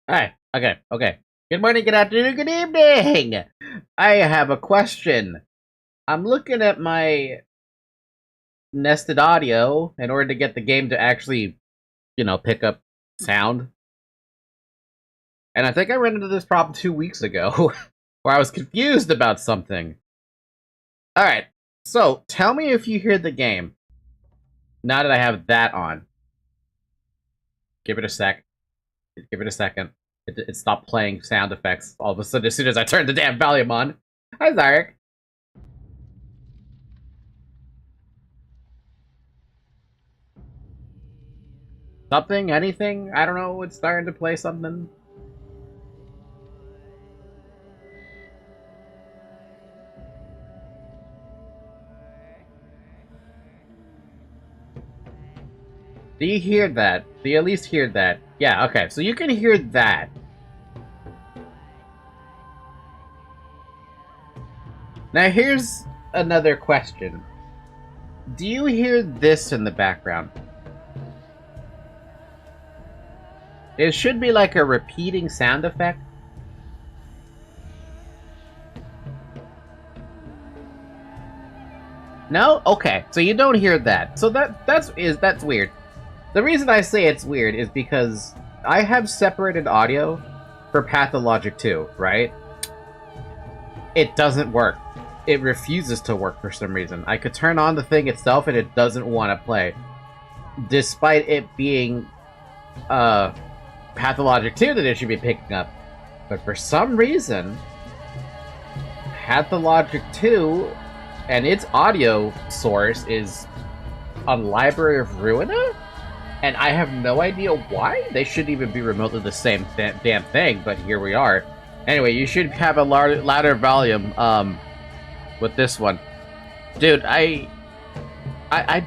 Alright, okay. Good morning, good afternoon, good evening! I have a question. I'm looking at my nested audio in order to get the game to actually, pick up sound. And I think I ran into this problem 2 weeks ago, where I was confused about something. Alright, so tell me if you hear the game, now that I have that on. Give it a sec. Give it a second. It stopped playing sound effects all of a sudden as soon as I turned the damn volume on. Hi, Zarek. Something? Anything? I don't know. It's starting to play something. Do you hear that? Do you at least hear that? Yeah, okay. So you can hear that. Now here's another question. Do you hear this in the background? It should be like a repeating sound effect. No? Okay. So you don't hear that. So that's weird. The reason I say it's weird is because I have separated audio for Pathologic 2, right? It doesn't work. It refuses to work for some reason. I could turn on the thing itself and it doesn't want to play. Despite it being Pathologic 2 that it should be picking up. But for some reason, Pathologic 2 and its audio source is on Library of Ruina? And I have no idea why. They shouldn't even be remotely the same damn thing, but here we are. Anyway, you should have a louder volume with this one. Dude, I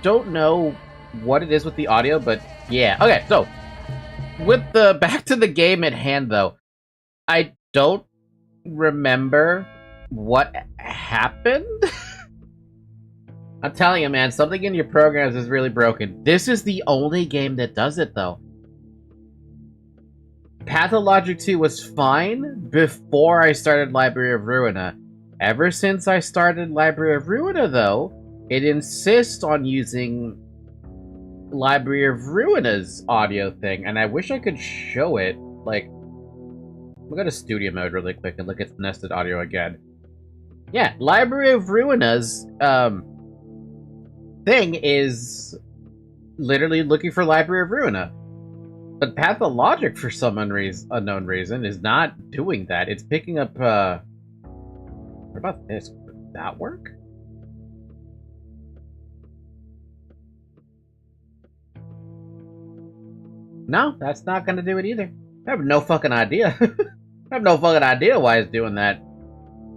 don't know what it is with the audio, but yeah. Okay, so with the back to the game at hand though, I don't remember what happened. I'm telling you, man, something in your programs is really broken. This is the only game that does it, though. Pathologic 2 was fine before I started Library of Ruina. Ever since I started Library of Ruina, though, it insists on using Library of Ruina's audio thing, and I wish I could show it. Like, we'll go to studio mode really quick and look at nested audio again. Yeah, Library of Ruina's, thing is literally looking for Library of Ruina. But Pathologic, for some unknown reason, is not doing that. It's picking up, what about this? Would that work? No, that's not gonna do it either. I have no fucking idea. I have no fucking idea why it's doing that.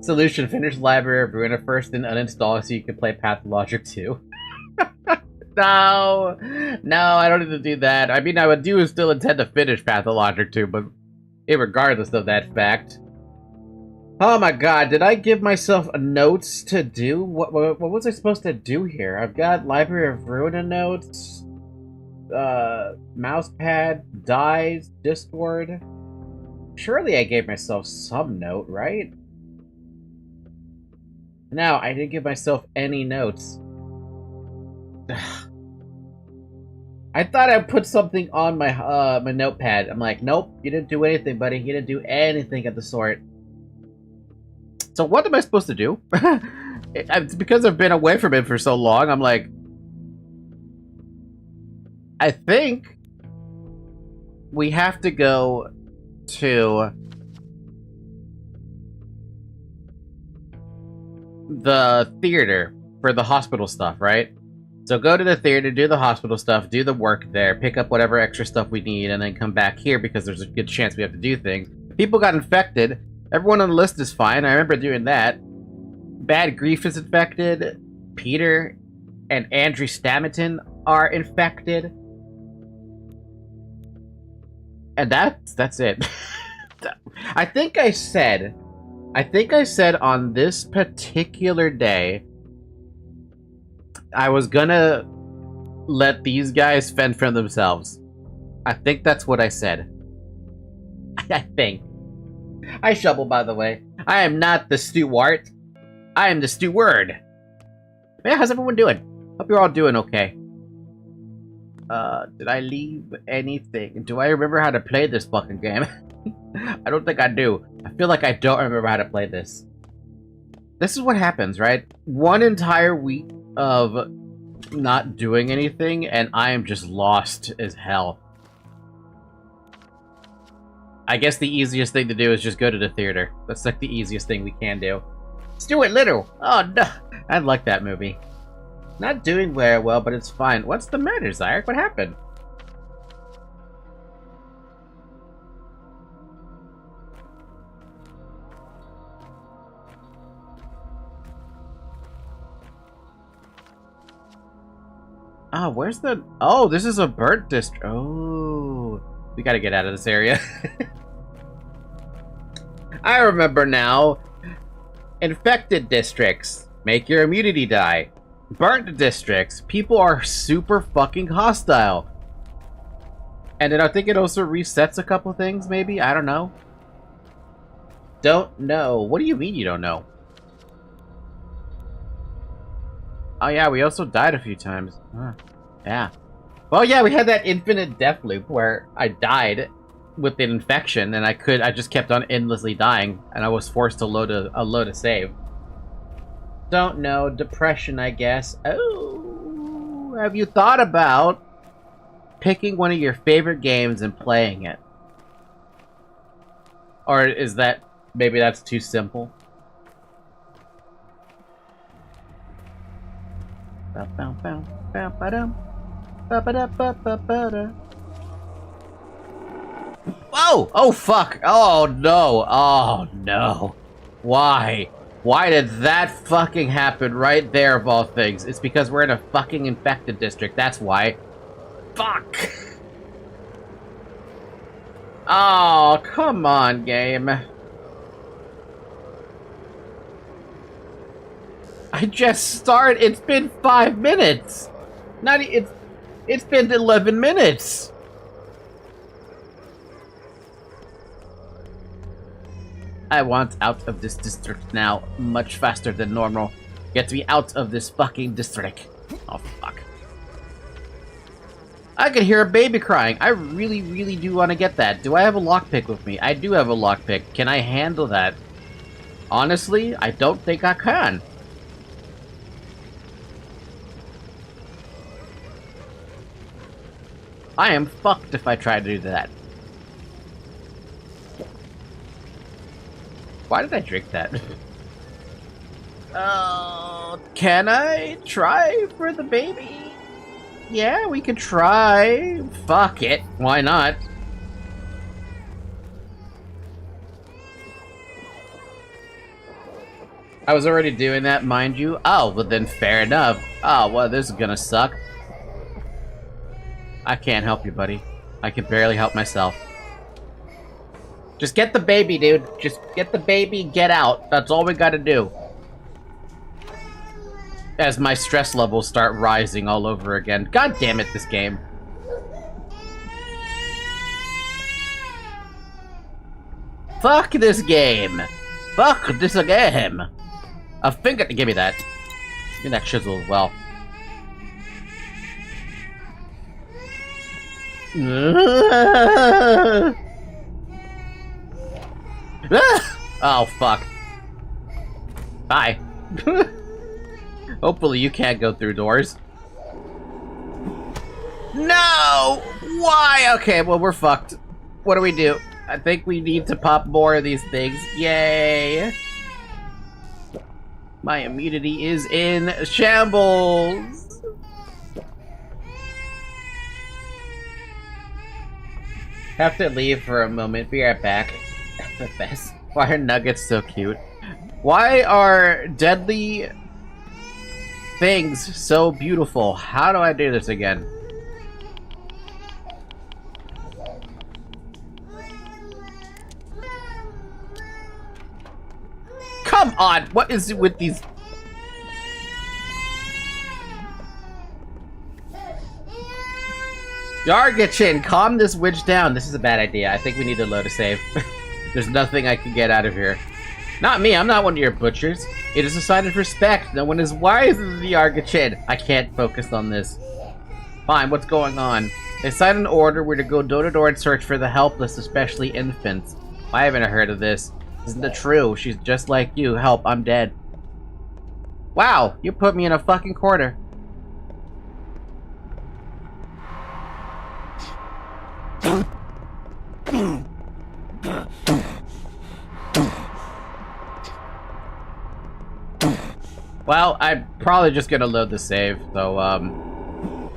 Solution: finish Library of Ruina first, then uninstall so you can play Pathologic 2. No, I don't need to do that. I mean, I would still intend to finish Pathologic 2, but irregardless of that fact. Oh my god, did I give myself notes to do? What was I supposed to do here? I've got Library of Ruina notes, mousepad, dies, Discord. Surely I gave myself some note, right? No, I didn't give myself any notes. I thought I put something on my my notepad. I'm like, nope, you didn't do anything, buddy. You didn't do anything of the sort. So what am I supposed to do? It's because I've been away from it for so long. I'm like, I think we have to go to the theater for the hospital stuff, right? So go to the theater, do the hospital stuff, do the work there, pick up whatever extra stuff we need, and then come back here because there's a good chance we have to do things. People got infected. Everyone on the list is fine. I remember doing that. Bad Grief is infected. Peter and Andrew Stamington are infected. And that's it. I think I said on this particular day, I was gonna let these guys fend for themselves. I think that's what I said. I think. Hi, Shovel, by the way. I am not the Stewart. I am the steward. Yeah, how's everyone doing? Hope you're all doing okay. Did I leave anything? Do I remember how to play this fucking game? I don't think I do. I feel like I don't remember how to play this. This is what happens, right? One entire week of not doing anything, and I am just lost as hell. I guess the easiest thing to do is just go to the theater. That's like the easiest thing we can do. Stuart Little! Oh no! I like that movie. Not doing very well, but it's fine. What's the matter, Zyric? What happened? Oh, where's the... Oh, this is a burnt district. Oh, we gotta get out of this area. I remember now. Infected districts. Make your immunity die. Burnt districts. People are super fucking hostile. And then I think it also resets a couple things, maybe? I don't know. Don't know. What do you mean you don't know? Oh yeah, we also died a few times. Huh. Yeah. Well, yeah, we had that infinite death loop where I died with an infection, and I just kept on endlessly dying, and I was forced to load a save. Don't know. Depression, I guess. Oh, have you thought about picking one of your favorite games and playing it? Or is that... maybe that's too simple? Whoa! Oh, fuck! Oh, no! Oh, no. Why? Why did that fucking happen right there, of all things? It's because we're in a fucking infected district, that's why. Fuck! Oh, come on, game. I just started. It's been 5 minutes. It's been 11 minutes. I want out of this district now, much faster than normal. Get me out of this fucking district. Oh, fuck. I can hear a baby crying. I really, really do want to get that. Do I have a lockpick with me? I do have a lockpick. Can I handle that? Honestly, I don't think I can. I am fucked if I try to do that. Why did I drink that? Can I try for the baby? Yeah, we could try. Fuck it. Why not? I was already doing that, mind you. Oh, well then fair enough. Oh, well, this is gonna suck. I can't help you, buddy. I can barely help myself. Just get the baby, dude. Just get the baby, get out. That's all we gotta do. As my stress levels start rising all over again. God damn it, this game. Fuck this game. Fuck this game. A finger. Give me that. Give me that chisel as well. Oh, fuck. Bye. Hopefully you can't go through doors. No! Why? Okay, well, we're fucked. What do we do? I think we need to pop more of these things. Yay! My immunity is in shambles! Have to leave for a moment. Be right back. The best. Why are nuggets so cute? Why are deadly things so beautiful? How do I do this again? Come on! What is it with these? Yargachin, calm this witch down. This is a bad idea. I think we need to load a save. There's nothing I can get out of here. Not me, I'm not one of your butchers. It is a sign of respect. No one is wiser than the Yargachin. I can't focus on this. Fine, what's going on? They signed an order. We're to go door to door and search for the helpless, especially infants. I haven't heard of this. Isn't it true? She's just like you. Help, I'm dead. Wow, you put me in a fucking corner. Well, I'm probably just gonna load the save, so,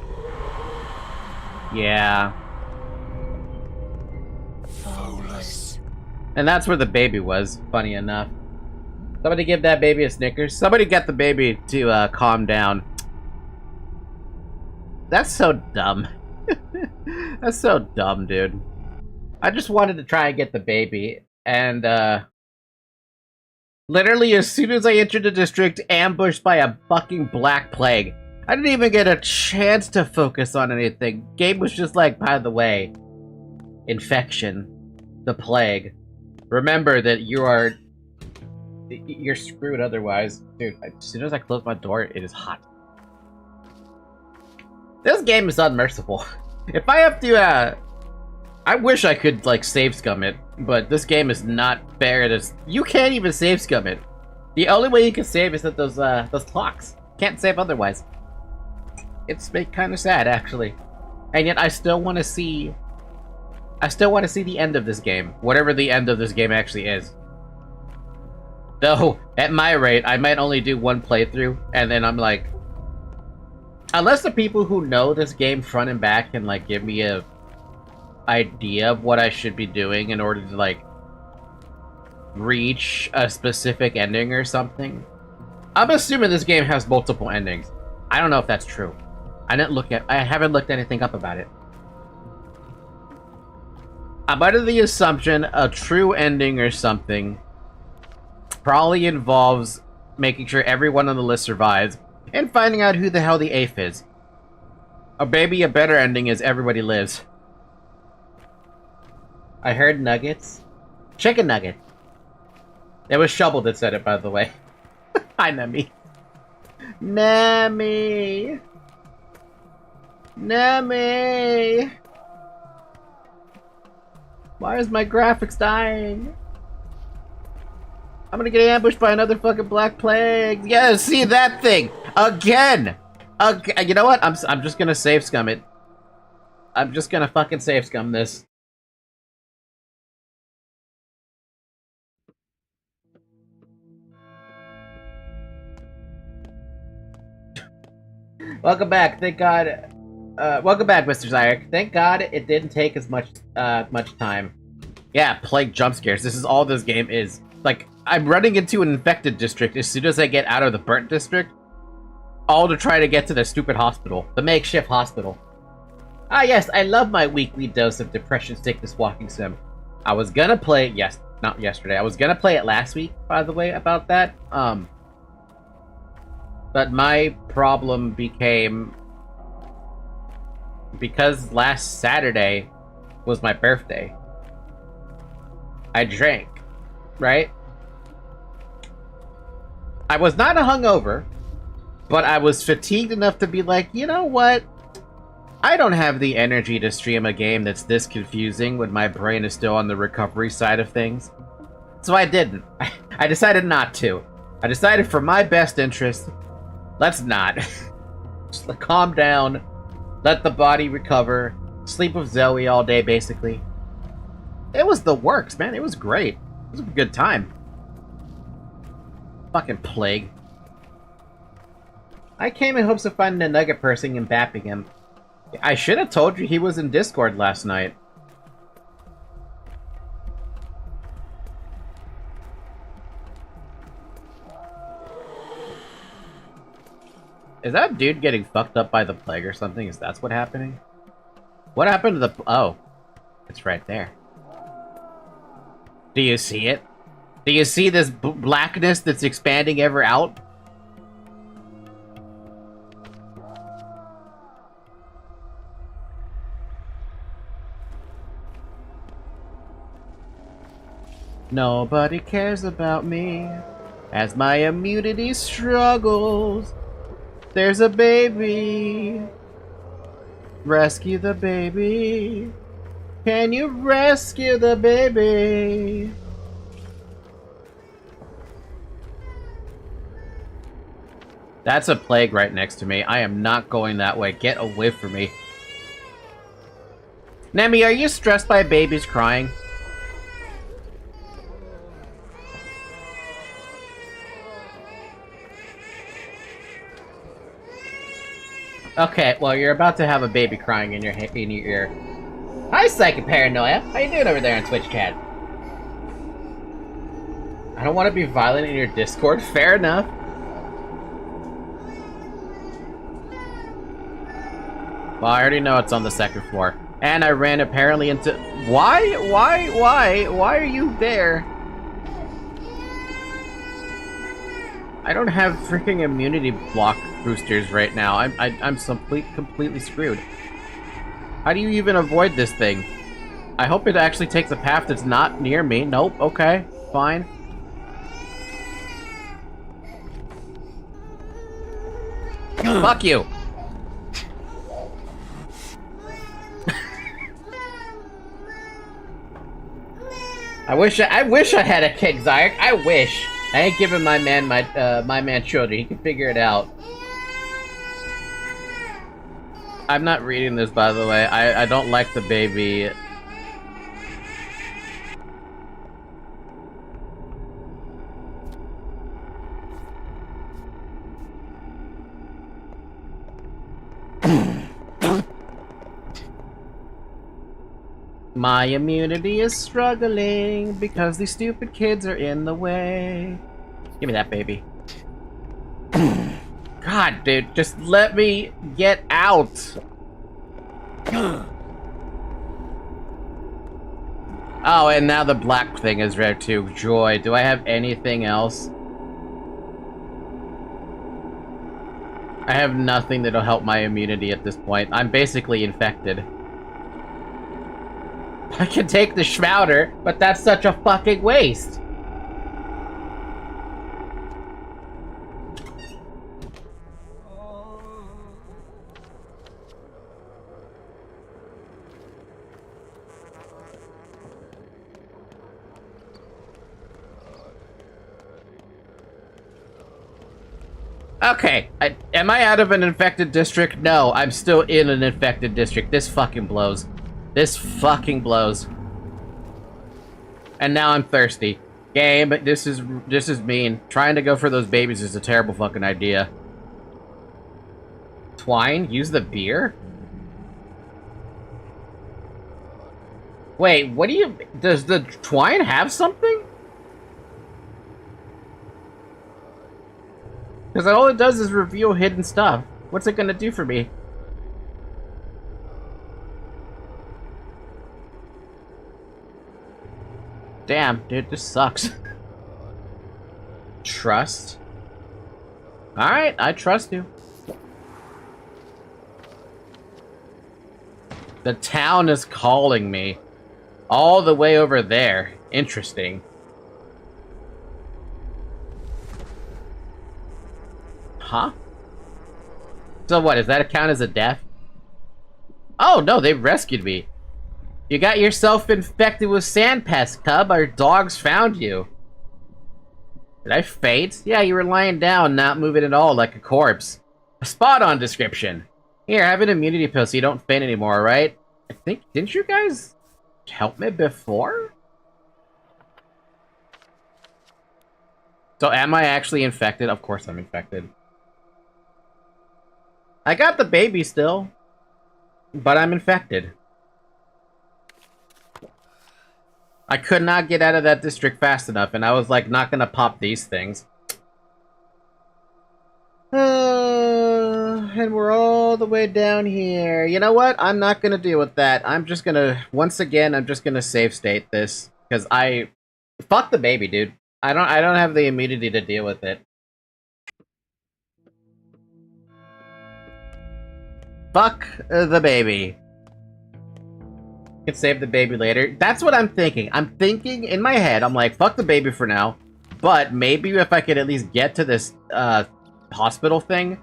yeah. And that's where the baby was, funny enough. Somebody give that baby a Snickers. Somebody get the baby to, calm down. That's so dumb. That's so dumb, dude. I just wanted to try and get the baby, and, literally as soon as I entered the district, ambushed by a fucking black plague. I didn't even get a chance to focus on anything. Game was just like, by the way, infection, the plague. Remember that you're screwed otherwise. Dude, as soon as I close my door, it is hot. This game is unmerciful. If I have to, I wish I could, like, save scum it, but this game is not fair. You can't even save scum it. The only way you can save is at those clocks. Can't save otherwise. It's kind of sad, actually. And yet, I still want to see the end of this game. Whatever the end of this game actually is. Though, at my rate, I might only do one playthrough, and then I'm like... Unless the people who know this game front and back can, like, give me a idea of what I should be doing in order to, like, reach a specific ending or something. I'm assuming this game has multiple endings. I don't know if that's true. I haven't looked anything up about it. I'm under the assumption a true ending or something probably involves making sure everyone on the list survives and finding out who the hell the eighth is. Or maybe a better ending is everybody lives. I heard nuggets. Chicken nugget. It was Shovel that said it, by the way. Hi, Nemi. Nemi! Nemi! Why is my graphics dying? I'm gonna get ambushed by another fucking black plague. Yeah, see that thing again. You know what? I'm just gonna save scum it. I'm just gonna fucking save scum this. Welcome back. Thank God. Welcome back, Mr. Zyric. Thank God it didn't take as much time. Yeah, plague jump scares. This is all this game is. Like, I'm running into an infected district as soon as I get out of the burnt district. All to try to get to the stupid hospital. The makeshift hospital. Ah yes, I love my weekly dose of depression sickness walking sim. I was gonna play it, not yesterday. I was gonna play it last week, by the way, about that. But my problem became... Because last Saturday was my birthday. I drank. Right? I was not hungover, but I was fatigued enough to be like, you know what? I don't have the energy to stream a game that's this confusing when my brain is still on the recovery side of things. So I didn't. I decided not to. I decided for my best interest, let's not. Just calm down, let the body recover, sleep with Zoe all day, basically. It was the works, man. It was great. It was a good time. Fucking plague. I came in hopes of finding a nugget person and bapping him. I should have told you he was in Discord last night. Is that dude getting fucked up by the plague or something? Is that what's happening? What happened to the... Oh. It's right there. Do you see it? Do you see this blackness that's expanding ever out? Nobody cares about me as my immunity struggles. There's a baby. Rescue the baby. Can you rescue the baby? That's a plague right next to me. I am not going that way. Get away from me. Nemi, are you stressed by babies crying? Okay, well, you're about to have a baby crying in your ear. Hi, Psychic Paranoia. How you doing over there on Twitch, Cat? I don't want to be violent in your Discord. Fair enough. Well, I already know it's on the second floor. And I ran apparently into... Why are you there? I don't have freaking immunity block boosters right now. I'm completely screwed. How do you even avoid this thing? I hope it actually takes a path that's not near me. Nope, okay, fine. Fuck you! I wish I had a kid, Zyre. I wish. I ain't giving my man children. He can figure it out. I'm not reading this, by the way. I don't like the baby. My immunity is struggling because these stupid kids are in the way. Give me that baby. God, dude, just let me get out. Oh, and now the black thing is red too. Joy. Do I have anything else? I have nothing that'll help my immunity at this point. I'm basically infected. I can take the Schmouder, but that's such a fucking waste. Okay, am I out of an infected district? No, I'm still in an infected district. This fucking blows. This fucking blows. And now I'm thirsty. Game, this is mean. Trying to go for those babies is a terrible fucking idea. Twine? Use the beer? Wait, what do you... Does the twine have something? Because all it does is reveal hidden stuff. What's it gonna do for me? Damn, dude, this sucks. Trust? Alright, I trust you. The town is calling me. All the way over there. Interesting. Huh? So what, does that count as a death? Oh, no, they rescued me. You got yourself infected with sand pest, cub. Our dogs found you. Did I faint? Yeah, you were lying down, not moving at all, like a corpse. A spot-on description. Here, have an immunity pill so you don't faint anymore, right? I think, didn't you guys help me before? So am I actually infected? Of course I'm infected. I got the baby still, but I'm infected. I could not get out of that district fast enough, and I was like, not gonna pop these things. And we're all the way down here. You know what? I'm not gonna deal with that. I'm just gonna, once again, I'm just gonna save state this. Because fuck the baby, dude. I don't have the immunity to deal with it. Fuck the baby. Can save the baby later. That's what I'm thinking. I'm thinking in my head, I'm like, fuck the baby for now. But maybe if I could at least get to this hospital thing,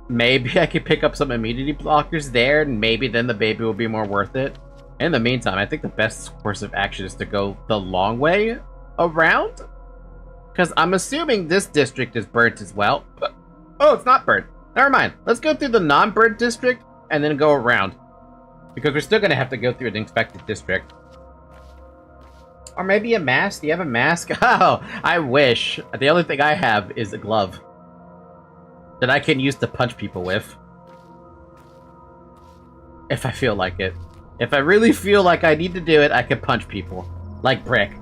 maybe I could pick up some immunity blockers there, and maybe then the baby will be more worth it. In the meantime, I think the best course of action is to go the long way around. Because I'm assuming this district is burnt as well. Oh, it's not burnt. Never mind. Let's go through the non-burnt district and then go around. Because we're still going to have to go through an infected district. Or maybe a mask? Do you have a mask? Oh, I wish. The only thing I have is a glove. That I can use to punch people with. If I feel like it. If I really feel like I need to do it, I can punch people. Like Brick.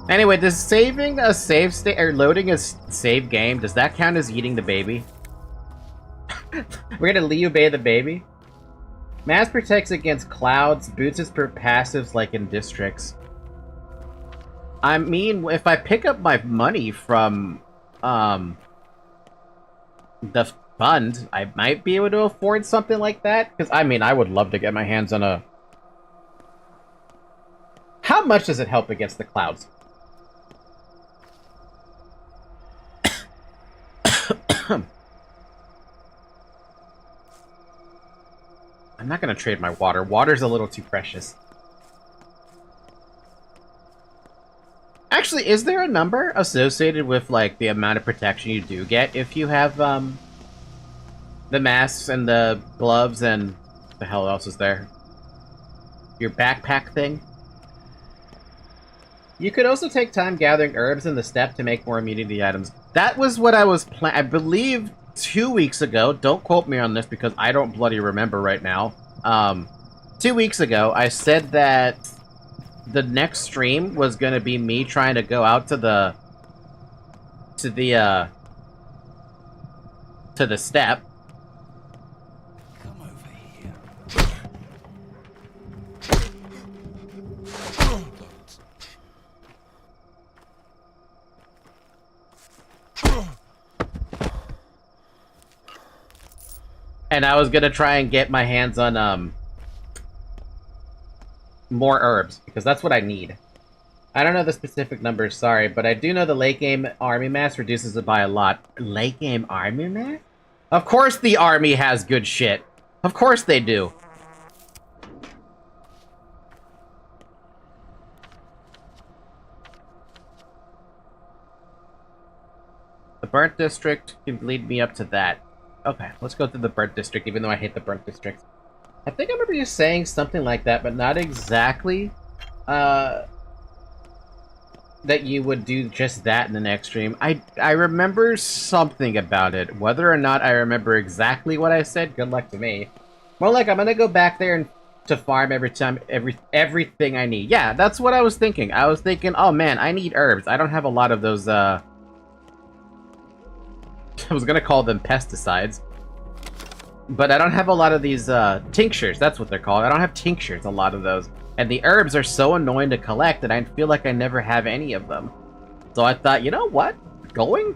Anyway, does saving a save state or loading a save game, does that count as eating the baby? We're gonna obey the baby? Mask protects against clouds, boots is for passives like in districts. I mean, if I pick up my money from the fund, I might be able to afford something like that. Because, I mean, I would love to get my hands on a... How much does it help against the clouds? I'm not going to trade my water. Water's a little too precious. Actually, is there a number associated with, like, the amount of protection you do get if you have, the masks and the gloves and... the hell else is there? Your backpack thing? You could also take time gathering herbs in the steppe to make more immunity items. That was what I was I believe 2 weeks ago. Don't quote me on this because I don't bloody remember right now. 2 weeks ago, I said that the next stream was going to be me trying to go out to the steppe. Come over here. And I was going to try and get my hands on more herbs, because that's what I need. I don't know the specific numbers, sorry, but I do know the late game army mass reduces it by a lot. Late game army mass? Of course the army has good shit. Of course they do. The burnt district can lead me up to that. Okay, let's go through the burnt district, even though I hate the burnt district. I think I remember you saying something like that, but not exactly, that you would do just that in the next stream. I remember something about it. Whether or not I remember exactly what I said, good luck to me. More like I'm gonna go back there and to farm everything I need. Yeah, that's what I was thinking. I was thinking, oh man, I need herbs. I don't have a lot of those, I was gonna call them pesticides. But I don't have a lot of these, tinctures. That's what they're called. I don't have tinctures, a lot of those. And the herbs are so annoying to collect that I feel like I never have any of them. So I thought, you know what? Going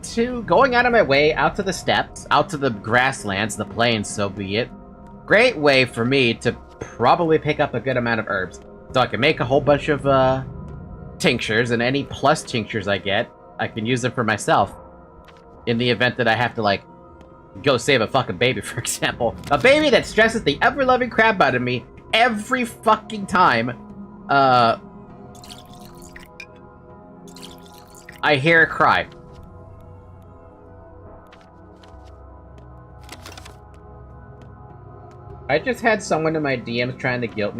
out of my way, out to the steppes, out to the grasslands, the plains, so be it. Great way for me to probably pick up a good amount of herbs. So I can make a whole bunch of, tinctures, and any plus tinctures I get, I can use them for myself. In the event that I have to, like, go save a fucking baby, for example. A baby that stresses the ever-loving crap out of me every fucking time, I hear a cry. I just had someone in my DMs trying to guilt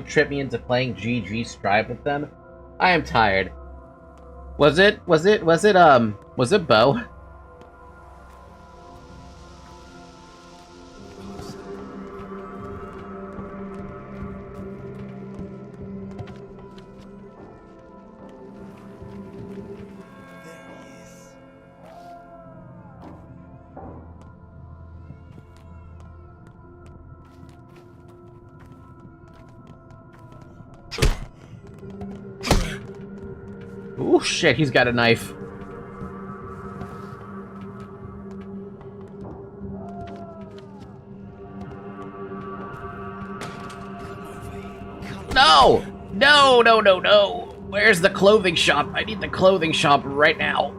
trip me into playing GG Strive with them. I am tired. Was it Bo? Ooh, shit, he's got a knife. No! No, no, no, no! Where's the clothing shop? I need the clothing shop right now.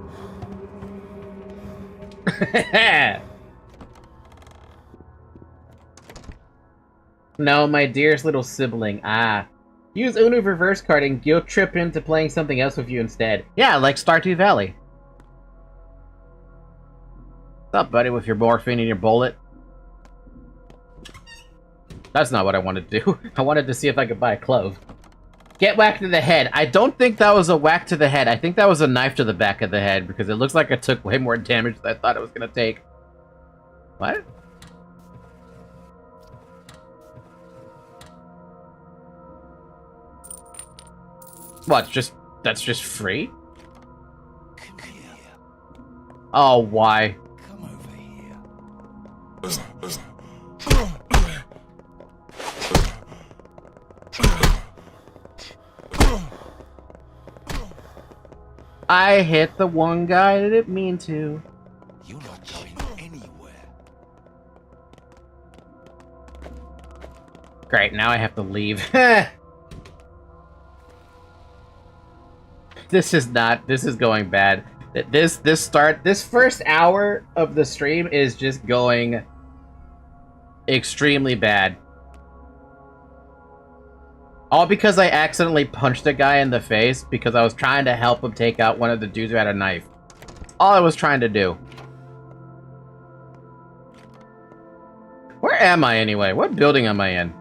No, my dearest little sibling. Ah. Use Uno reverse carding, guilt trip into playing something else with you instead. Yeah, like Stardew Valley. What's up, buddy, with your morphine and your bullet? That's not what I wanted to do. I wanted to see if I could buy a clove. Get whacked to the head. I don't think that was a whack to the head. I think that was a knife to the back of the head, because it looks like I took way more damage than I thought it was going to take. What? What, that's just free? Come here. Oh, why? Come over here. I hit the one guy that didn't mean to. You're not going anywhere. Great, now I have to leave. This is going bad. This first hour of the stream is just going extremely bad. All because I accidentally punched a guy in the face because I was trying to help him take out one of the dudes who had a knife. All I was trying to do. Where am I anyway? What building am I in?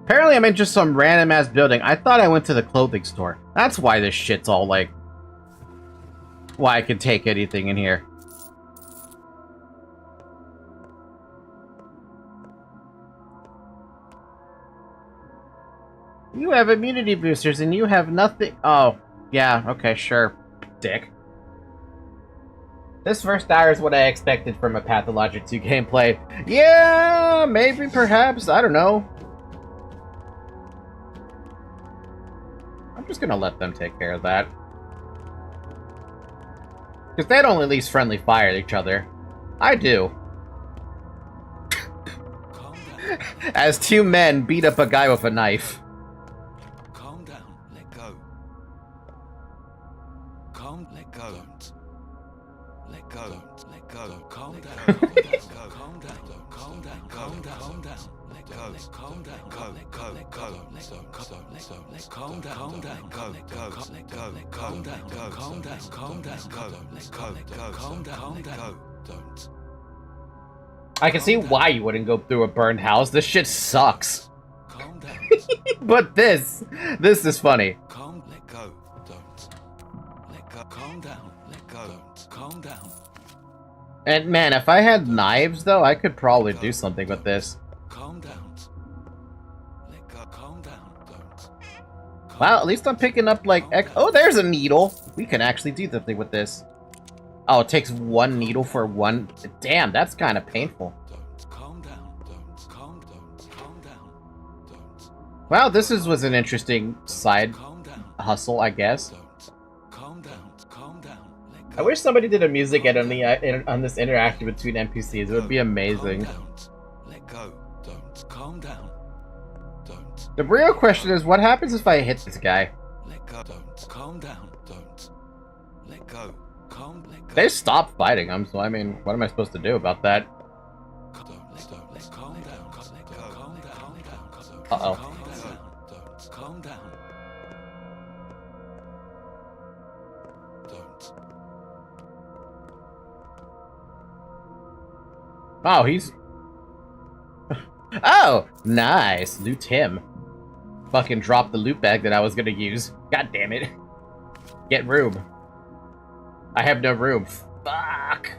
Apparently I'm in just some random ass building. I thought I went to the clothing store. That's why this shit's all like... why I can take anything in here. You have immunity boosters and you have nothing. Oh, yeah, okay, sure, dick. This first hour is what I expected from a Pathologic 2 gameplay. Yeah, maybe, perhaps, I don't know. I'm just gonna let them take care of that. Because they don't at least friendly fire at each other. I do. As two men beat up a guy with a knife. Calm down. Let go. Let go. Don't. Let go. Don't. Let go. Calm down. Calm down. Calm down. Calm down. Calm down. Calm down. Let go. Calm down. Let go. Let go. Let go. Let calm down. Calm down. Let go. Let go. Let calm down. Calm down. Calm down. Let go. Let go. Calm down. Let go. Don't. I can see why you wouldn't go through a burned house. This shit sucks. Calm down. But this is funny. Calm. Let go. Don't. Let go. Calm down. Let go. Don't. Calm down. And man, if I had knives though, I could probably do something with this. Calm down. Let go. Calm down. Don't. Well, at least I'm picking up like oh, there's a needle. We can actually do something with this. Oh, it takes one needle for one. Damn, that's kind of painful. Don't. Calm down. Don't. Calm down. Calm down. Don't. Well, this was an interesting side Calm down. hustle, I guess. Don't. Calm down. Calm down. Let I go. wish somebody did a music edit on this interaction between NPCs. It would be amazing. Calm down. Let go. Don't. Calm down. Don't. The real question is, what happens if I hit this guy? Let go. Don't. Calm down. Don't. Let go. Calm. Let go. They stopped fighting him, so I mean, what am I supposed to do about that? Don't. Let calm down. Let go. Calm down. Calm down. Uh-oh. Calm down. Don't. Calm down. Don't. Oh, he's... Oh, nice. Loot him. Fucking dropped the loot bag that I was gonna use. God damn it. Get room. I have no room. Fuck.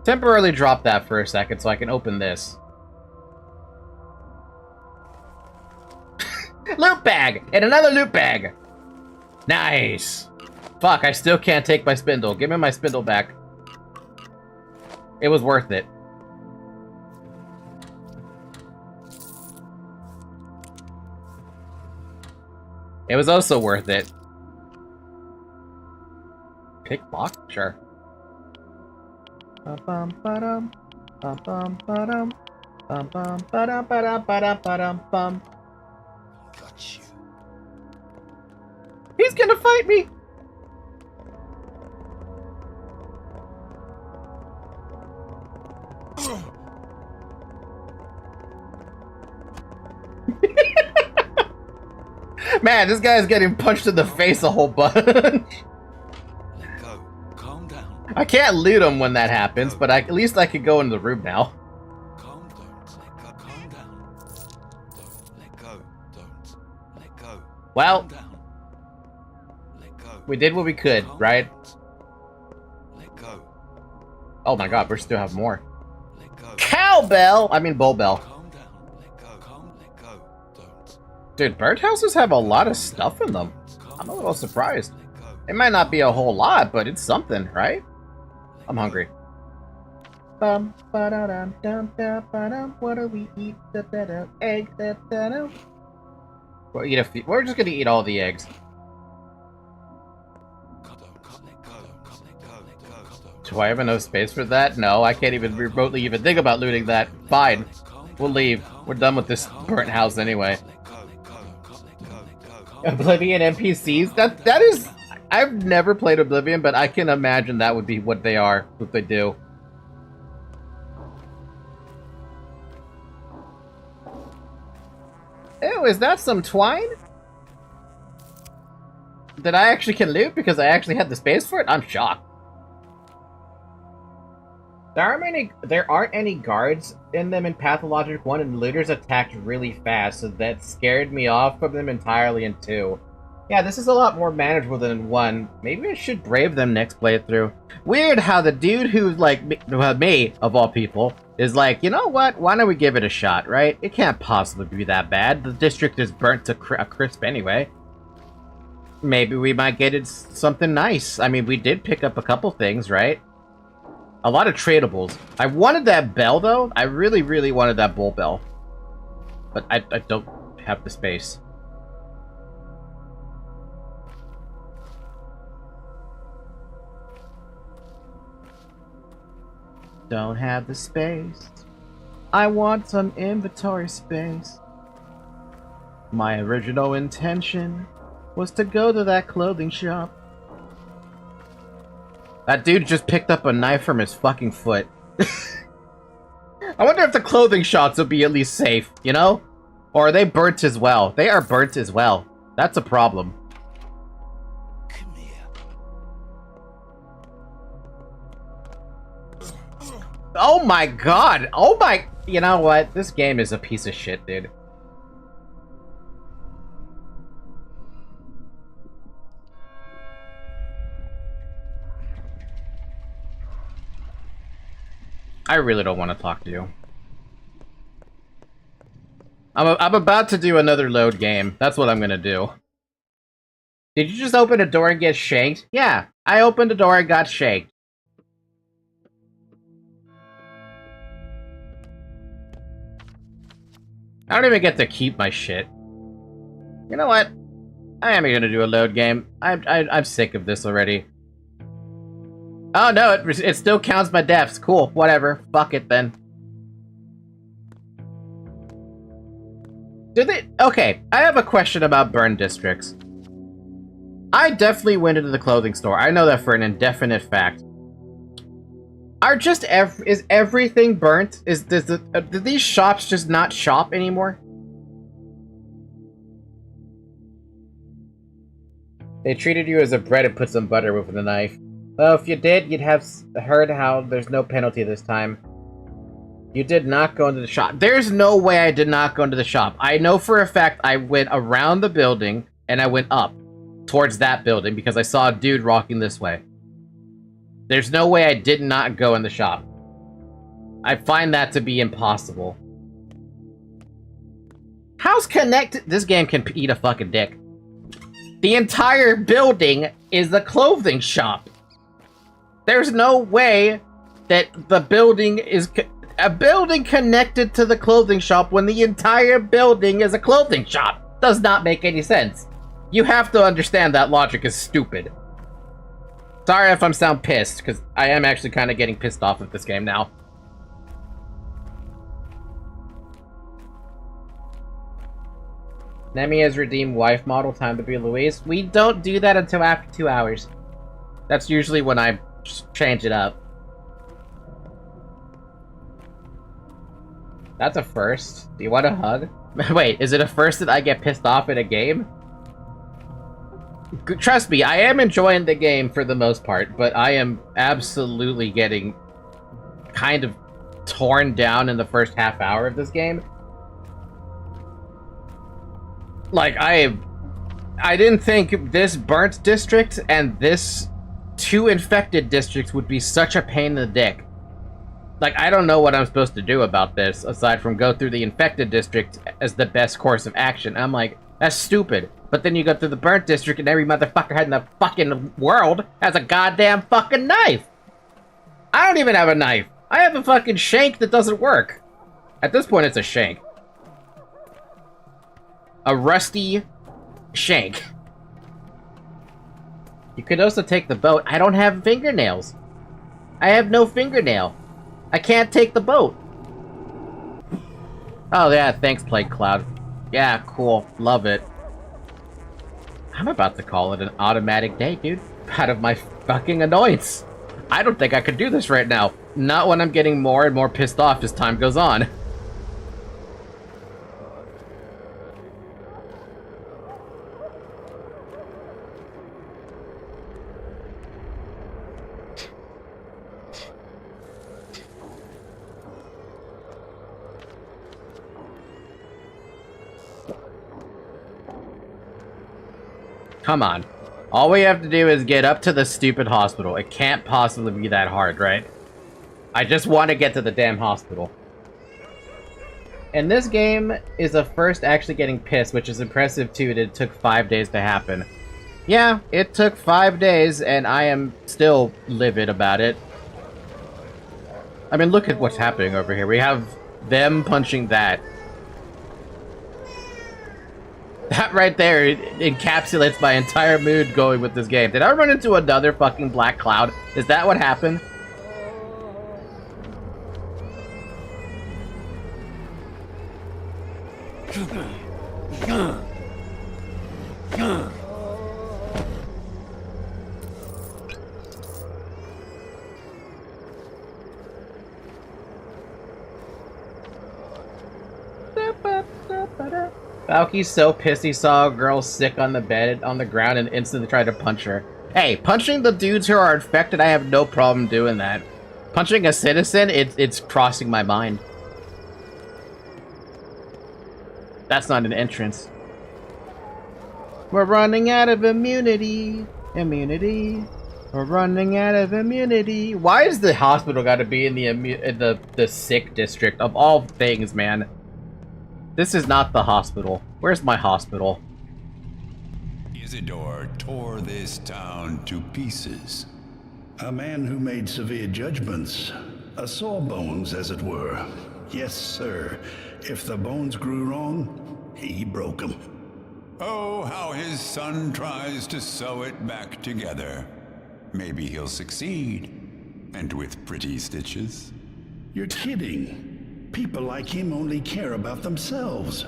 Temporarily drop that for a second so I can open this. Loot bag! And another loot bag! Nice! Fuck, I still can't take my spindle. Give me my spindle back. It was worth it. It was also worth it. pick lock? Sure. Bum bum bum bum bum bum bum bum bum bum. Got you. He's gonna fight me! Man, this guy's getting punched in the face a whole bunch. Let go. Calm down. I can't loot him when that happens, but at least I can go in the room now. Calm down. Let go. Calm down. Don't let go. Don't let go. Well, Calm down. Let go. we did what we could, Calm right? down. Let go. Oh my god, we still have more. Let go. Cowbell! I mean, bull bell. Calm down. Let go. Calm. Let go. Don't. Dude, birdhouses have a lot of stuff in them. I'm a little surprised. It might not be a whole lot, but it's something, right? I'm hungry. Bum, ba-da-dum, dum, da, ba-dum. What do we eat? Da-da-dum. Egg, da-da-dum. We'll eat a few. We're just gonna eat all the eggs. Do I have enough space for that? No, I can't even remotely even think about looting that. Fine. We'll leave. We're done with this burnt house anyway. Oblivion NPCs? That is... I've never played Oblivion, but I can imagine that would be what they are, what they do. Ew, is that some twine? That I actually can loot because I actually had the space for it? I'm shocked. There aren't any guards in them in Pathologic 1, and looters attacked really fast, so that scared me off from them entirely in 2. Yeah, this is a lot more manageable than in 1. Maybe I should brave them next playthrough. Weird how the dude who's like me, of all people, is like, you know what? Why don't we give it a shot, right? It can't possibly be that bad. The district is burnt to a crisp anyway. Maybe we might get it something nice. I mean, we did pick up a couple things, right? A lot of tradables. I wanted that bell, though. I really, really wanted that bull bell. But I don't have the space. Don't have the space. I want some inventory space. My original intention was to go to that clothing shop. That dude just picked up a knife from his fucking foot. I wonder if the clothing shops will be at least safe, you know? Or are they burnt as well? They are burnt as well. That's a problem. Come here. Oh my god! Oh my... You know what? This game is a piece of shit, dude. I really don't want to talk to you. I'm about to do another load game. That's what I'm gonna do. Did you just open a door and get shanked? Yeah, I opened a door and got shanked. I don't even get to keep my shit. You know what? I am gonna do a load game. I'm sick of this already. Oh no, it still counts my deaths. Cool, whatever. Fuck it then. Do they? Okay, I have a question about burn districts. I definitely went into the clothing store. I know that for an indefinite fact. Is everything burnt? Do these shops just not shop anymore? They treated you as a bread and put some butter with a knife. Well, if you did, you'd have heard how there's no penalty this time. You did not go into the shop. There's no way I did not go into the shop. I know for a fact I went around the building and I went up towards that building because I saw a dude walking this way. There's no way I did not go in the shop. I find that to be impossible. How's connected? This game can eat a fucking dick. The entire building is a clothing shop. There's no way that the building is a building connected to the clothing shop when the entire building is a clothing shop. Does not make any sense. You have to understand that logic is stupid. Sorry if I'm sound pissed, because I am actually kind of getting pissed off with this game now. Nemi has redeemed wife model, time to be Louise. We don't do that until after 2 hours. That's usually when I change it up. That's a first. Do you want a hug? Wait, is it a first that I get pissed off in a game? Trust me, I am enjoying the game for the most part, but I am absolutely getting kind of torn down in the first half hour of this game. Like, I didn't think this burnt district and this 2 infected districts would be such a pain in the dick. Like, I don't know what I'm supposed to do about this, aside from go through the infected district as the best course of action. I'm like, that's stupid. But then you go through the burnt district and every motherfucker head in the fucking world has a goddamn fucking knife! I don't even have a knife! I have a fucking shank that doesn't work. At this point, it's a shank. A rusty shank. You could also take the boat. I don't have fingernails. I have no fingernail. I can't take the boat. Oh yeah, thanks, Plague Cloud. Yeah, cool. Love it. I'm about to call it an automatic day, dude. Out of my fucking annoyance. I don't think I could do this right now. Not when I'm getting more and more pissed off as time goes on. Come on. All we have to do is get up to the stupid hospital. It can't possibly be that hard, right? I just want to get to the damn hospital. And this game is the first actually getting pissed, which is impressive too, that it took 5 days to happen. Yeah, it took 5 days, and I am still livid about it. I mean, look at what's happening over here. We have them punching that. That right there encapsulates my entire mood going with this game. Did I run into another fucking black cloud? Is that what happened? Valky's so pissed he saw a girl sick on the bed, on the ground, and instantly tried to punch her. Hey, punching the dudes who are infected, I have no problem doing that. Punching a citizen, it's crossing my mind. That's not an entrance. We're running out of immunity. Immunity. We're running out of immunity. Why is the hospital got to be in the sick district of all things, man? This is not the hospital. Where's my hospital? Isidore tore this town to pieces. A man who made severe judgments. A sawbones, as it were. Yes, sir. If the bones grew wrong, he broke them. Oh, how his son tries to sew it back together. Maybe he'll succeed. And with pretty stitches. You're kidding. People like him only care about themselves.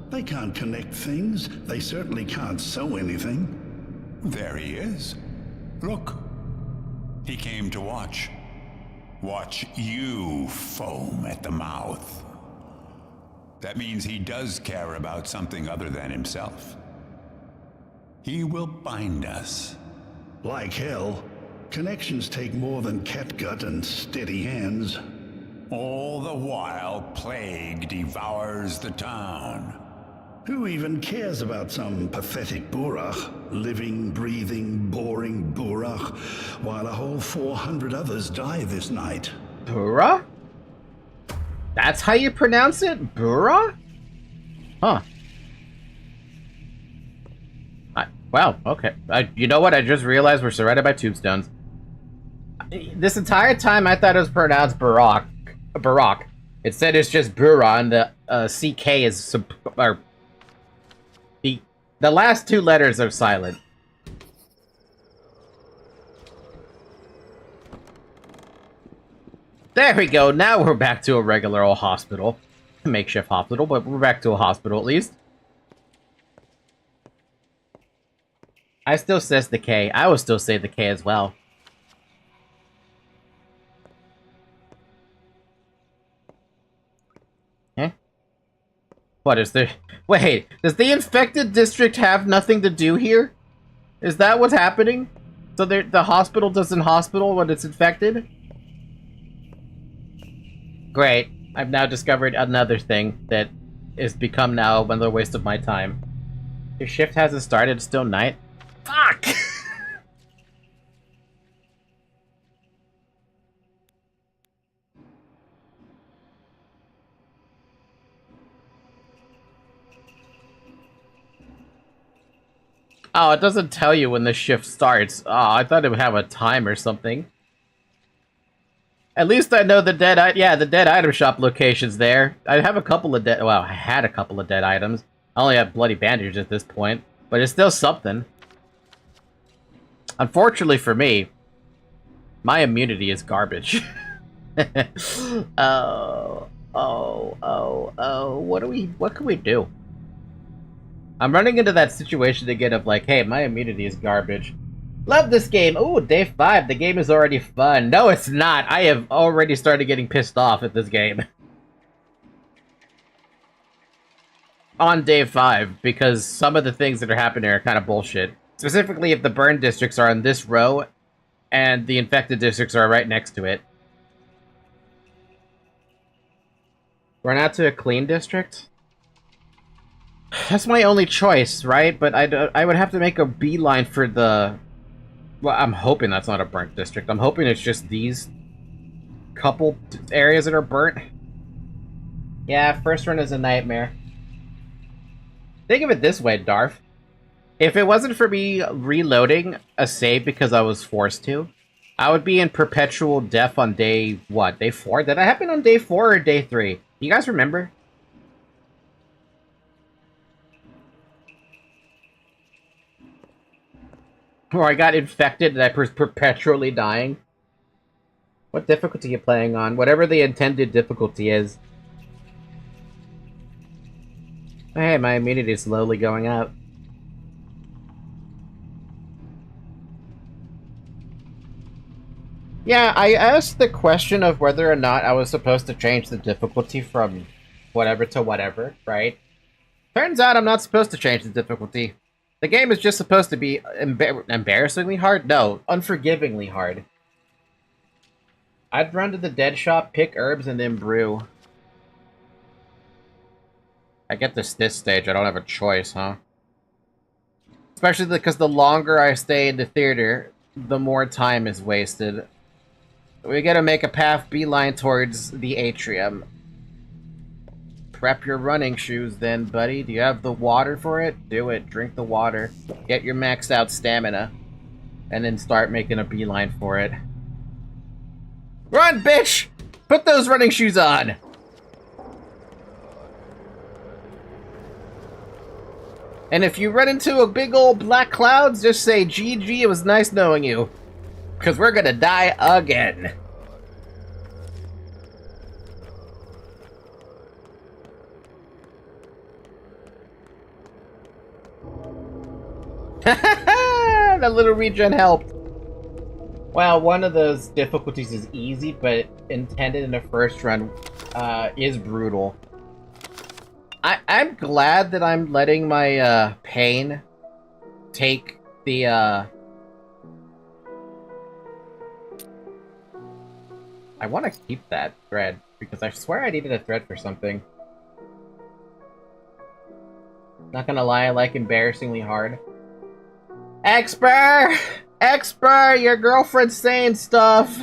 They can't connect things. They certainly can't sew anything. There he is. Look. He came to watch. Watch you foam at the mouth. That means he does care about something other than himself. He will bind us. Like hell. Connections take more than catgut and steady hands. All the while, plague devours the town. Who even cares about some pathetic Burach? Living, breathing, boring Burach, while a whole 400 others die this night. Burra? That's how you pronounce it? Burra? Huh. Wow, okay. You know what? I just realized we're surrounded by tombstones. This entire time I thought it was pronounced Barak. Barak. It said it's just Burra, and the CK is... The last 2 letters are silent. There we go. Now we're back to a regular old hospital. Makeshift hospital, but we're back to a hospital at least. I still says the K. I will still say the K as well. Eh? What is there? Wait, does the infected district have nothing to do here? Is that what's happening? So the hospital doesn't hospital when it's infected? Great. I've now discovered another thing that has become now another waste of my time. Your shift hasn't started, it's still night? Fuck! Oh, it doesn't tell you when the shift starts. Oh, I thought it would have a time or something. At least I know the dead item shop location's there. I have a couple of well, I had a couple of dead items. I only have bloody bandages at this point, but it's still something. Unfortunately for me, my immunity is garbage. Oh, what can we do? I'm running into that situation again of like, hey, my immunity is garbage. Love this game. Ooh, day 5. The game is already fun. No, it's not. I have already started getting pissed off at this game. On day 5, because some of the things that are happening are kind of bullshit. Specifically, if the burn districts are on this row, and the infected districts are right next to it. Run out to a clean district? That's my only choice, right? But I would have to make a beeline for the... Well, I'm hoping that's not a burnt district. I'm hoping it's just these couple areas that are burnt. Yeah, first run is a nightmare. Think of it this way, Darth. If it wasn't for me reloading a save because I was forced to, I would be in perpetual death on day, what, day 4? Did that happen on day 4 or day 3? You guys remember? Or I got infected and I was perpetually dying. What difficulty are you playing on? Whatever the intended difficulty is. Hey, my immunity is slowly going up. Yeah, I asked the question of whether or not I was supposed to change the difficulty from whatever to whatever, right? Turns out I'm not supposed to change the difficulty. The game is just supposed to be embarrassingly hard? No, unforgivingly hard. I'd run to the dead shop, pick herbs, and then brew. I get this stage, I don't have a choice, huh? Especially because the longer I stay in the theater, the more time is wasted. We gotta make a path beeline towards the atrium. Prep your running shoes then, buddy. Do you have the water for it? Do it. Drink the water. Get your maxed out stamina. And then start making a beeline for it. Run, bitch! Put those running shoes on! And if you run into a big old black clouds, just say, GG, it was nice knowing you. Because we're gonna die again. That little regen helped. Well, one of those difficulties is easy, but intended in the first run is brutal. I'm glad that I'm letting my pain take the I want to keep that thread because I swear I needed a thread for something. Not gonna lie, I like embarrassingly hard. Expert! Expert! Your girlfriend's saying stuff!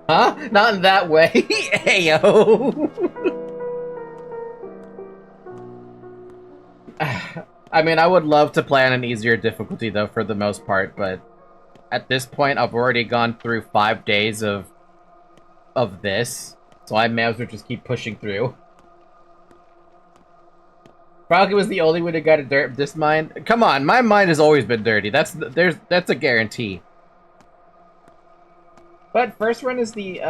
Huh? Not in that way. Ayo! I mean, I would love to play on an easier difficulty, though, for the most part, but at this point, I've already gone through 5 days of this, so I may as well just keep pushing through. Froggy was the only one who got a this mind. Come on, my mind has always been dirty. That's a guarantee. But first run is the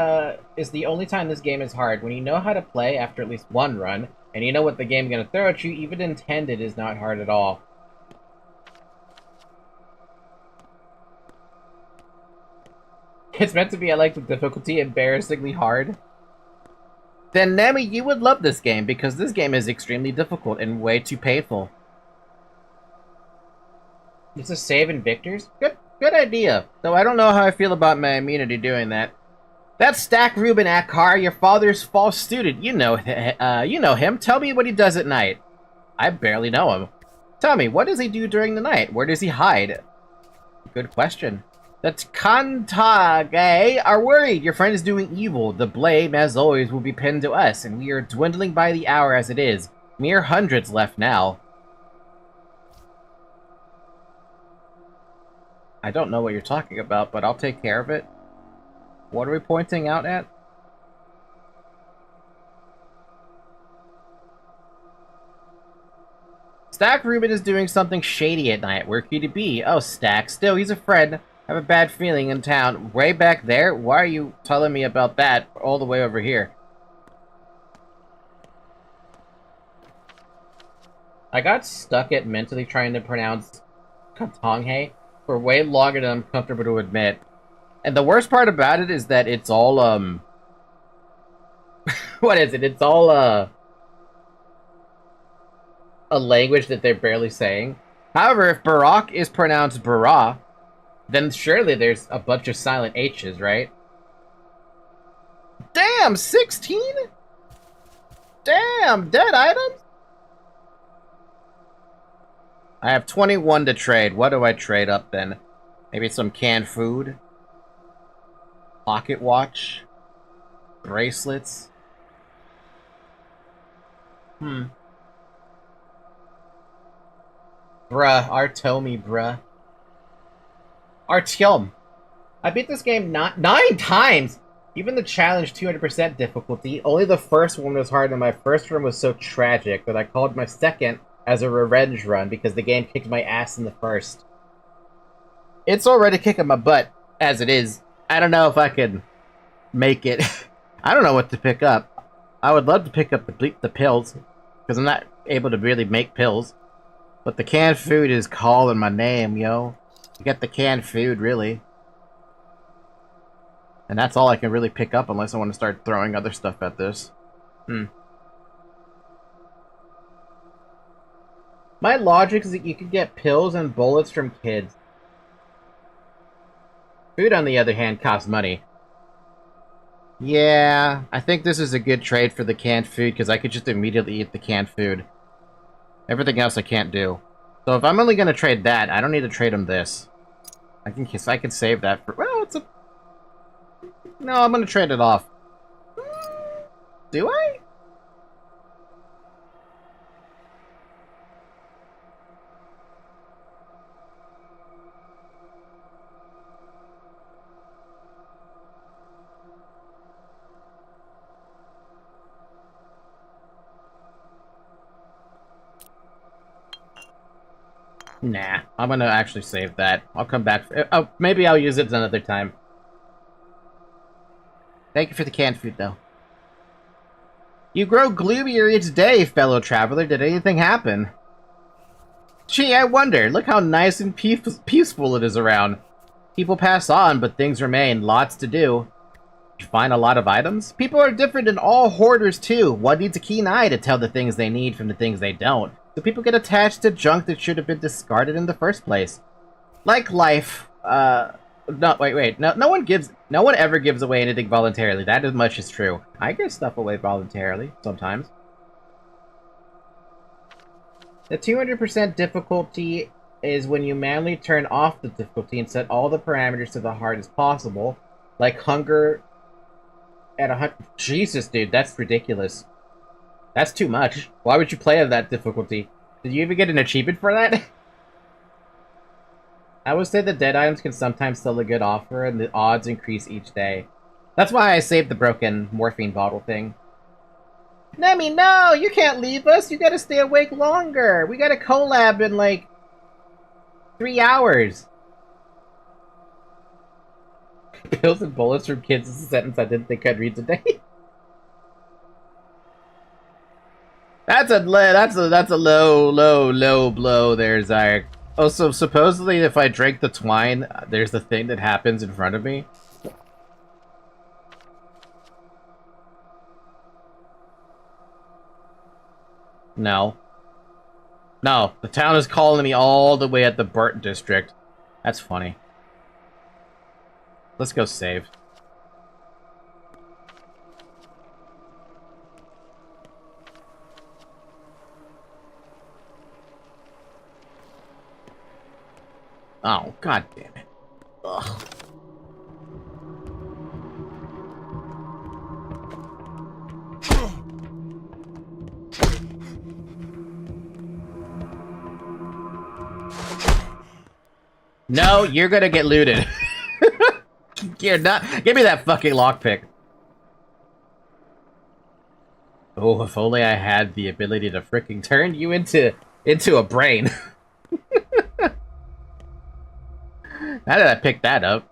only time this game is hard. When you know how to play after at least one run, and you know what the game's gonna throw at you, even intended is not hard at all. It's meant to be, I like the difficulty, embarrassingly hard. Then Nemi, you would love this game, because this game is extremely difficult and way too painful. It's a save in Victor's? Good idea. Though I don't know how I feel about my immunity doing that. That's Stack Ruben Akar, your father's false student. You know him. Tell me what he does at night. I barely know him. Tell me, what does he do during the night? Where does he hide? Good question. The Kantage are worried your friend is doing evil. The blame, as always, will be pinned to us, and we are dwindling by the hour as it is. Mere hundreds left now. I don't know what you're talking about, but I'll take care of it. What are we pointing out at? Stack Ruben is doing something shady at night. Where could he be? Oh, Stack. Still, he's a friend. I have a bad feeling in town. Way back there? Why are you telling me about that all the way over here? I got stuck at mentally trying to pronounce Katonghe for way longer than I'm comfortable to admit. And the worst part about it is that it's all, what is it? It's all, a language that they're barely saying. However, if Barak is pronounced Bara, then surely there's a bunch of silent H's, right? Damn, 16? Damn, dead items? I have 21 to trade. What do I trade up then? Maybe some canned food? Pocket watch? Bracelets? Bruh, Artomi, bruh. Artyom. I beat this game 9 times! Even the challenge 200% difficulty. Only the first one was hard, and my first run was so tragic that I called my second as a revenge run because the game kicked my ass in the first. It's already kicking my butt, as it is. I don't know if I can make it. I don't know what to pick up. I would love to pick up the pills, because I'm not able to really make pills. But the canned food is calling my name, yo. You get the canned food, really. And that's all I can really pick up unless I want to start throwing other stuff at this. My logic is that you could get pills and bullets from kids. Food, on the other hand, costs money. Yeah, I think this is a good trade for the canned food, because I could just immediately eat the canned food. Everything else I can't do. So if I'm only going to trade that, I don't need to trade him this. I can save that for... Well, it's a... No, I'm going to trade it off. Do I? Nah, I'm gonna actually save that. I'll come back. Oh, maybe I'll use it another time. Thank you for the canned food, though. You grow gloomier each day, fellow traveler. Did anything happen? Gee, I wonder. Look how nice and peaceful it is around. People pass on, but things remain. Lots to do. You find a lot of items? People are different and all hoarders, too. One needs a keen eye to tell the things they need from the things they don't. So people get attached to junk that should have been discarded in the first place. Like life, no, wait. No one ever gives away anything voluntarily. That much is true. I give stuff away voluntarily, sometimes. The 200% difficulty is when you manually turn off the difficulty and set all the parameters to the hardest possible. Like hunger at 100... Jesus, dude, that's ridiculous. That's too much. Why would you play at that difficulty? Did you even get an achievement for that? I would say the dead items can sometimes sell a good offer, and the odds increase each day. That's why I saved the broken morphine bottle thing. Nemi, no! You can't leave us! You gotta stay awake longer! We gotta collab in, like, 3 hours! Pills and bullets from kids is a sentence I didn't think I'd read today. That's a low blow there, Zyre. Oh, so supposedly if I drink the twine, there's the thing that happens in front of me? No. No, the town is calling me all the way at the Burton district. That's funny. Let's go save. Oh, god damn it. Ugh. No, you're gonna get looted. You're not. Give me that fucking lockpick. Oh, if only I had the ability to freaking turn you into a brain. How did I pick that up?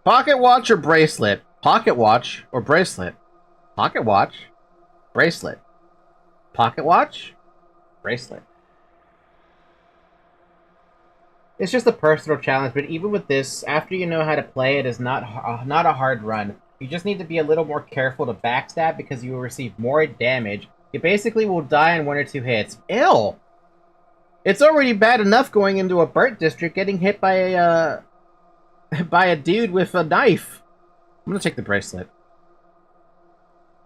Pocket watch or bracelet? Pocket watch or bracelet? Pocket watch, bracelet. Pocket watch, bracelet. It's just a personal challenge, but even with this, after you know how to play, it is not a hard run. You just need to be a little more careful to backstab because you will receive more damage. You basically will die in 1 or 2 hits. Ew! It's already bad enough going into a burnt district getting hit by a dude with a knife. I'm gonna take the bracelet.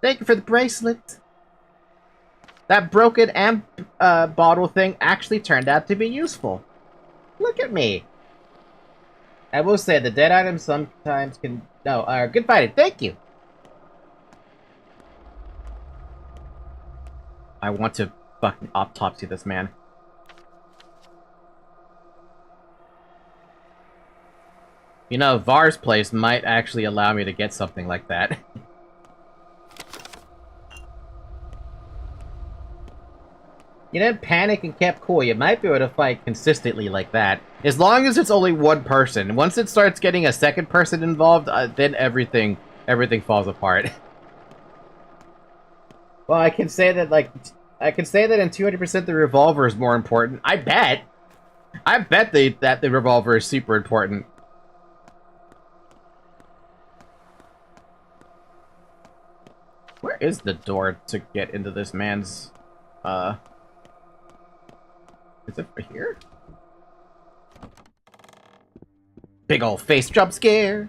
Thank you for the bracelet. That broken amp bottle thing actually turned out to be useful. Look at me. I will say the dead items sometimes can... No, good fighting. Thank you. I want to fucking autopsy this man. You know, Var's place might actually allow me to get something like that. You didn't panic and kept cool. You might be able to fight consistently like that. As long as it's only one person. Once it starts getting a second person involved, then everything falls apart. Well, I can say that, like... I can say that in 200% the revolver is more important. I bet! I bet that the revolver is super important. Where is the door to get into this man's... Is it right here? Big ol' face jump scare!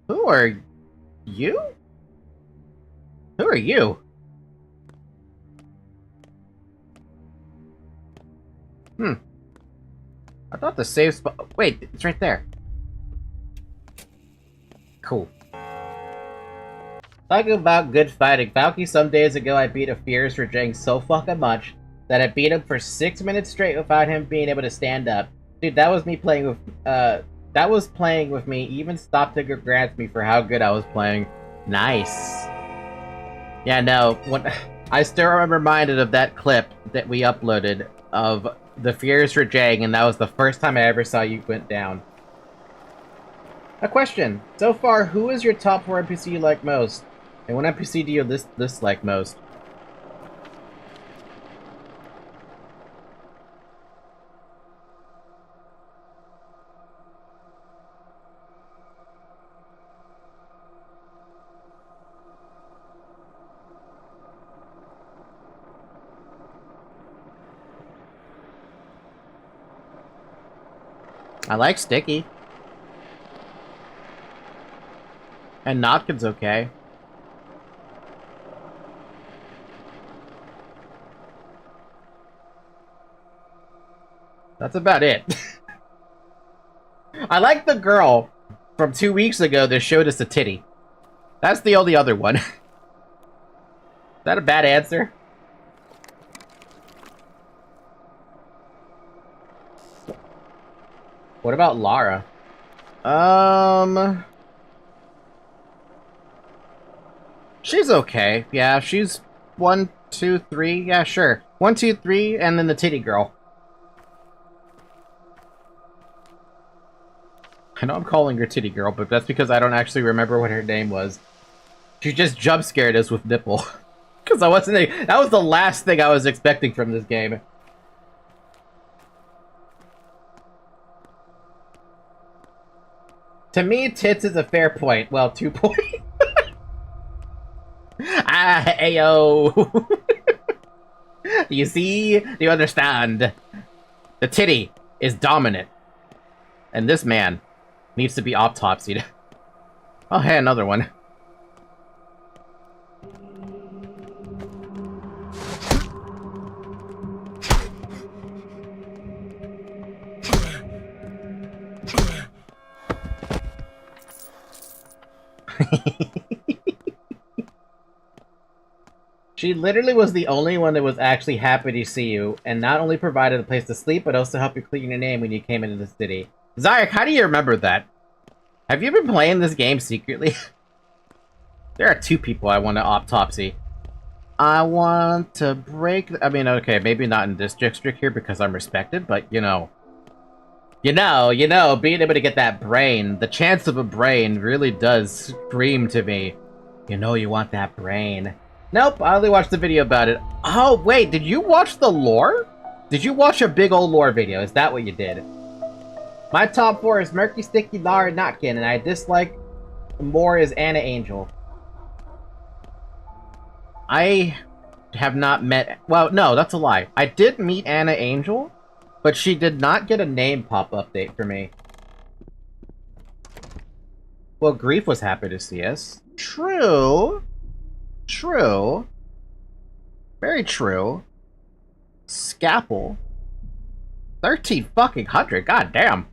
Who are you? Who are you? I thought the save spot... Wait, it's right there. Cool. Talking about good fighting, Valky, some days ago I beat a Fierce Rajang so fucking much that I beat him for 6 minutes straight without him being able to stand up. Dude, that was me playing with, that was playing with me. Even Stop Digger grants me for how good I was playing. Nice. Yeah, no, when, I still am reminded of that clip that we uploaded of the Fierce Rajang, and that was the first time I ever saw you went down. A question. So far, who is your top 4 NPC you like most? And what NPC do you dislike most? I like Sticky. And Notkin's okay. That's about it. I like the girl from 2 weeks ago that showed us a titty. That's the only other one. Is that a bad answer? What about Lara? She's okay. Yeah, she's 1, 2, 3. Yeah, sure. 1, 2, 3, and then the titty girl. I know I'm calling her titty girl, but that's because I don't actually remember what her name was. She just jump scared us with nipple. Because that was the last thing I was expecting from this game. To me, tits is a fair point. Well, 2 points. Ah, ayo. Do you see? Do you understand? The titty is dominant. And this man needs to be autopsied. Oh, hey, another one. She literally was the only one that was actually happy to see you, and not only provided a place to sleep, but also helped you clean your name when you came into the city. Zayak, how do you remember that? Have you been playing this game secretly? There are 2 people I want to autopsy. I want to break... I mean, okay, maybe not in this district here because I'm respected, but, you know, being able to get that brain, the chance of a brain really does scream to me. You know you want that brain. Nope, I only watched the video about it. Oh, wait, did you watch the lore? Did you watch a big old lore video? Is that what you did? My top 4 is Murky, Sticky, Lara, Notkin, and I dislike more is Anna Angel. I have not met... Well, no, that's a lie. I did meet Anna Angel, but she did not get a name pop update for me. Well, Grief was happy to see us. True. True. Very true. Scalpel. 1300, god damn.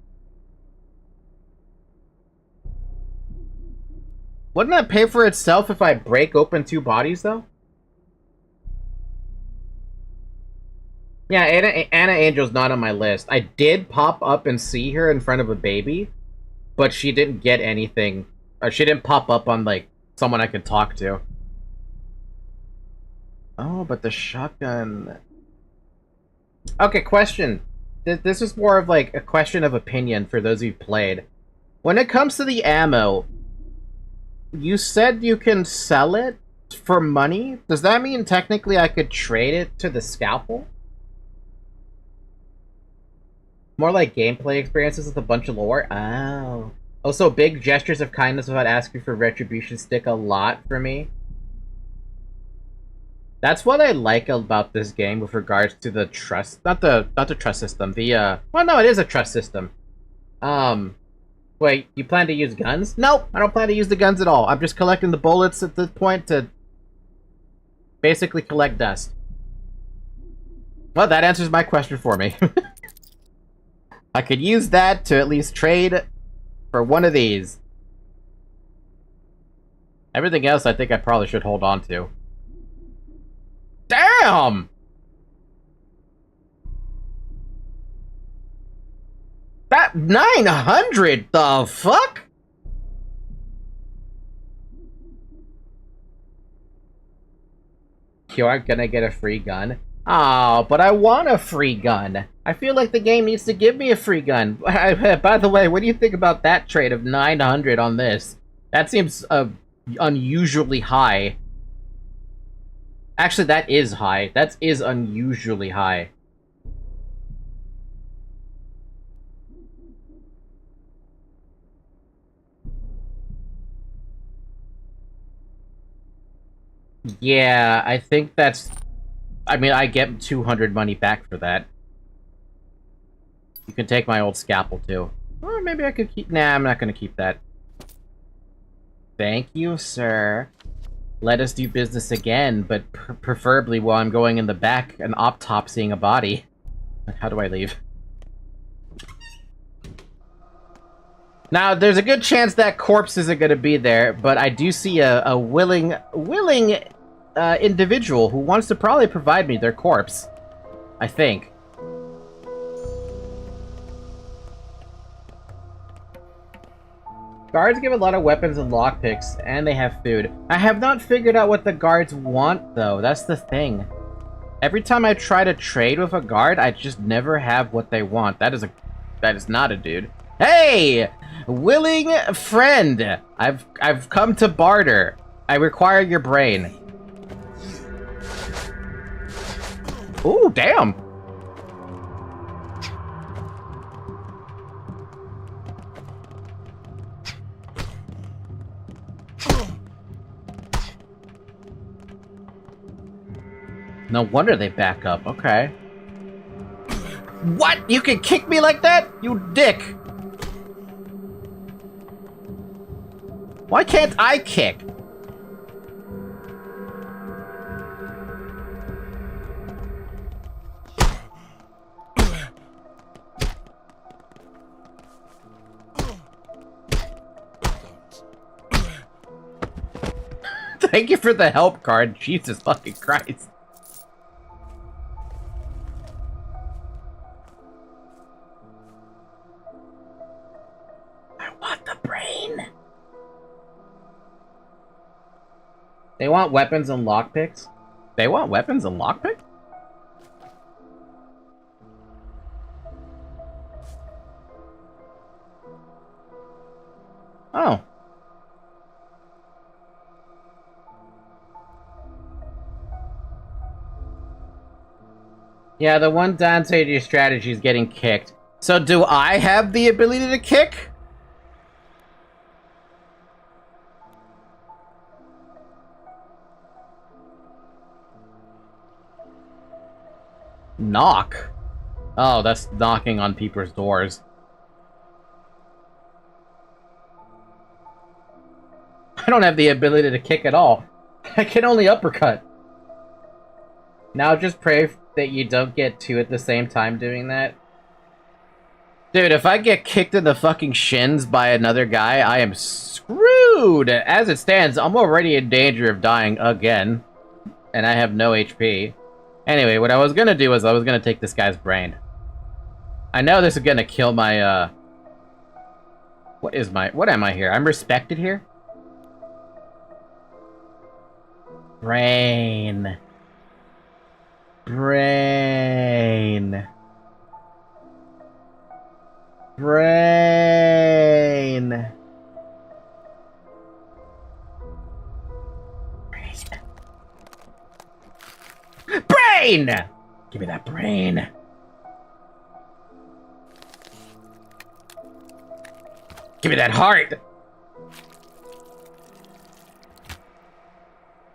Wouldn't that pay for itself if I break open 2 bodies, though? Yeah, Anna Angel's not on my list. I did pop up and see her in front of a baby, but she didn't get anything. She didn't pop up on, like, someone I could talk to. Oh, but the shotgun... Okay, question. This is more of, like, a question of opinion for those who've played. When it comes to the ammo, you said you can sell it for money? Does that mean technically I could trade it to the scalpel? More like gameplay experiences with a bunch of lore? Oh. Also, big gestures of kindness without asking for retribution stick a lot for me. That's what I like about this game with regards to the trust... Not the trust system, the, Well, no, it is a trust system. Wait, you plan to use guns? Nope, I don't plan to use the guns at all. I'm just collecting the bullets at this point to... basically collect dust. Well, that answers my question for me. I could use that to at least trade for one of these. Everything else I think I probably should hold on to. Damn! That 900, the fuck? You aren't gonna get a free gun? Oh, but I want a free gun. I feel like the game needs to give me a free gun. By the way, what do you think about that trade of 900 on this? That seems unusually high. Actually, that is high. That is unusually high. Yeah, I think that's... I mean, I get 200 money back for that. You can take my old scalpel, too. Or maybe I could keep... Nah, I'm not gonna keep that. Thank you, sir. Let us do business again, but preferably while I'm going in the back and autopsying a body. How do I leave? Now, there's a good chance that corpse isn't going to be there, but I do see a willing individual who wants to probably provide me their corpse. I think. Guards give a lot of weapons and lockpicks, and they have food. I have not figured out what the guards want, though. That's the thing. Every time I try to trade with a guard, I just never have what they want. That is not a dude. Hey! Willing friend! I've come to barter. I require your brain. Ooh, damn! No wonder they back up. Okay. What? You can kick me like that? You dick! Why can't I kick? Thank you for the help card. Jesus fucking Christ. I want the brain. They want weapons and lockpicks? They want weapons and lockpicks? Oh. Yeah, the one downside to your strategy is getting kicked. So do I have the ability to kick? Knock? Oh, that's knocking on people's doors. I don't have the ability to kick at all. I can only uppercut. Now just pray that you don't get two at the same time doing that. Dude, if I get kicked in the fucking shins by another guy, I am screwed! As it stands, I'm already in danger of dying again. And I have no HP. Anyway, what I was gonna do was I was gonna take this guy's brain. I know this is gonna kill my, what am I here? I'm respected here? Brain. Brain. Brain. Brain! Give me that brain. Give me that heart.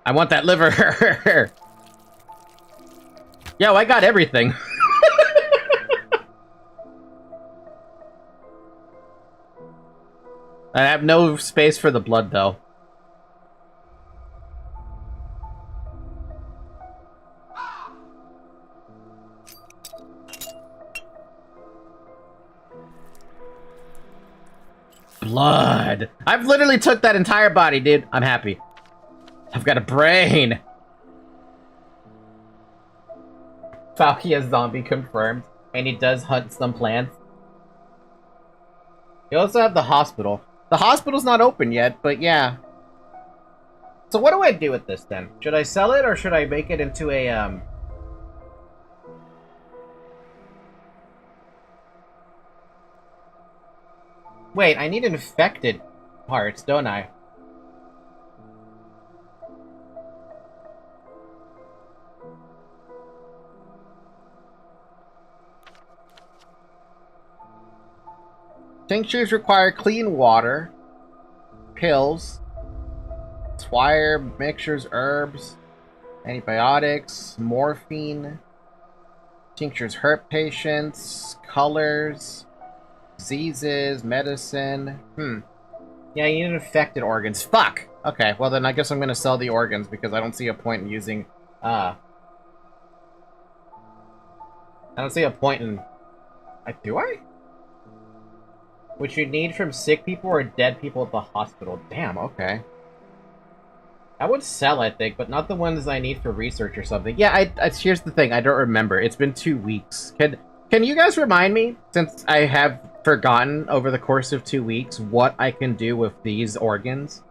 I want that liver. Yo, I got everything. I have no space for the blood, though. Blood. I've literally took that entire body, dude. I'm happy. I've got a brain. Falkia zombie confirmed, and he does hunt some plants. You also have the hospital. The hospital's not open yet, but yeah. So what do I do with this then? Should I sell it or should I make it into a Wait, I need infected parts, don't I? Tinctures require clean water, pills, swire, mixtures, herbs, antibiotics, morphine. Tinctures hurt patients, colors, diseases, medicine. Yeah, you need infected organs. Fuck! Okay, well then I guess I'm gonna sell the organs because I don't see a point in using, I don't see a point in... do I? Which you need from sick people or dead people at the hospital. Damn, okay. I would sell, I think, but not the ones I need for research or something. Yeah, here's the thing, I don't remember. It's been 2 weeks. Can Can you guys remind me, since I have forgotten over the course of 2 weeks, what I can do with these organs?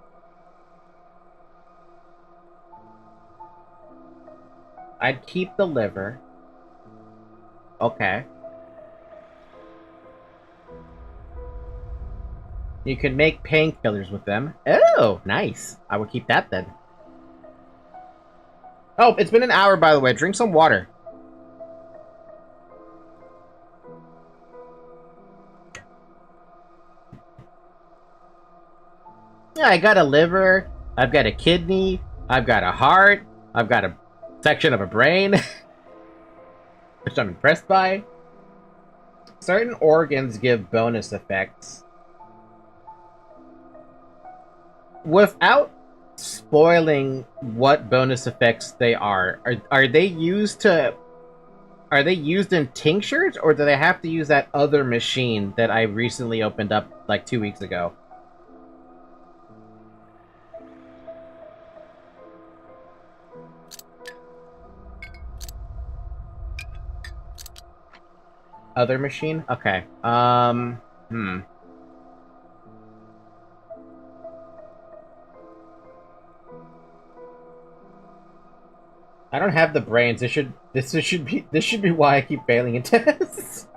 I'd keep the liver. Okay. You can make painkillers with them. Oh, nice. I will keep that then. Oh, it's been an hour, by the way. Drink some water. Yeah, I got a liver. I've got a kidney. I've got a heart. I've got a section of a brain. Which I'm impressed by. Certain organs give bonus effects. Without spoiling what bonus effects they are they used in tinctures, or do they have to use that other machine that I recently opened up like 2 weeks ago? Other machine? Okay. I don't have the brains. This should be why I keep failing in tests.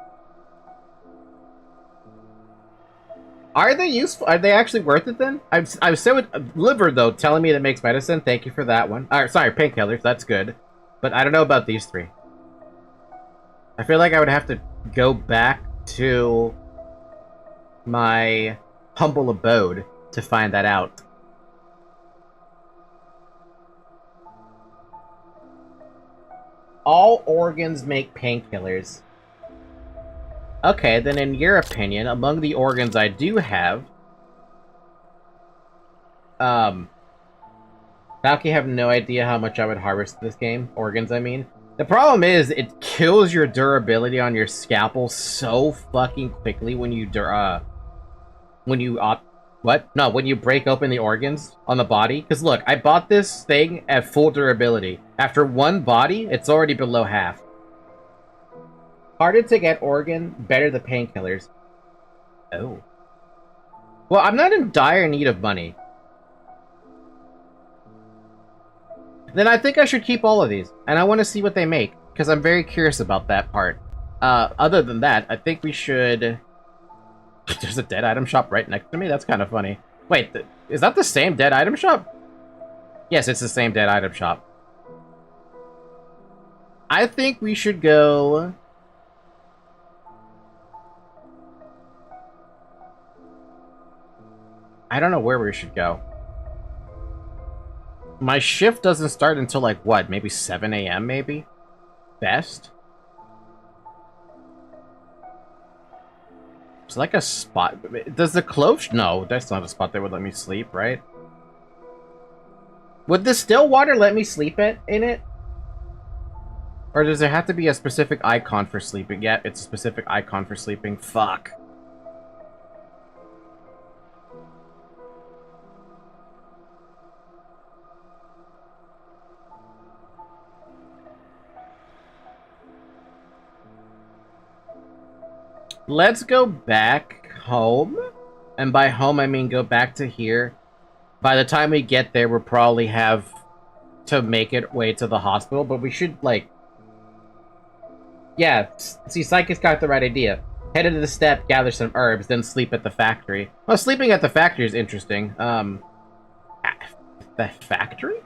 Are they useful? Are they actually worth it then? I was so liver though, telling me that makes medicine. Thank you for that one. Sorry, painkillers. That's good, but I don't know about these three. I feel like I would have to go back to my humble abode to find that out. All organs make painkillers. Okay, then in your opinion, among the organs I do have, Valky have no idea how much I would harvest this game. Organs, I mean. The problem is, it kills your durability on your scalpel so fucking quickly when you break open the organs on the body. Because look, I bought this thing at full durability. After one body, it's already below half. Harder to get organ, better the painkillers. Oh. Well, I'm not in dire need of money. Then I think I should keep all of these, and I want to see what they make, because I'm very curious about that part. Other than that, I think we should... There's a dead item shop right next to me? That's kind of funny. Wait, is that the same dead item shop? Yes, it's the same dead item shop. I think we should go... I don't know where we should go. My shift doesn't start until, like, what? Maybe 7 a.m., maybe? Best? It's like a spot. Does the clove... No, that's not a spot that would let me sleep, right? Would the still water let me sleep in it? Or does there have to be a specific icon for sleeping? Yeah, it's a specific icon for sleeping. Fuck. Let's go back home. And by home, I mean go back to here. By the time we get there, we'll probably have to make it way to the hospital. But we should, like... Yeah, see, Psychic's got the right idea. Head into the steppe, gather some herbs, then sleep at the factory. Well, sleeping at the factory is interesting. The factory?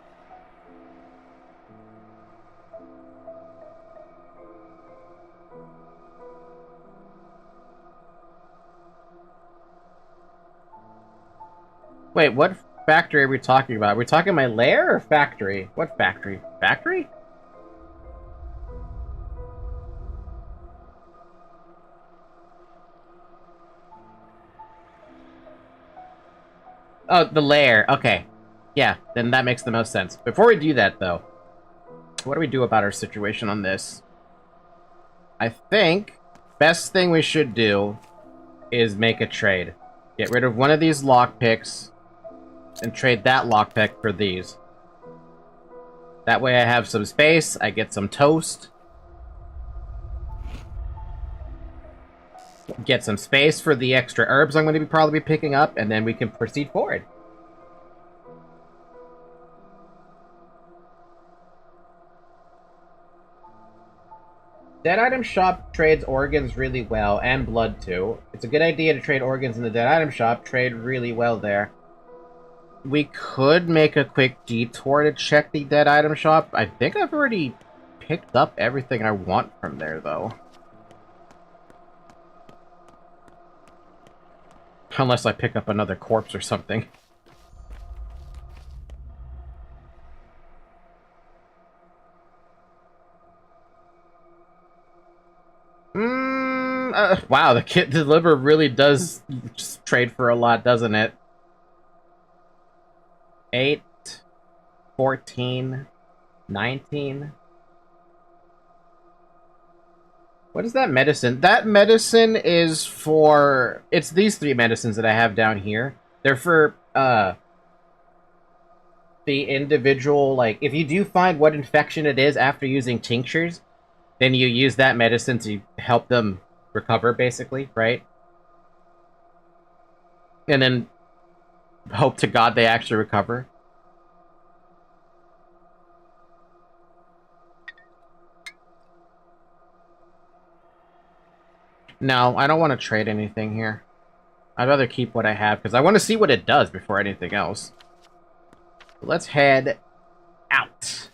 Wait, what factory are we talking about? Are we talking my lair or factory? What factory? Factory? Oh, the lair. Okay. Yeah, then that makes the most sense. Before we do that, though, what do we do about our situation on this? I think best thing we should do is make a trade. Get rid of one of these lockpicks and trade that lockpick for these. That way I have some space, I get some toast. get some space for the extra herbs I'm going to be probably picking up, and then we can proceed forward. Dead Item Shop trades organs really well, and blood too. It's a good idea to trade organs in the Dead Item Shop, trade really well there. We could make a quick detour to check the Dead Item Shop. I think I've already picked up everything I want from there, though. Unless I pick up another corpse or something. Wow, the kit deliver really does trade for a lot, doesn't it? 8, 14, 19. What is that medicine? That medicine is for... It's these 3 medicines that I have down here. They're for, the individual, like, if you do find what infection it is after using tinctures, then you use that medicine to help them recover, basically, right? And then hope to God they actually recover. No, I don't want to trade anything here. I'd rather keep what I have, because I want to see what it does before anything else. Let's head out.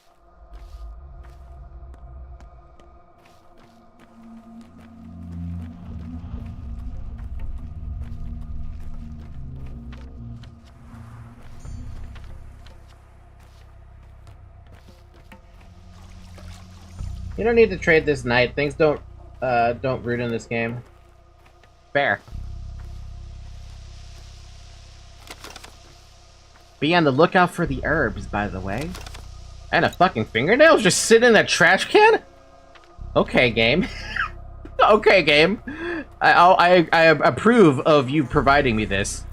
You don't need to trade this night. Things don't root in this game. Fair. Be on the lookout for the herbs, by the way. And a fucking fingernail just sitting in that trash can? Okay, game. Okay, game. I approve of you providing me this.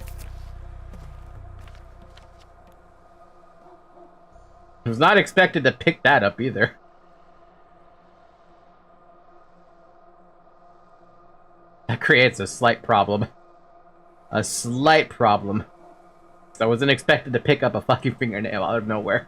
I was not expected to pick that up either. That creates a slight problem. A slight problem. So I wasn't expected to pick up a fucking fingernail out of nowhere.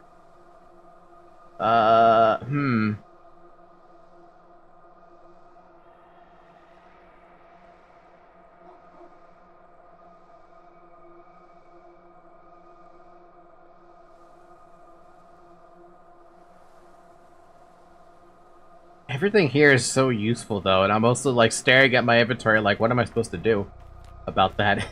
Everything here is so useful, though, and I'm also, like, staring at my inventory like, what am I supposed to do about that?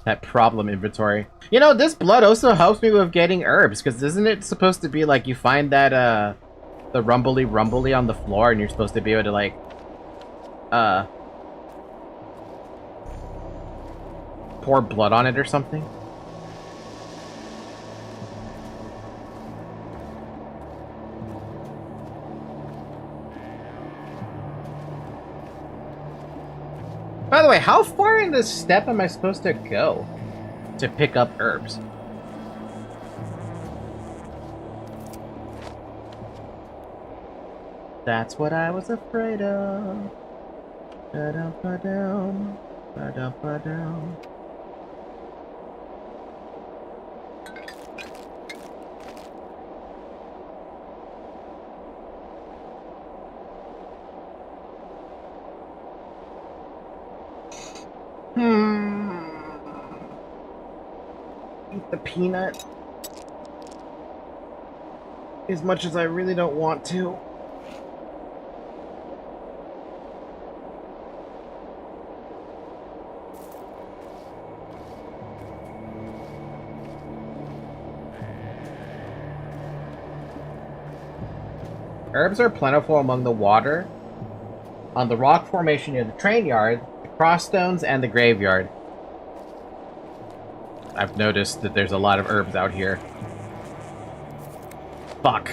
That problem inventory. You know, this blood also helps me with getting herbs, because isn't it supposed to be, like, you find that, the rumbly on the floor, and you're supposed to be able to, like, pour blood on it or something? By the way, how far in this step am I supposed to go to pick up herbs? That's what I was afraid of. Ba-dum-ba-dum, ba-dum-ba-dum. Eat the peanut. As much as I really don't want to. Herbs are plentiful among the water, on the rock formation near the train yard, the crossstones, and the graveyard. I've noticed that there's a lot of herbs out here. Fuck.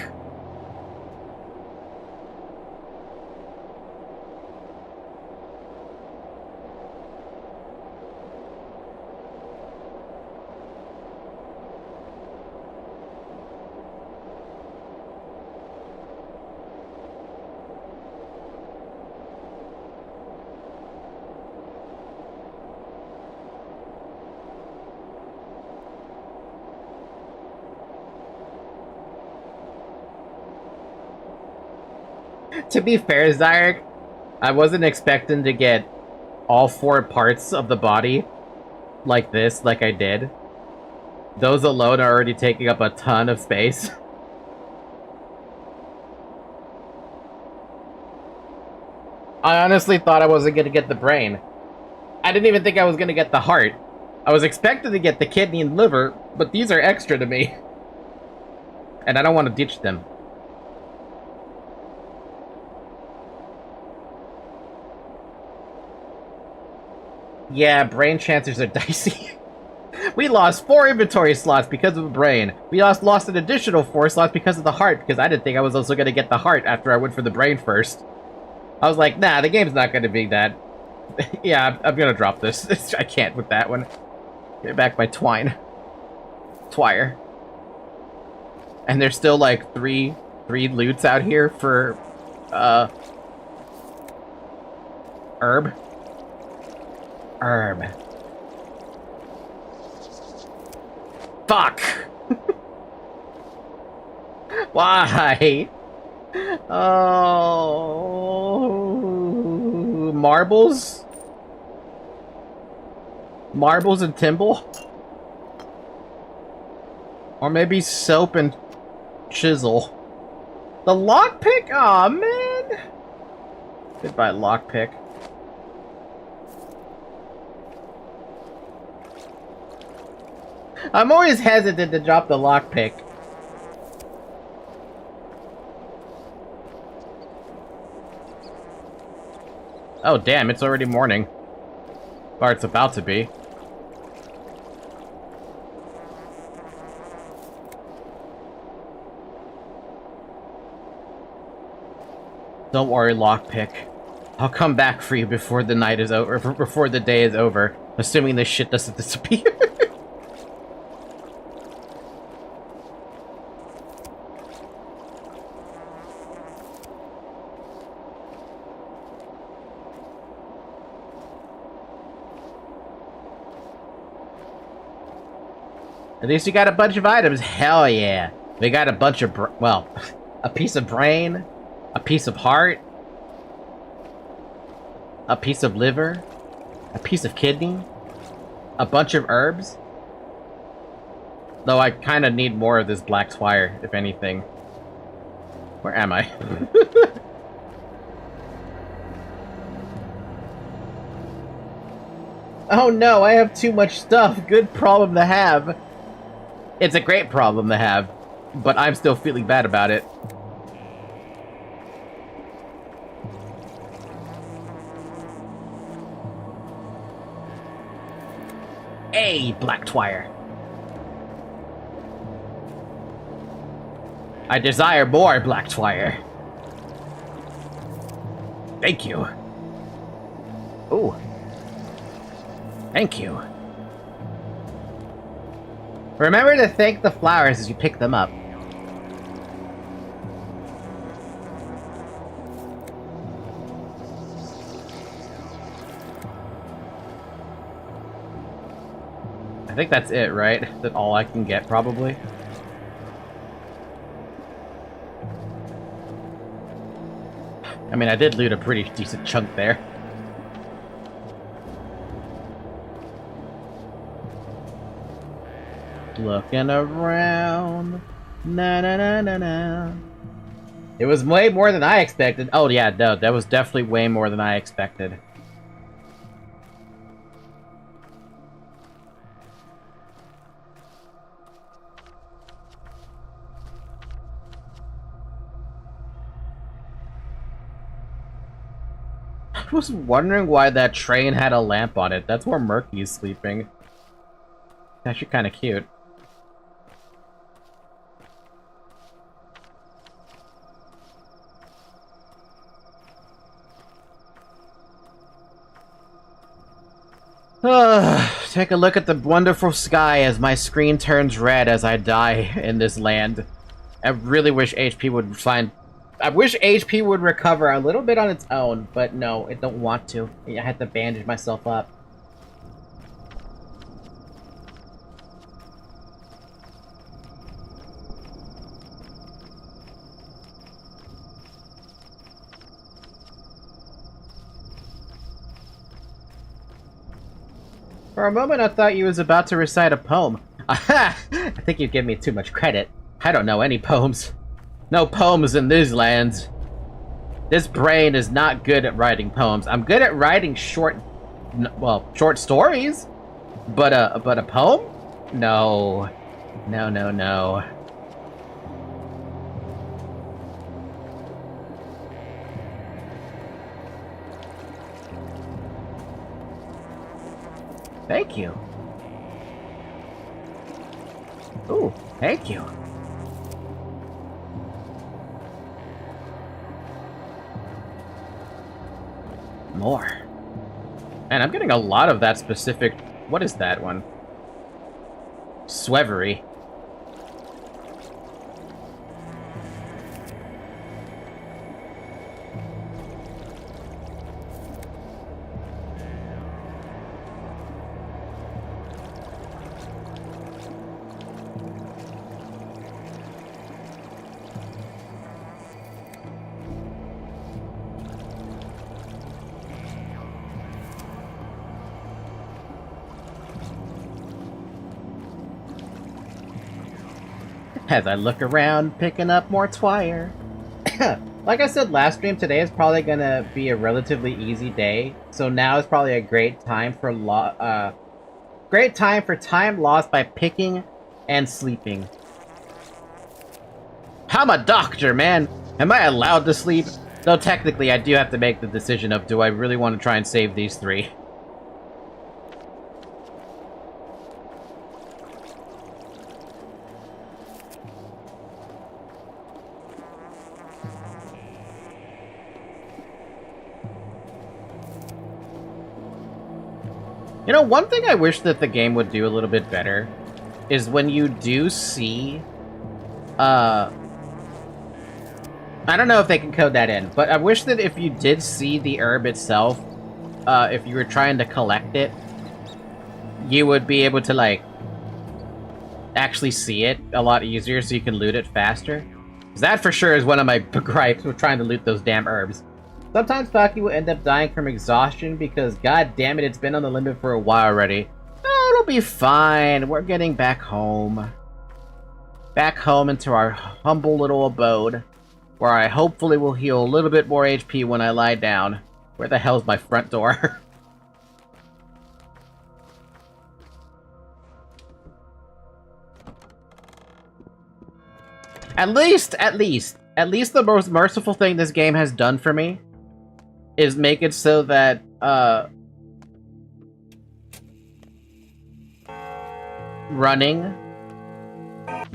To be fair, Zyrek, I wasn't expecting to get all 4 parts of the body like this, like I did. Those alone are already taking up a ton of space. I honestly thought I wasn't gonna get the brain. I didn't even think I was gonna get the heart. I was expected to get the kidney and liver, but these are extra to me. And I don't want to ditch them. Yeah, brain chances are dicey. We lost 4 inventory slots because of the brain. We lost an additional 4 slots because of the heart, because I didn't think I was also going to get the heart after I went for the brain first. I was like, nah, the game's not going to be that. Yeah, I'm going to drop this. I can't with that one. Get back my twire. And there's still like three loots out here for herb. Fuck! Why? Oh, marbles? Marbles and timble? Or maybe soap and chisel. The lockpick? Aw, man! Goodbye, lockpick. I'm always hesitant to drop the lockpick. Oh, damn, it's already morning. Or it's about to be. Don't worry, lockpick. I'll come back for you before the night is over, before the day is over, assuming this shit doesn't disappear. At least you got a bunch of items. Hell yeah. We got a bunch of, well, a piece of brain, a piece of heart, a piece of liver, a piece of kidney, a bunch of herbs. Though I kind of need more of this black twire, if anything. Where am I? Oh no, I have too much stuff. Good problem to have. It's a great problem to have, but I'm still feeling bad about it. Hey, black twire. I desire more black twire. Thank you. Ooh. Thank you. Remember to thank the flowers as you pick them up. I think that's it, right? That's all I can get, probably. I mean, I did loot a pretty decent chunk there. Looking around, na na na na na. It was way more than I expected. Oh yeah, no, that was definitely way more than I expected. I was wondering why that train had a lamp on it. That's where Murky's sleeping. Actually kind of cute. Take a look at the wonderful sky as my screen turns red as I die in this land. I really wish HP would find... I wish HP would recover a little bit on its own, but no, it don't want to. I had to bandage myself up. For a moment, I thought you was about to recite a poem. Aha! I think you give me too much credit. I don't know any poems. No poems in these lands. This brain is not good at writing poems. I'm good at writing short stories. But a poem? No. No, no, no. Thank you. Ooh, thank you. More. And I'm getting a lot of that specific... What is that one? Swevery. As I look around, picking up more twire. Like I said last stream, today is probably gonna be a relatively easy day, so now is probably a great time for time lost by picking and sleeping. I'm a doctor, man. Am I allowed to sleep? Though technically, I do have to make the decision of do I really want to try and save these three. You know, one thing I wish that the game would do a little bit better is when you do see, I don't know if they can code that in, but I wish that if you did see the herb itself, if you were trying to collect it, you would be able to, like, actually see it a lot easier so you can loot it faster. 'Cause that for sure is one of my gripes with trying to loot those damn herbs. Sometimes Paki will end up dying from exhaustion because, god damn it, it's been on the limit for a while already. Oh, it'll be fine. We're getting back home. Back home into our humble little abode, where I hopefully will heal a little bit more HP when I lie down. Where the hell's my front door? At least the most merciful thing this game has done for me is make it so that, running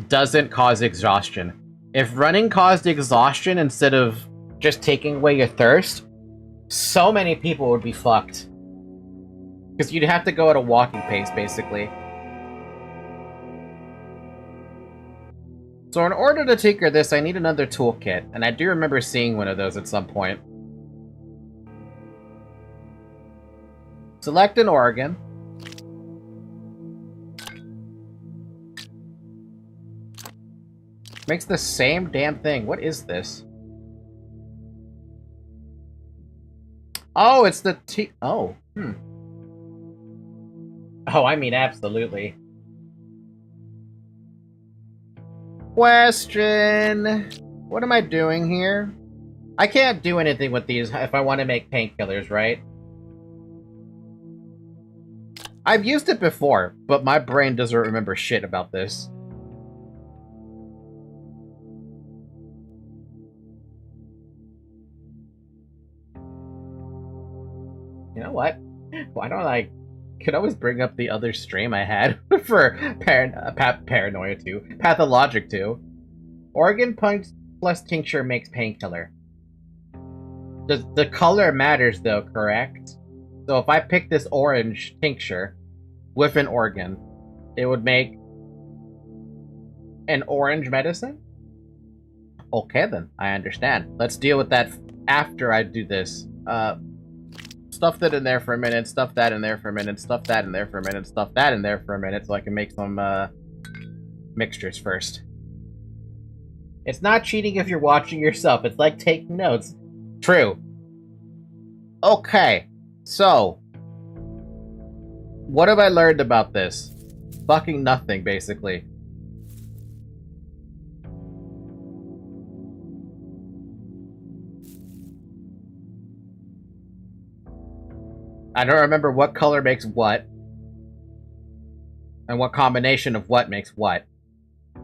doesn't cause exhaustion. If running caused exhaustion instead of just taking away your thirst, so many people would be fucked. Because you'd have to go at a walking pace, basically. So in order to tinker this, I need another toolkit, and I do remember seeing one of those at some point. Select an organ. Makes the same damn thing. What is this? Oh, it's the Oh, Oh, I mean, absolutely. Question. What am I doing here? I can't do anything with these if I want to make painkillers, right? I've used it before, but my brain doesn't remember shit about this. You know what? Why don't I... Could always bring up the other stream I had for Paranoia 2. Pathologic 2. Organ punch plus tincture makes painkiller. The color matters though, correct? So if I pick this orange tincture with an organ, it would make an orange medicine? Okay then, I understand. Let's deal with that after I do this. Stuff that in there for a minute, stuff that in there for a minute, stuff that in there for a minute, stuff that in there for a minute, so I can make some, mixtures first. It's not cheating if you're watching yourself, it's like taking notes. True. Okay, so... What have I learned about this? Fucking nothing, basically. I don't remember what color makes what. And what combination of what makes what. You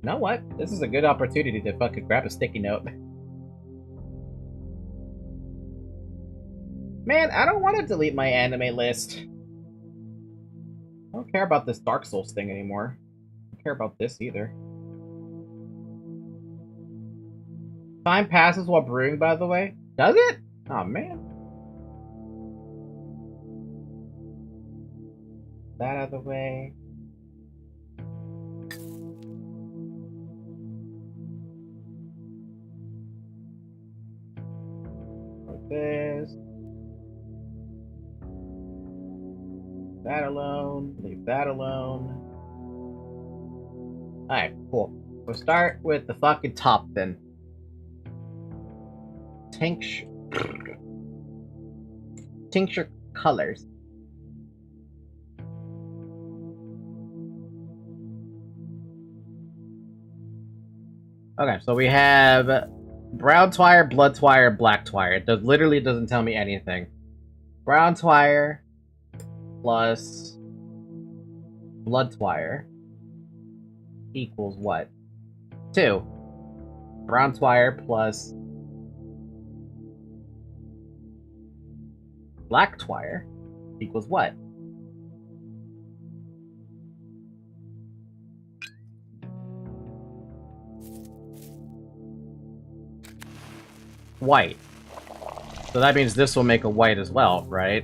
know what? This is a good opportunity to fucking grab a sticky note. Man, I don't want to delete my anime list. I don't care about this Dark Souls thing anymore. I don't care about this either. Time passes while brewing, by the way. Does it? Oh, man. That out of the way. Like this. That alone. Leave that alone. Alright, cool. We'll start with the fucking top then. Tincture colors. Okay, so we have brown twire, blood twire, black twire. It literally doesn't tell me anything. Brown twire plus blood twire equals what? 2. Brown twire plus black twire equals what? White. So that means this will make a white as well, right?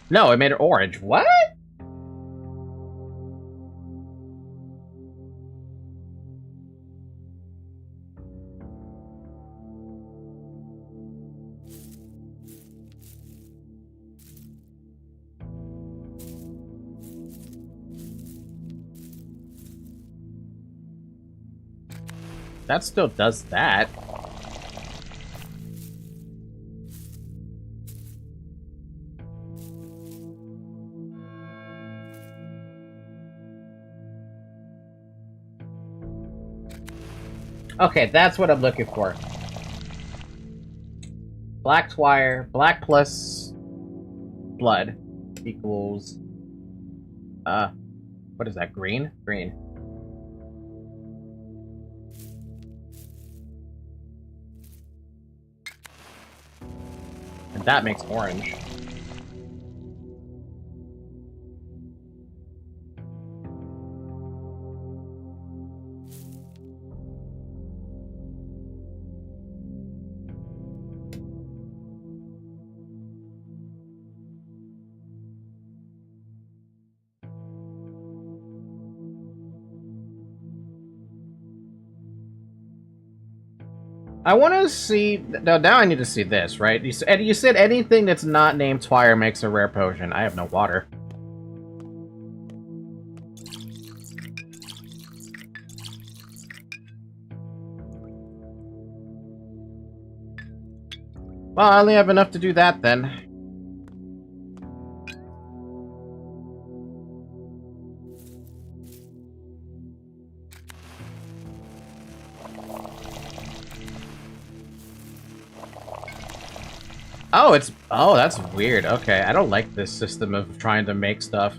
No, it made it orange. What? That still does that. Okay, that's what I'm looking for. Black twire, black plus blood equals what is that? Green? Green. And that makes orange. I want to see... Now I need to see this, right? You said anything that's not named Twire makes a rare potion. I have no water. Well, I only have enough to do that, then. Oh, it's... Oh, that's weird. Okay, I don't like this system of trying to make stuff.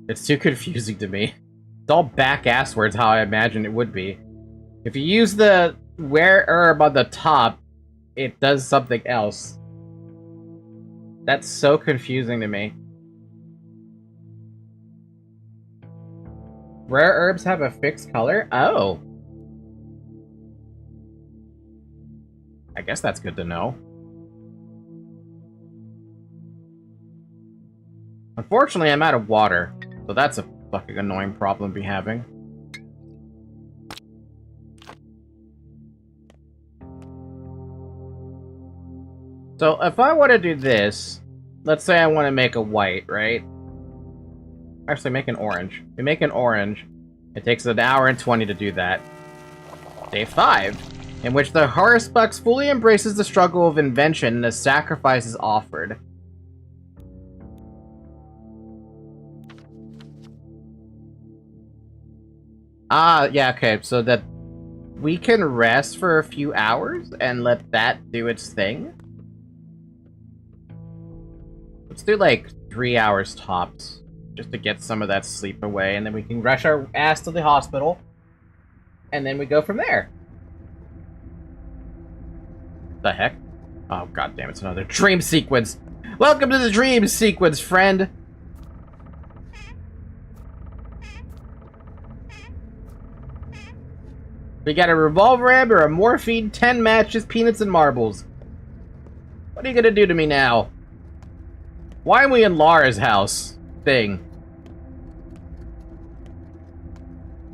It's too confusing to me. It's all back-asswards how I imagine it would be. If you use the rare herb on the top, it does something else. That's so confusing to me. Rare herbs have a fixed color? Oh. I guess that's good to know. Unfortunately, I'm out of water, so that's a fucking annoying problem to be having. So, if I want to do this, let's say I want to make a white, right? Actually, make an orange. We make an orange. It takes an hour and 20 to do that. Day 5, in which the Horusbucks fully embraces the struggle of invention and a sacrifice is offered. Ah, yeah, okay, so that we can rest for a few hours and let that do its thing. Let's do like 3 hours tops, just to get some of that sleep away, and then we can rush our ass to the hospital, and then we go from there. The heck? Oh, god damn, it's another dream sequence. Welcome to the dream sequence, friend. We got a revolver amber, a morphine, 10 matches, peanuts, and marbles. What are you gonna do to me now? Why are we in Lara's house? Thing.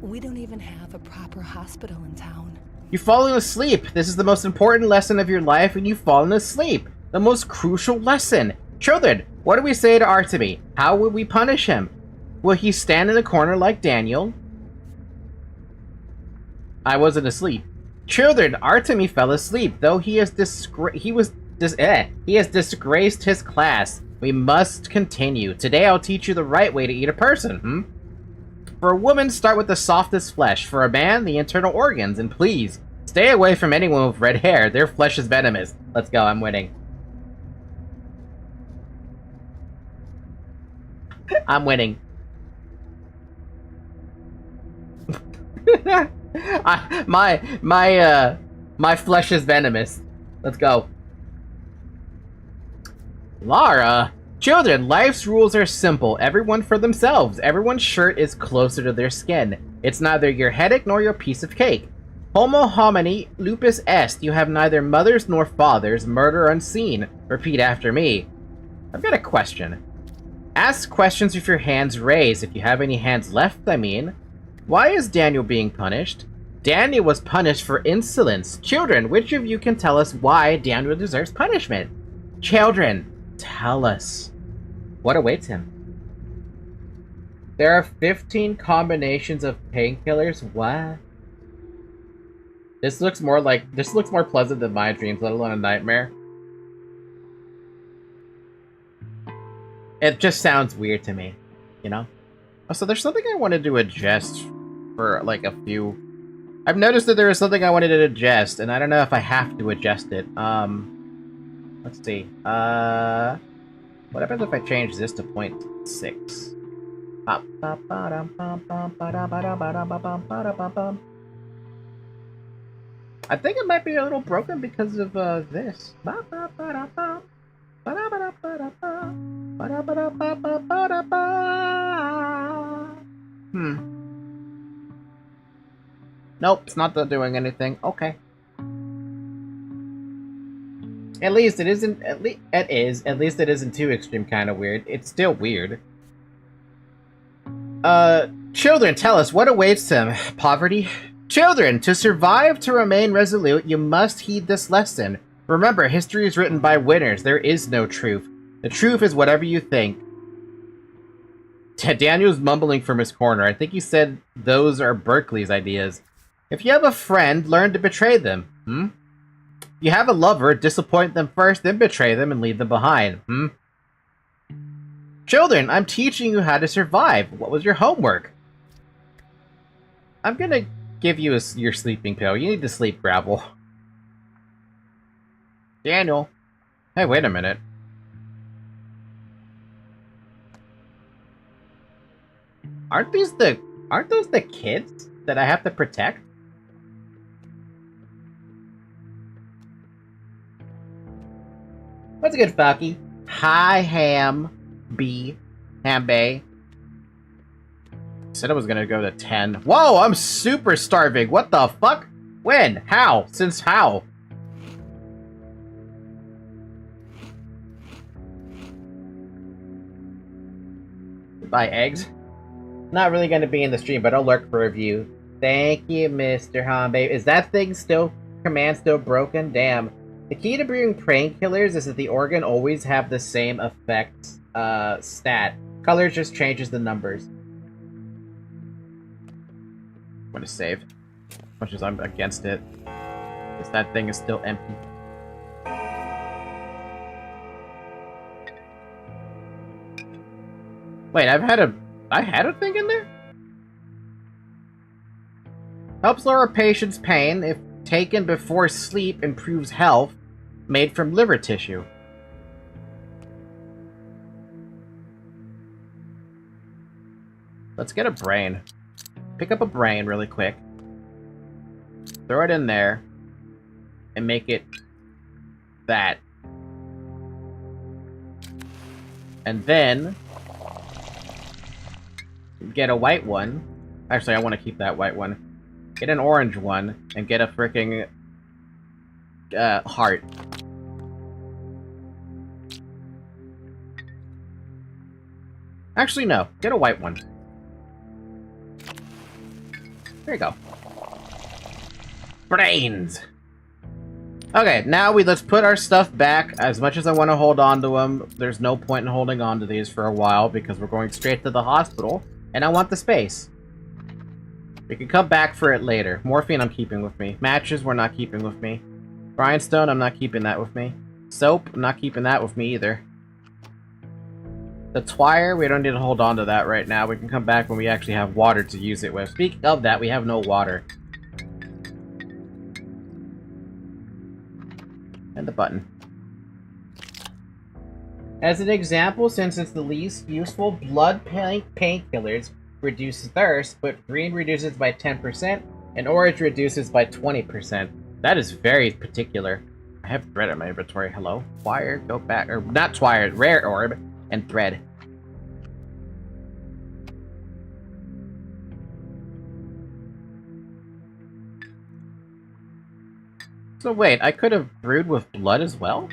We don't even have a proper hospital in town. You've fallen asleep. This is the most important lesson of your life, and you've fallen asleep. The most crucial lesson. Children, what do we say to Artemy? How will we punish him? Will he stand in a corner like Daniel? I wasn't asleep. Children, Artemy fell asleep, though he has disgraced his class. We must continue. Today I'll teach you the right way to eat a person, For a woman, start with the softest flesh. For a man, the internal organs. And please, stay away from anyone with red hair. Their flesh is venomous. Let's go, I'm winning. I'm winning. My flesh is venomous. Let's go. Lara! Children, life's rules are simple. Everyone for themselves. Everyone's shirt is closer to their skin. It's neither your headache nor your piece of cake. Homo homini lupus est. You have neither mothers nor fathers. Murder unseen. Repeat after me. I've got a question. Ask questions with your hands raised. If you have any hands left, I mean. Why is Daniel being punished? Daniel was punished for insolence. Children, which of you can tell us why Daniel deserves punishment? Children, tell us. What awaits him? There are 15 combinations of painkillers. What? This looks more pleasant than my dreams, let alone a nightmare. It just sounds weird to me, you know? Oh, so there's something I wanted to adjust for like a few. I've noticed that there is something I wanted to adjust, and I don't know if I have to adjust it. Let's see. What happens if I change this to 0.6? I think it might be a little broken because of this. Nope, it's not doing anything. Okay. At least it isn't. At least it isn't too extreme. Kind of weird. It's still weird. Children, tell us what awaits them. Poverty. Children, to survive, to remain resolute, you must heed this lesson. Remember, history is written by winners. There is no truth. The truth is whatever you think. Daniel's mumbling from his corner. I think he said those are Berkeley's ideas. If you have a friend, learn to betray them. You have a lover, disappoint them first, then betray them and leave them behind. Children, I'm teaching you how to survive. What was your homework? I'm gonna give you your sleeping pill. You need to sleep, Gravel. Daniel. Hey, wait a minute. Aren't those the kids that I have to protect? What's good, Falky? Hi, Hambe. Said I was gonna go to 10. Whoa, I'm super starving. What the fuck? When? How? Since how? Buy eggs? Not really gonna be in the stream, but I'll lurk for a review. Thank you, Mr. Hambe. Is that thing still, command still broken? Damn. The key to brewing painkillers is that the organ always have the same effect stat. Color just changes the numbers. I'm gonna save. As much as I'm against it. Because that thing is still empty. Wait, I had a thing in there? Helps lower patient's pain if taken before sleep, improves health, made from liver tissue. Let's get a brain. Pick up a brain really quick. Throw it in there. And make it that. And then get a white one. Actually, I want to keep that white one. Get an orange one and get a freaking heart. Actually, no. Get a white one. There you go. Brains! Okay, now let's put our stuff back. As much as I want to hold on to them, there's no point in holding on to these for a while because we're going straight to the hospital, and I want the space. We can come back for it later. Morphine I'm keeping with me. Matches we're not keeping with me. Grindstone I'm not keeping that with me. Soap I'm not keeping that with me either. The twire, we don't need to hold on to that right now. We can come back when we actually have water to use it with. Speaking of that, we have no water. And the button. As an example, since it's the least useful, blood painkillers reduces thirst, but green reduces by 10%, and orange reduces by 20%. That is very particular. I have thread in my inventory. Hello? Twire, go back. Or, not twire, rare orb, and thread. So wait, I could have brewed with blood as well?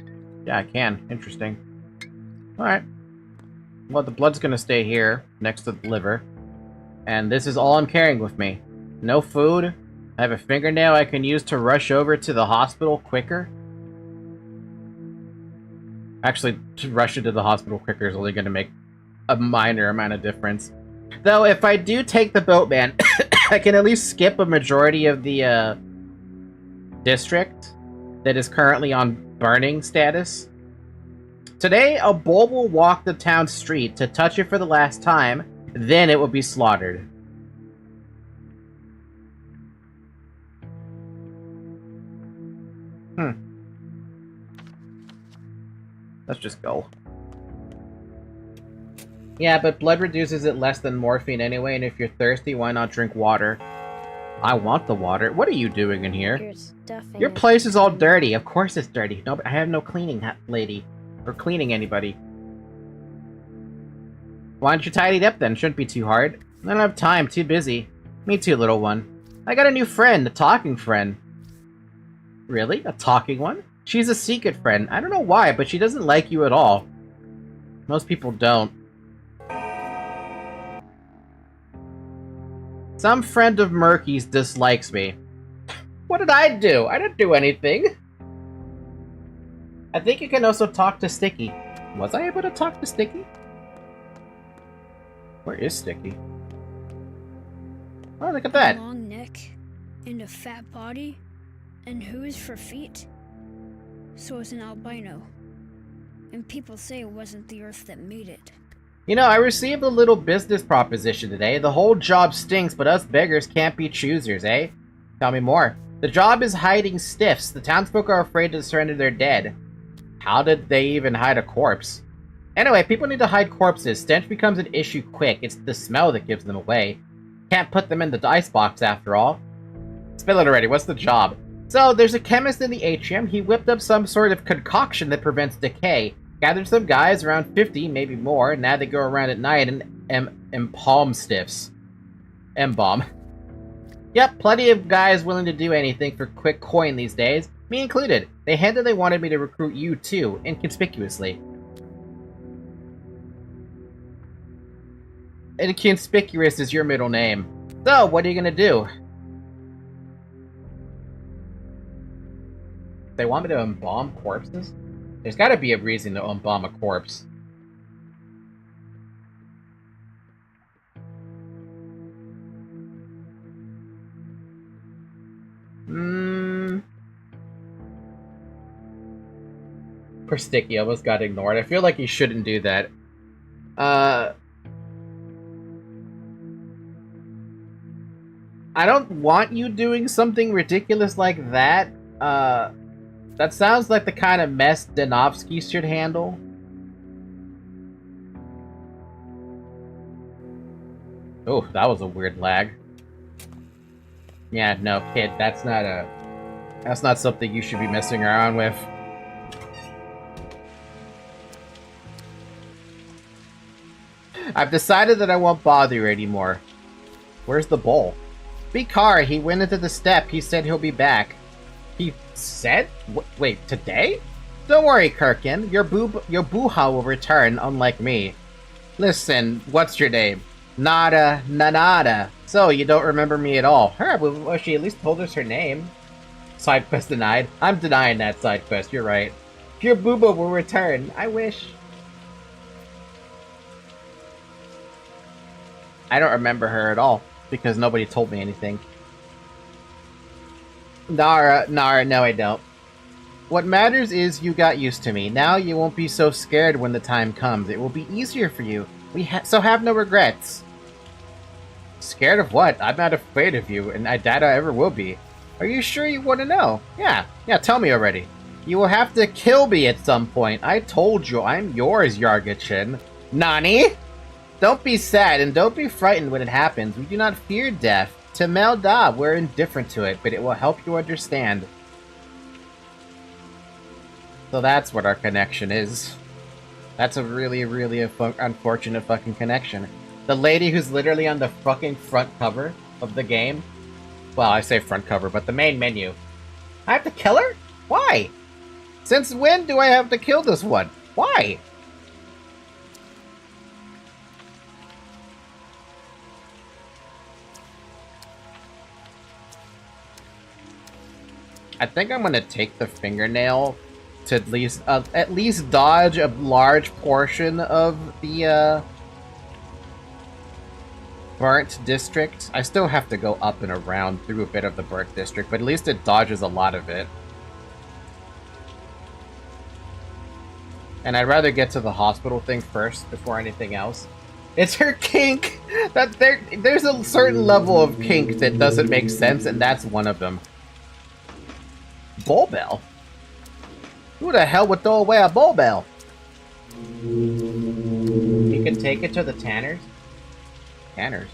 Yeah, I can. Interesting. Alright. Well, the blood's gonna stay here, next to the liver. And this is all I'm carrying with me. No food. I have a fingernail I can use to rush over to the hospital quicker. Actually, to rush into the hospital quicker is only going to make a minor amount of difference. Though, if I do take the boatman, I can at least skip a majority of the district that is currently on burning status. Today, a bull will walk the town street to touch it for the last time. Then it will be slaughtered. Let's just go. Yeah, but blood reduces it less than morphine anyway, and if you're thirsty, why not drink water? I want the water. What are you doing in here? Your place is all dirty. Of course it's dirty. No, I have no cleaning lady. Or cleaning anybody. Why don't you tidy it up then? Shouldn't be too hard. I don't have time. Too busy. Me too, little one. I got a new friend. A talking friend. Really? A talking one? She's a secret friend. I don't know why, but she doesn't like you at all. Most people don't. Some friend of Murky's dislikes me. What did I do? I didn't do anything. I think you can also talk to Sticky. Was I able to talk to Sticky? Where is Sticky? Oh, look at that. A long neck and a fat body and hooves for feet. So it's an albino. And people say it wasn't the Earth that made it. You know, I received a little business proposition today. The whole job stinks, but us beggars can't be choosers, eh? Tell me more. The job is hiding stiffs. The townsfolk are afraid to surrender their dead. How did they even hide a corpse? Anyway, people need to hide corpses. Stench becomes an issue quick. It's the smell that gives them away. Can't put them in the icebox after all. Spill it already. What's the job? So, there's a chemist in the atrium. He whipped up some sort of concoction that prevents decay. Gathered some guys, around 50, maybe more. Now they go around at night and embalm stiffs. Embalm. Yep, plenty of guys willing to do anything for quick coin these days. Me included. They hinted they wanted me to recruit you too, inconspicuously. Inconspicuous is your middle name. So, what are you gonna do? They want me to embalm corpses? There's gotta be a reason to embalm a corpse. Poor Sticky almost got ignored. I feel like he shouldn't do that. I don't want you doing something ridiculous like that. That sounds like the kind of mess Danovsky should handle. Oh, that was a weird lag. Yeah, no, kid, that's not something you should be messing around with. I've decided that I won't bother you anymore. Where's the bowl? Bikar, he went into the step. He said he'll be back. He said? Wait, today? Don't worry, Kirkin. Your booha will return, unlike me. Listen, what's your name? Nada, Nanada. So, you don't remember me at all. Her, well, she at least told us her name. Side quest denied. I'm denying that side quest, you're right. Your booba will return. I wish. I don't remember her at all, because nobody told me anything. Nara, no I don't. What matters is you got used to me. Now you won't be so scared when the time comes. It will be easier for you. So have no regrets. Scared of what? I'm not afraid of you, and I doubt I ever will be. Are you sure you want to know? Yeah, tell me already. You will have to kill me at some point. I told you, I'm yours, Yargachin. Nani? Don't be sad, and don't be frightened when it happens. We do not fear death. To Melda, we're indifferent to it, but it will help you understand. So that's what our connection is. That's a really, really unfortunate fucking connection. The lady who's literally on the fucking front cover of the game. Well, I say front cover, but the main menu. I have to kill her? Why? Since when do I have to kill this one? Why? I think I'm gonna take the fingernail to at least dodge a large portion of the burnt district. I still have to go up and around through a bit of the burnt district, but at least it dodges a lot of it. And I'd rather get to the hospital thing first before anything else. It's her kink! There's a certain level of kink that doesn't make sense, and that's one of them. Bowl bell? Who the hell would throw away a bowl bell? You can take it to the Tanners? Tanners?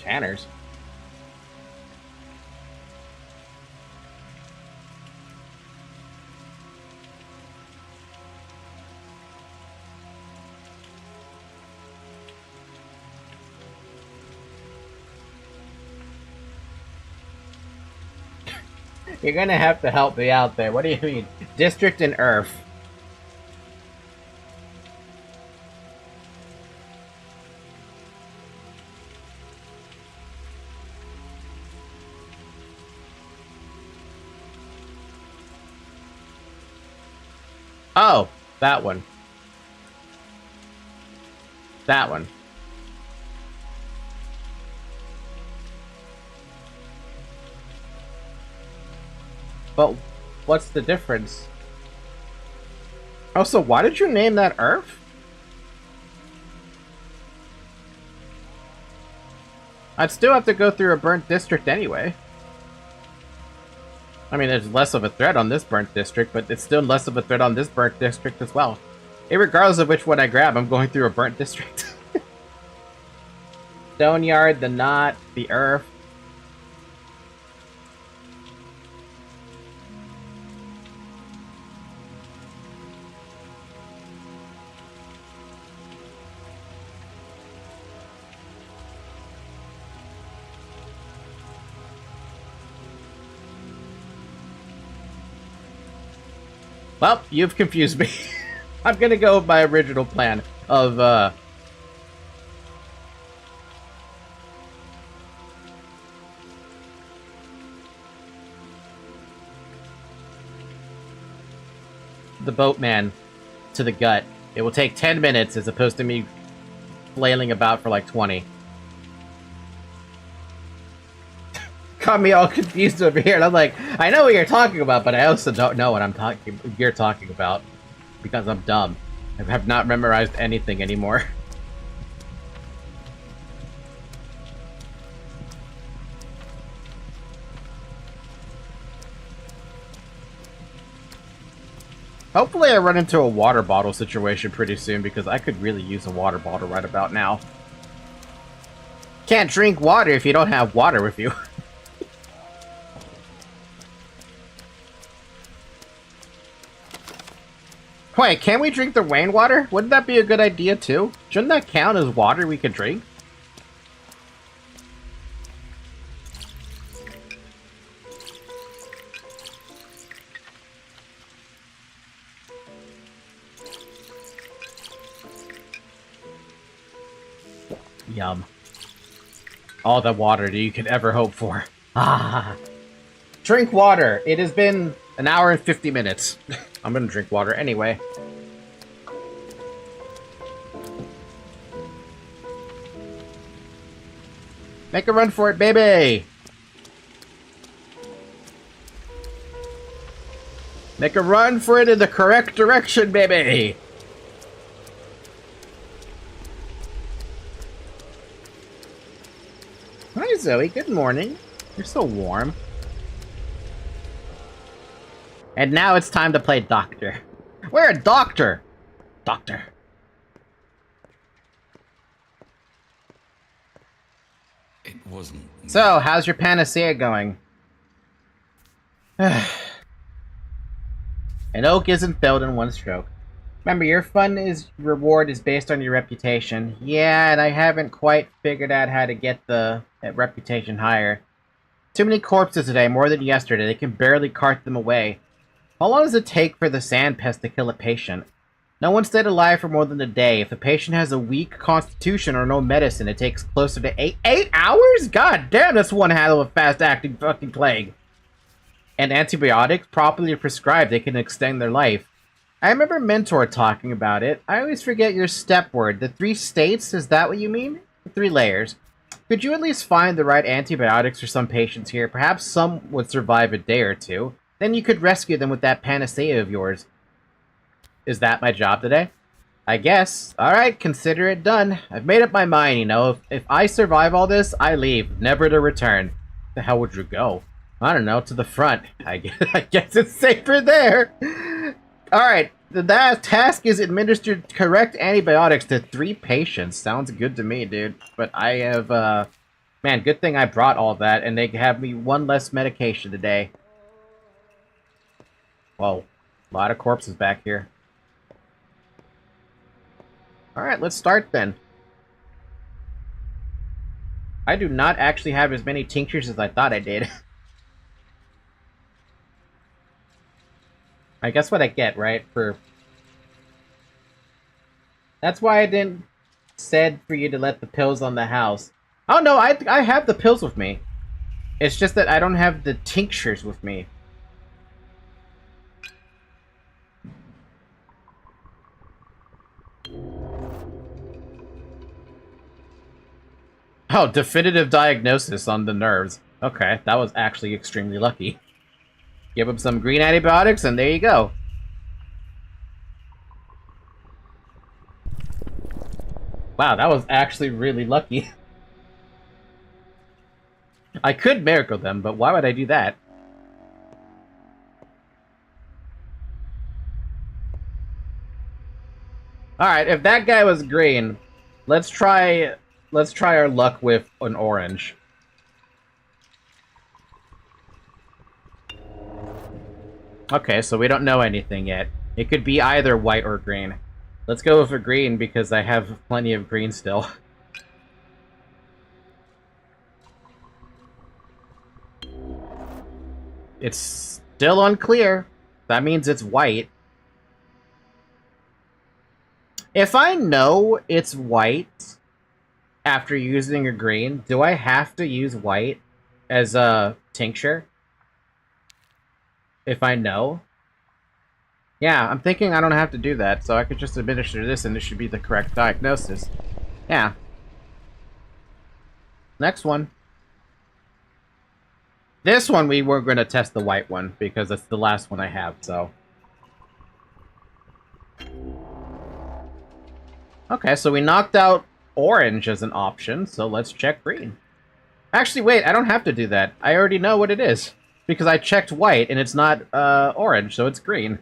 Tanners? You're gonna have to help me out there. What do you mean? District and Earth. Oh, that one. That one. But what's the difference? Also, why did you name that Earth? I'd still have to go through a burnt district anyway. I mean, there's less of a threat on this burnt district, but it's still less of a threat on this burnt district as well. Regardless of which one I grab, I'm going through a burnt district. Stoneyard, the Knot, the Earth. Well, you've confused me. I'm gonna go with my original plan. of the boatman to the gut. It will take 10 minutes as opposed to me flailing about for like 20. Got me all confused over here, and I'm like, I know what you're talking about, but I also don't know what you're talking about because I'm dumb. I have not memorized anything anymore. Hopefully I run into a water bottle situation pretty soon, because I could really use a water bottle right about now. Can't drink water if you don't have water with you. Wait, can we drink the rainwater? Wouldn't that be a good idea too? Shouldn't that count as water we could drink? Yum. All the water that you could ever hope for. Ah. Drink water. It has been an hour and 50 minutes. I'm gonna drink water anyway. Make a run for it, baby! Make a run for it in the correct direction, baby! Hi, Zoe. Good morning. You're so warm. And now it's time to play doctor. We're a doctor! Doctor. It wasn't. So, how's your panacea going? An oak isn't felled in one stroke. Remember, your reward is based on your reputation. Yeah, and I haven't quite figured out how to get that reputation higher. Too many corpses today, more than yesterday. They can barely cart them away. How long does it take for the sand pest to kill a patient? No one stayed alive for more than a day. If a patient has a weak constitution or no medicine, it takes closer to 8 hours? God damn, that's one hell of a fast-acting fucking plague. And antibiotics, properly prescribed, they can extend their life. I remember Mentor talking about it. I always forget your step word. The 3 states, is that what you mean? The 3 layers. Could you at least find the right antibiotics for some patients here? Perhaps some would survive a day or two. Then you could rescue them with that panacea of yours. Is that my job today? I guess. Alright, consider it done. I've made up my mind, you know. If I survive all this, I leave, never to return. The hell would you go? I don't know, to the front. I guess it's safer there. Alright, the task is administered correct antibiotics to 3 patients. Sounds good to me, dude. But I have, man, good thing I brought all that, and they have me 1 less medication today. Whoa, a lot of corpses back here. Alright, let's start then. I do not actually have as many tinctures as I thought I did. I guess what I get, right? That's why I didn't said for you to let the pills on the house. Oh no, I have the pills with me. It's just that I don't have the tinctures with me. Oh, definitive diagnosis on the nerves. Okay, that was actually extremely lucky. Give him some green antibiotics, and there you go. Wow, that was actually really lucky. I could miracle them, but why would I do that? Alright, if that guy was green, let's try our luck with an orange. Okay, so we don't know anything yet. It could be either white or green. Let's go with a green because I have plenty of green still. It's still unclear. That means it's white. If I know it's white after using a green, do I have to use white as a tincture? If I know? Yeah, I'm thinking I don't have to do that, so I could just administer this and it should be the correct diagnosis. Yeah. Next one. This one we were going to test the white one, because it's the last one I have, so... Okay, so we knocked out orange as an option, so let's check green. Actually, wait, I don't have to do that. I already know what it is. Because I checked white, and it's not orange, so it's green.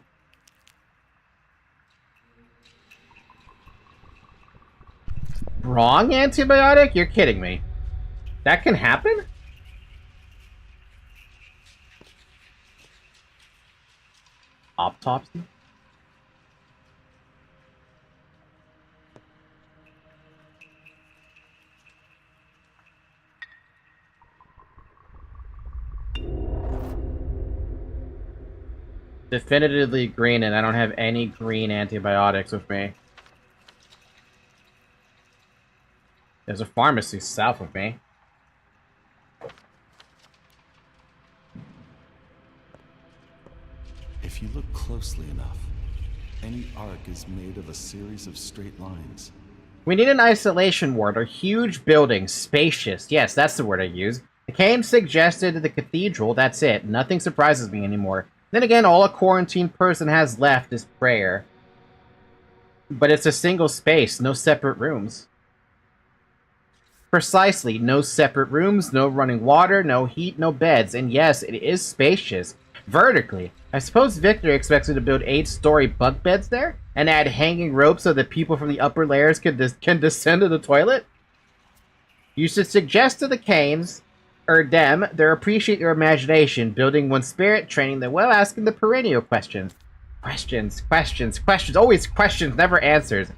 Wrong antibiotic? You're kidding me. That can happen? Autopsy? Definitively green, and I don't have any green antibiotics with me. There's a pharmacy south of me. If you look closely enough, any arc is made of a series of straight lines. We need an isolation ward, a huge building, spacious. Yes, that's the word I use. The Kane suggested the cathedral, that's it. Nothing surprises me anymore. Then again, all a quarantined person has left is prayer. But it's a single space, no separate rooms. Precisely, no separate rooms, no running water, no heat, no beds. And yes, it is spacious. Vertically. I suppose Victor expects me to build 8-story bunk beds there? And add hanging ropes so that people from the upper layers can descend to the toilet? You should suggest to the Canes, or them, they appreciate your imagination, building one's spirit, training their well, asking the perennial questions. Questions, always questions, never answers.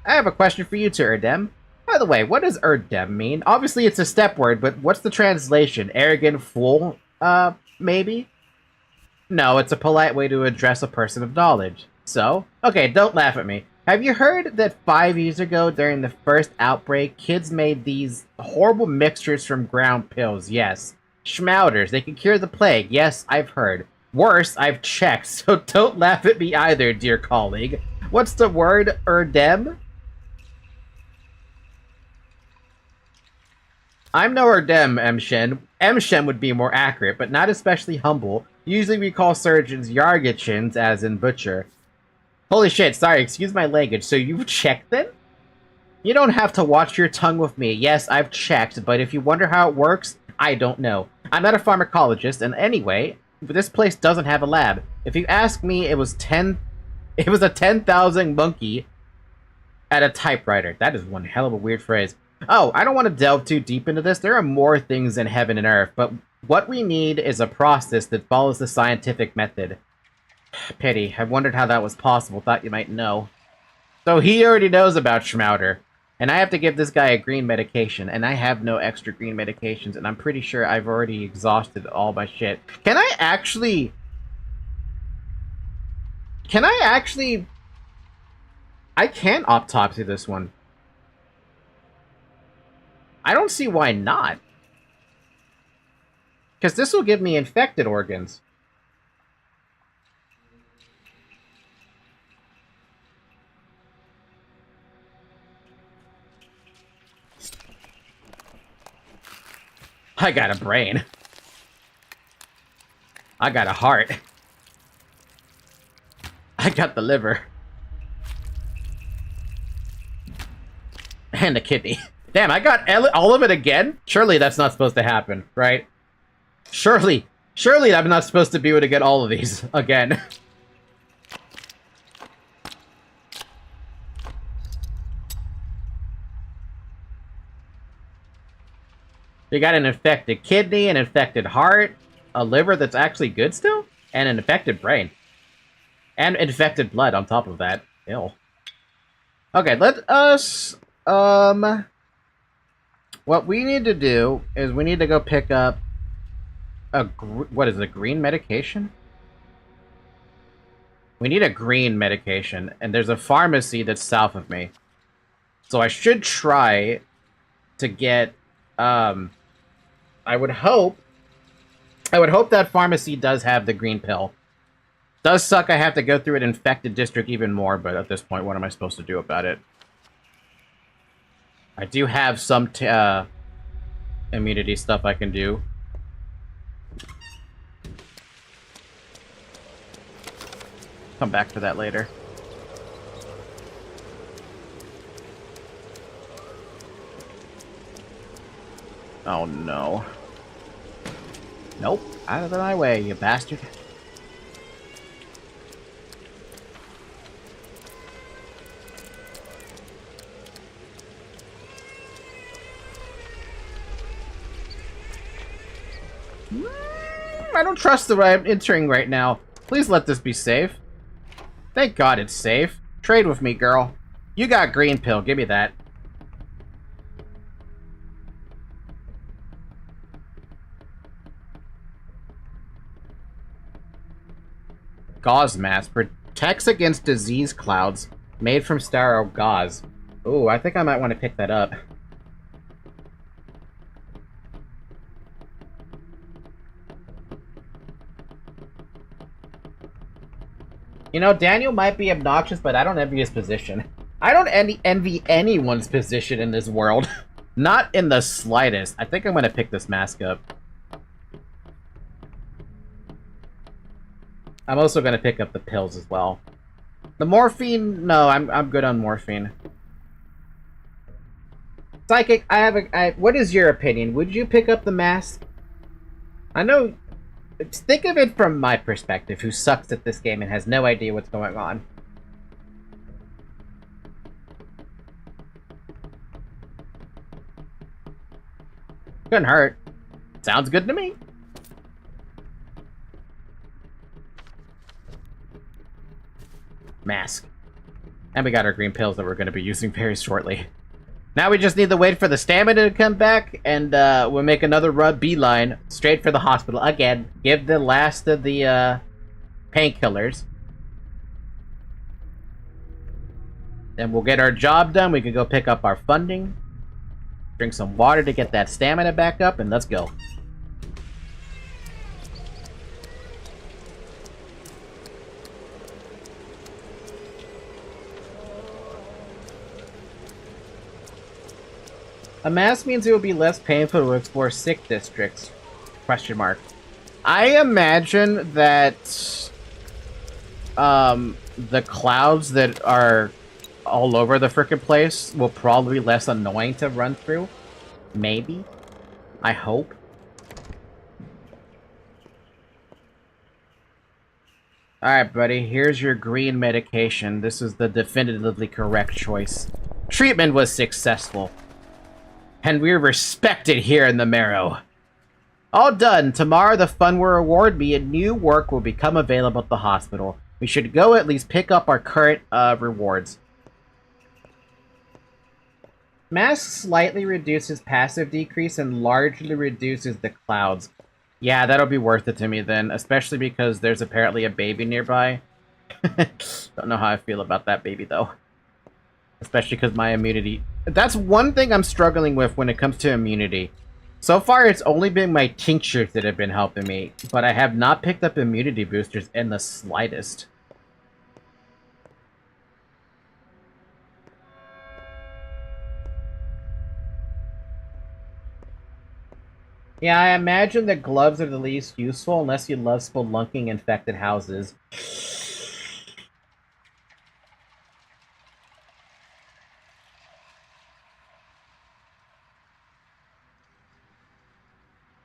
I have a question for you two, Erdem. By the way, what does Erdem mean? Obviously it's a step word, but what's the translation? Arrogant fool? Maybe? No, it's a polite way to address a person of knowledge. So? Okay, don't laugh at me. Have you heard that 5 years ago, during the first outbreak, kids made these horrible mixtures from ground pills? Yes. Schmouters, they can cure the plague. Yes, I've heard. Worse, I've checked, so don't laugh at me either, dear colleague. What's the word, Erdem? I'm no Erdem, Emshen. Emshen would be more accurate, but not especially humble. Usually we call surgeons Yargichins, as in butcher. Holy shit, sorry, excuse my language. So you've checked then? You don't have to watch your tongue with me. Yes, I've checked, but if you wonder how it works, I don't know. I'm not a pharmacologist, and anyway, this place doesn't have a lab. If you ask me, it was a 10,000 monkey at a typewriter. That is one hell of a weird phrase. Oh, I don't want to delve too deep into this. There are more things in heaven and earth, but what we need is a process that follows the scientific method. Pity. I wondered how that was possible. Thought you might know. So he already knows about Schmouter. And I have to give this guy a green medication. And I have no extra green medications. And I'm pretty sure I've already exhausted all my shit. Can I actually... I can't autopsy this one. I don't see why not. Because this will give me infected organs. I got a brain. I got a heart. I got the liver. And a kidney. Damn, I got all of it again? Surely that's not supposed to happen, right? Surely I'm not supposed to be able to get all of these again. You got an infected kidney, an infected heart, a liver that's actually good still, and an infected brain. And infected blood on top of that. Ew. Okay, let us... What we need to do is we need to go pick up a... what is it, a green medication? We need a green medication, and there's a pharmacy that's south of me. So I should try to get, I would hope that pharmacy does have the green pill. Does suck I have to go through an infected district even more, but at this point, what am I supposed to do about it? I do have some immunity stuff I can do. Come back to that later. Oh no. Nope. Out of my way, you bastard. I don't trust the way I'm entering right now. Please let this be safe. Thank God it's safe. Trade with me, girl. You got green pill. Give me that. Gauze mask. Protects against disease clouds. Made from sterile gauze. Ooh, I think I might want to pick that up. You know, Daniel might be obnoxious, but I don't envy his position. I don't envy anyone's position in this world. Not in the slightest. I think I'm gonna pick this mask up. I'm also gonna pick up the pills as well. The morphine? No, I'm good on morphine. Psychic, what is your opinion? Would you pick up the mask? I know... Think of it from my perspective, who sucks at this game and has no idea what's going on. Couldn't hurt. Sounds good to me. Mask. And we got our green pills that we're going to be using very shortly. Now we just need to wait for the stamina to come back, and we'll make another beeline straight for the hospital. Again, give the last of the painkillers. Then we'll get our job done. We can go pick up our funding. Drink some water to get that stamina back up, and let's go. A mask means it will be less painful to explore sick districts. Question mark. I imagine that the clouds that are all over the frickin' place will probably be less annoying to run through. Maybe. I hope. Alright, buddy. Here's your green medication. This is the definitively correct choice. Treatment was successful. And we're respected here in the Marrow. All done. Tomorrow the Funware Award and new work will become available at the hospital. We should go at least pick up our current rewards. Mask slightly reduces passive decrease and largely reduces the clouds. Yeah, that'll be worth it to me then, especially because there's apparently a baby nearby. Don't know how I feel about that baby though. Especially because my immunity... That's one thing I'm struggling with when it comes to immunity. So far, it's only been my tinctures that have been helping me, but I have not picked up immunity boosters in the slightest. Yeah, I imagine that gloves are the least useful unless you love spelunking infected houses.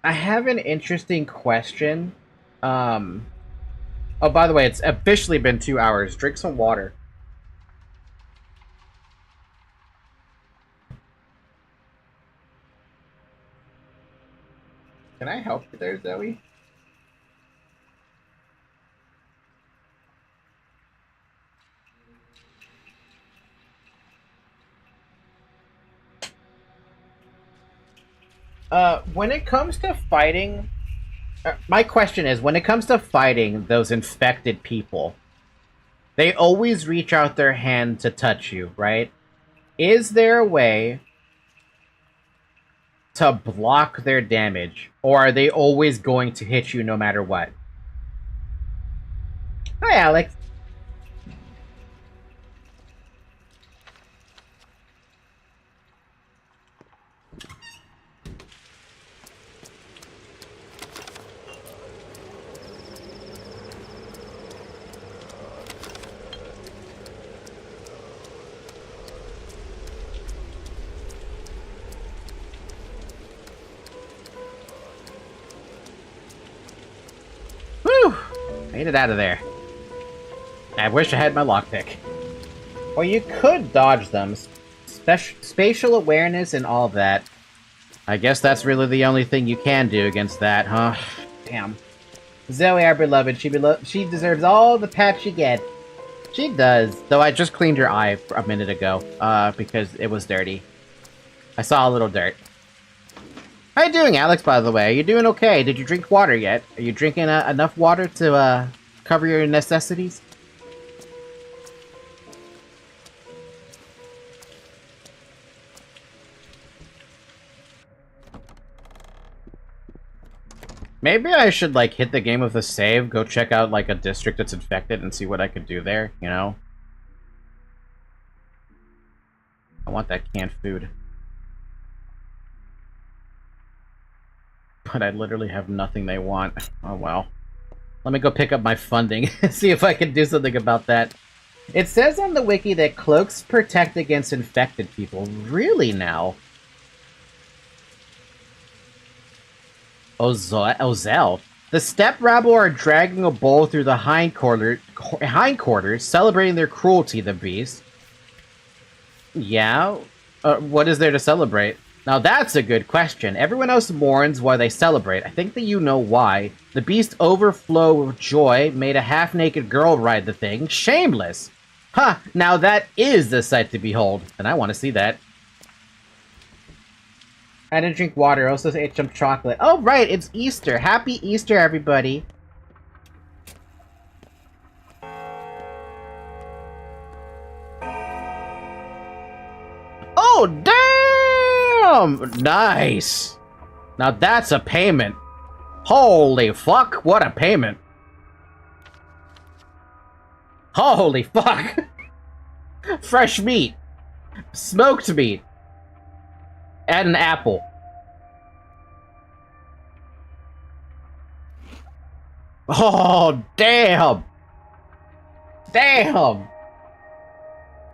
I have an interesting question. Oh, by the way, it's officially been 2 hours. Drink some water. Can I help you there, Zoe? When it comes to fighting... my question is, when it comes to fighting those infected people, They always reach out their hand to touch you, right? Is there a way to block their damage? Or are they always going to hit you no matter what? Hi, Alex. Whew! Made it out of there. I wish I had my lockpick. Well, you could dodge them. Spatial awareness and all of that. I guess that's really the only thing you can do against that, huh? Damn. Zoe, our beloved, she deserves all the pat she gets. She does. Though I just cleaned her eye a minute ago, because it was dirty. I saw a little dirt. How you doing, Alex, by the way? Are you doing okay? Did you drink water yet? Are you drinking enough water to, cover your necessities? Maybe I should, like, hit the game with a save, go check out, like, a district that's infected and see what I could do there, you know? I want that canned food. But I literally have nothing they want. Oh, well. Let me go pick up my funding and see if I can do something about that. It says on the wiki that cloaks protect against infected people. Really now? Ozel. The step rabble are dragging a bull through the hindquarters, celebrating their cruelty, the beast. Yeah? What is there to celebrate? Now that's a good question. Everyone else mourns while they celebrate. I think that you know why. The beast overflow with joy, made a half-naked girl ride the thing. Shameless! Huh, now that is the sight to behold, and I want to see that. I didn't drink water, I also ate some chocolate. Oh, right, it's Easter. Happy Easter, everybody. Oh, damn! Nice. Now that's a payment. Holy fuck, what a payment. Holy fuck. Fresh meat. Smoked meat. And an apple. Oh, damn! Damn!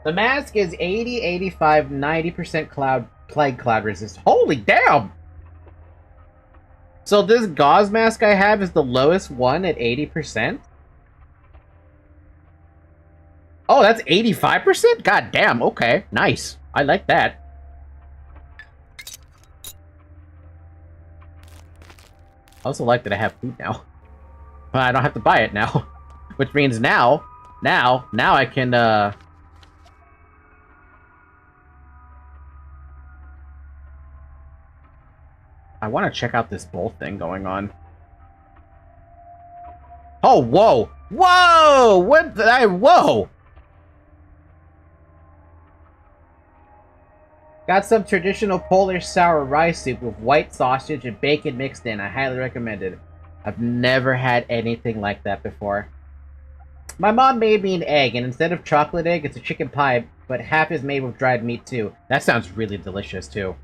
The mask is 80, 85, 90% plague cloud resist. Holy damn! So this gauze mask I have is the lowest one at 80%? Oh, that's 85%? God damn, okay. Nice. I like that. I also like that I have food now. I don't have to buy it now. Which means now I can, I want to check out this bull thing going on. Oh, whoa! Whoa! What the, whoa! Got some traditional Polish sour rice soup with white sausage and bacon mixed in. I highly recommend it. I've never had anything like that before. My mom made me an egg, and instead of chocolate egg, it's a chicken pie, but half is made with dried meat too. That sounds really delicious too.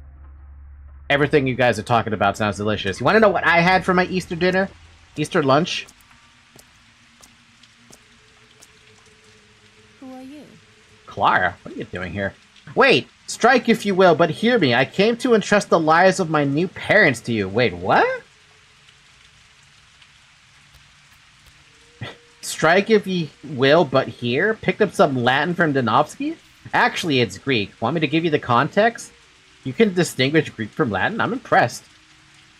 Everything you guys are talking about sounds delicious. You want to know what I had for my Easter dinner? Easter lunch? Who are you? Clara, what are you doing here? Wait! Strike if you will, but hear me. I came to entrust the lives of my new parents to you. Wait, what? Strike if ye will, but hear? Picked up some Latin from Danovsky? Actually, it's Greek. Want me to give you the context? You can distinguish Greek from Latin? I'm impressed.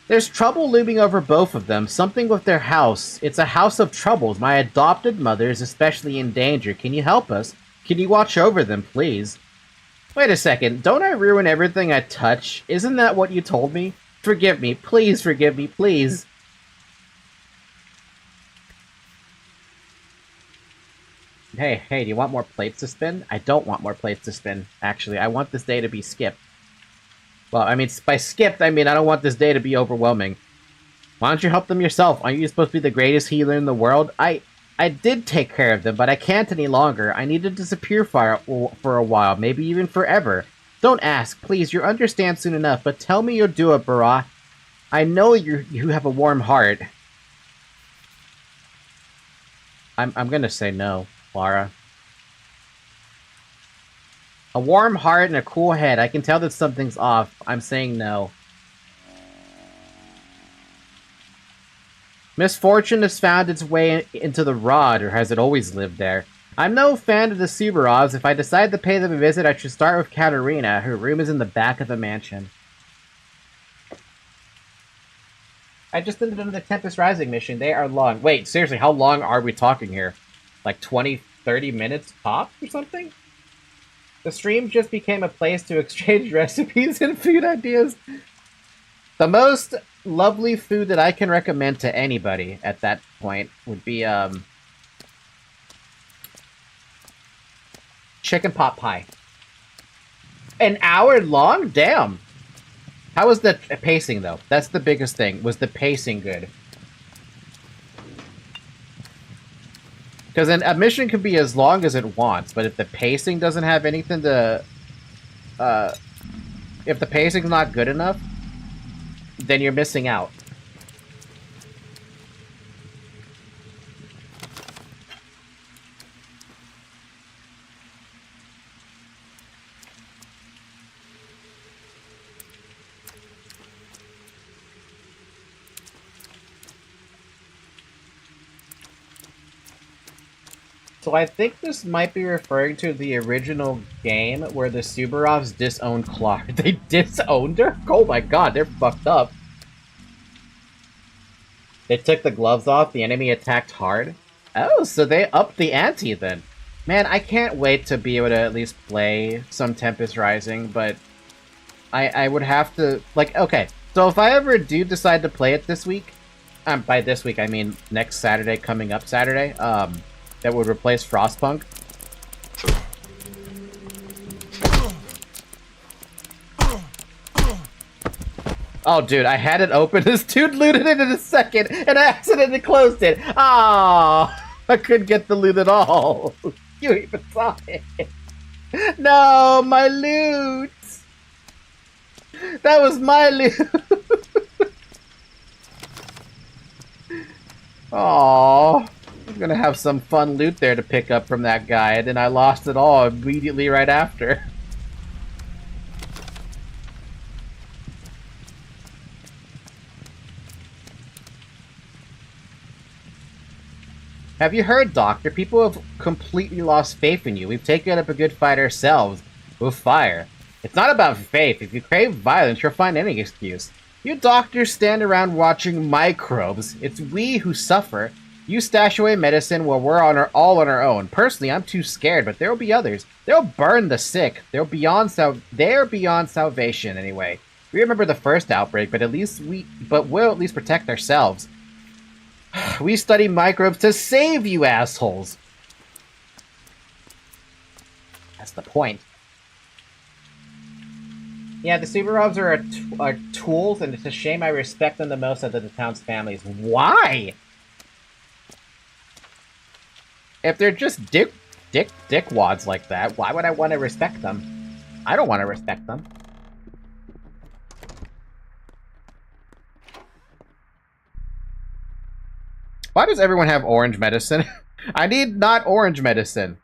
There's trouble looming over both of them. Something with their house. It's a house of troubles. My adopted mother is especially in danger. Can you help us? Can you watch over them, please? Wait a second. Don't I ruin everything I touch? Isn't that what you told me? Forgive me. Please forgive me. Please. Hey, do you want more plates to spin? I don't want more plates to spin, actually. I want this day to be skipped. Well, I mean, by skipped, I mean I don't want this day to be overwhelming. Why don't you help them yourself? Aren't you supposed to be the greatest healer in the world? I did take care of them, but I can't any longer. I need to disappear for a while, maybe even forever. Don't ask, please. You'll understand soon enough, but tell me you'll do it, Barah. I know you have a warm heart. I'm gonna say no, Lara. A warm heart and a cool head. I can tell that something's off. I'm saying no. Misfortune has found its way into the rod, or has it always lived there? I'm no fan of the Subarovs. If I decide to pay them a visit, I should start with Katerina. Her room is in the back of the mansion. I just ended on the Tempest Rising mission. They are long. Wait, seriously, how long are we talking here? Like 20, 30 minutes tops or something? The stream just became a place to exchange recipes and food ideas. The most lovely food that I can recommend to anybody at that point would be, chicken pot pie. An hour long? Damn. How was the pacing, though? That's the biggest thing. Was the pacing good? Because a mission can be as long as it wants, but if the pacing doesn't have anything to... if the pacing's not good enough, then you're missing out. So I think this might be referring to the original game where the Subarovs disowned Clark. They disowned her? Oh my god, they're fucked up. They took the gloves off, the enemy attacked hard. Oh, so they upped the ante then. Man, I can't wait to be able to at least play some Tempest Rising, but I would have to... Like, okay, so if I ever do decide to play it this week, by this week I mean next Saturday, coming up Saturday, that would replace Frostpunk. Oh, dude, I had it open. This dude looted it in a second, and I accidentally closed it. Oh, I couldn't get the loot at all. You even saw it. No, my loot. That was my loot. Aww. I was gonna have some fun loot there to pick up from that guy, and then I lost it all immediately right after. Have you heard, Doctor? People have completely lost faith in you. We've taken up a good fight ourselves with fire. It's not about faith. If you crave violence, you'll find any excuse. You doctors stand around watching microbes. It's we who suffer. You stash away medicine while we're all on our own. Personally, I'm too scared, but there'll be others. They'll burn the sick. They're beyond salvation anyway. We remember the first outbreak, but we'll at least protect ourselves. We study microbes to save you assholes. That's the point. Yeah, the Subarovs are tools, and it's a shame I respect them the most out of the town's families. Why? If they're just dickwads like that, why would I want to respect them? I don't want to respect them. Why does everyone have orange medicine? I need not orange medicine.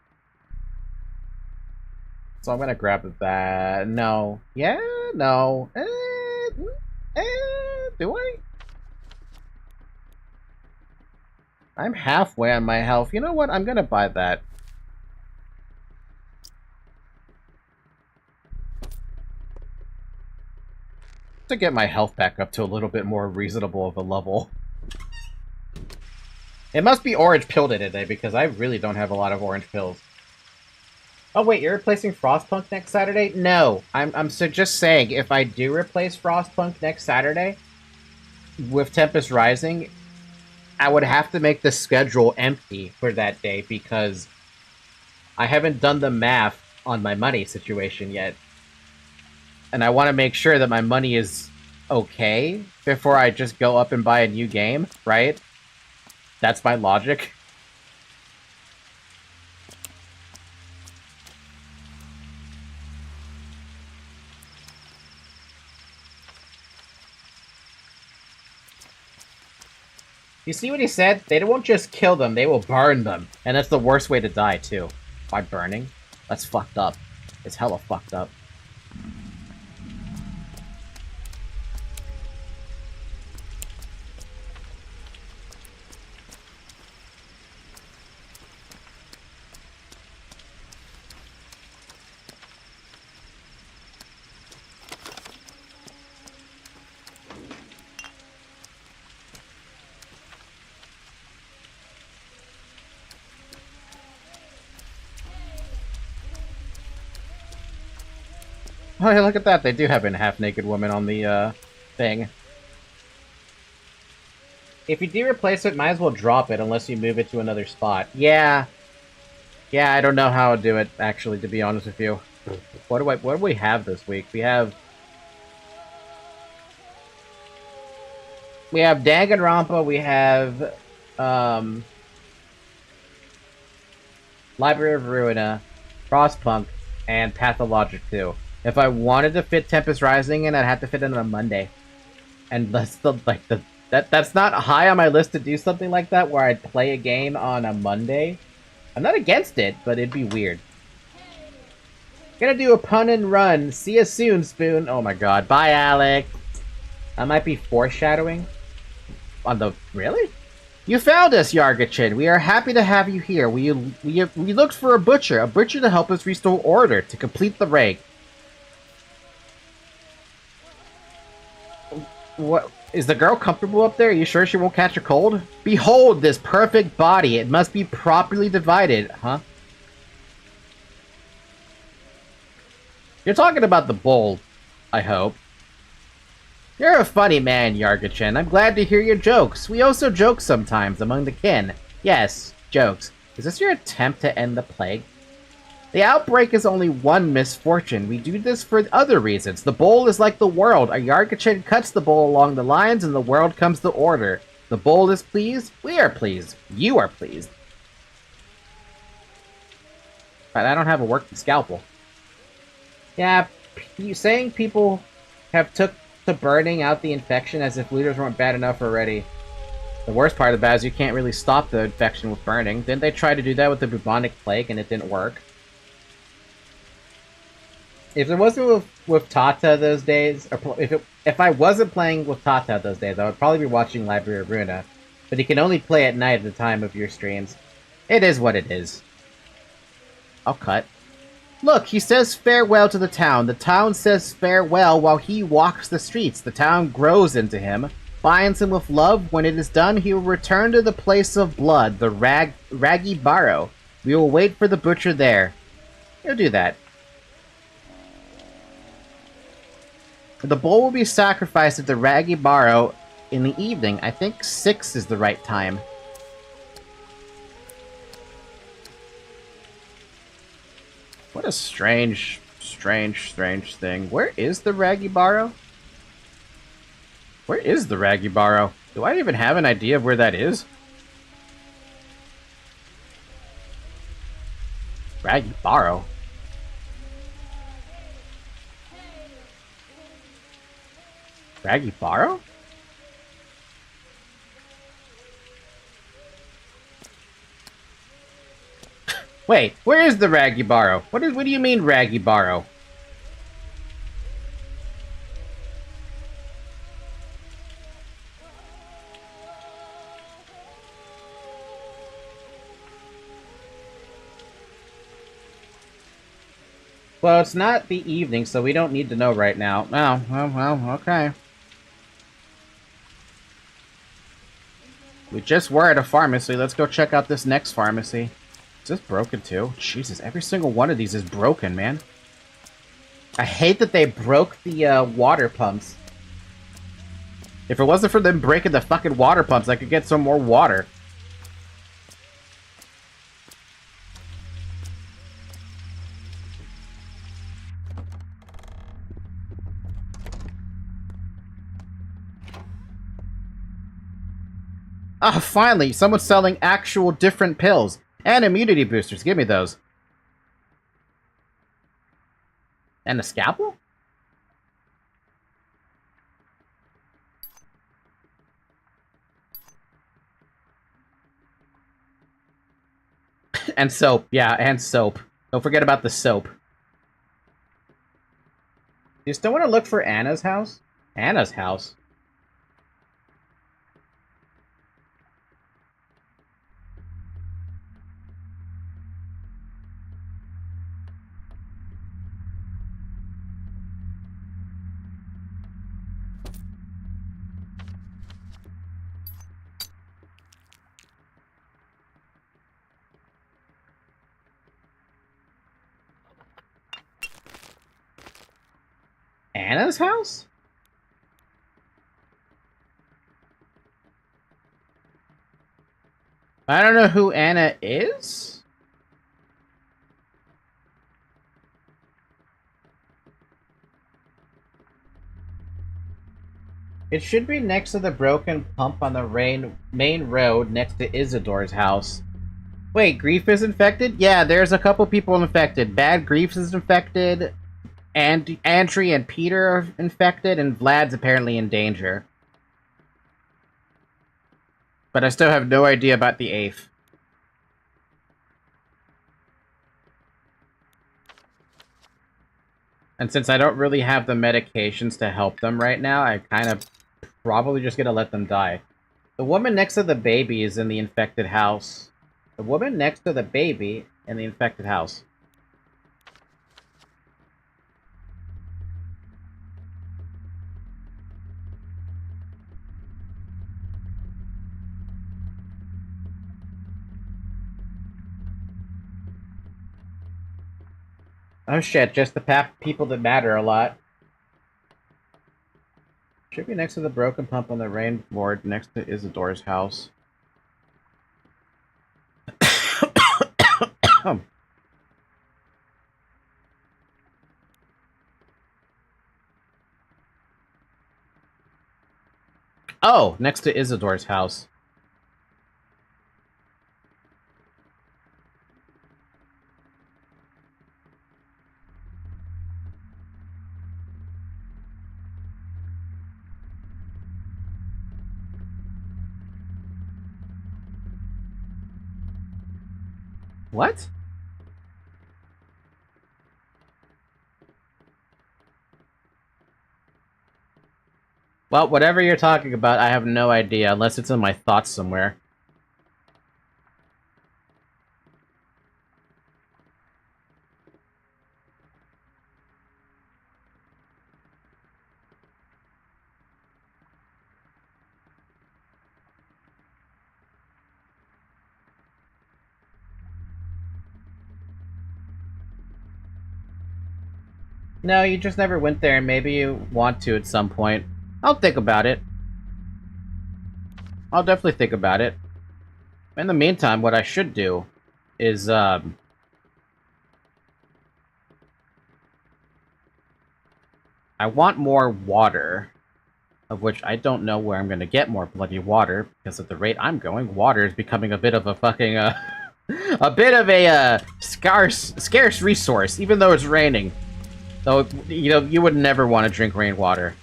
So I'm gonna grab that. No. Yeah? No. Do I? I'm halfway on my health. You know what? I'm gonna buy that. To get my health back up to a little bit more reasonable of a level. It must be orange pill day today, because I really don't have a lot of orange pills. Oh wait, you're replacing Frostpunk next Saturday? No, I'm just saying, if I do replace Frostpunk next Saturday with Tempest Rising, I would have to make the schedule empty for that day, because I haven't done the math on my money situation yet. And I want to make sure that my money is okay before I just go up and buy a new game, right? That's my logic. You see what he said? They won't just kill them, they will burn them. And that's the worst way to die, too. By burning? That's fucked up. It's hella fucked up. Oh, hey, look at that. They do have a half-naked woman on the, thing. If you do replace it, might as well drop it unless you move it to another spot. Yeah. Yeah, I don't know how to do it, actually, to be honest with you. What do we have this week? We have Danganronpa, we have, Library of Ruina, Frostpunk, and Pathologic 2. If I wanted to fit Tempest Rising in, I'd have to fit it on a Monday. And that's that's not high on my list to do something like that, where I'd play a game on a Monday. I'm not against it, but it'd be weird. Gonna do a pun and run. See you soon, Spoon. Oh my god. Bye, Alec. That might be foreshadowing. On the... Really? You found us, Yargachin. We are happy to have you here. We looked for a butcher to help us restore order, to complete the raid. What? Is the girl comfortable up there? Are you sure she won't catch a cold? Behold this perfect body. It must be properly divided. Huh? You're talking about the bowl, I hope. You're a funny man, Yargachin. I'm glad to hear your jokes. We also joke sometimes among the kin. Yes, jokes. Is this your attempt to end the plague? The outbreak is only one misfortune. We do this for other reasons. The bowl is like the world. A Yargachin cuts the bowl along the lines and the world comes to order. The bowl is pleased. We are pleased. You are pleased. But I don't have a working scalpel. Yeah, you saying people have took to burning out the infection as if looters weren't bad enough already. The worst part of that is you can't really stop the infection with burning. Didn't they try to do that with the bubonic plague and it didn't work? If it wasn't with Tata those days, or if I wasn't playing with Tata those days, I would probably be watching Library of Ruina. But you can only play at night at the time of your streams. It is what it is. I'll cut. Look, he says farewell to the town. The town says farewell while he walks the streets. The town grows into him, binds him with love. When it is done, he will return to the place of blood, the Raggy Barrow. We will wait for the butcher there. He'll do that. The bull will be sacrificed at the Raggy Barrow in the evening. I think 6 is the right time. What a strange thing. Where is the Raggy Barrow? Where is the Raggy Barrow? Do I even have an idea of where that is? Raggy Barrow? Raggy Barrow? Wait, where is the Raggy Barrow? What do you mean Raggy Barrow? Well, it's not the evening, so we don't need to know right now. Oh, well, okay. We just were at a pharmacy. Let's go check out this next pharmacy. Is this broken too? Jesus, every single one of these is broken, man. I hate that they broke the water pumps. If it wasn't for them breaking the fucking water pumps, I could get some more water. Ah, finally, someone's selling actual different pills. And immunity boosters. Give me those. And a scalpel? And soap. Yeah, and soap. Don't forget about the soap. You still want to look for Anna's house? Anna's house? Anna's house? I don't know who Anna is? It should be next to the broken pump on the main road next to Isidore's house. Wait, Grief is infected? Yeah, there's a couple people infected. Bad Grief is infected, and Andri and Peter are infected, and Vlad's apparently in danger. But I still have no idea about the 8th. And since I don't really have the medications to help them right now, I kind of probably just gonna let them die. The woman next to the baby is in the infected house. The woman next to the baby in the infected house. Oh shit, just the people that matter a lot. Should be next to the broken pump on the rain board next to Isidore's house. Oh, next to Isidore's house. What? Well, whatever you're talking about, I have no idea, unless it's in my thoughts somewhere. No, you just never went there, and maybe you want to at some point. I'll think about it. I'll definitely think about it. In the meantime, what I should do is, I want more water, of which I don't know where I'm gonna get more bloody water, because at the rate I'm going, water is becoming a bit of a fucking, a bit of a, scarce resource, even though it's raining. Though, you know, you would never want to drink rainwater.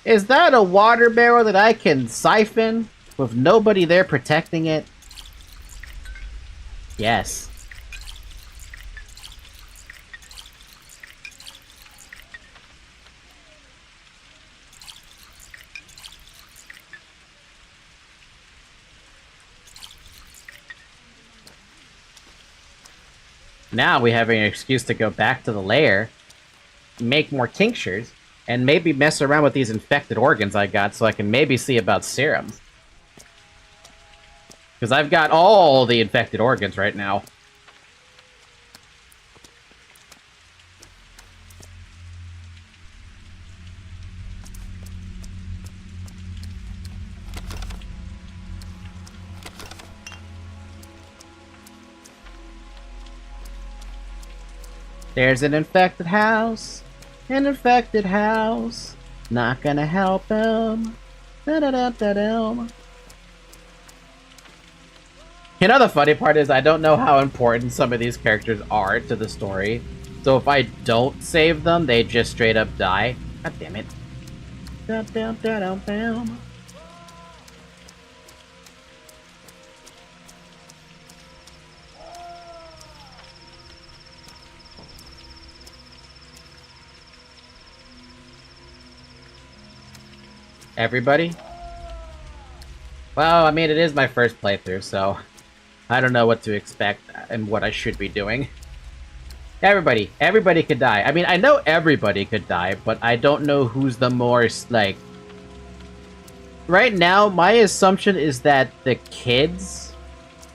Is that a water barrel that I can siphon with nobody there protecting it? Yes. Now we have an excuse to go back to the lair, make more tinctures, and maybe mess around with these infected organs I got so I can maybe see about serums. Because I've got all the infected organs right now. There's an infected house. An infected house. Not gonna help him. Da-da-da-da-dum. You know, the funny part is I don't know how important some of these characters are to the story. So if I don't save them, they just straight up die. God damn it. Dum-dum-da-dum-dum. Everybody? Well, I mean, it is my first playthrough, so I don't know what to expect and what I should be doing. Everybody could die. I mean, I know everybody could die, but I don't know who's the most, like... Right now, my assumption is that the kids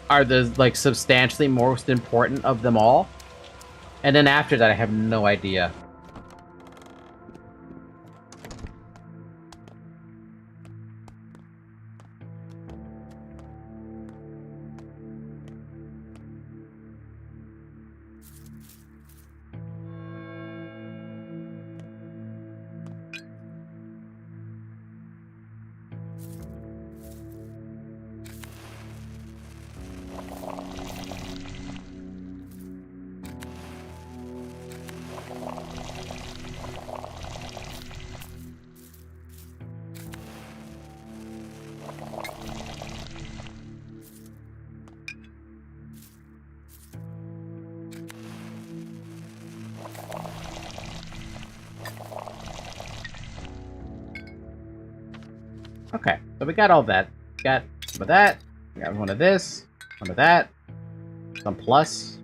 are the, like, substantially most important of them all. And then after that, I have no idea. Okay, so we got all that. Got some of that. We got one of this. One of that. Some plus.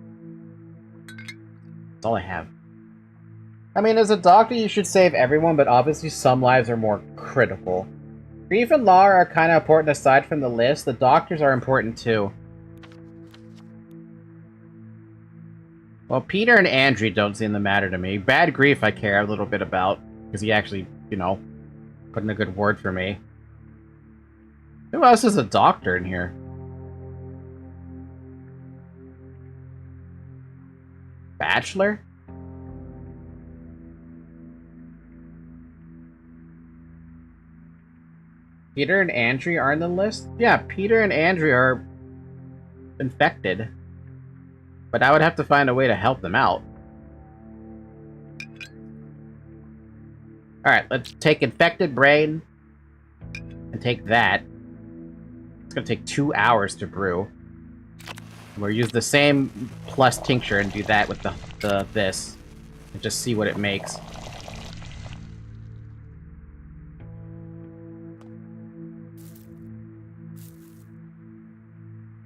That's all I have. I mean, as a doctor, you should save everyone, but obviously some lives are more critical. Grief and Law are kind of important aside from the list. The doctors are important too. Well, Peter and Andrew don't seem to matter to me. Bad Grief I care a little bit about, because he actually, you know, put in a good word for me. Who else is a doctor in here? Bachelor? Peter and Andrew are on the list? Yeah, Peter and Andrew are infected. But I would have to find a way to help them out. Alright, let's take infected brain. And take that. It's gonna take 2 hours to brew. We'll use the same plus tincture and do that with the this. And just see what it makes.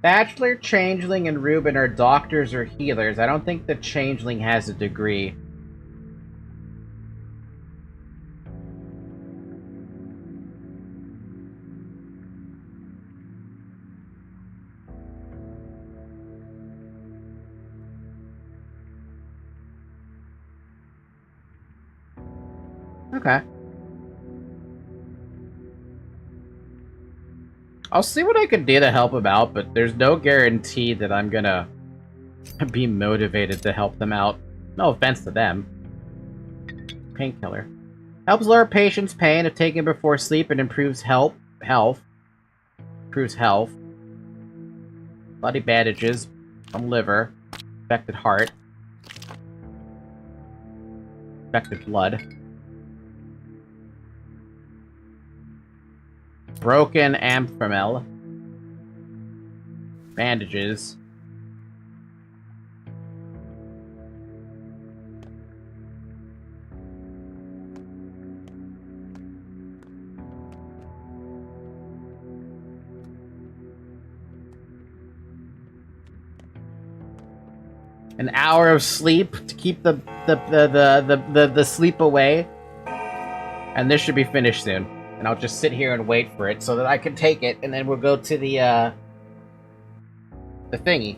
Bachelor, Changeling, and Ruben are doctors or healers. I don't think the Changeling has a degree. Okay. I'll see what I can do to help them out, but there's no guarantee that I'm gonna be motivated to help them out. No offense to them. Painkiller. Helps lower patient's pain if taken before sleep and improves health. Improves health. Bloody bandages. Some liver. Affected heart. Affected blood. Broken Amphamel. Bandages. An hour of sleep to keep the sleep away. And this should be finished soon. And I'll just sit here and wait for it so that I can take it, and then we'll go to the thingy.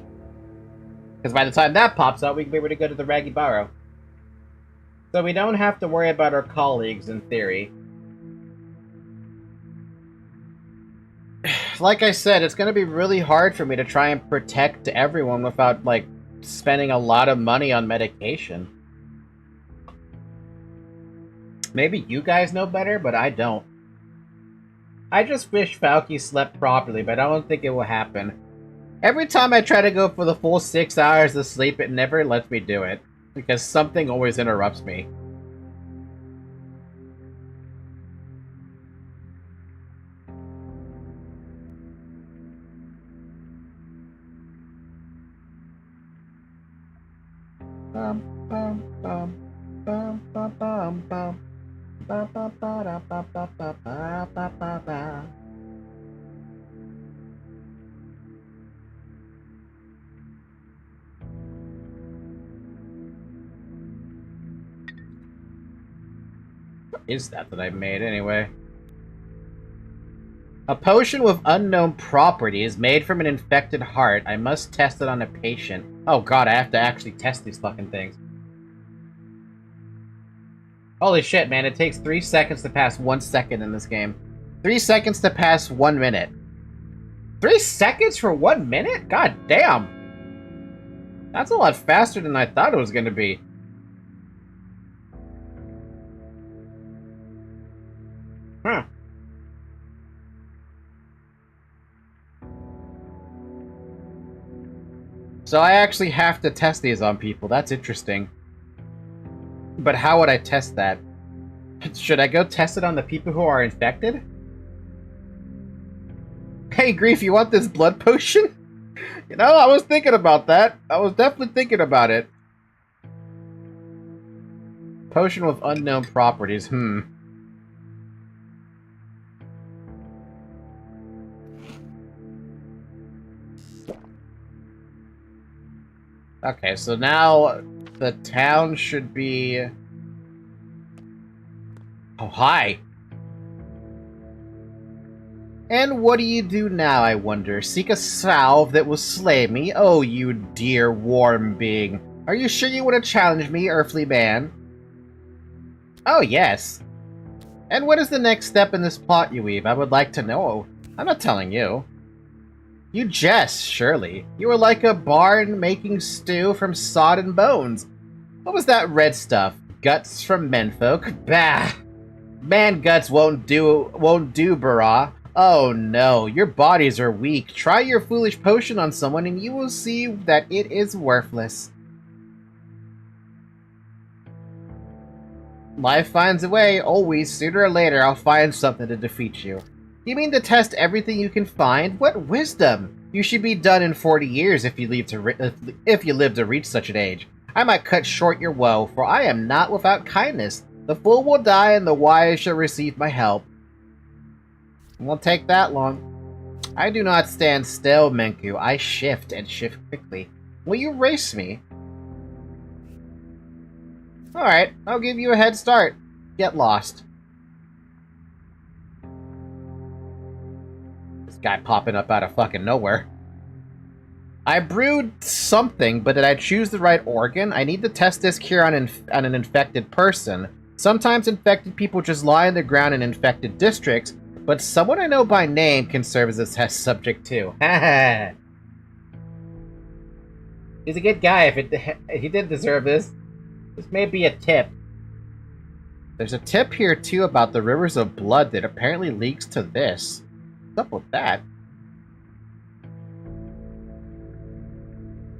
Because by the time that pops out, we can be able to go to the Raggy Barrow. So we don't have to worry about our colleagues, in theory. Like I said, it's going to be really hard for me to try and protect everyone without, like, spending a lot of money on medication. Maybe you guys know better, but I don't. I just wish Falky slept properly, but I don't think it will happen. Every time I try to go for the full 6 hours of sleep, it never lets me do it. Because something always interrupts me. Bum, bum, bum, bum, bum, bum, bum. Ba, ba, ba, da, ba, ba, ba, ba, ba, ba, ba. What is that I made anyway? A potion with unknown properties made from an infected heart. I must test it on a patient. Oh god, I have to actually test these fucking things. Holy shit, man, it takes 3 seconds to pass 1 second in this game. 3 seconds to pass 1 minute. 3 seconds for 1 minute? God damn! That's a lot faster than I thought it was gonna be. Huh. So I actually have to test these on people. That's interesting. But how would I test that? Should I go test it on the people who are infected? Hey, Grief, you want this blood potion? You know, I was thinking about that. I was definitely thinking about it. Potion with unknown properties. Okay, so now the town should be... Oh, hi! And what do you do now, I wonder? Seek a salve that will slay me? Oh, you dear warm being. Are you sure you want to challenge me, earthly man? Oh, yes. And what is the next step in this plot you weave? I would like to know. I'm not telling you. You jest, surely. You are like a barn making stew from sodden bones. What was that red stuff? Guts from menfolk? Bah! Man guts won't do, brah. Oh no, your bodies are weak. Try your foolish potion on someone and you will see that it is worthless. Life finds a way, always. Sooner or later, I'll find something to defeat you. You mean to test everything you can find? What wisdom! You should be done in 40 years if you live to reach such an age. I might cut short your woe, for I am not without kindness. The fool will die, and the wise shall receive my help. It won't take that long. I do not stand still, Menku. I shift, and shift quickly. Will you race me? Alright, I'll give you a head start. Get lost. This guy popping up out of fucking nowhere. I brewed something, but did I choose the right organ? I need to test this cure on an infected person. Sometimes infected people just lie on the ground in infected districts, but someone I know by name can serve as a test subject too. He's a good guy if he did deserve this. This may be a tip. There's a tip here too about the rivers of blood that apparently leaks to this. What's up with that?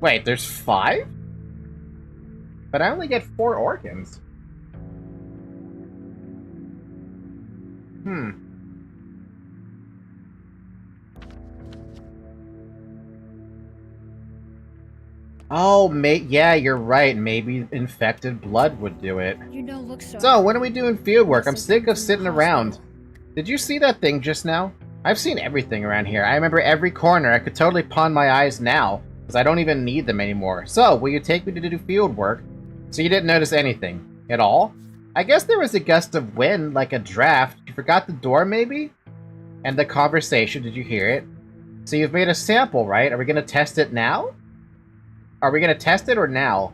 Wait, there's 5? But I only get 4 organs. Oh, yeah, you're right. Maybe infected blood would do it. You don't look so. So, when are we doing field work? I'm sick of sitting around. Did you see that thing just now? I've seen everything around here. I remember every corner. I could totally pawn my eyes now, because I don't even need them anymore. So, will you take me to do field work? So you didn't notice anything at all? I guess there was a gust of wind, like a draft. You forgot the door, maybe? And the conversation, did you hear it? So you've made a sample, right? Are we going to test it now? Are we going to test it or now?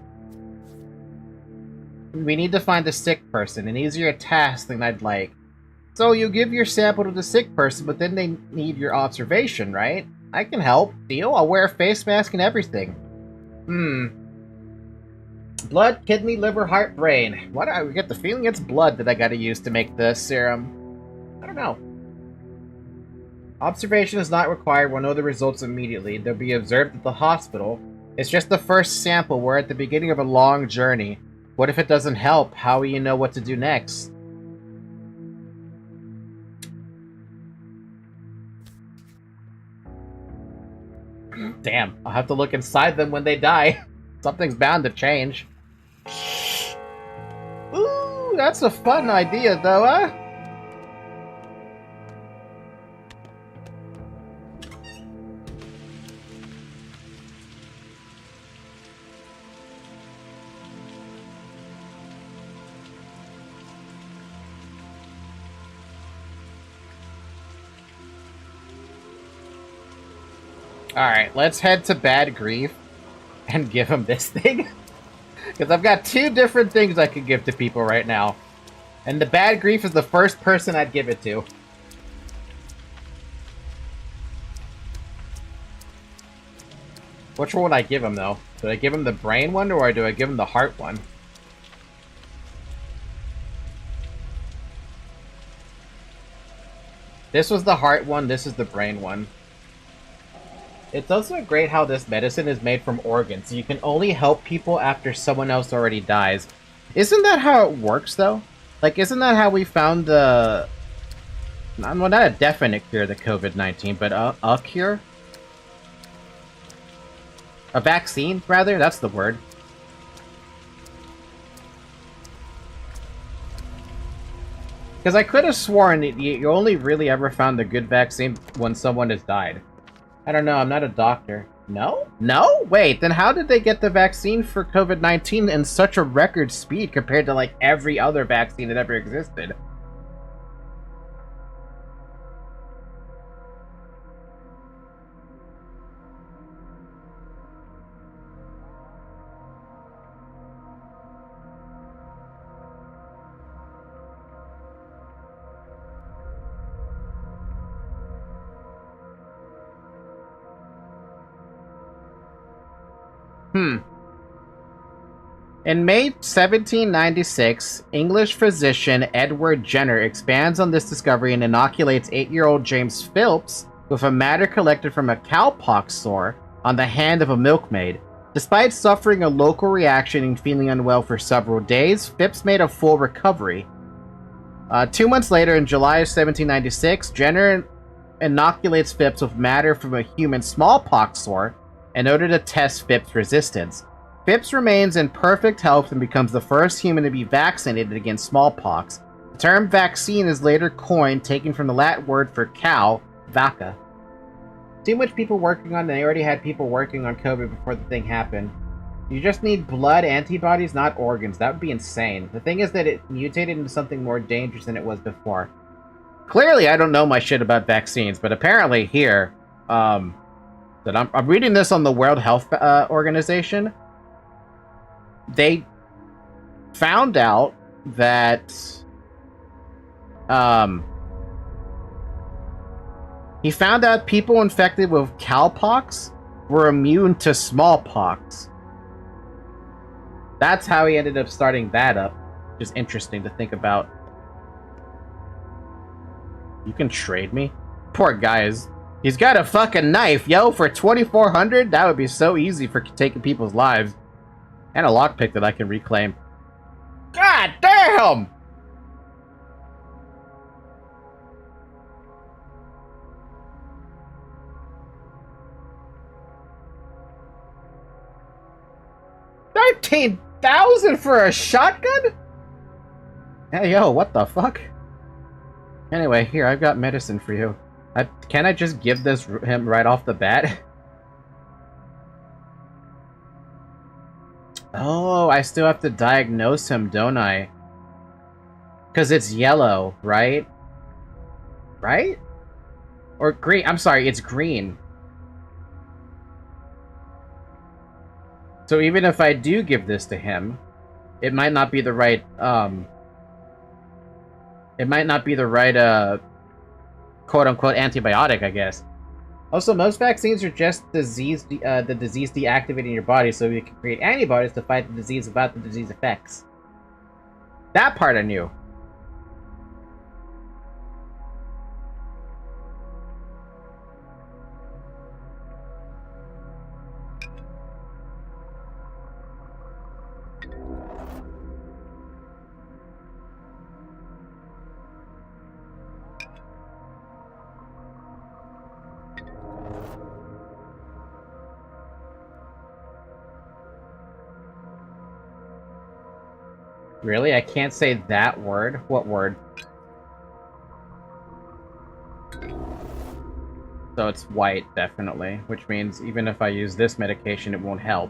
We need to find the sick person, an easier task than I'd like. So you give your sample to the sick person, but then they need your observation, right? I can help. Deal? I'll wear a face mask and everything. Blood, kidney, liver, heart, brain. Why do I get the feeling it's blood that I gotta use to make the serum? I don't know. Observation is not required. We'll know the results immediately. They'll be observed at the hospital. It's just the first sample. We're at the beginning of a long journey. What if it doesn't help? How will you know what to do next? Damn, I'll have to look inside them when they die. Something's bound to change. Ooh, that's a fun idea, though, huh? Alright, let's head to Bad Grief and give him this thing. Because I've got two different things I could give to people right now. And the Bad Grief is the first person I'd give it to. Which one would I give him, though? Do I give him the brain one, or do I give him the heart one? This was the heart one, this is the brain one. It's also great how this medicine is made from organs, so you can only help people after someone else already dies. Isn't that how it works, though? Like, isn't that how we found the... well, not a definite cure to COVID-19, but a cure? A vaccine, rather? That's the word. Because I could have sworn that you only really ever found a good vaccine when someone has died. I don't know, I'm not a doctor. No? No? Wait, then how did they get the vaccine for COVID-19 in such a record speed compared to, like, every other vaccine that ever existed? In May 1796, English physician Edward Jenner expands on this discovery and inoculates 8-year-old James Phillips with a matter collected from a cowpox sore on the hand of a milkmaid. Despite suffering a local reaction and feeling unwell for several days, Phipps made a full recovery. 2 months later, in July of 1796, Jenner inoculates Phipps with matter from a human smallpox sore in order to test Phipps' resistance. Phipps remains in perfect health and becomes the first human to be vaccinated against smallpox. The term vaccine is later coined, taken from the Latin word for cow, vacca. Too much people working on it. They already had people working on COVID before the thing happened. You just need blood antibodies, not organs. That would be insane. The thing is that it mutated into something more dangerous than it was before. Clearly, I don't know my shit about vaccines, but apparently here, that I'm reading this on the World Health Organization. They found out that he found out people infected with cowpox were immune to smallpox. That's how he ended up starting that up, which is interesting to think about. You can trade me? Poor guy he's got a fucking knife, yo, for 2,400? That would be so easy for taking people's lives. And a lockpick that I can reclaim. God damn! $13,000 for a shotgun? Hey, yo, what the fuck? Anyway, here, I've got medicine for you. Can I just give him right off the bat? Oh, I still have to diagnose him, don't I? Because it's yellow, right? Right? Or green. I'm sorry, it's green. So even if I do give this to him, it might not be the right, quote-unquote antibiotic, I guess. Also, most vaccines are just disease, the disease deactivating your body so you can create antibodies to fight the disease without the disease effects. That part I knew. Really? I can't say that word? What word? So it's white, definitely. Which means even if I use this medication, it won't help.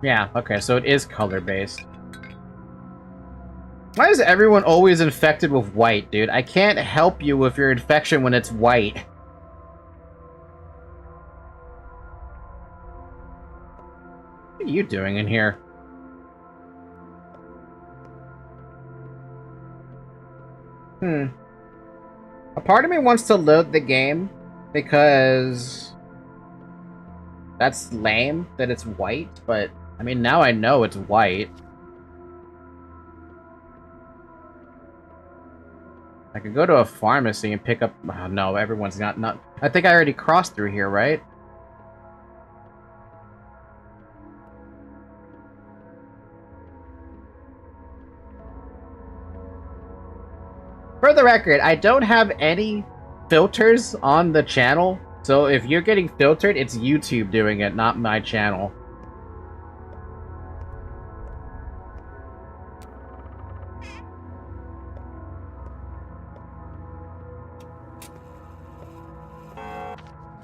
Yeah, okay, so it is color-based. Why is everyone always infected with white, dude? I can't help you with your infection when it's white. What are you doing in here? A part of me wants to load the game because that's lame that it's white, but I mean, now I know it's white. I could go to a pharmacy and pick up... Oh, no, everyone's not... I think I already crossed through here, right? For the record, I don't have any filters on the channel, so if you're getting filtered, it's YouTube doing it, not my channel.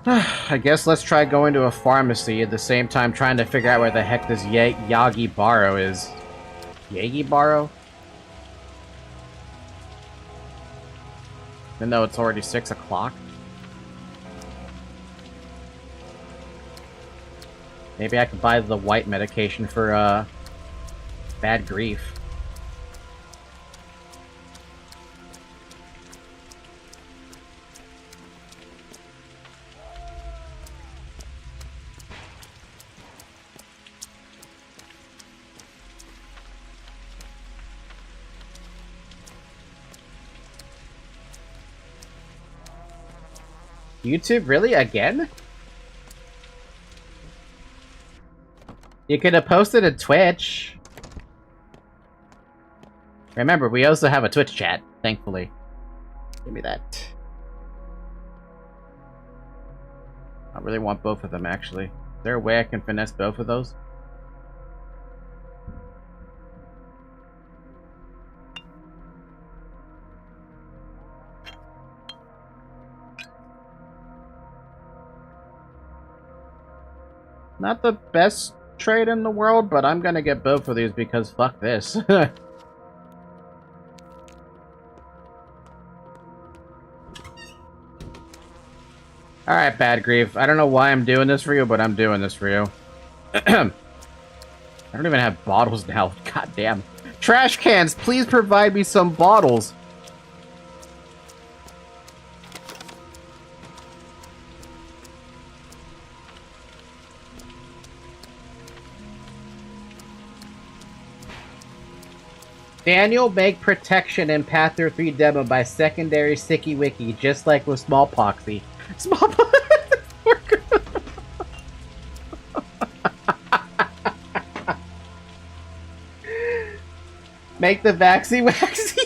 I guess let's try going to a pharmacy at the same time trying to figure out where the heck this Yagi Baro is. Yagi Baro? Even though it's already 6 o'clock. Maybe I could buy the white medication for, bad grief. YouTube? Really? Again? You could have posted a Twitch. Remember, we also have a Twitch chat, thankfully. Give me that. I really want both of them, actually. Is there a way I can finesse both of those? Not the best trade in the world, but I'm gonna get both of these because fuck this. Alright, Bad Grief. I don't know why I'm doing this for you, but I'm doing this for you. I don't even have bottles now. God damn. Trash cans, please provide me some bottles. Daniel, make protection in Pathologic 3 demo by secondary sticky wiki, just like with smallpoxy. Smallpox. Make the vaccine waxy.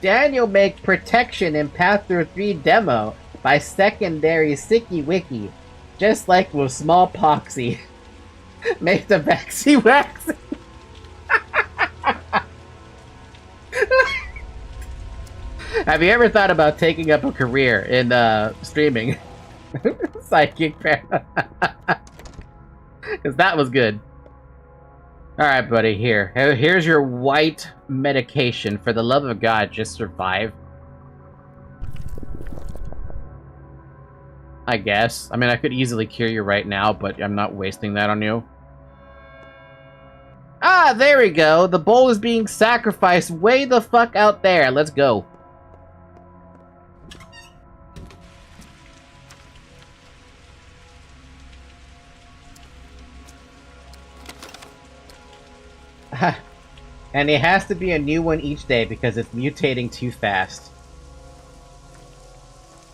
Daniel make protection in Pathologic 3 demo by secondary sticky wiki, just like with smallpoxy. Make the vaccine waxy. Have you ever thought about taking up a career in streaming? Psychic fan. Because that was good. Alright, buddy, here. Here's your white medication. For the love of God, just survive. I guess. I mean, I could easily cure you right now, but I'm not wasting that on you. Ah, there we go! The bowl is being sacrificed way the fuck out there. Let's go. And it has to be a new one each day because it's mutating too fast.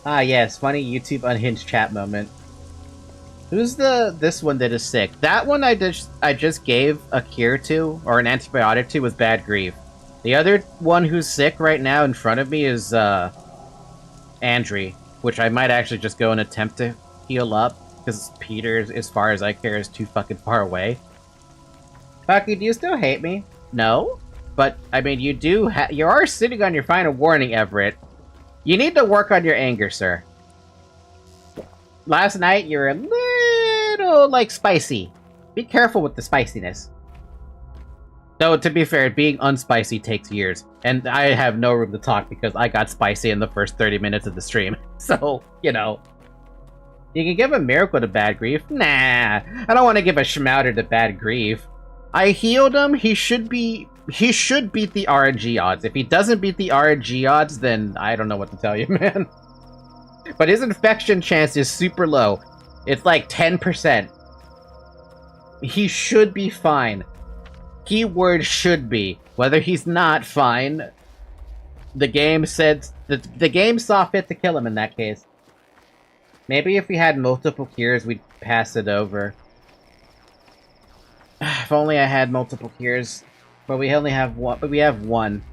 Ah yes, funny YouTube unhinged chat moment. Who's this one that is sick? That one I just gave a cure to, or an antibiotic to, was Bad Grief. The other one who's sick right now in front of me is Andri, which I might actually just go and attempt to heal up, because Peter, as far as I care, is too fucking far away. Bucky, do you still hate me? No? But, I mean, you are sitting on your final warning, Everett. You need to work on your anger, sir. Last night, you were a little, like, spicy. Be careful with the spiciness. Though, to be fair, being unspicy takes years. And I have no room to talk because I got spicy in the first 30 minutes of the stream. So, you know. You can give a miracle to Bad Grief? Nah, I don't want to give a schmouter to Bad Grief. I healed him. He should beat the RNG odds. If he doesn't beat the RNG odds, then I don't know what to tell you, man. But his infection chance is super low. It's like 10%. He should be fine. Keyword should be. Whether he's not fine, the game said the game saw fit to kill him in that case. Maybe if we had multiple cures, we'd pass it over. If only I had multiple cures. But we only have one. But we have one.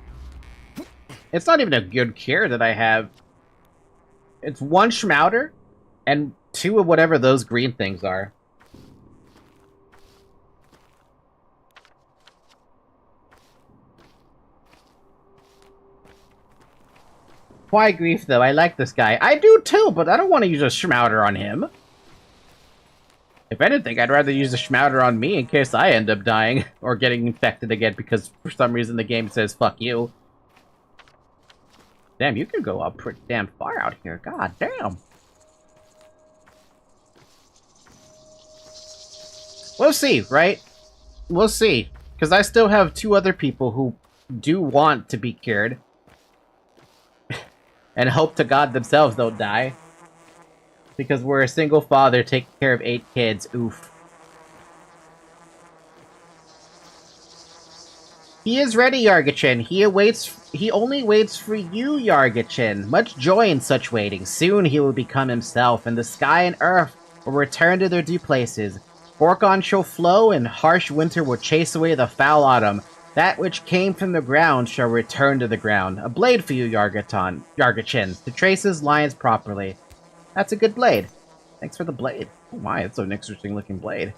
It's not even a good cure that I have. It's one Schmouter and 2 of whatever those green things are. Why Grief, though? I like this guy. I do too, but I don't want to use a Schmouter on him. If anything, I'd rather use a Schmouter on me in case I end up dying or getting infected again because for some reason the game says fuck you. Damn, you can go up pretty damn far out here. God damn. We'll see, right? We'll see. Because I still have 2 other people who do want to be cured. And hope to God themselves don't die. Because we're a single father taking care of 8 kids. Oof. He is ready, Yargachin. He only waits for you, Yargachin. Much joy in such waiting. Soon he will become himself, and the sky and earth will return to their due places. Borkon shall flow, and harsh winter will chase away the foul autumn. That which came from the ground shall return to the ground. A blade for you, Yargachin, to trace his lines properly. That's a good blade. Thanks for the blade. Oh my, it's an interesting looking blade.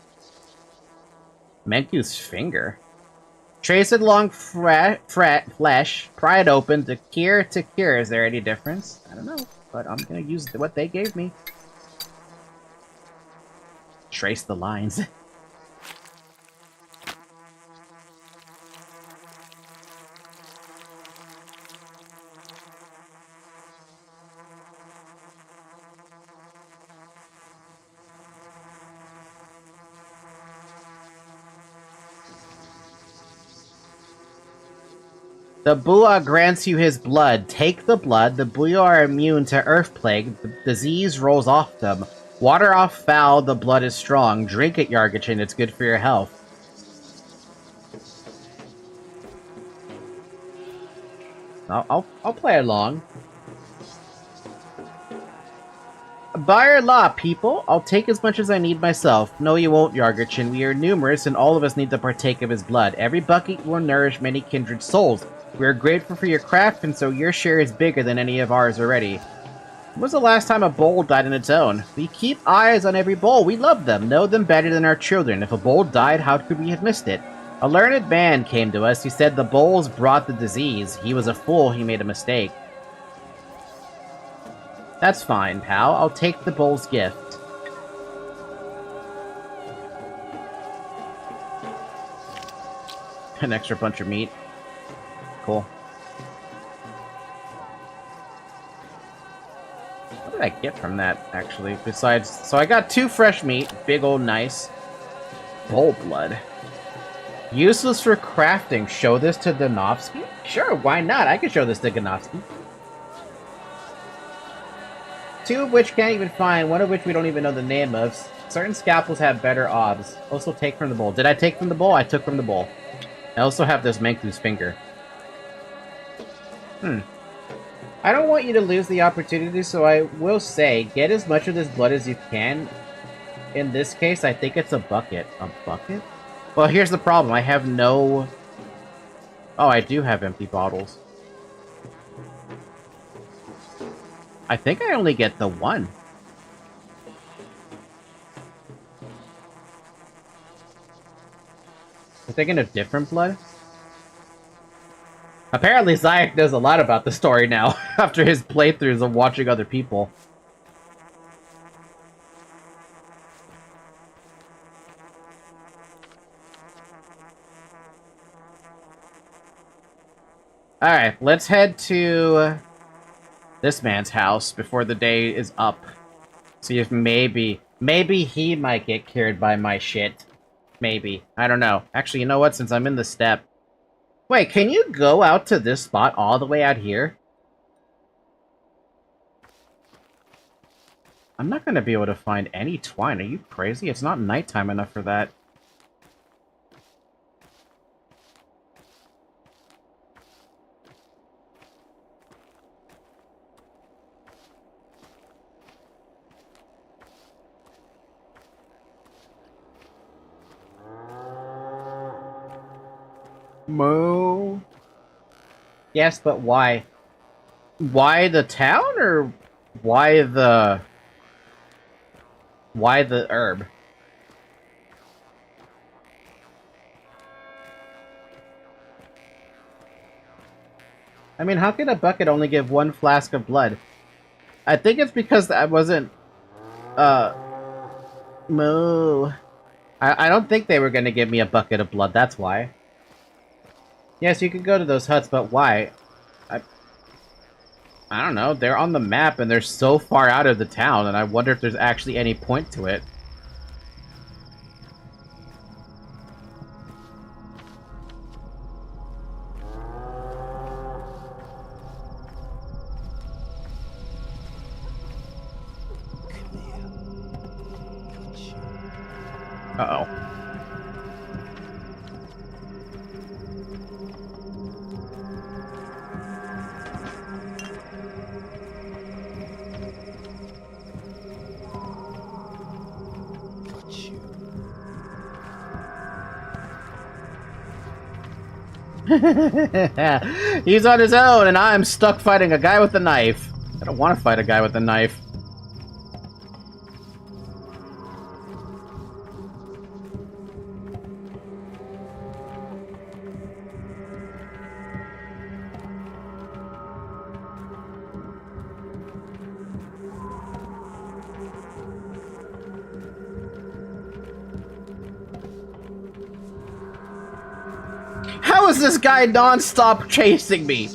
Menku's finger. Trace it along flesh, pry it open, to cure. Is there any difference? I don't know, but I'm gonna use what they gave me. Trace the lines. The Bua grants you his blood. Take the blood. The Bua are immune to Earth Plague. The disease rolls off them. Water off foul. The blood is strong. Drink it, Yargachin. It's good for your health. I'll play along. By law, people. I'll take as much as I need myself. No, you won't, Yargachin. We are numerous, and all of us need to partake of his blood. Every bucket will nourish many kindred souls. We are grateful for your craft, and so your share is bigger than any of ours already. When was the last time a bowl died on its own? We keep eyes on every bowl. We love them, know them better than our children. If a bowl died, how could we have missed it? A learned man came to us. He said the bowls brought the disease. He was a fool. He made a mistake. That's fine, pal. I'll take the bowl's gift. An extra bunch of meat. Cool. What did I get from that, actually? Besides... So I got 2 fresh meat. Big old nice. Bull blood. Useless for crafting. Show this to Danovsky? Sure, why not? I can show this to Danovsky. 2 of which can't even find, 1 of which we don't even know the name of. Certain scalpels have better odds. Also take from the bowl. Did I take from the bowl? I took from the bowl. I also have this Manku's finger. I don't want you to lose the opportunity, so I will say, get as much of this blood as you can. In this case, I think it's a bucket. A bucket? Well, here's the problem. I have no... Oh, I do have empty bottles. I think I only get the 1. I'm thinking of different blood? Apparently, Zayak knows a lot about the story now, after his playthroughs of watching other people. Alright, let's head to this man's house before the day is up. See if maybe he might get cured by my shit. Maybe. I don't know. Actually, you know what? Since I'm in the steppe... Wait, can you go out to this spot all the way out here? I'm not gonna be able to find any twine. Are you crazy? It's not nighttime enough for that. Moo. Yes, but why? Why the town, or why the herb? I mean, how can a bucket only give 1 flask of blood? I think it's because I wasn't... Moo. I don't think they were gonna give me a bucket of blood, that's why. Yes, you can go to those huts, but why? I don't know, they're on the map and they're so far out of the town, and I wonder if there's actually any point to it. Uh-oh. He's on his own, and I'm stuck fighting a guy with a knife. I don't want to fight a guy with a knife. How is this guy non-stop chasing me?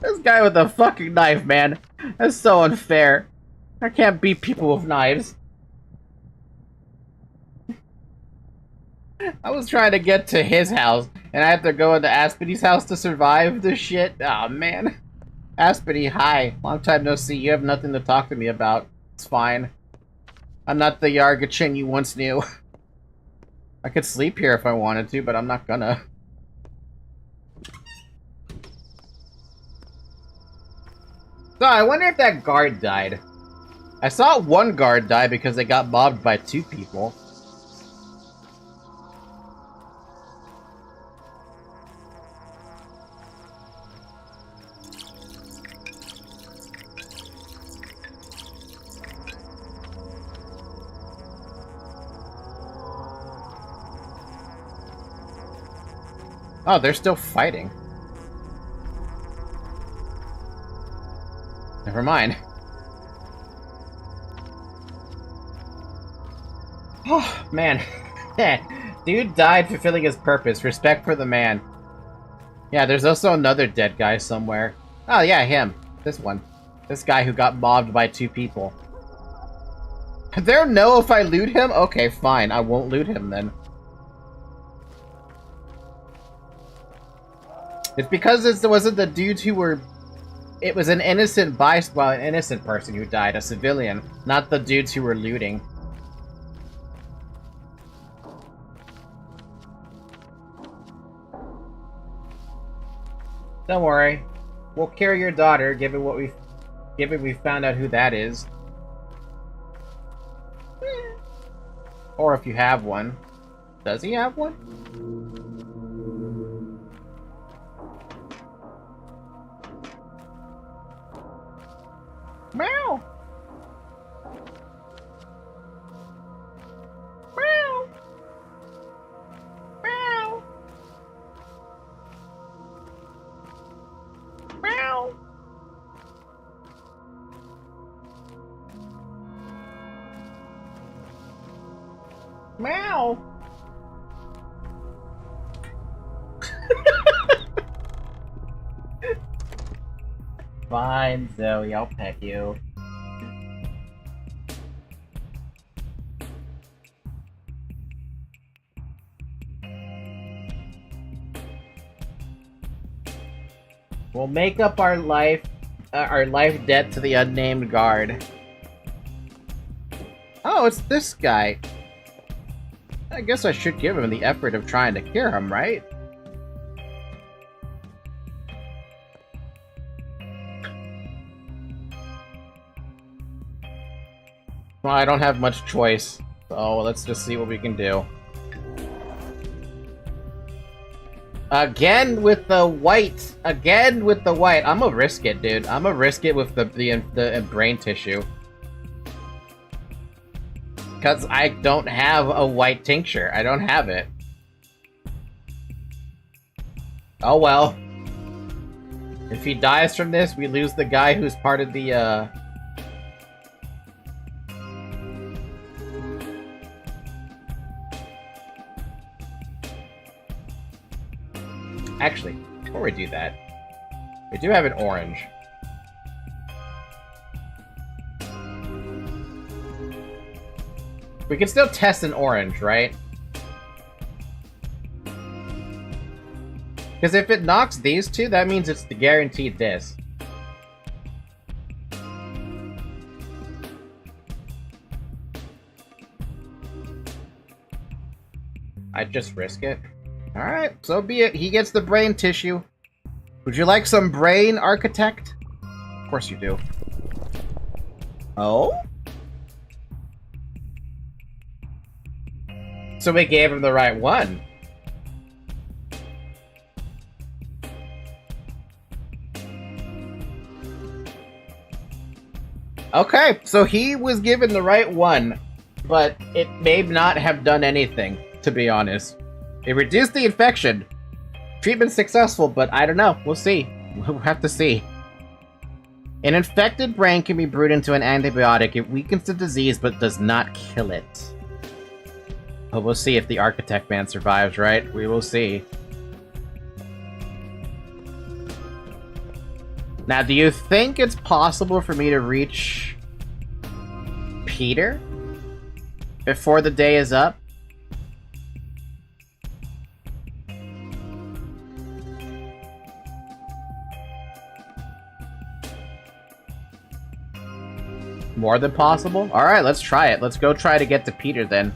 This guy with a fucking knife, man. That's so unfair. I can't beat people with knives. I was trying to get to his house, and I have to go into Aspidy's house to survive this shit? Aw, man. Aspidy, hi. Long time no see. You have nothing to talk to me about. It's fine. I'm not the Yargachin you once knew. I could sleep here if I wanted to, but I'm not gonna. So, I wonder if that guard died. I saw one guard die because they got mobbed by 2 people. Oh, they're still fighting. Never mind. Oh, man. Dude died fulfilling his purpose. Respect for the man. Yeah, there's also another dead guy somewhere. Oh, yeah, him. This one. This guy who got mobbed by 2 people. There know if I loot him? Okay, fine. I won't loot him then. It's because it wasn't the dudes who were... It was an innocent well, an innocent person who died, a civilian, not the dudes who were looting. Don't worry. We'll carry your daughter, given we found out who that is. Or if you have one. Does he have one? Meow! Meow! Meow! Meow! Meow! Fine, Zoe, I'll pet you. We'll make up our life debt to the unnamed guard. Oh, it's this guy. I guess I should give him the effort of trying to cure him, right? Well, I don't have much choice, so let's just see what we can do. Again with the white! Again with the white! I'm gonna risk it, dude. I'm gonna risk it with the brain tissue. Because I don't have a white tincture. I don't have it. Oh well. If he dies from this, we lose the guy who's part of the, Actually, before we do that, we do have an orange. We can still test an orange, right? Because if it knocks these two, that means it's the guaranteed this. I'd just risk it. Alright, so be it. He gets the brain tissue. Would you like some brain, architect? Of course you do. Oh? So we gave him the right one. Okay, so he was given the right one, but it may not have done anything, to be honest. It reduced the infection. Treatment successful, but I don't know. We'll see. We'll have to see. An infected brain can be brewed into an antibiotic. It weakens the disease, but does not kill it. But we'll see if the architect man survives, right? We will see. Now, do you think it's possible for me to reach Peter before the day is up? More than possible? Alright, let's try it. Let's go try to get to Peter then.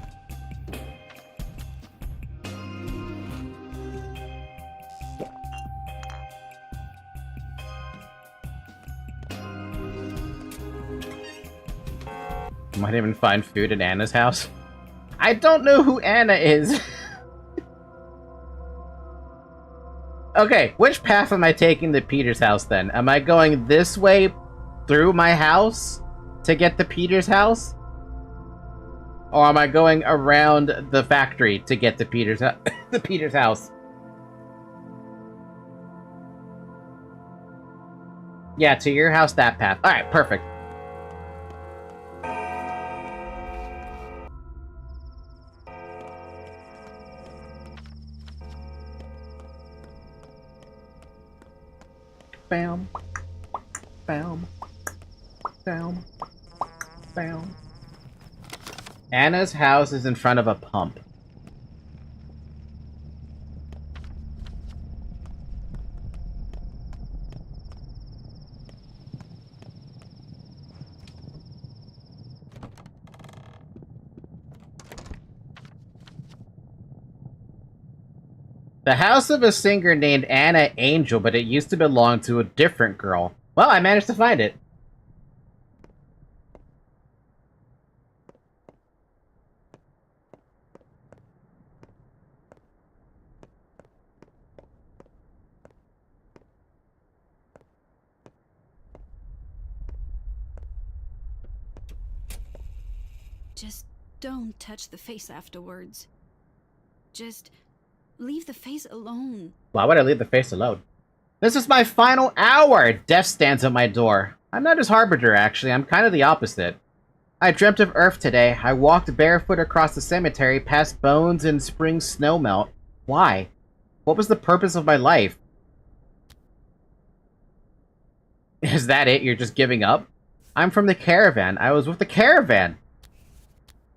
Might even find food at Anna's house. I don't know who Anna is. Okay, which path am I taking to Peter's house then? Am I going this way through my house to get to Peter's house? Or am I going around the factory to get to Peter's house? Yeah, to your house, that path. Alright, perfect. Bam. Bam. Bam. Bam. Anna's house is in front of a pump. The house of a singer named Anna Angel, but it used to belong to a different girl. Well, I managed to find it. Just don't touch the face afterwards. Just leave the face alone. Why would I leave the face alone? This is my final hour! Death stands at my door. I'm not his harbinger, actually. I'm kind of the opposite. I dreamt of Earth today. I walked barefoot across the cemetery, past bones and spring snowmelt. Why? What was the purpose of my life? Is that it? You're just giving up? I'm from the caravan. I was with the caravan.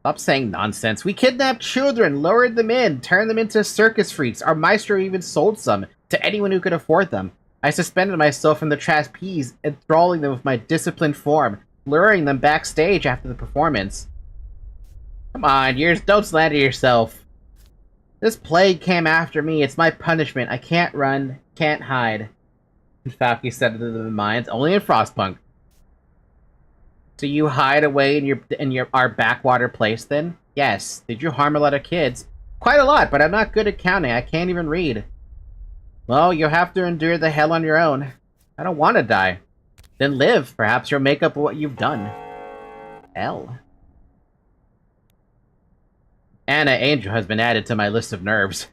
Stop saying nonsense. We kidnapped children, lured them in, turned them into circus freaks. Our maestro even sold some to anyone who could afford them. I suspended myself from the trapeze, enthralling them with my disciplined form, luring them backstage after the performance. Come on, don't slander yourself. This plague came after me. It's my punishment. I can't run, can't hide. Falky said to the mines, only in Frostpunk. So you hide away in our backwater place then? Yes. Did you harm a lot of kids? Quite a lot, but I'm not good at counting. I can't even read. Well, you'll have to endure the hell on your own. I don't want to die. Then live. Perhaps you'll make up what you've done. L. Anna Angel has been added to my list of nerves.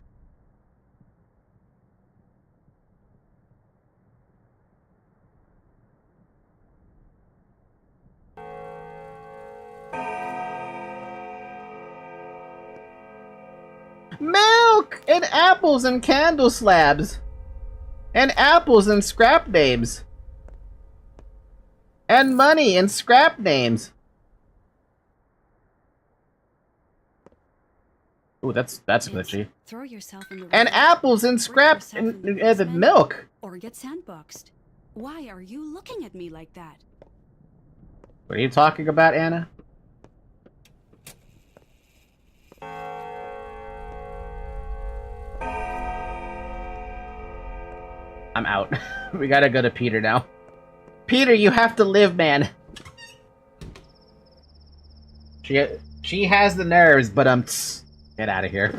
Milk! And apples and candle slabs! And apples and scrap names! And money and scrap names! Ooh, that's glitchy. Throw yourself in the And river, apples and throw scrap yourself in the and the basement, milk! or get sandboxed. Why are you looking at me like that? What are you talking about, Anna? I'm out. We gotta go to Peter now. Peter, you have to live, man. She has the nerves, but get out of here.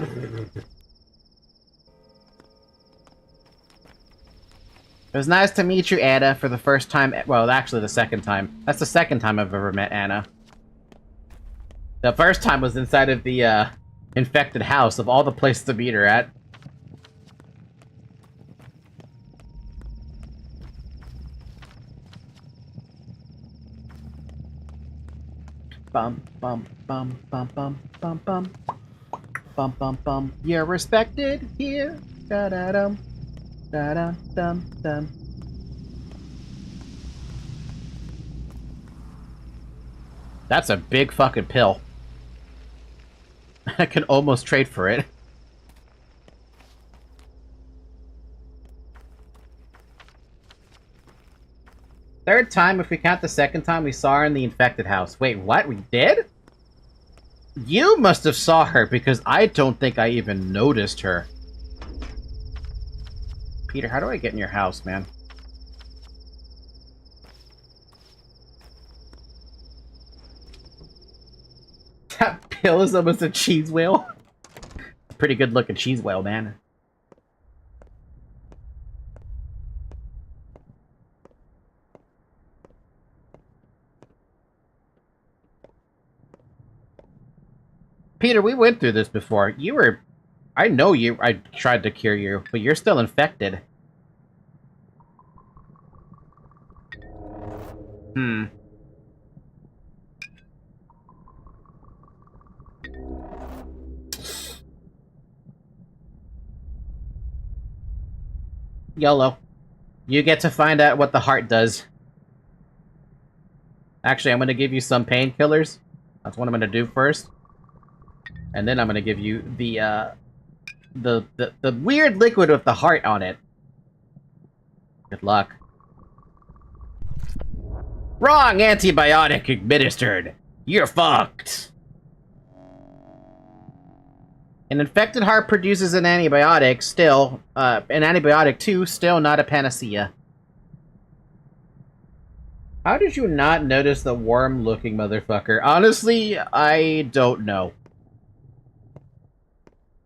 It was nice to meet you, Anna, for the first time. Well, actually, the second time. That's the second time I've ever met Anna. The first time was inside of the infected house, of all the places to meet her at. Bum bum bum bum bum bum bum bum bum bum. You're respected here. Da da dum da da dum dum. That's a big fucking pill. I can almost trade for it. Third time, if we count the second time we saw her in the infected house. Wait, what? We did? You must have saw her, because I don't think I even noticed her. Peter, how do I get in your house, man? That pill is almost a cheese whale. Pretty good looking cheese whale, man. Peter, we went through this before. You were... I know you... I tried to cure you, but you're still infected. Hmm. YOLO. You get to find out what the heart does. Actually, I'm gonna give you some painkillers. That's what I'm gonna do first. And then I'm gonna give you the weird liquid with the heart on it. Good luck. Wrong antibiotic administered. You're fucked. An infected heart produces an antibiotic, still, an antibiotic too, still not a panacea. How did you not notice the worm-looking motherfucker? Honestly, I don't know.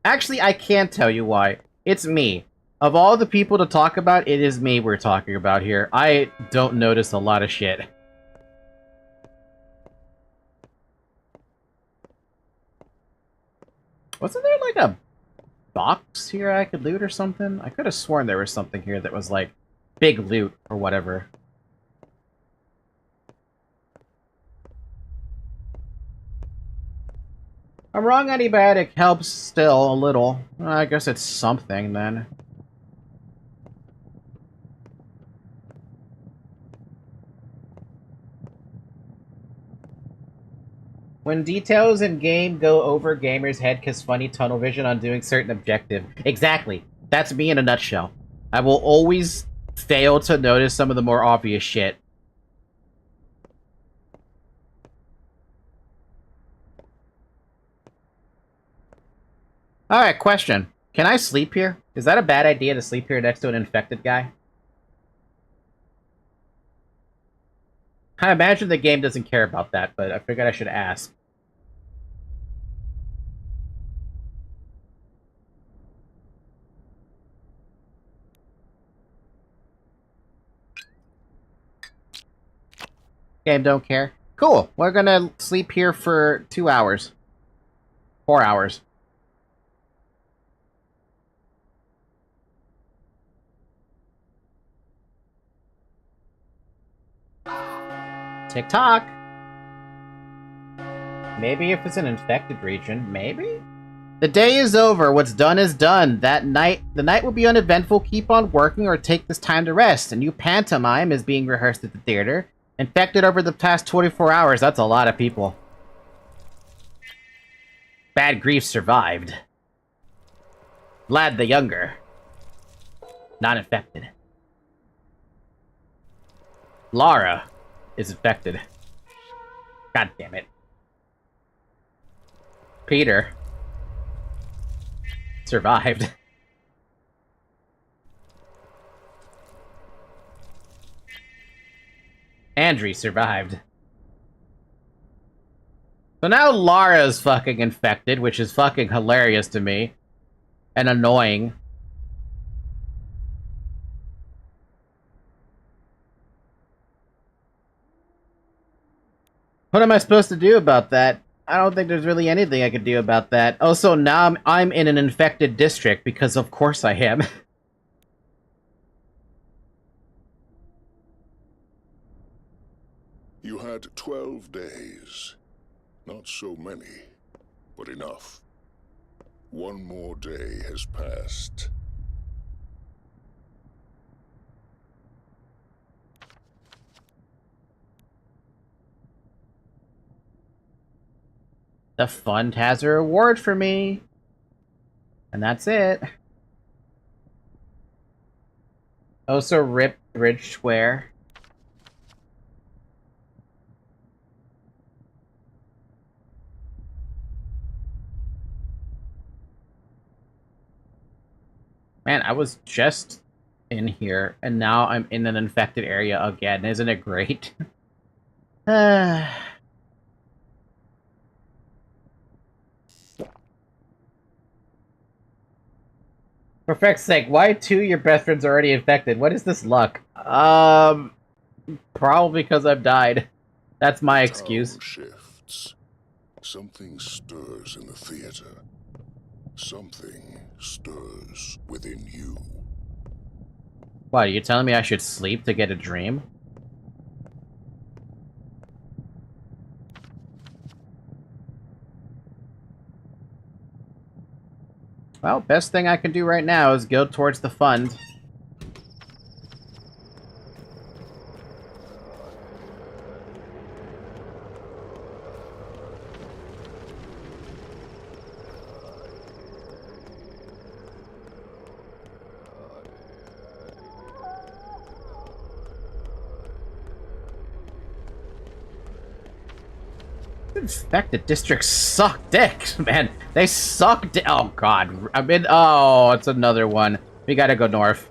Actually, I can't tell you why. It's me. Of all the people to talk about, it is me we're talking about here. I don't notice a lot of shit. Wasn't there, like, a box here I could loot or something? I could have sworn there was something here that was, like, big loot or whatever. A wrong antibiotic helps still a little. I guess it's something, then. When details in game go over gamers' head cause funny tunnel vision on doing certain objective. Exactly. That's me in a nutshell. I will always fail to notice some of the more obvious shit. Alright, question. Can I sleep here? Is that a bad idea to sleep here next to an infected guy? I imagine the game doesn't care about that, but I figured I should ask. Game don't care. Cool. We're gonna sleep here for 2 hours. 4 hours. TikTok. Maybe if it's an infected region, maybe? The day is over. What's done is done. The night will be uneventful. Keep on working or take this time to rest. A new pantomime is being rehearsed at the theater. Infected over the past 24 hours. That's a lot of people. Bad Grief survived. Vlad the Younger. Not infected. Lara is infected. God damn it. Peter survived. Andrew survived. So now Lara's fucking infected, which is fucking hilarious to me. And annoying. What am I supposed to do about that? I don't think there's really anything I could do about that. Also, now I'm in an infected district, because of course I am. You had 12 days. Not so many, but enough. One more day has passed. The fund has a reward for me. And that's it. Also, rip Bridge Square. Man, I was just in here, and now I'm in an infected area again. Isn't it great? For feck's sake, why 2 of your best friends are already infected? What is this luck? Probably because I've died. That's my excuse. Tone shifts. Something stirs in the theater. Something stirs within you. What, are you telling me I should sleep to get a dream? Well, best thing I can do right now is go towards the fund. Infected districts suck dick, man. They suck dick. Oh, God. I mean, oh, it's another one. We gotta go north.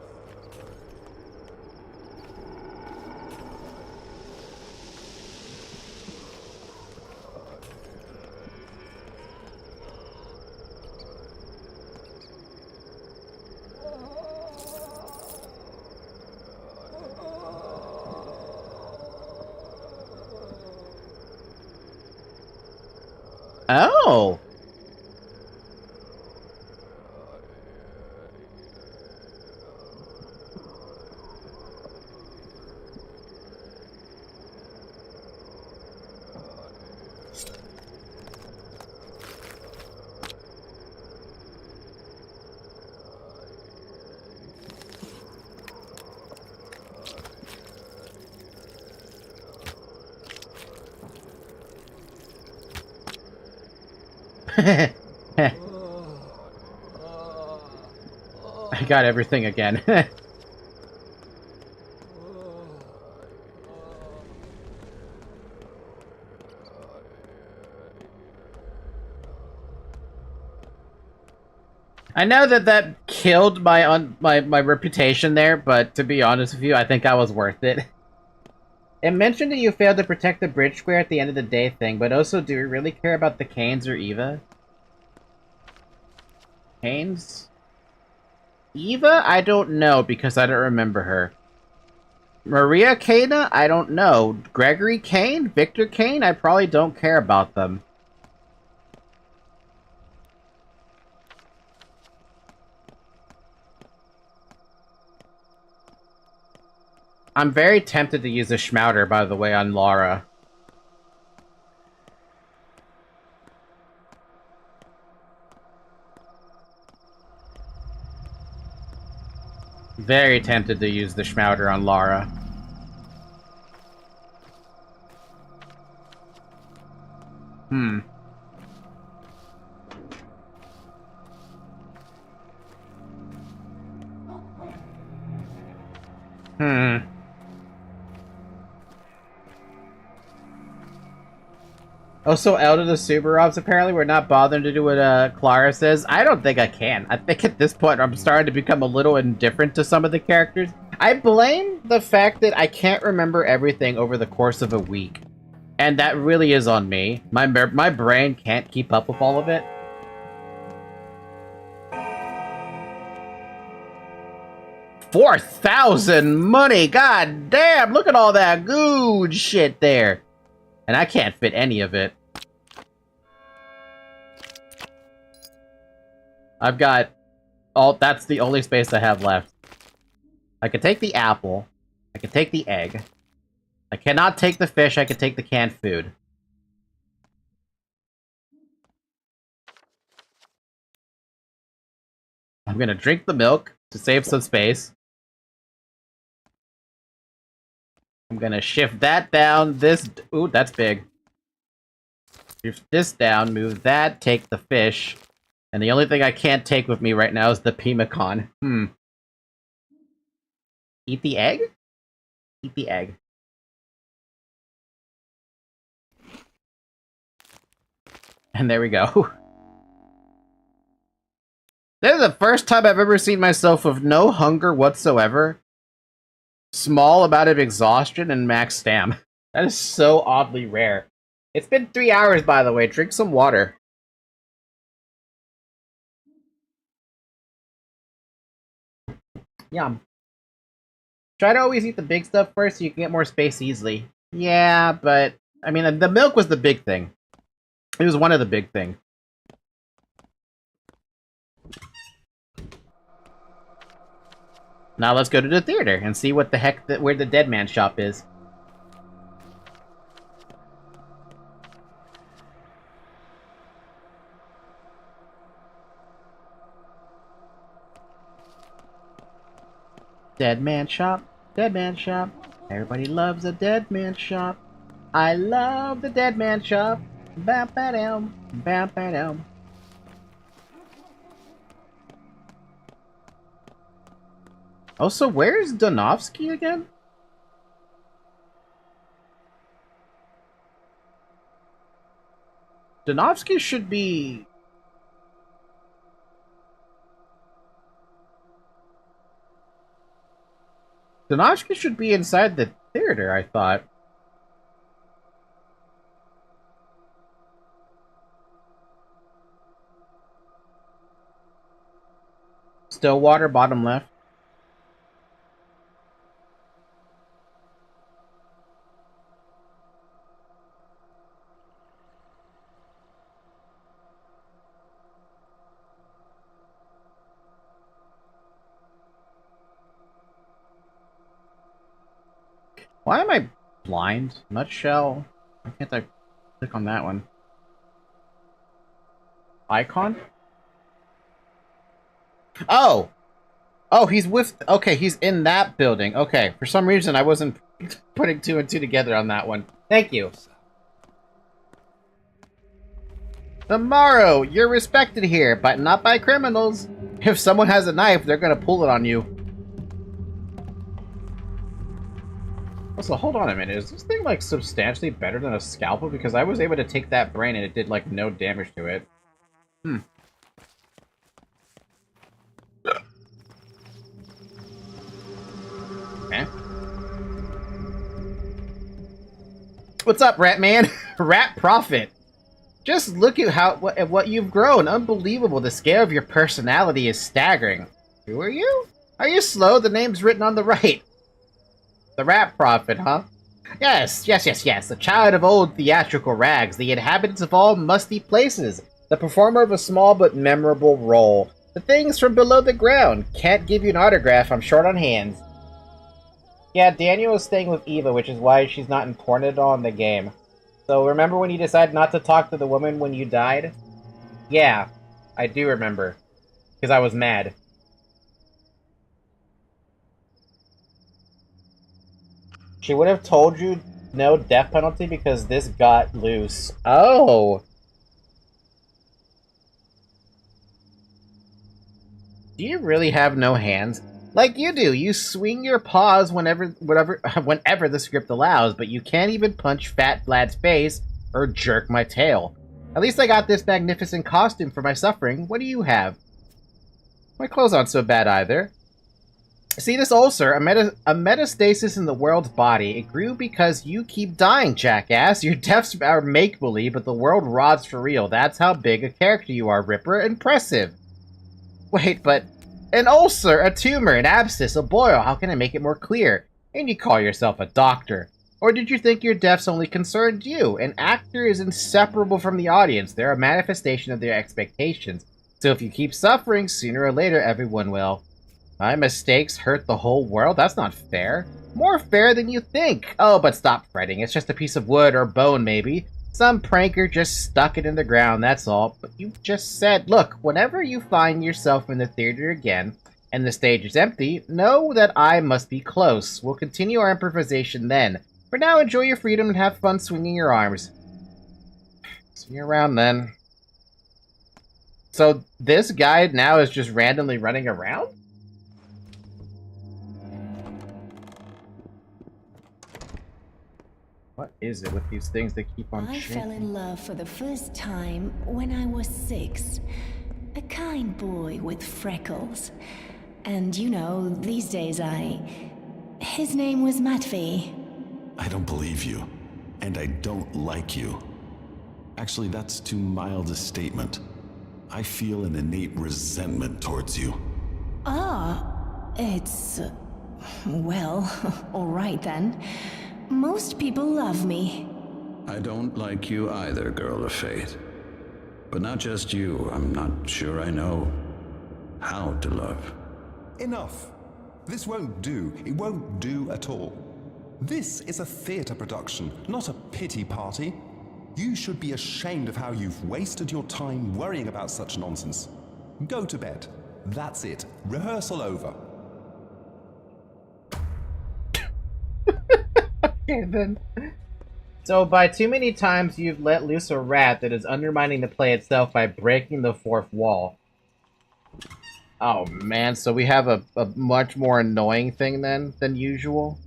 Oh. I got everything again. I know that killed my reputation there, but to be honest with you, I think I was worth it. It mentioned that you failed to protect the bridge square at the end of the day thing, but also, do we really care about the Canes or Eva? Canes? Eva? I don't know, because I don't remember her. Maria Cana? I don't know. Gregory Kane? Victor Kane? I probably don't care about them. I'm very tempted to use a Schmouter, by the way, on Laura. Very tempted to use the Schmouter on Laura. Hmm. Also, Elder the Subarovs apparently were not bothering to do what Clara says. I don't think I can. I think at this point I'm starting to become a little indifferent to some of the characters. I blame the fact that I can't remember everything over the course of a week. And that really is on me. My brain can't keep up with all of it. $4,000 money! God damn! Look at all that good shit there! And I can't fit any of it. I've got... that's the only space I have left. I can take the apple. I can take the egg. I cannot take the fish, I can take the canned food. I'm gonna drink the milk to save some space. I'm gonna shift that down, this... Ooh, that's big. Shift this down, move that, take the fish. And the only thing I can't take with me right now is the Pimicon. Eat the egg? Eat the egg. And there we go. This is the first time I've ever seen myself with no hunger whatsoever. Small amount of exhaustion and max stam. That is so oddly rare. It's been 3 hours, by the way. Drink some water. Yum. Try to always eat the big stuff first so you can get more space easily. Yeah, but... I mean, the milk was the big thing. It was one of the big things. Now let's go to the theater and see what the heck... where the Dead Man shop is. Dead man shop, dead man shop. Everybody loves a dead man shop. I love the dead man shop. Bam ba-dum, bam ba-dum. Oh, so where's Donovsky again? Donovsky should be... Donovsky should be inside the theater, I thought. Stillwater, bottom left. Why am I blind? Nutshell? Why can't I click on that one? Icon? Oh! Oh, he's with... Okay, he's in that building. Okay, for some reason I wasn't putting two and two together on that one. Thank you. Tomorrow, you're respected here, but not by criminals. If someone has a knife, they're gonna pull it on you. Also, hold on a minute. Is this thing, like, substantially better than a scalpel? Because I was able to take that brain and it did, like, no damage to it. Okay. What's up, Rat Man? Rat Prophet. Just look at what you've grown. Unbelievable. The scale of your personality is staggering. Who are you? Are you slow? The name's written on the right. The Rat Prophet, huh? Yes. The child of old theatrical rags. The inhabitants of all musty places. The performer of a small but memorable role. The things from below the ground. Can't give you an autograph. I'm short on hands. Yeah, Daniel is staying with Eva, which is why she's not important at all in the game. So remember when you decided not to talk to the woman when you died? Yeah, I do remember. Because I was mad. She would have told you no death penalty because this got loose. Oh! Do you really have no hands? Like you do, you swing your paws whenever the script allows, but you can't even punch Fat Vlad's face or jerk my tail. At least I got this magnificent costume for my suffering. What do you have? My clothes aren't so bad either. See this ulcer, a metastasis in the world's body. It grew because you keep dying, jackass. Your deaths are make-believe, but the world rots for real. That's how big a character you are, Ripper. Impressive. Wait, but... An ulcer, a tumor, an abscess, a boil. How can I make it more clear? And you call yourself a doctor. Or did you think your deaths only concerned you? An actor is inseparable from the audience. They're a manifestation of their expectations. So if you keep suffering, sooner or later everyone will. My mistakes hurt the whole world? That's not fair. More fair than you think. Oh, but stop fretting. It's just a piece of wood or bone, maybe. Some pranker just stuck it in the ground, that's all. But you just said, look, whenever you find yourself in the theater again, and the stage is empty, know that I must be close. We'll continue our improvisation then. For now, enjoy your freedom and have fun swinging your arms. See you around then. So, this guy now is just randomly running around? What is it with these things that keep on I shaking? fell in love for the first time when I was 6. A kind boy with freckles. And you know, these days his name was Matvey. I don't believe you. And I don't like you. Actually, that's too mild a statement. I feel an innate resentment towards you. It's... well, alright then. Most people love me. I don't like you either, girl of fate. But not just you, I'm not sure I know how to love. Enough. This won't do. It won't do at all. This is a theater production, not a pity party. You should be ashamed of how you've wasted your time worrying about such nonsense. Go to bed. That's it. Rehearsal over. Okay, then. So, by too many times you've let loose a rat that is undermining the play itself by breaking the fourth wall. Oh, man, so we have a much more annoying thing then than usual?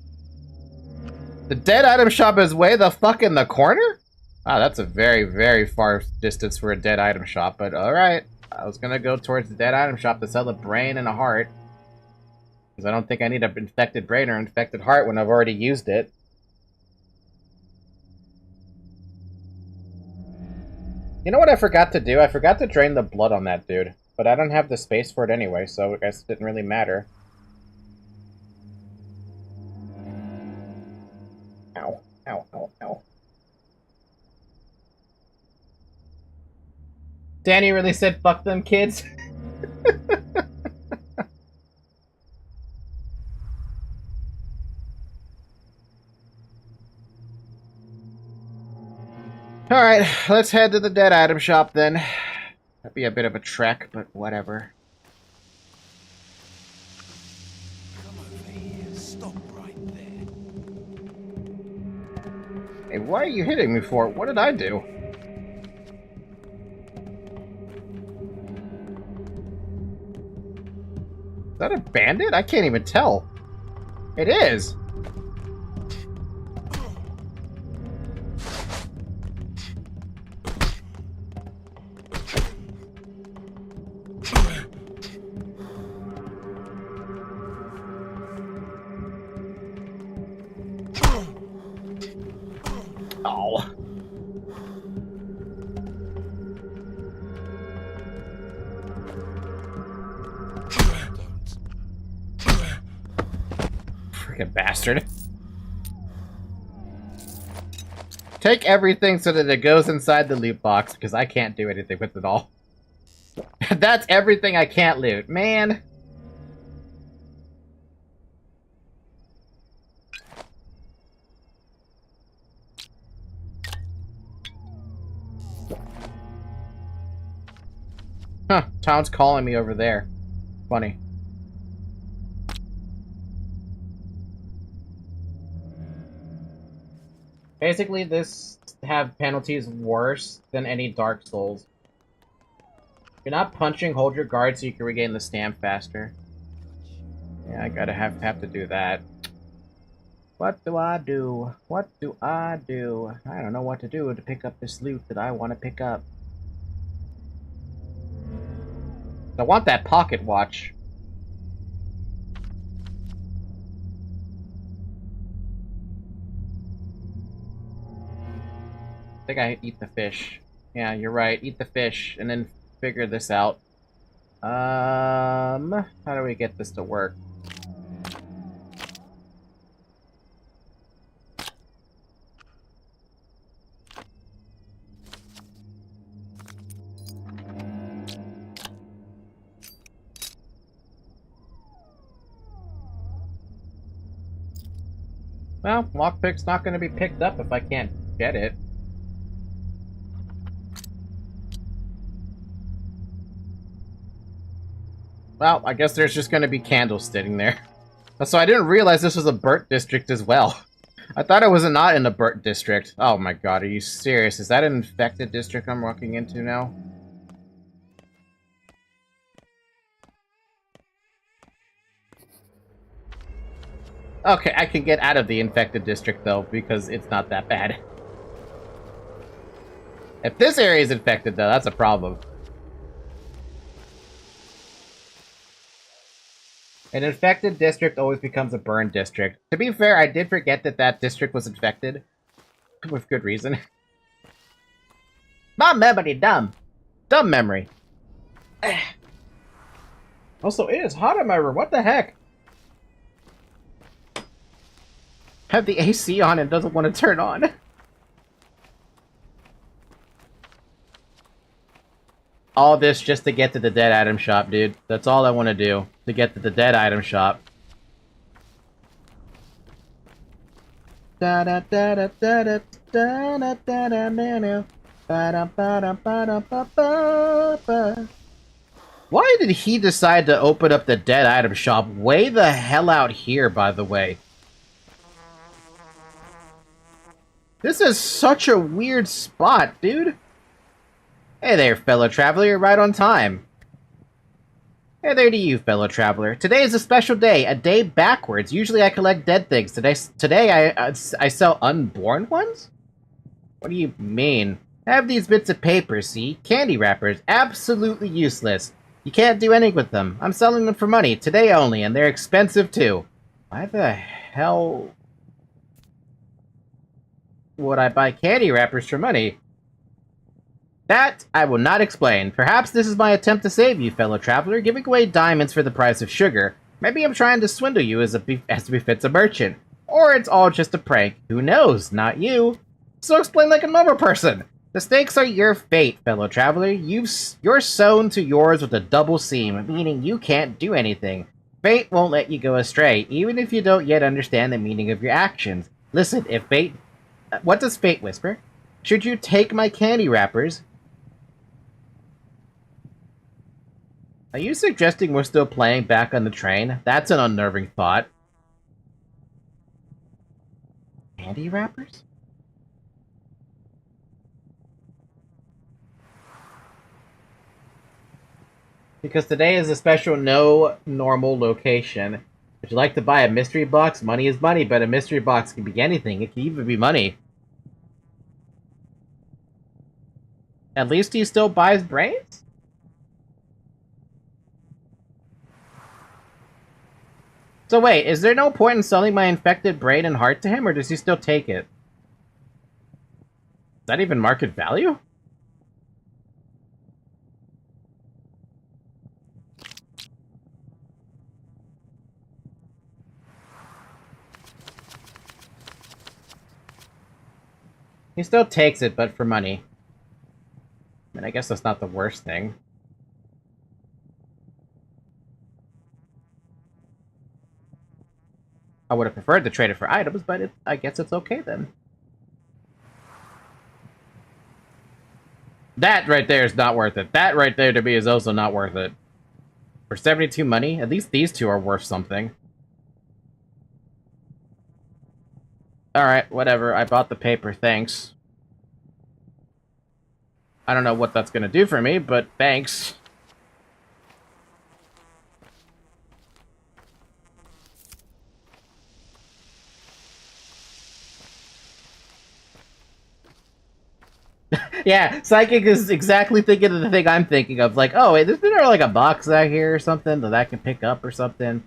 The dead item shop is way the fuck in the corner? Wow, that's a very, very far distance for a dead item shop, but alright. I was gonna go towards the dead item shop to sell a brain and a heart. Because I don't think I need an infected brain or infected heart when I've already used it. You know what I forgot to do? I forgot to drain the blood on that dude. But I don't have the space for it anyway, so I guess it didn't really matter. Ow. Ow, ow, ow. Danny really said fuck them kids? Alright, let's head to the dead item shop then. That'd be a bit of a trek, but whatever. Come over here. Stop right there. Hey, why are you hitting me for? What did I do? Is that a bandit? I can't even tell. It is. Oh. Freaking bastard. Take everything so that it goes inside the loot box, because I can't do anything with it all. That's everything I can't loot. Man. Huh, Tom's calling me over there. Funny. Basically, this have penalties worse than any Dark Souls. If you're not punching, hold your guard so you can regain the stam faster. Yeah, I gotta have to do that. What do I do? What do I do? I don't know what to do to pick up this loot that I want to pick up. I want that pocket watch. I think I eat the fish. Yeah, you're right. Eat the fish and then figure this out. How do we get this to work? Well, lockpick's not going to be picked up if I can't get it. Well, I guess there's just going to be candles sitting there. So I didn't realize this was a burnt district as well. I thought it was not in the burnt district. Oh my god, are you serious? Is that an infected district I'm walking into now? Okay, I can get out of the infected district, though, because it's not that bad. If this area is infected, though, that's a problem. An infected district always becomes a burned district. To be fair, I did forget that that district was infected. With good reason. My memory dumb. Dumb memory. Also, it is hot in my room. What the heck? Have the AC on and doesn't want to turn on. All this just to get to the dead item shop, dude. That's all I want to do. To get to the dead item shop. Why did he decide to open up the dead item shop way the hell out here, by the way? This is such a weird spot, dude. Hey there, fellow traveler, you're right on time. Hey there to you, fellow traveler. Today is a special day, a day backwards. Usually I collect dead things. Today I sell unborn ones? What do you mean? I have these bits of paper, see? Candy wrappers. Absolutely useless. You can't do anything with them. I'm selling them for money, today only, and they're expensive too. Why the hell would I buy candy wrappers for money? That I will not explain. Perhaps this is my attempt to save you, fellow traveler, giving away diamonds for the price of sugar. Maybe I'm trying to swindle you as befits a merchant. Or it's all just a prank. Who knows? Not you. So explain like a normal person. The stakes are your fate, fellow traveler. You're sewn to yours with a double seam, meaning you can't do anything. Fate won't let you go astray, even if you don't yet understand the meaning of your actions. Listen, if fate... What does fate whisper? Should you take my candy wrappers... Are you suggesting we're still playing Back on the Train? That's an unnerving thought. Candy wrappers? Because today is a special no normal location. Would you like to buy a mystery box? Money is money, but a mystery box can be anything. It can even be money. At least he still buys brains? So wait, is there no point in selling my infected brain and heart to him, or does he still take it? Is that even market value? He still takes it, but for money. I mean, I guess that's not the worst thing. I would have preferred to trade it for items, but I guess it's okay then. That right there is not worth it. That right there to me is also not worth it. For 72 money, at least these two are worth something. Alright, whatever. I bought the paper, thanks. I don't know what that's gonna do for me, but thanks. Yeah, Psychic is exactly thinking of the thing I'm thinking of. Like, oh, wait, isn't there like a box out here or something that I can pick up or something?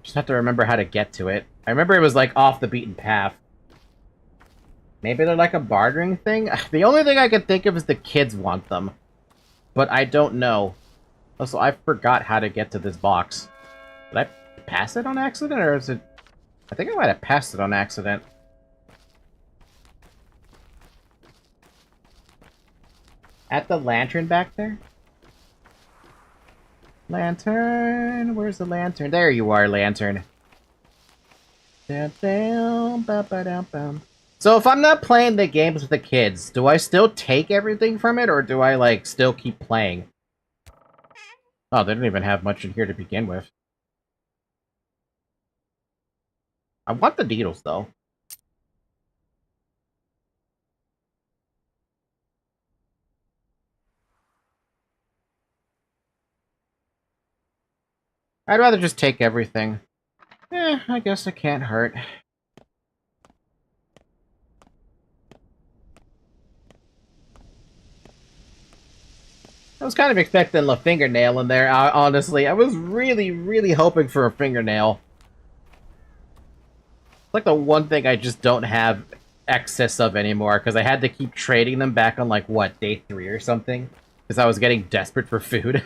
Just have to remember how to get to it. I remember it was like off the beaten path. Maybe they're like a bartering thing? The only thing I can think of is the kids want them. But I don't know. Also, I forgot how to get to this box. Did I pass it on accident, or is it... I think I might have passed it on accident. At the lantern back there? Lantern! Where's the lantern? There you are, lantern. So if I'm not playing the games with the kids, do I still take everything from it, or do I, like, still keep playing? Oh, they didn't even have much in here to begin with. I want the needles, though. I'd rather just take everything. I guess it can't hurt. I was kind of expecting a fingernail in there, honestly. I was really, really hoping for a fingernail. It's like the one thing I just don't have excess of anymore, because I had to keep trading them back on, like, what, day 3 or something? Because I was getting desperate for food.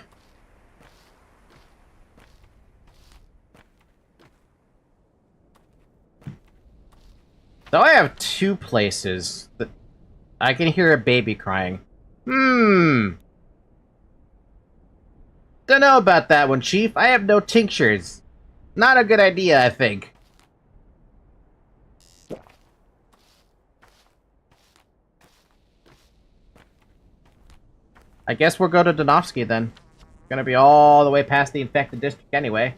So I have 2 places that I can hear a baby crying. Don't know about that one, Chief. I have no tinctures. Not a good idea, I think. I guess we'll go to Danovsky then. Gonna be all the way past the infected district anyway.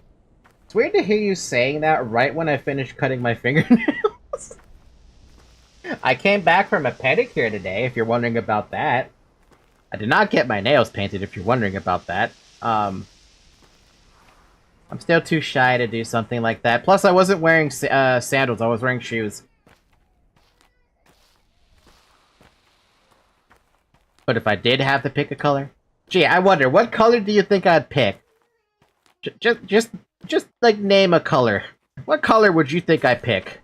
It's weird to hear you saying that right when I finish cutting my fingernails. I came back from a pedicure today, if you're wondering about that. I did not get my nails painted, if you're wondering about that. I'm still too shy to do something like that. Plus, I wasn't wearing sandals, I was wearing shoes. But if I did have to pick a color... Gee, I wonder, what color do you think I'd pick? Just like, name a color. What color would you think I'd pick?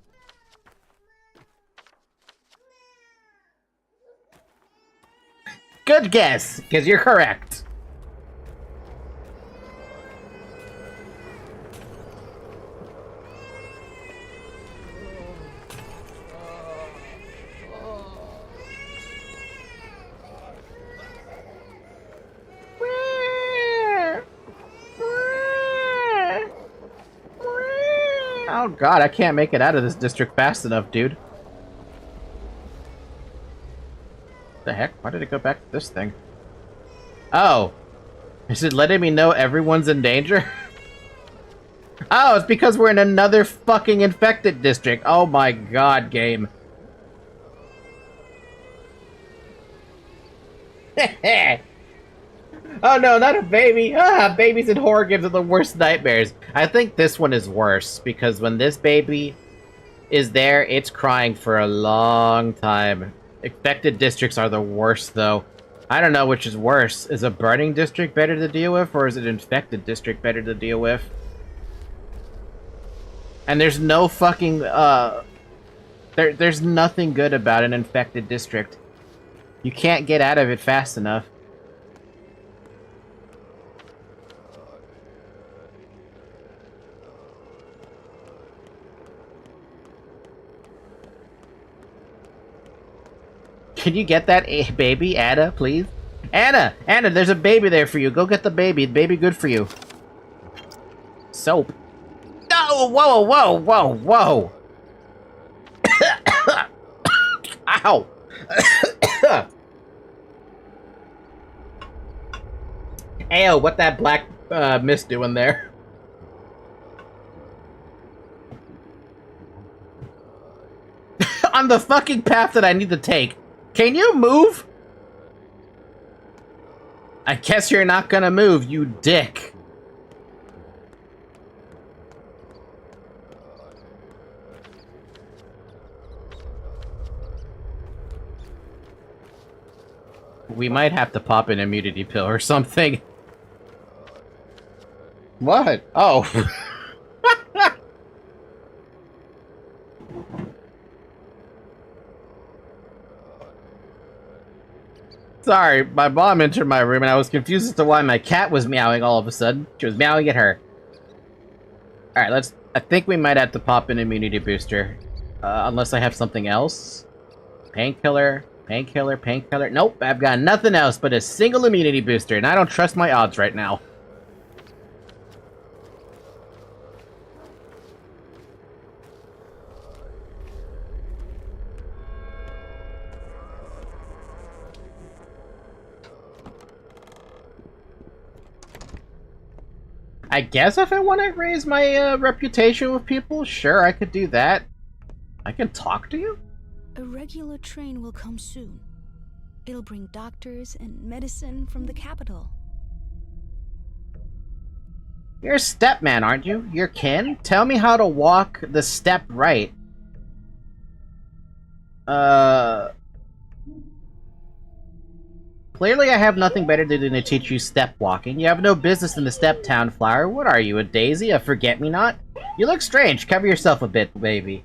Good guess, because you're correct. Oh god, I can't make it out of this district fast enough, dude. The heck? Why did it go back to this thing? Oh! Is it letting me know everyone's in danger? Oh, it's because we're in another fucking infected district. Oh my god, game. Oh no, not a baby! Ah, babies in horror games are the worst nightmares. I think this one is worse, because when this baby is there, it's crying for a long time. Infected districts are the worst, though. I don't know which is worse. Is a burning district better to deal with, or is an infected district better to deal with? And there's no fucking, there's nothing good about an infected district. You can't get out of it fast enough. Can you get that baby, Anna, please? Anna! Anna, there's a baby there for you. Go get the baby. The baby good for you. Soap. No! Whoa, whoa, whoa, whoa! Ow! Ayo, what that black mist doing there? On the fucking path that I need to take. Can you move? I guess you're not gonna move, you dick. We might have to pop an immunity pill or something. What? Oh. Sorry, my mom entered my room and I was confused as to why my cat was meowing all of a sudden. She was meowing at her. Alright, I think we might have to pop an immunity booster. Unless I have something else. Painkiller, painkiller, painkiller. Nope, I've got nothing else but a single immunity booster, and I don't trust my odds right now. I guess if I want to raise my reputation with people, sure, I could do that. I can talk to you? A regular train will come soon. It'll bring doctors and medicine from the capital. You're a step man, aren't you? You're kin? Tell me how to walk the step right. Clearly I have nothing better to do than to teach you step walking. You have no business in the step town, flower. What are you, a daisy? A forget-me-not? You look strange. Cover yourself a bit, baby.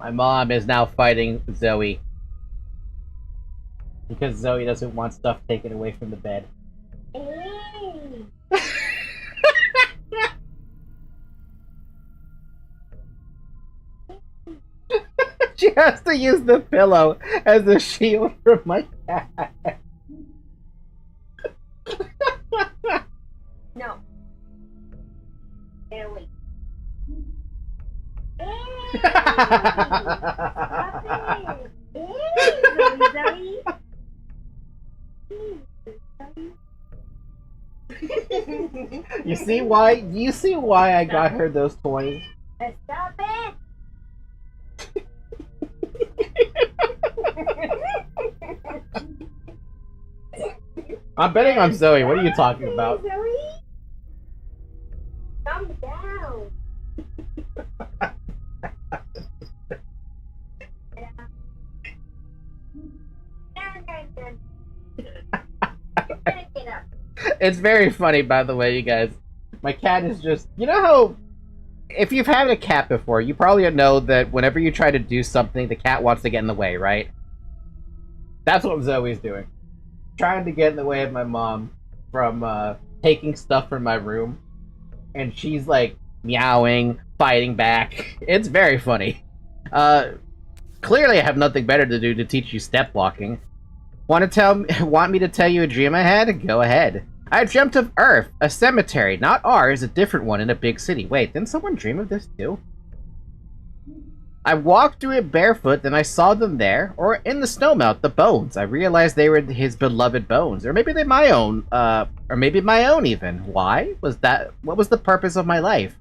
My mom is now fighting Zoe. Because Zoe doesn't want stuff taken away from the bed. She has to use the pillow as a shield from my cat. No. There, wait. You see why? Do you see why I got her those toys? Stop it! I'm betting on Zoe. What are you talking about? Zoe? Calm down. It's very funny, by the way, you guys. My cat is just... You know how... If you've had a cat before, you probably know that whenever you try to do something, the cat wants to get in the way, right? That's what Zoe's doing. Trying to get in the way of my mom from taking stuff from my room. And she's like meowing, fighting back. It's very funny. Clearly I have nothing better to do to teach you step walking. Want me to tell you a dream I had? Go ahead. I dreamt of Earth, a cemetery, not ours, a different one in a big city. Wait, didn't someone dream of this too? I walked through it barefoot, then I saw them there, or in the snowmelt, the bones. I realized they were his beloved bones, or maybe they're my own, or maybe my own even. Why? What was the purpose of my life?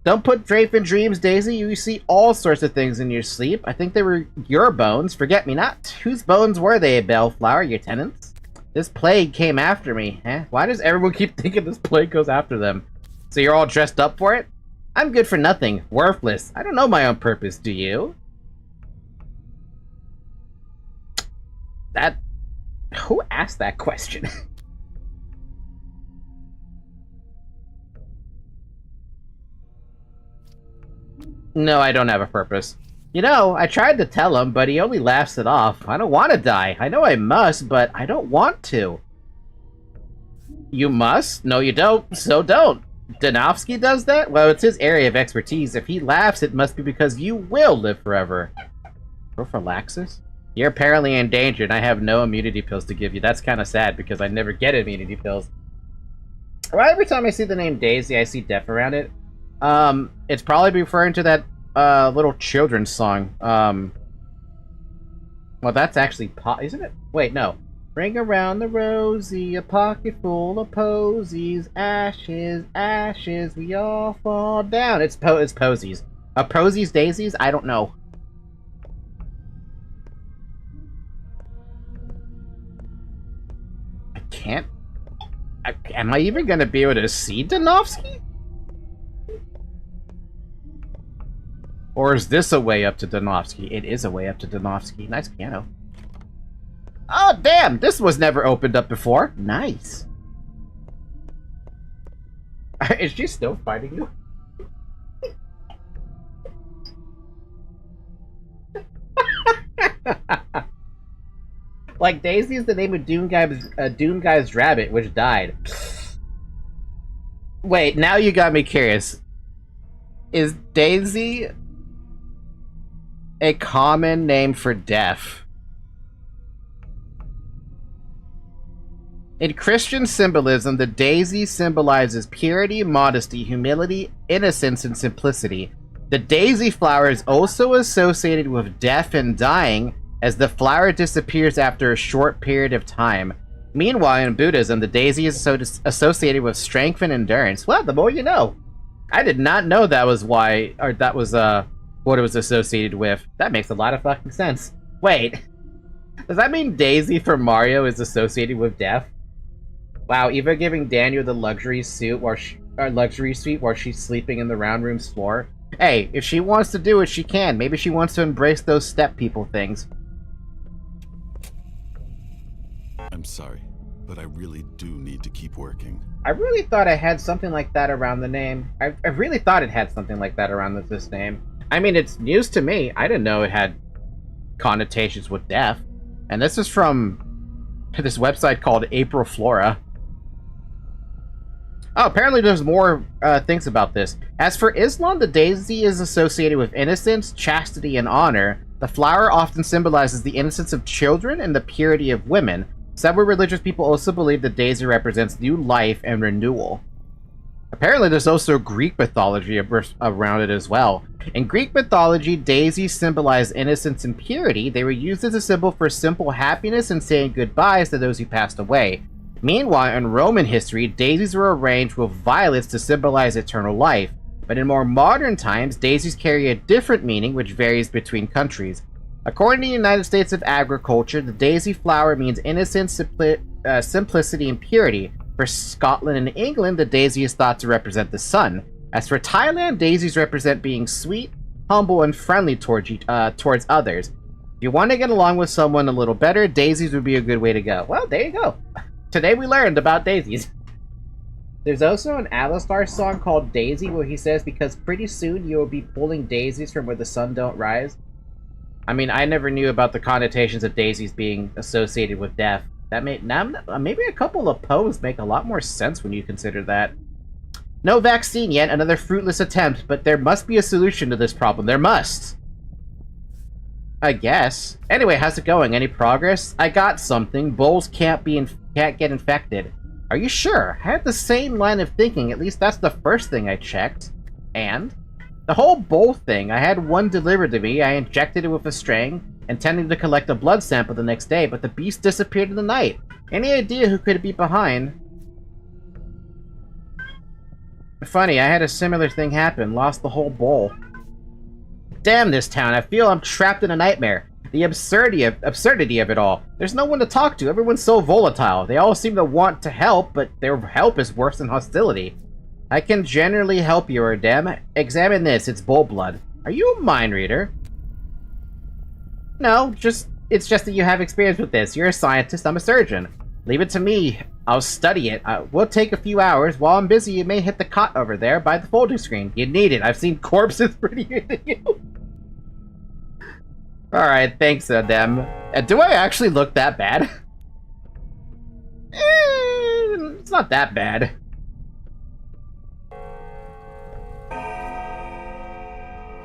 Don't put Drape in dreams, Daisy. You see all sorts of things in your sleep. I think they were your bones. Forget me not. Whose bones were they, Bellflower? Your tenants? This plague came after me. Why does everyone keep thinking this plague goes after them? So you're all dressed up for it? I'm good for nothing. Worthless. I don't know my own purpose, do you? Who asked that question? No, I don't have a purpose. You know, I tried to tell him, but he only laughs it off. I don't want to die. I know I must, but I don't want to. You must? No, you don't. So don't. Danovsky does that? Well, it's his area of expertise. If he laughs, it must be because you will live forever. Prophylaxis? You're apparently in danger, and I have no immunity pills to give you. That's kind of sad, because I never get immunity pills. Well, every time I see the name Daisy, I see death around it. It's probably referring to that little children's song. Well, that's actually isn't it? Wait, no. Bring around the rosy, a pocket full of posies, ashes, ashes, we all fall down. It's posies. Posies, daisies? I don't know. I can't. Am I even gonna be able to see Danovsky? Or is this a way up to Danovsky? It is a way up to Danovsky. Nice piano. Oh, damn! This was never opened up before. Nice. Is she still fighting you? Like, Daisy is the name of Doomguy's rabbit, which died. Wait, now you got me curious. Is Daisy a common name for death? In Christian symbolism, the daisy symbolizes purity, modesty, humility, innocence, and simplicity. The daisy flower is also associated with death and dying, as the flower disappears after a short period of time. Meanwhile, in Buddhism, the daisy is associated with strength and endurance. Well, the more you know. I did not know that was why, or that was what it was associated with. That makes a lot of fucking sense. Wait, does that mean Daisy from Mario is associated with death? Wow, Eva giving Daniel the luxury suite while she's sleeping in the round room's floor. Hey, if she wants to do it, she can. Maybe she wants to embrace those step people things. I'm sorry, but I really do need to keep working. I really thought I had something like that around the name. I really thought it had something like that around this name. I mean, it's news to me. I didn't know it had connotations with death. And this is from this website called April Flora. Oh, apparently there's more things about this. As for Islam, the daisy is associated with innocence, chastity, and honor. The flower often symbolizes the innocence of children and the purity of women. Several religious people also believe the daisy represents new life and renewal. Apparently there's also Greek mythology around it as well. In Greek mythology, daisies symbolize innocence and purity. They were used as a symbol for simple happiness and saying goodbyes to those who passed away. Meanwhile, in Roman history, daisies were arranged with violets to symbolize eternal life. But in more modern times, daisies carry a different meaning which varies between countries. According to the United States of Agriculture, the daisy flower means innocence, simplicity and purity. For Scotland and England, the daisy is thought to represent the sun. As for Thailand, daisies represent being sweet, humble, and friendly towards others. If you want to get along with someone a little better, daisies would be a good way to go. Well, there you go. Today we learned about daisies. There's also an Alistar song called Daisy where he says, because pretty soon you will be pulling daisies from where the sun don't rise. I mean, I never knew about the connotations of daisies being associated with death. That maybe a couple of poems make a lot more sense when you consider that. No vaccine yet, another fruitless attempt, but there must be a solution to this problem. There must. I guess. Anyway, how's it going? Any progress? I got something. Bulls can't get infected. Are you sure? I had the same line of thinking. At least that's the first thing I checked. And? The whole bull thing. I had one delivered to me. I injected it with a string, intending to collect a blood sample the next day, but the beast disappeared in the night. Any idea who could be behind? Funny, I had a similar thing happen. Lost the whole bowl. Damn this town. I feel I'm trapped in a nightmare. The absurdity of it all. There's no one to talk to. Everyone's so volatile. They all seem to want to help, but their help is worse than hostility. I can generally help you, Erdem. Examine this. It's bull blood. Are you a mind reader? No, it's just that you have experience with this. You're a scientist. I'm a surgeon. Leave it to me. I'll study it. We'll take a few hours. While I'm busy, you may hit the cot over there by the folding screen. You need it. I've seen corpses prettier than you. Alright, thanks, Dem. Do I actually look that bad? It's not that bad.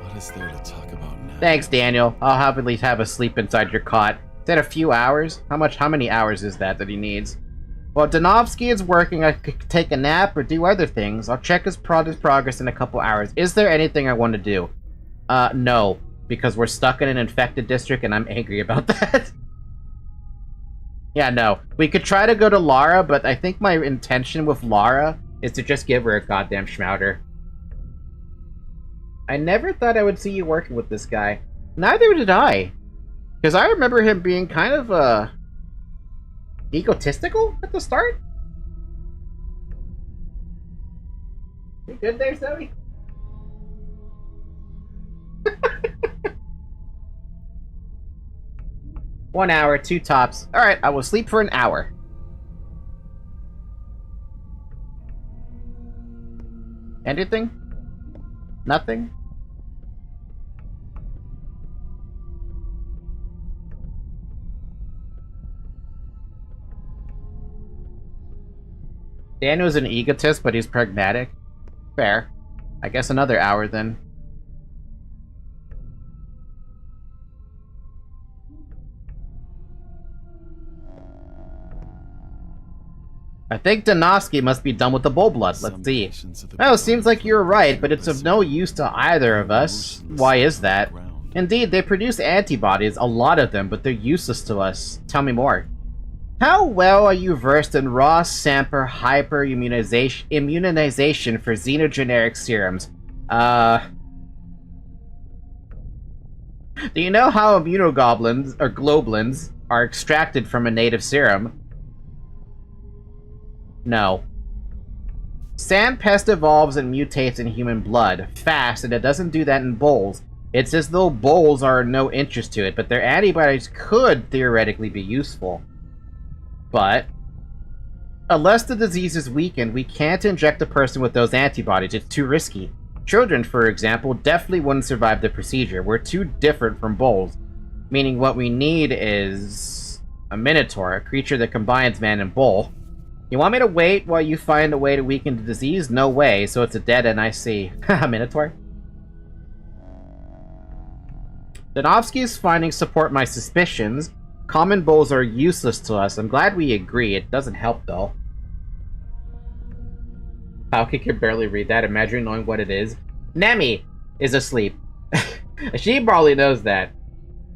What is there to talk about now? Thanks, Daniel. I'll happily have a sleep inside your cot. Is that a few hours? How many hours is that he needs? While Danovsky is working, I could take a nap or do other things. I'll check his progress in a couple hours. Is there anything I want to do? No. Because we're stuck in an infected district and I'm angry about that. Yeah, no. We could try to go to Lara, but I think my intention with Lara is to just give her a goddamn schmouter. I never thought I would see you working with this guy. Neither did I. Because I remember him being kind of, egotistical at the start. You good there, Zoe? 1 hour, 2 tops. Alright, I will sleep for an hour. Anything? Nothing? Daniel's an egotist, but he's pragmatic. Fair. I guess another hour then. I think Danovsky must be done with the bull blood. Let's see. Well, it seems like you're right, but it's of no use to either of us. Why is that? Indeed, they produce antibodies, a lot of them, but they're useless to us. Tell me more. How well are you versed in raw sample immunization for xenogeneric serums? Do you know how immunoglobulins, or globulins, are extracted from a native serum? No. Sand pest evolves and mutates in human blood, fast, and it doesn't do that in bulls. It's as though bulls are no interest to it, but their antibodies could theoretically be useful. But, unless the disease is weakened, we can't inject a person with those antibodies. It's too risky. Children, for example, definitely wouldn't survive the procedure. We're too different from bulls. Meaning what we need is a minotaur, a creature that combines man and bull. You want me to wait while you find a way to weaken the disease? No way, so it's a dead end, I see. Haha, Minotaur. Danovsky's findings support my suspicions. Common bulls are useless to us. I'm glad we agree. It doesn't help, though. Falky can barely read that. Imagine knowing what it is. Nemi is asleep. She probably knows that.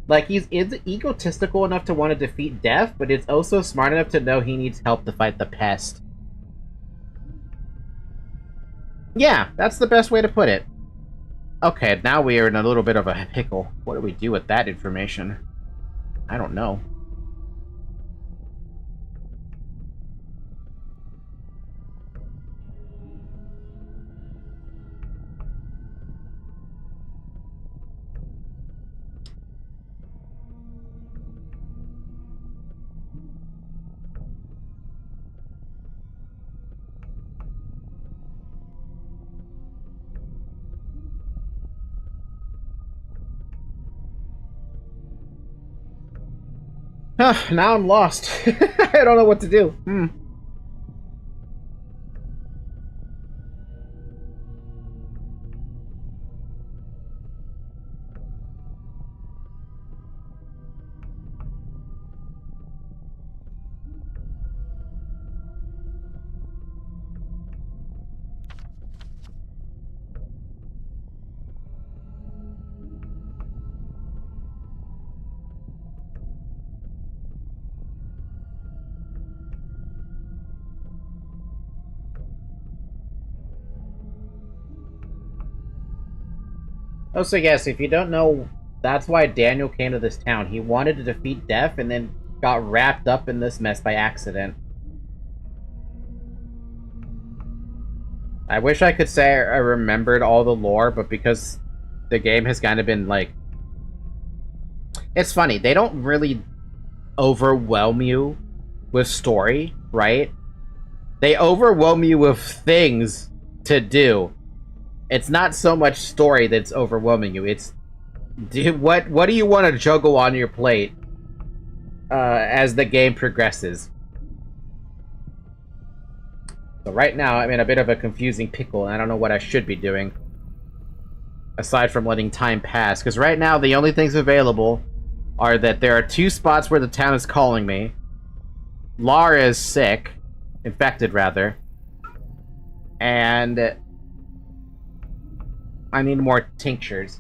Like, he's egotistical enough to want to defeat death, but is also smart enough to know he needs help to fight the pest. Yeah, that's the best way to put it. Okay, now we are in a little bit of a pickle. What do we do with that information? I don't know. Now I'm lost. I don't know what to do. Oh, so yes, if you don't know, that's why Daniel came to this town. He wanted to defeat Death and then got wrapped up in this mess by accident. I wish I could say I remembered all the lore, but because the game has kind of been like... It's funny, they don't really overwhelm you with story, right? They overwhelm you with things to do. It's not so much story that's overwhelming you. It's what do you want to juggle on your plate as the game progresses. So right now, I'm in a bit of a confusing pickle, and I don't know what I should be doing. Aside from letting time pass. Because right now, the only things available are that there are 2 spots where the town is calling me. Lara is sick. Infected, rather. And... I need more tinctures.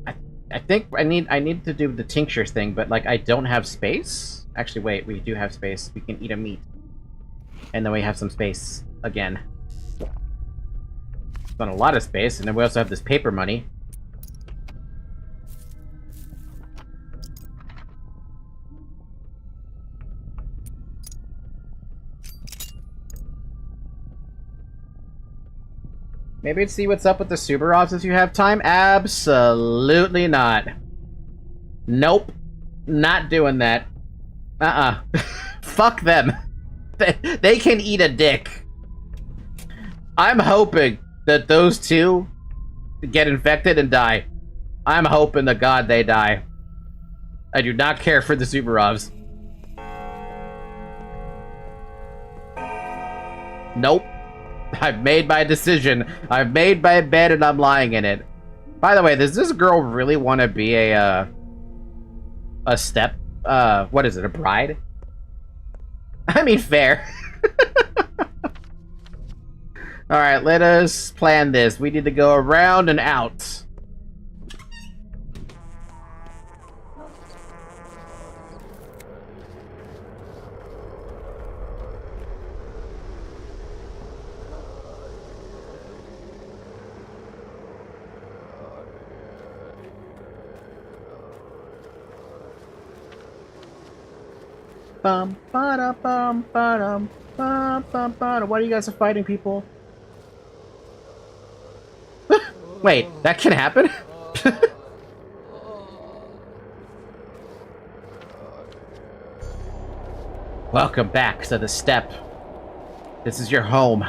I think I need to do the tinctures thing, but like I don't have space. Actually, wait, we do have space. We can eat a meat, and then we have some space again. Spent a lot of space, and then we also have this paper money. Maybe see what's up with the Subarovs if you have time? Absolutely not. Nope. Not doing that. Fuck them. They can eat a dick. I'm hoping that those 2 get infected and die. I'm hoping to God they die. I do not care for the Subarovs. Nope. I've made my decision. I've made my bed and I'm lying in it. By the way, does this girl really want to be a step? What is it, a bride? I mean, fair. Alright, let us plan this. We need to go around and out. Bum ba bum ba bum bum ba. Why are you guys fighting people? Wait, that can happen? Welcome back to the step. This is your home.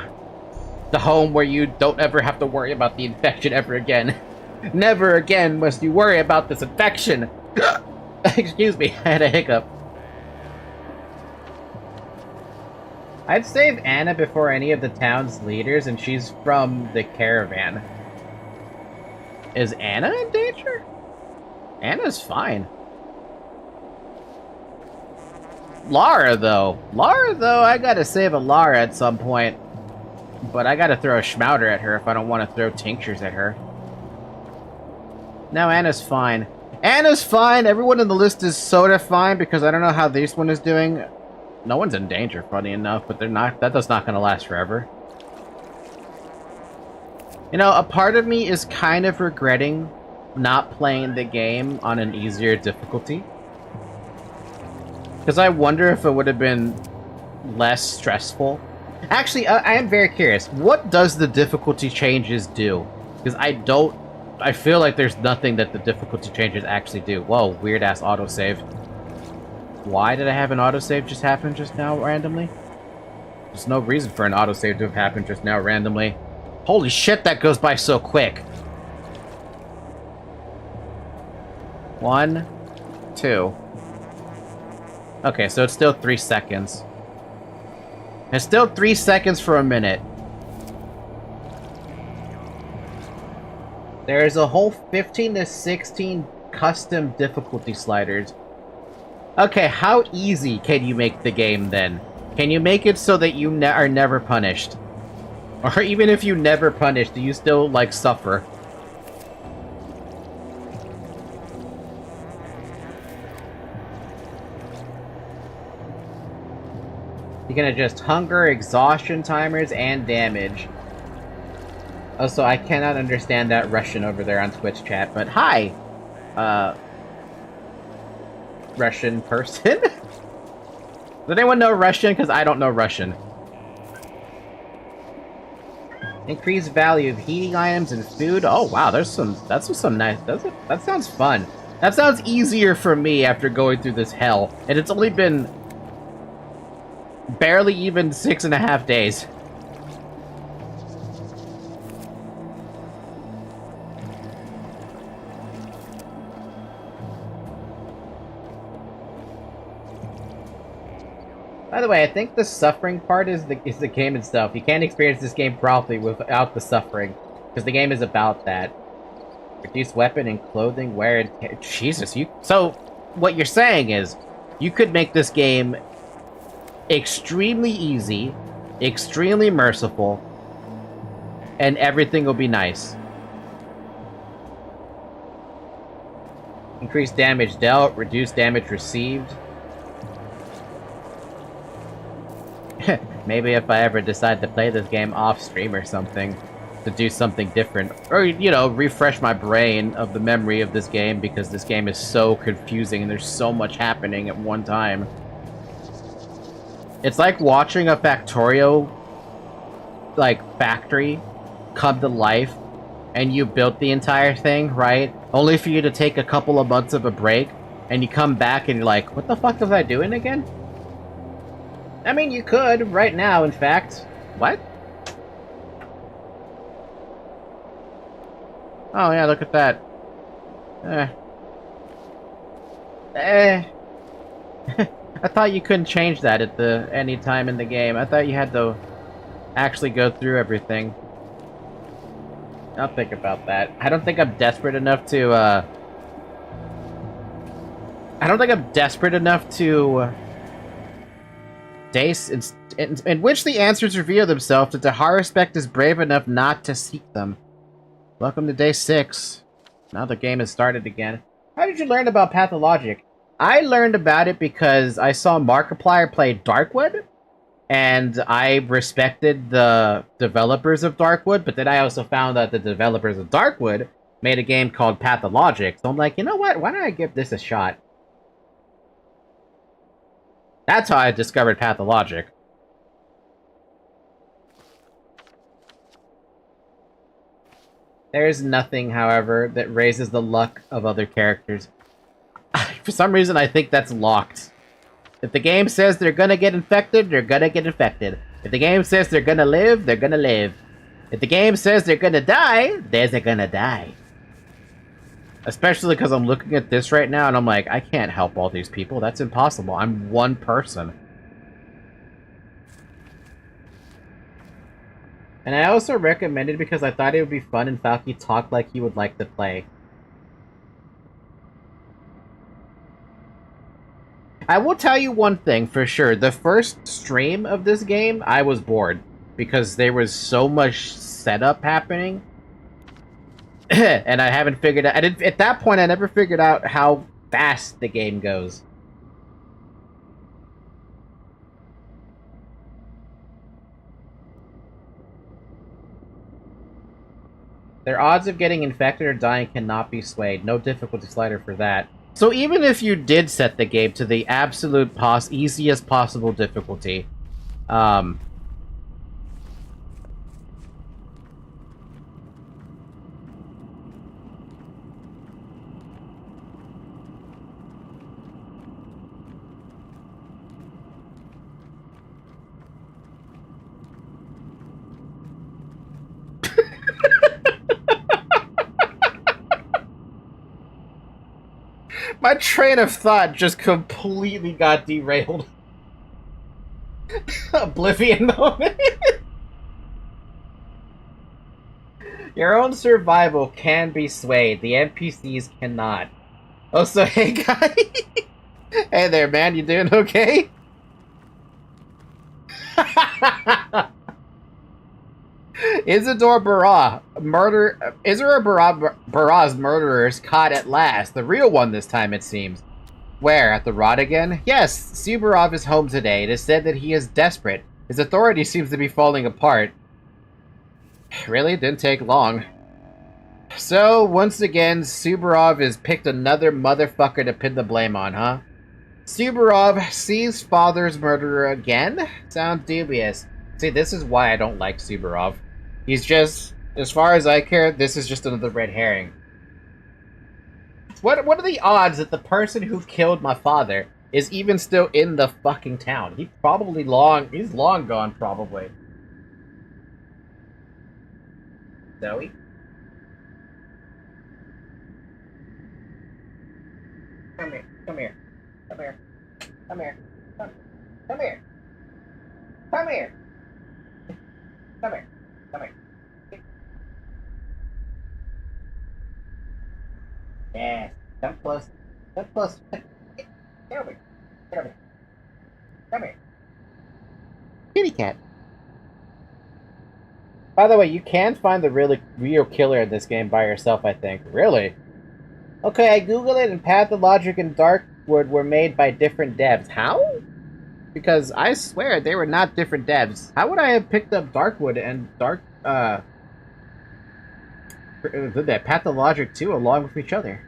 The home where you don't ever have to worry about the infection ever again. Never again must you worry about this infection. Excuse me, I had a hiccup. I'd save Anna before any of the town's leaders, and she's from the caravan. Is Anna in danger? Anna's fine. Lara, though, I gotta save a Lara at some point. But I gotta throw a Schmouder at her if I don't want to throw tinctures at her. No, Anna's fine. Anna's fine! Everyone in the list is sorta fine, because I don't know how this one is doing. No one's in danger, funny enough, but they're not. That's not gonna last forever. You know, a part of me is kind of regretting not playing the game on an easier difficulty. Because I wonder if it would have been less stressful. Actually, I am very curious. What does the difficulty changes do? Because I feel like there's nothing that the difficulty changes actually do. Whoa, weird-ass autosave. Why did I have an autosave just happen just now randomly? There's no reason for an autosave to have happened just now randomly. Holy shit, that goes by so quick. 1, 2. Okay, so it's still 3 seconds. It's still 3 seconds for a minute. There's a whole 15 to 16 custom difficulty sliders. Okay, how easy can you make the game then? Can you make it so that you are never punished? Or even if you never punished, do you still, like, suffer? You can adjust hunger, exhaustion timers, and damage. Also, I cannot understand that Russian over there on Twitch chat, but hi! Russian person? Does anyone know Russian? Because I don't know Russian. Increase value of heating items and food. Oh wow, that's some nice. That sounds fun. That sounds easier for me after going through this hell, and it's only been barely even 6.5 days. By the way, I think the suffering part is the game itself. You can't experience this game properly without the suffering, because the game is about that. Reduce weapon and clothing wear and tear. Jesus, you. So, what you're saying is, you could make this game extremely easy, extremely merciful, and everything will be nice. Increase damage dealt, reduce damage received. Maybe if I ever decide to play this game off stream or something, to do something different, or, you know, refresh my brain of the memory of this game, because this game is so confusing and there's so much happening at one time. It's like watching a Factorio, like, factory come to life, and you built the entire thing, right? Only for you to take a couple of months of a break, and you come back and you're like, what the fuck was I doing again? I mean, you could, right now, in fact. What? Oh, yeah, look at that. I thought you couldn't change that at any time in the game. I thought you had to actually go through everything. I'll think about that. I don't think I'm desperate enough to, I don't think I'm desperate enough to Dace, in which the answers reveal themselves, that the Harrespect is brave enough not to seek them. Welcome to day 6. Now the game has started again. How did you learn about Pathologic? I learned about it because I saw Markiplier play Darkwood, and I respected the developers of Darkwood, but then I also found out the developers of Darkwood made a game called Pathologic, so I'm like, you know what, why don't I give this a shot? That's how I discovered Pathologic. There's nothing, however, that raises the luck of other characters. For some reason, I think that's locked. If the game says they're gonna get infected, they're gonna get infected. If the game says they're gonna live, they're gonna live. If the game says they're gonna die, they're gonna die. Especially because I'm looking at this right now and I'm like, I can't help all these people. That's impossible. I'm one person. And I also recommended because I thought it would be fun and Falky talked like he would like to play. I will tell you one thing for sure. The first stream of this game, I was bored. Because there was so much setup happening. And I haven't figured out... at that point, I never figured out how fast the game goes. Their odds of getting infected or dying cannot be swayed. No difficulty slider for that. So even if you did set the game to the absolute easiest possible difficulty, My train of thought just completely got derailed. Oblivion moment. Your own survival can be swayed. The NPCs cannot. Oh, so hey, guy. Hey there, man. You doing okay? Isidore Barah's murderer is caught at last. The real one this time, it seems. Where? At the Rod again? Yes, Subarov is home today. It is said that he is desperate. His authority seems to be falling apart. Really? Didn't take long. So, once again, Subarov has picked another motherfucker to pin the blame on, huh? Subarov sees father's murderer again? Sounds dubious. See, this is why I don't like Subarov. He's just, as far as I care, this is just another red herring. What are the odds that the person who killed my father is even still in the fucking town? He's long gone, probably. Zoe? Come here, come here, come here, come here, come here, come here, come here, come here. Yeah, come close, come close. Get over here, get over here, come here. Kitty cat. By the way, you can find the real killer in this game by yourself, I think. Really? Okay, I googled it, and Pathologic and Darkwood were made by different devs. How? Because I swear they were not different devs. How would I have picked up Darkwood and Pathologic 2 along with each other?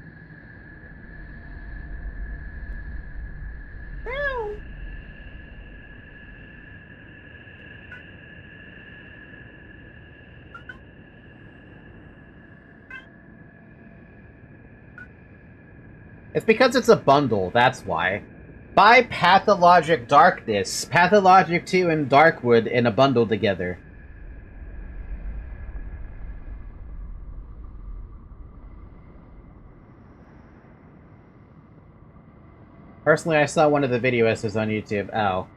It's because it's a bundle, that's why. Buy Pathologic Darkness, Pathologic 2 and Darkwood in a bundle together. Personally, I saw one of the video essays on YouTube. Oh.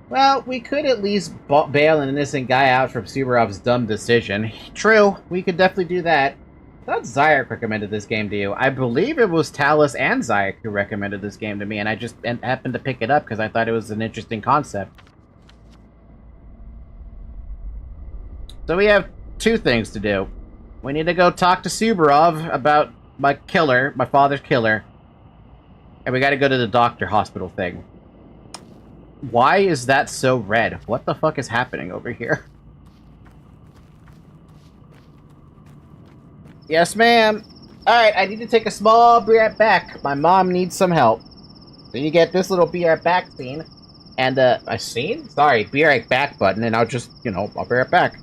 Well, we could at least bail an innocent guy out from Subarov's dumb decision. True, we could definitely do that. I thought Zayek recommended this game to you. I believe it was Talus and Zayek who recommended this game to me, and I just happened to pick it up because I thought it was an interesting concept. So we have two things to do. We need to go talk to Subarov about my father's killer, and we gotta go to the doctor hospital thing. Why is that so red? What the fuck is happening over here? Yes, ma'am. Alright, I need to take a small be right back. My mom needs some help. So you get this little be right back scene. And, a scene? Sorry, be right back button, and I'll just, I'll be right back.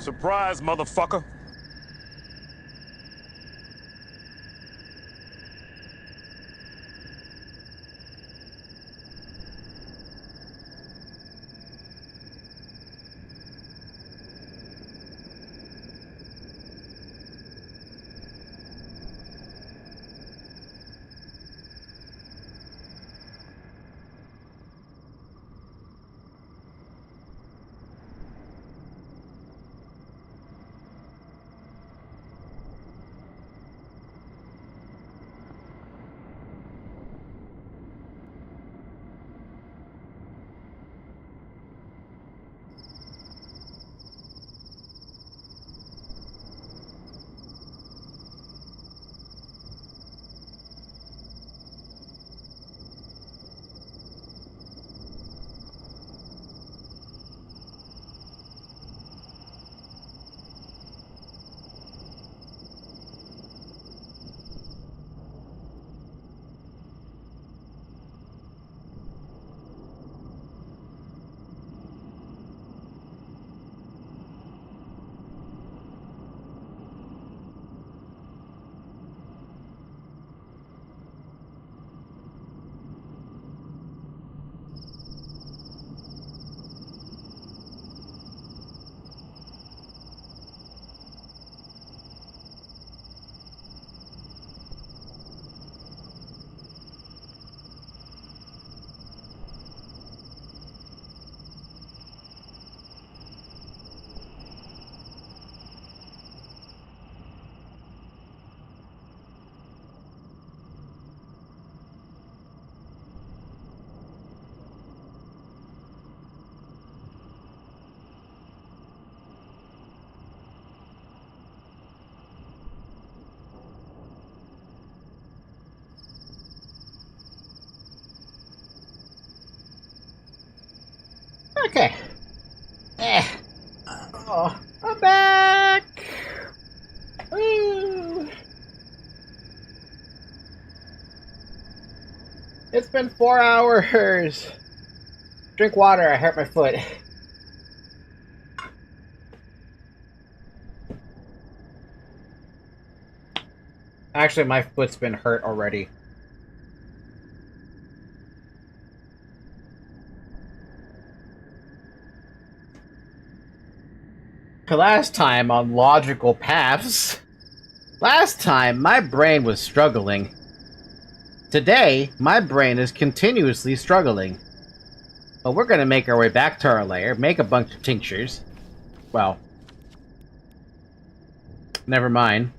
Surprise, motherfucker. Okay. Oh, I'm back! Woo! It's been 4 hours! Drink water, I hurt my foot. Actually, my foot's been hurt already. Last time on Logical Paths, last time my brain was struggling. Today, my brain is continuously struggling. But we're gonna make our way back to our lair, make a bunch of tinctures. Well, never mind.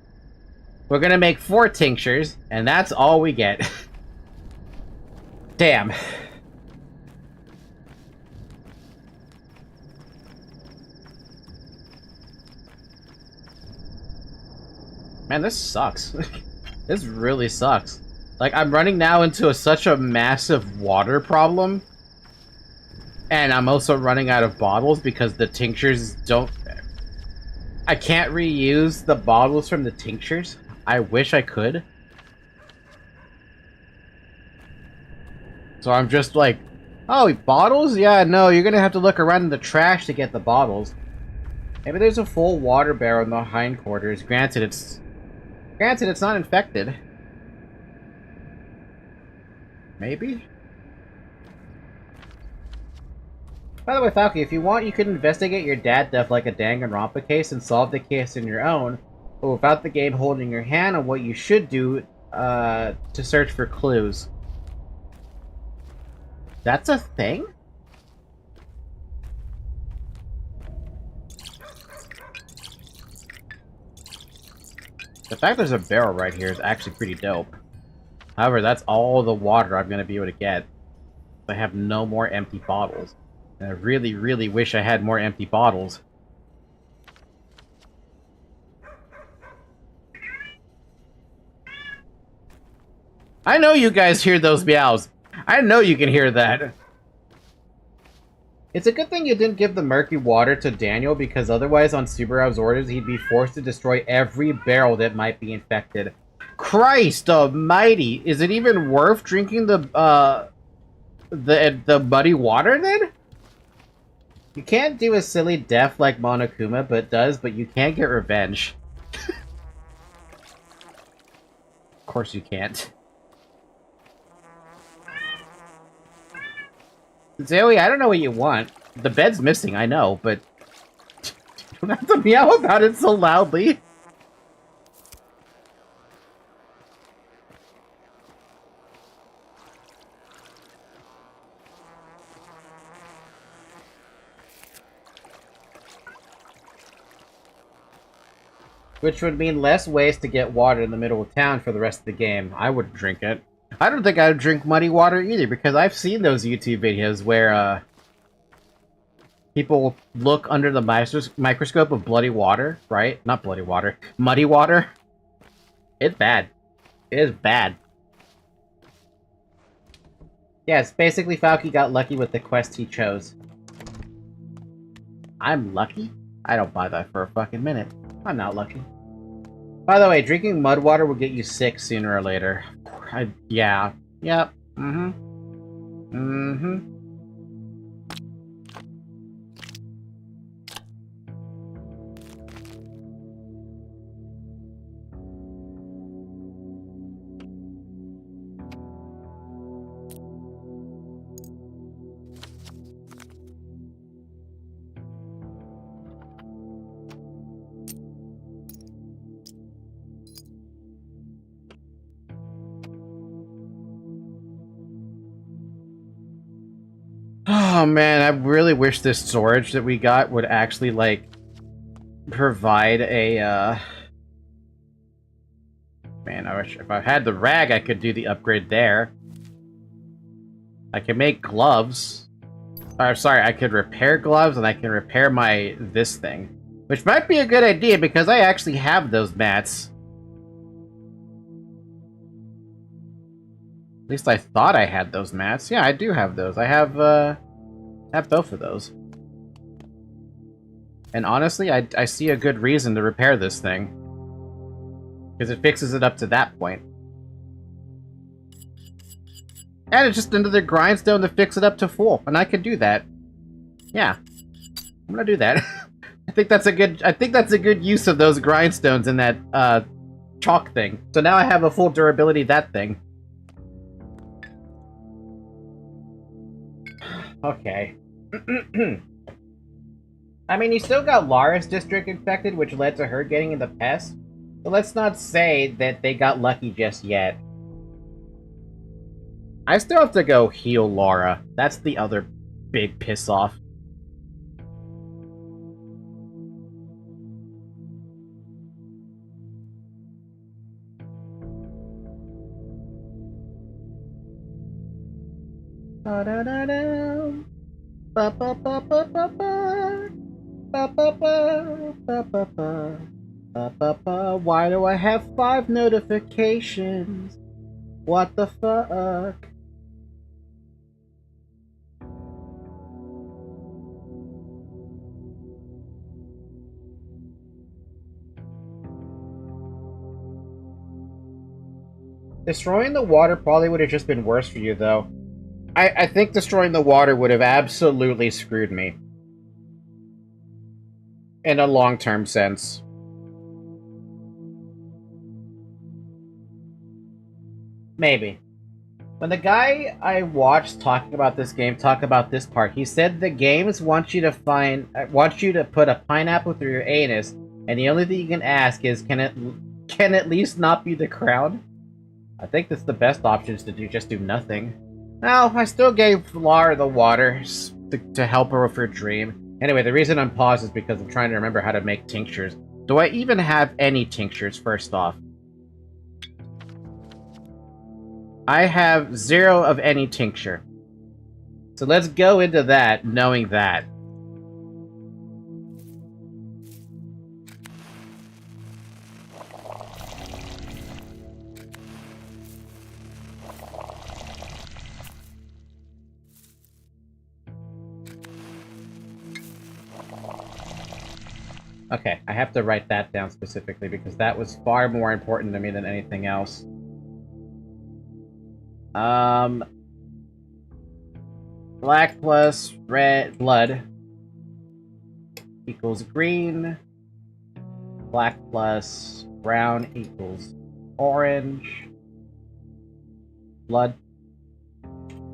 We're gonna make 4 tinctures, and that's all we get. Damn. Man, this sucks. This really sucks. Like, I'm running now into such a massive water problem. And I'm also running out of bottles because the tinctures don't... I can't reuse the bottles from the tinctures. I wish I could. So I'm just like, oh, bottles? Yeah, no, you're gonna have to look around in the trash to get the bottles. Maybe there's a full water barrel in the hindquarters. Granted, it's not infected. Maybe? By the way, Falky, if you want, you could investigate your dad death like a Danganronpa case and solve the case on your own, but without the game holding your hand on what you should do to search for clues. That's a thing? The fact there's a barrel right here is actually pretty dope. However, that's all the water I'm going to be able to get. I have no more empty bottles. And I really, really wish I had more empty bottles. I know you guys hear those meows. I know you can hear that. It's a good thing you didn't give the murky water to Daniel, because otherwise on Subaru's orders he'd be forced to destroy every barrel that might be infected. Christ almighty! Is it even worth drinking the muddy water then? You can't do a silly death like Monokuma, but you can get revenge. Of course you can't. Zoe, I don't know what you want. The bed's missing, I know, but... you don't have to meow about it so loudly. Which would mean less ways to get water in the middle of town for the rest of the game. I wouldn't drink it. I don't think I would drink muddy water either, because I've seen those YouTube videos where, people look under the microscope of bloody water, right? Not bloody water. Muddy water. It's bad. It is bad. Yes, basically Falky got lucky with the quest he chose. I'm lucky? I don't buy that for a fucking minute. I'm not lucky. By the way, drinking mud water will get you sick sooner or later. Yeah. Yep. Mm-hmm. Mm-hmm. Oh man, I really wish this storage that we got would actually, like, provide a, Man, I wish if I had the rag, I could do the upgrade there. I can make gloves. Sorry, I could repair gloves, and I can repair this thing. Which might be a good idea, because I actually have those mats. At least I thought I had those mats. Yeah, I do have those. I have both of those. And honestly, I see a good reason to repair this thing. Because it fixes it up to that point. And it's just another grindstone to fix it up to full. And I can do that. Yeah. I'm gonna do that. I think that's a good use of those grindstones in that chalk thing. So now I have a full durability that thing. Okay. I mean, you still got Lara's district infected, which led to her getting in the pest. But let's not say that they got lucky just yet. I still have to go heal Lara. That's the other big piss off. Why do I have 5 notifications? What the fuck? Destroying the water probably would have just been worse for you, though. I think destroying the water would have absolutely screwed me. In a long-term sense. Maybe. When the guy I watched talking about this game talk about this part, he said the games want you to put a pineapple through your anus, and the only thing you can ask is, can it at least not be the crown? I think that's the best option, is to just do nothing. Well, I still gave Lara the water to help her with her dream. Anyway, the reason I'm paused is because I'm trying to remember how to make tinctures. Do I even have any tinctures, first off? I have 0 of any tincture. So let's go into that, knowing that. Okay, I have to write that down specifically because that was far more important to me than anything else. Black plus red blood equals green. Black plus brown equals orange. Blood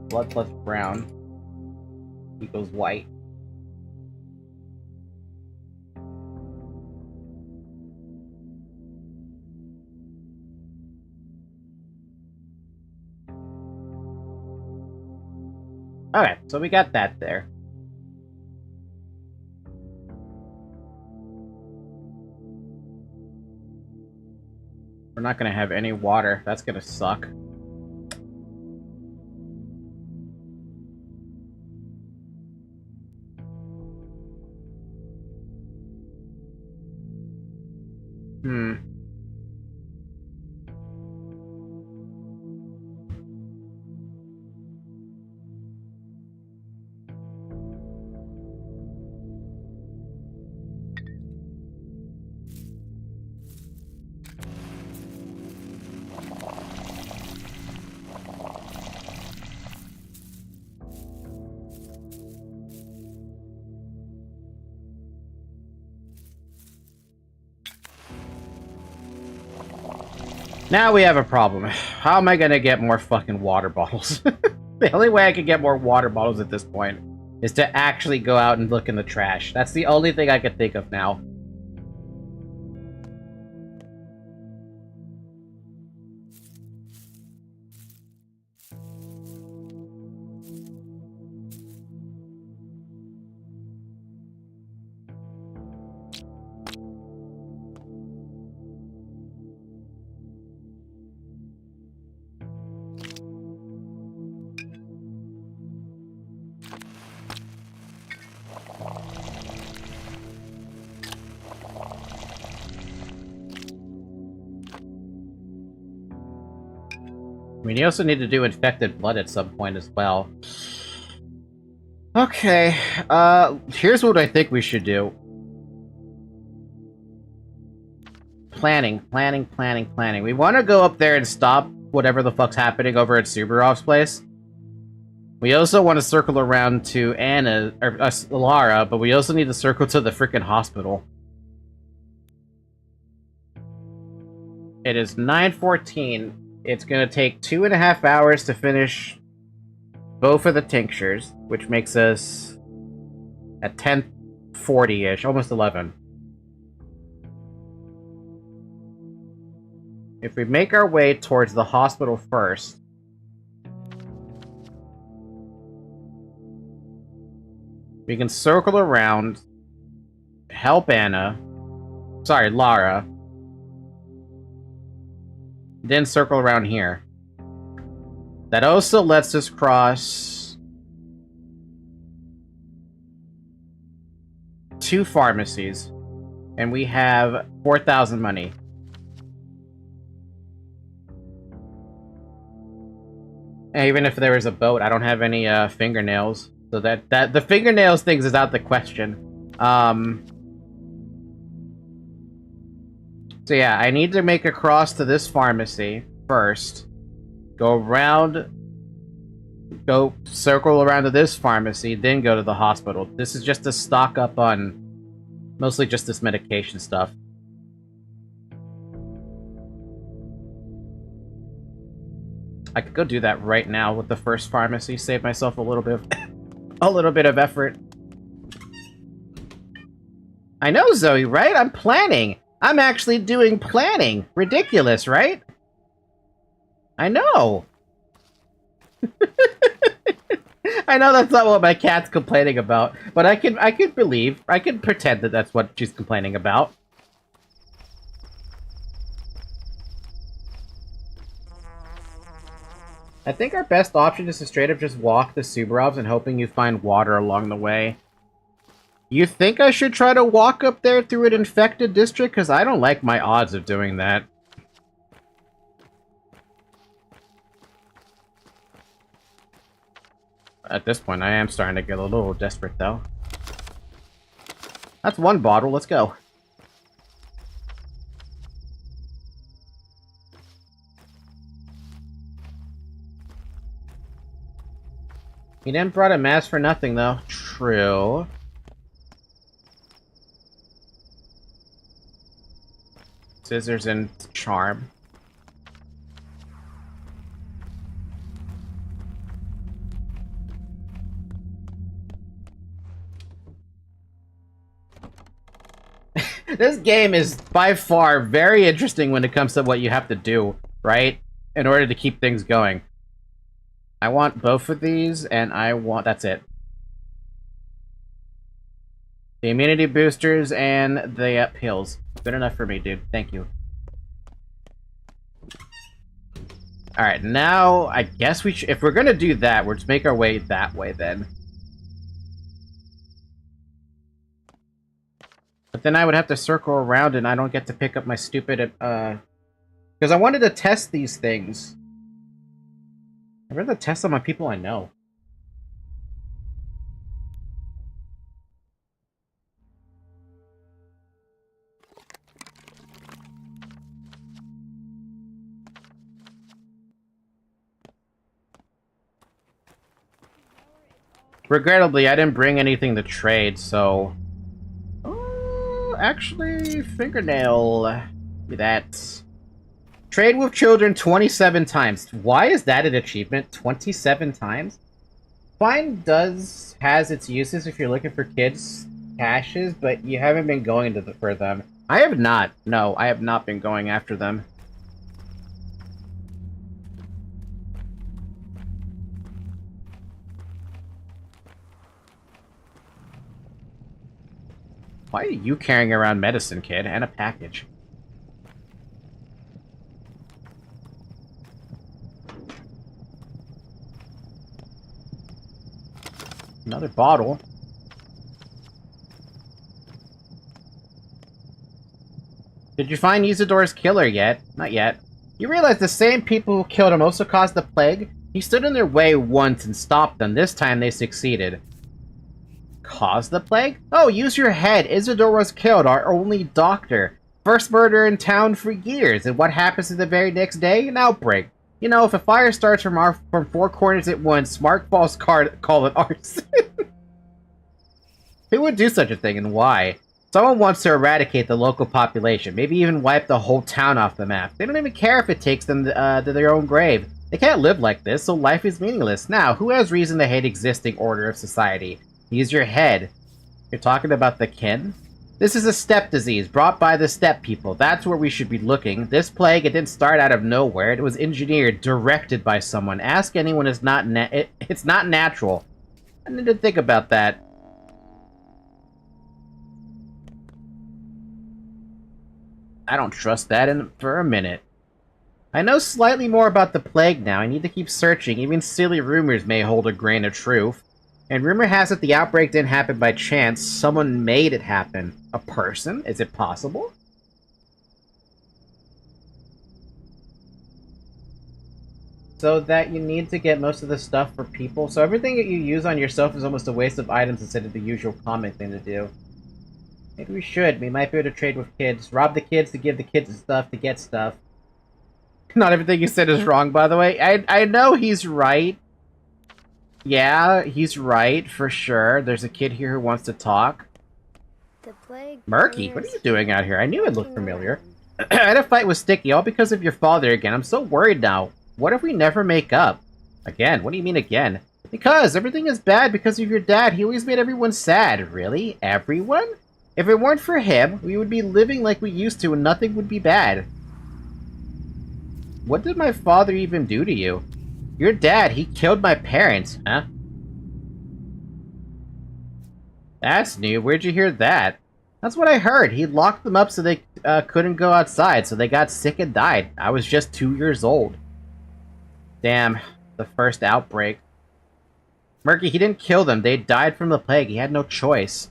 plus brown equals white. Okay, so we got that there. We're not gonna have any water. That's gonna suck. Now we have a problem. How am I gonna get more fucking water bottles? The only way I can get more water bottles at this point is to actually go out and look in the trash. That's the only thing I can think of now. I mean, you also need to do infected blood at some point as well. Okay, here's what I think we should do. Planning. We want to go up there and stop whatever the fuck's happening over at Subarov's place. We also want to circle around to Anna, or Lara, but we also need to circle to the frickin' hospital. It is 9:14. It's gonna take 2.5 hours to finish both of the tinctures, which makes us at 10:40-ish, almost 11. If we make our way towards the hospital first, we can circle around, help Lara, then circle around here. That also lets us cross 2 pharmacies, and we have 4,000 money. And even if there was a boat, I don't have any fingernails, so that the fingernails things is out the question. So yeah, I need to make a cross to this pharmacy first. Go around, go circle around to this pharmacy, then go to the hospital. This is just to stock up on mostly just this medication stuff. I could go do that right now with the first pharmacy, save myself a little bit of effort. I know, Zoe, right? I'm planning. I'm actually doing planning. Ridiculous, right? I know. I know that's not what my cat's complaining about, but I can pretend that that's what she's complaining about. I think our best option is to straight up just walk the Subarovs and hoping you find water along the way. You think I should try to walk up there through an infected district? Because I don't like my odds of doing that. At this point, I am starting to get a little desperate, though. That's 1 bottle. Let's go. He didn't brought a mask for nothing, though. True. Scissors and charm. This game is by far very interesting when it comes to what you have to do, right? In order to keep things going. I want both of these, and I want... that's it. The immunity boosters and the pills. Good enough for me, dude. Thank you. Alright, now I guess we should... if we're gonna do that, we'll just make our way that way then. But then I would have to circle around and I don't get to pick up my stupid, because I wanted to test these things. I'd rather test them on people I know. Regrettably, I didn't bring anything to trade, so... actually, fingernail. That. Trade with children 27 times. Why is that an achievement? 27 times? Fine has its uses if you're looking for kids' caches, but you haven't been going to for them. I have not. No, I have not been going after them. Why are you carrying around medicine, kid, and a package? Another bottle. Did you find Usador's killer yet? Not yet. You realize the same people who killed him also caused the plague? He stood in their way once and stopped them. This time they succeeded. Cause the plague? Oh, use your head. Isidore was killed, our only doctor. First murder in town for years, and what happens the very next day? An outbreak. You know, if a fire starts from four corners at once, smart false call it arson. Who would do such a thing, and why? Someone wants to eradicate the local population, maybe even wipe the whole town off the map. They don't even care if it takes them to their own grave. They can't live like this, so life is meaningless. Now, who has reason to hate existing order of society? Use your head. You're talking about the kin? This is a steppe disease brought by the steppe people. That's where we should be looking. This plague, it didn't start out of nowhere. It was engineered, directed by someone. Ask anyone, it's not natural. I need to think about that. I don't trust that for a minute. I know slightly more about the plague now. I need to keep searching. Even silly rumors may hold a grain of truth. And rumor has it the outbreak didn't happen by chance. Someone made it happen. A person? Is it possible? So that you need to get most of the stuff for people. So everything that you use on yourself is almost a waste of items instead of the usual comic thing to do. Maybe we should. We might be able to trade with kids. Rob the kids to give the kids stuff to get stuff. Not everything you said is wrong, by the way. I know he's right. Yeah, he's right, for sure. There's a kid here who wants to talk. The plague. Murky, what are you doing out here? I knew it looked familiar. I had a fight with Sticky, all because of your father again. I'm so worried now. What if we never make up? Again? What do you mean again? Because everything is bad because of your dad. He always made everyone sad. Really? Everyone? If it weren't for him, we would be living like we used to and nothing would be bad. What did my father even do to you? Your dad, he killed my parents, huh? That's new. Where'd you hear that? That's what I heard. He locked them up so they couldn't go outside, so they got sick and died. I was just 2 years old. Damn, the first outbreak. Murky, he didn't kill them. They died from the plague. He had no choice.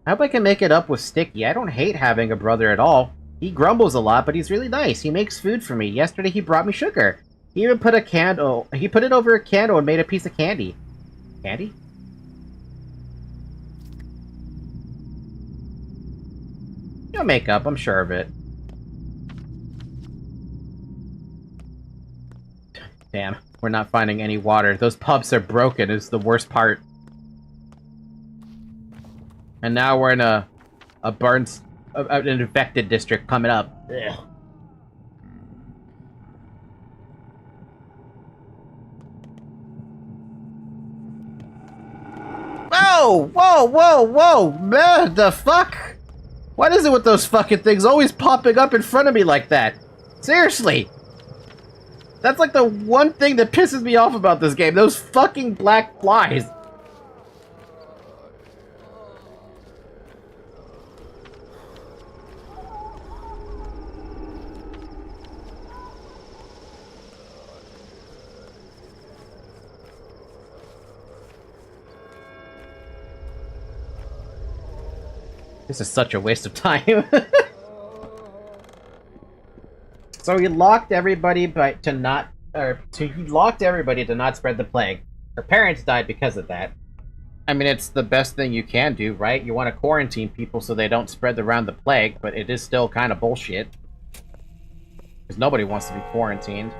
I hope I can make it up with Sticky. I don't hate having a brother at all. He grumbles a lot, but he's really nice. He makes food for me. Yesterday he brought me sugar. He even put it over a candle and made a piece of candy. Candy? You'll make up, I'm sure of it. Damn, we're not finding any water. Those pumps are broken is the worst part. And now we're in an infected district coming up. Ugh. Whoa! Whoa! Whoa! Whoa! Man, the fuck? What is it with those fucking things always popping up in front of me like that? Seriously! That's like the one thing that pisses me off about this game. Those fucking black flies. This is such a waste of time. So he locked everybody to not spread the plague. Her parents died because of that. I mean, it's the best thing you can do, right? You want to quarantine people so they don't spread around the plague, but it is still kind of bullshit. Because nobody wants to be quarantined.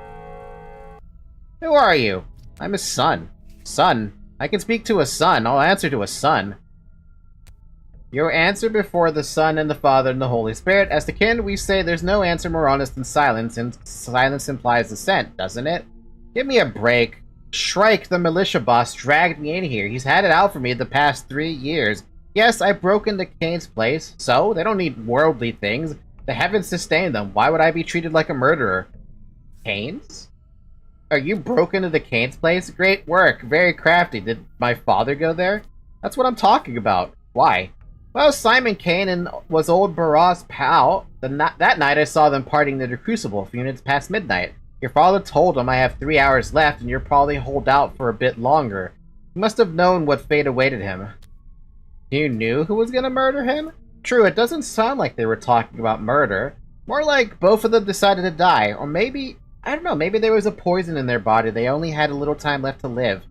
Who are you? I'm his son. Son? I can speak to a son. I'll answer to a son. Your answer before the Son and the Father and the Holy Spirit. As to kin, we say there's no answer more honest than silence, and silence implies assent, doesn't it? Give me a break. Shrike, the militia boss, dragged me in here. He's had it out for me the past 3 years. Yes, I broke into Kane's place, so they don't need worldly things. The heavens sustain them. Why would I be treated like a murderer? Kane's? Are you broken into Kane's place? Great work. Very crafty. Did my father go there? That's what I'm talking about. Why? Well, Simon Kane was old Barras' pal. That night I saw them partying near the Crucible a few minutes past midnight. Your father told him I have 3 hours left and you'll probably hold out for a bit longer. He must have known what fate awaited him. You knew who was gonna murder him? True, it doesn't sound like they were talking about murder. More like both of them decided to die. Or maybe, I don't know, maybe there was a poison in their body. They only had a little time left to live.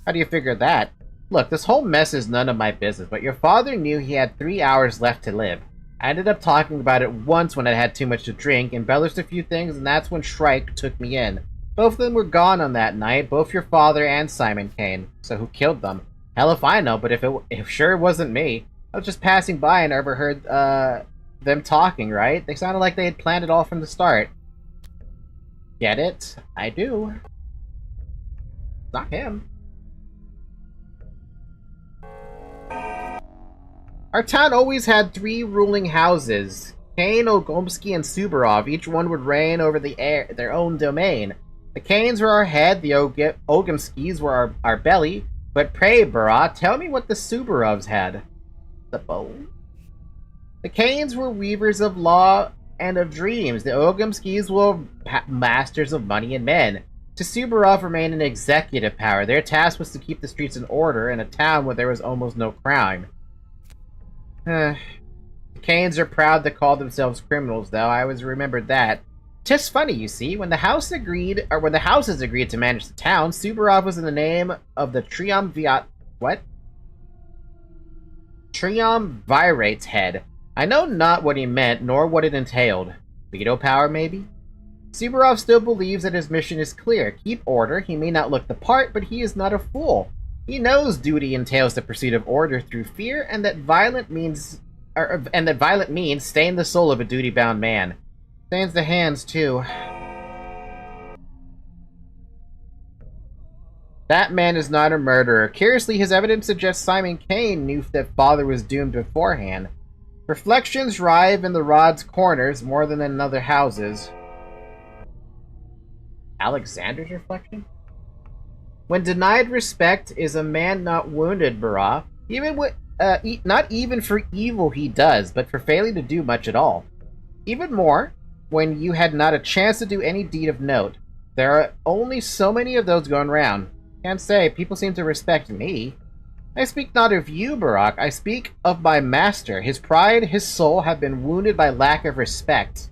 How do you figure that? Look, this whole mess is none of my business, but your father knew he had 3 hours left to live. I ended up talking about it once when I had too much to drink, embellished a few things, and that's when Shrike took me in. Both of them were gone on that night, both your father and Simon Kane. So who killed them? Hell if I know, but if sure it wasn't me. I was just passing by and overheard them talking, right? They sounded like they had planned it all from the start. Get it? I do. Not him. Our town always had 3 ruling houses. Kane, Ogomsky, and Subarov. Each one would reign over their own domain. The Kanes were our head, the Ogomskys were our belly. But pray, Barat, tell me what the Subarovs had. The bone? The Kanes were weavers of law and of dreams. The Ogomskys were masters of money and men. To Subarov remained an executive power. Their task was to keep the streets in order in a town where there was almost no crime. The Kanes are proud to call themselves criminals, though. I always remembered that. 'Tis funny, you see, when the houses agreed to manage the town, Subarov was in the name of the Triumvirate's head. I know not what he meant, nor what it entailed. Veto power, maybe? Subarov still believes that his mission is clear. Keep order. He may not look the part, but he is not a fool. He knows duty entails the pursuit of order through fear, and that violent means stain the soul of a duty-bound man. Stains the hands, too. That man is not a murderer. Curiously, his evidence suggests Simon Kane knew that father was doomed beforehand. Reflections rive in the rod's corners more than in other houses. Alexander's reflection? When denied respect, is a man not wounded, Barah? Not even for evil he does, but for failing to do much at all. Even more, when you had not a chance to do any deed of note. There are only so many of those going round. Can't say, people seem to respect me. I speak not of you, Barak, I speak of my master. His pride, his soul have been wounded by lack of respect.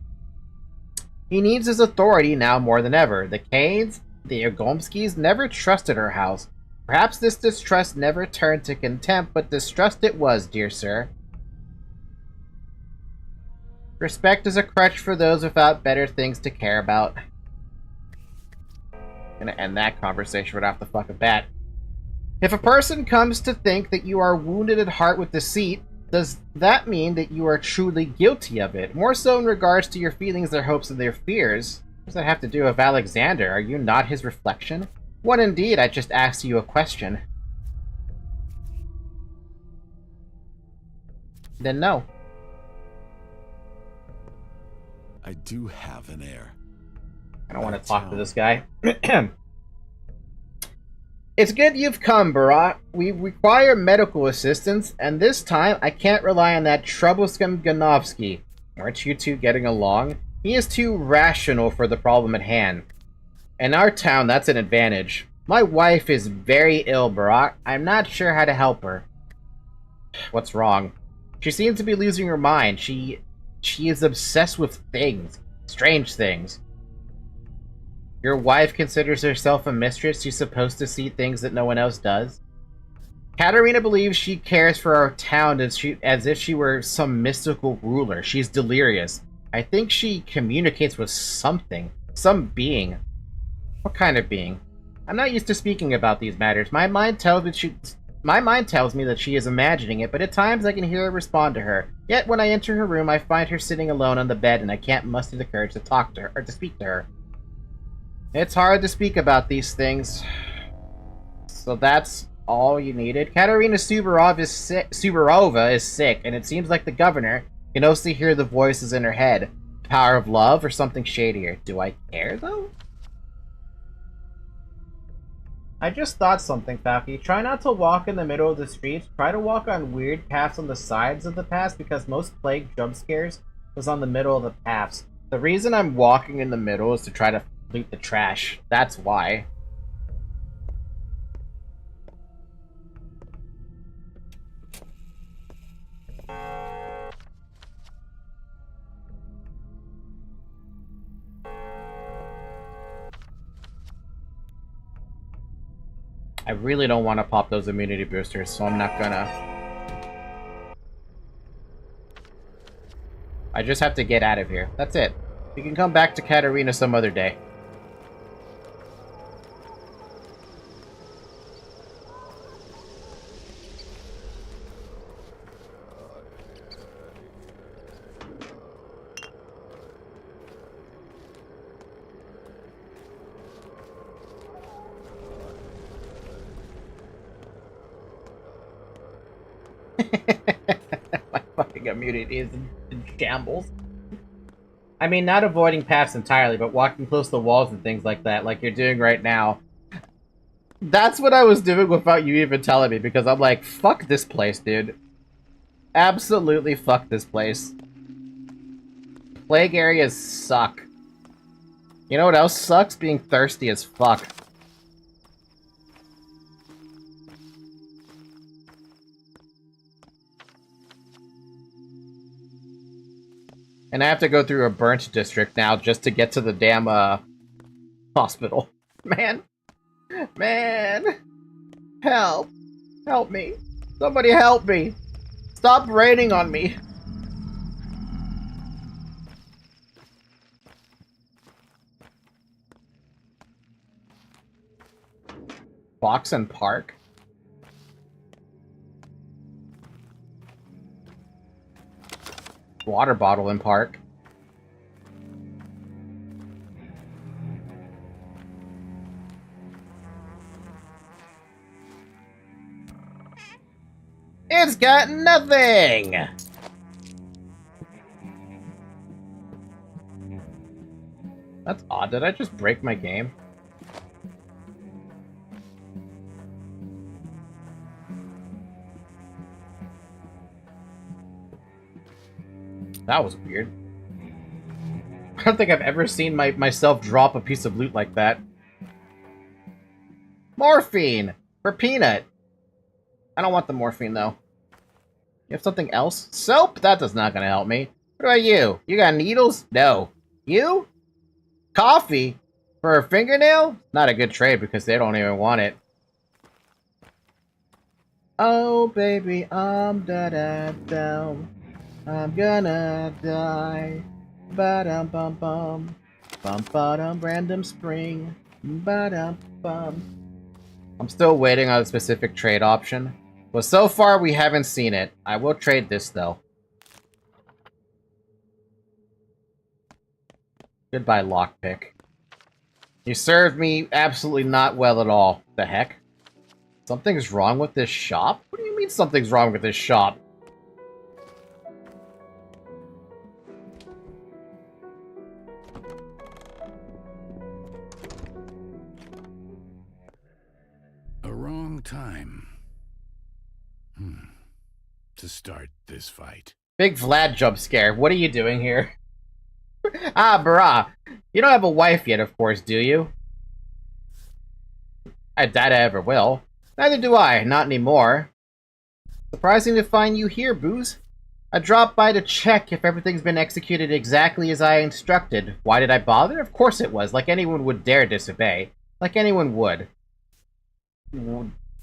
He needs his authority now more than ever. The Kanes, the Ogomskys, never trusted our house. Perhaps this distrust never turned to contempt, but distrust it was, dear sir. Respect is a crutch for those without better things to care about. Gonna end that conversation right off the fucking bat. If a person comes to think that you are wounded at heart with deceit, does that mean that you are truly guilty of it? More so in regards to your feelings, their hopes, and their fears. What does that have to do with Alexander? Are you not his reflection? What indeed? I just asked you a question. Then no. I do have an heir. I don't want to talk to this guy. It's good you've come, Barat. We require medical assistance, and this time I can't rely on that troublesome Ganovsky. Aren't you two getting along? He is too rational for the problem at hand. In our town, that's an advantage. My wife is very ill, Barat. I'm not sure how to help her. What's wrong? She seems to be losing her mind. She is obsessed with things. Strange things. Your wife considers herself a mistress. She's supposed to see things that no one else does. Katerina believes she cares for our town as if she were some mystical ruler. She's delirious. I think she communicates with something. Some being. What kind of being? I'm not used to speaking about these matters. My mind tells me that she is imagining it, but at times I can hear her respond to her. Yet when I enter her room, I find her sitting alone on the bed, and I can't muster the courage to talk to her or to speak to her. It's hard to speak about these things. So that's all you needed? Katerina Suvorova is sick, and it seems like the governor can also hear the voices in her head. Power of love or something shadier. Do I care, though? I just thought something, Falky. Try not to walk in the middle of the streets. Try to walk on weird paths on the sides of the paths, because most plague jump scares was on the middle of the paths. The reason I'm walking in the middle is to try to loot the trash. That's why. I really don't want to pop those immunity boosters, so I'm not gonna. I just have to get out of here. That's it. You can come back to Katerina some other day. My fucking immunity is in shambles. I mean, not avoiding paths entirely, but walking close to walls and things like that, like you're doing right now. That's what I was doing without you even telling me, because I'm like, fuck this place, dude. Absolutely fuck this place. Plague areas suck. You know what else sucks? Being thirsty as fuck. And I have to go through a burnt district now just to get to the damn, hospital. Man. Man. Help. Help me. Somebody help me. Stop raining on me. Box and Park? Water bottle in park. It's got nothing! That's odd. Did I just break my game? That was weird. I don't think I've ever seen myself drop a piece of loot like that. Morphine! For Peanut! I don't want the morphine, though. You have something else? Soap? That's not gonna help me. What about you? You got needles? No. You? Coffee? For a fingernail? Not a good trade because they don't even want it. Oh, baby, I'm da-da-dum. I'm gonna die. Ba-dum-bum-bum. Bum-ba-dum, random spring. Ba-dum-bum. I'm still waiting on a specific trade option. But so far, we haven't seen it. I will trade this, though. Goodbye, lockpick. You served me absolutely not well at all. The heck? Something's wrong with this shop? What do you mean something's wrong with this shop? time to start this fight. Big Vlad jump scare. What are you doing here? Ah, brah. You don't have a wife yet, of course, do you? I doubt I ever will. Neither do I, not anymore. Surprising to find you here, Booze. I dropped by to check if everything's been executed exactly as I instructed. Why did I bother? Of course it was, like anyone would dare disobey. Like anyone would.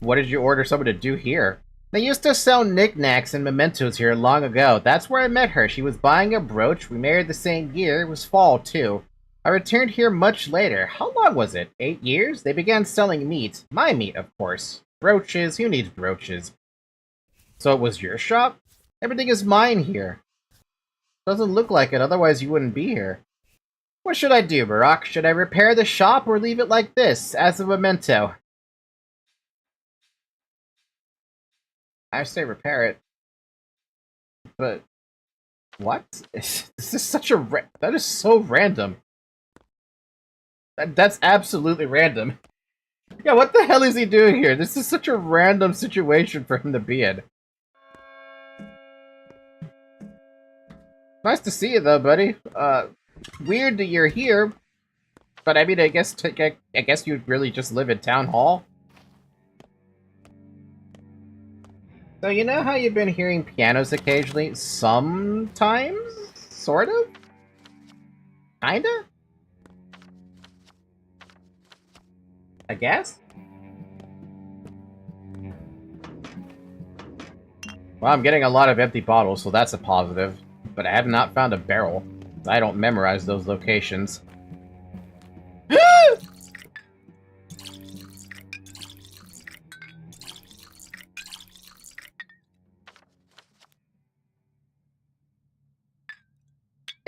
What did you order someone to do here? They used to sell knickknacks and mementos here long ago. That's where I met her. She was buying a brooch. We married the same year. It was fall, too. I returned here much later. How long was it? 8 years? They began selling meat. My meat, of course. Brooches. Who needs brooches? So it was your shop? Everything is mine here. Doesn't look like it, otherwise you wouldn't be here. What should I do, Barack? Should I repair the shop or leave it like this, as a memento? I say repair it. But... what? This is such a that is so random. That's absolutely random. Yeah, what the hell is he doing here? This is such a random situation for him to be in. Nice to see you, though, buddy. Weird that you're here, but I mean, I guess you really just live in Town Hall. So you know how you've been hearing pianos occasionally? Sometimes? Sort of? Kinda? I guess? Well, I'm getting a lot of empty bottles, so that's a positive. But I have not found a barrel. I don't memorize those locations.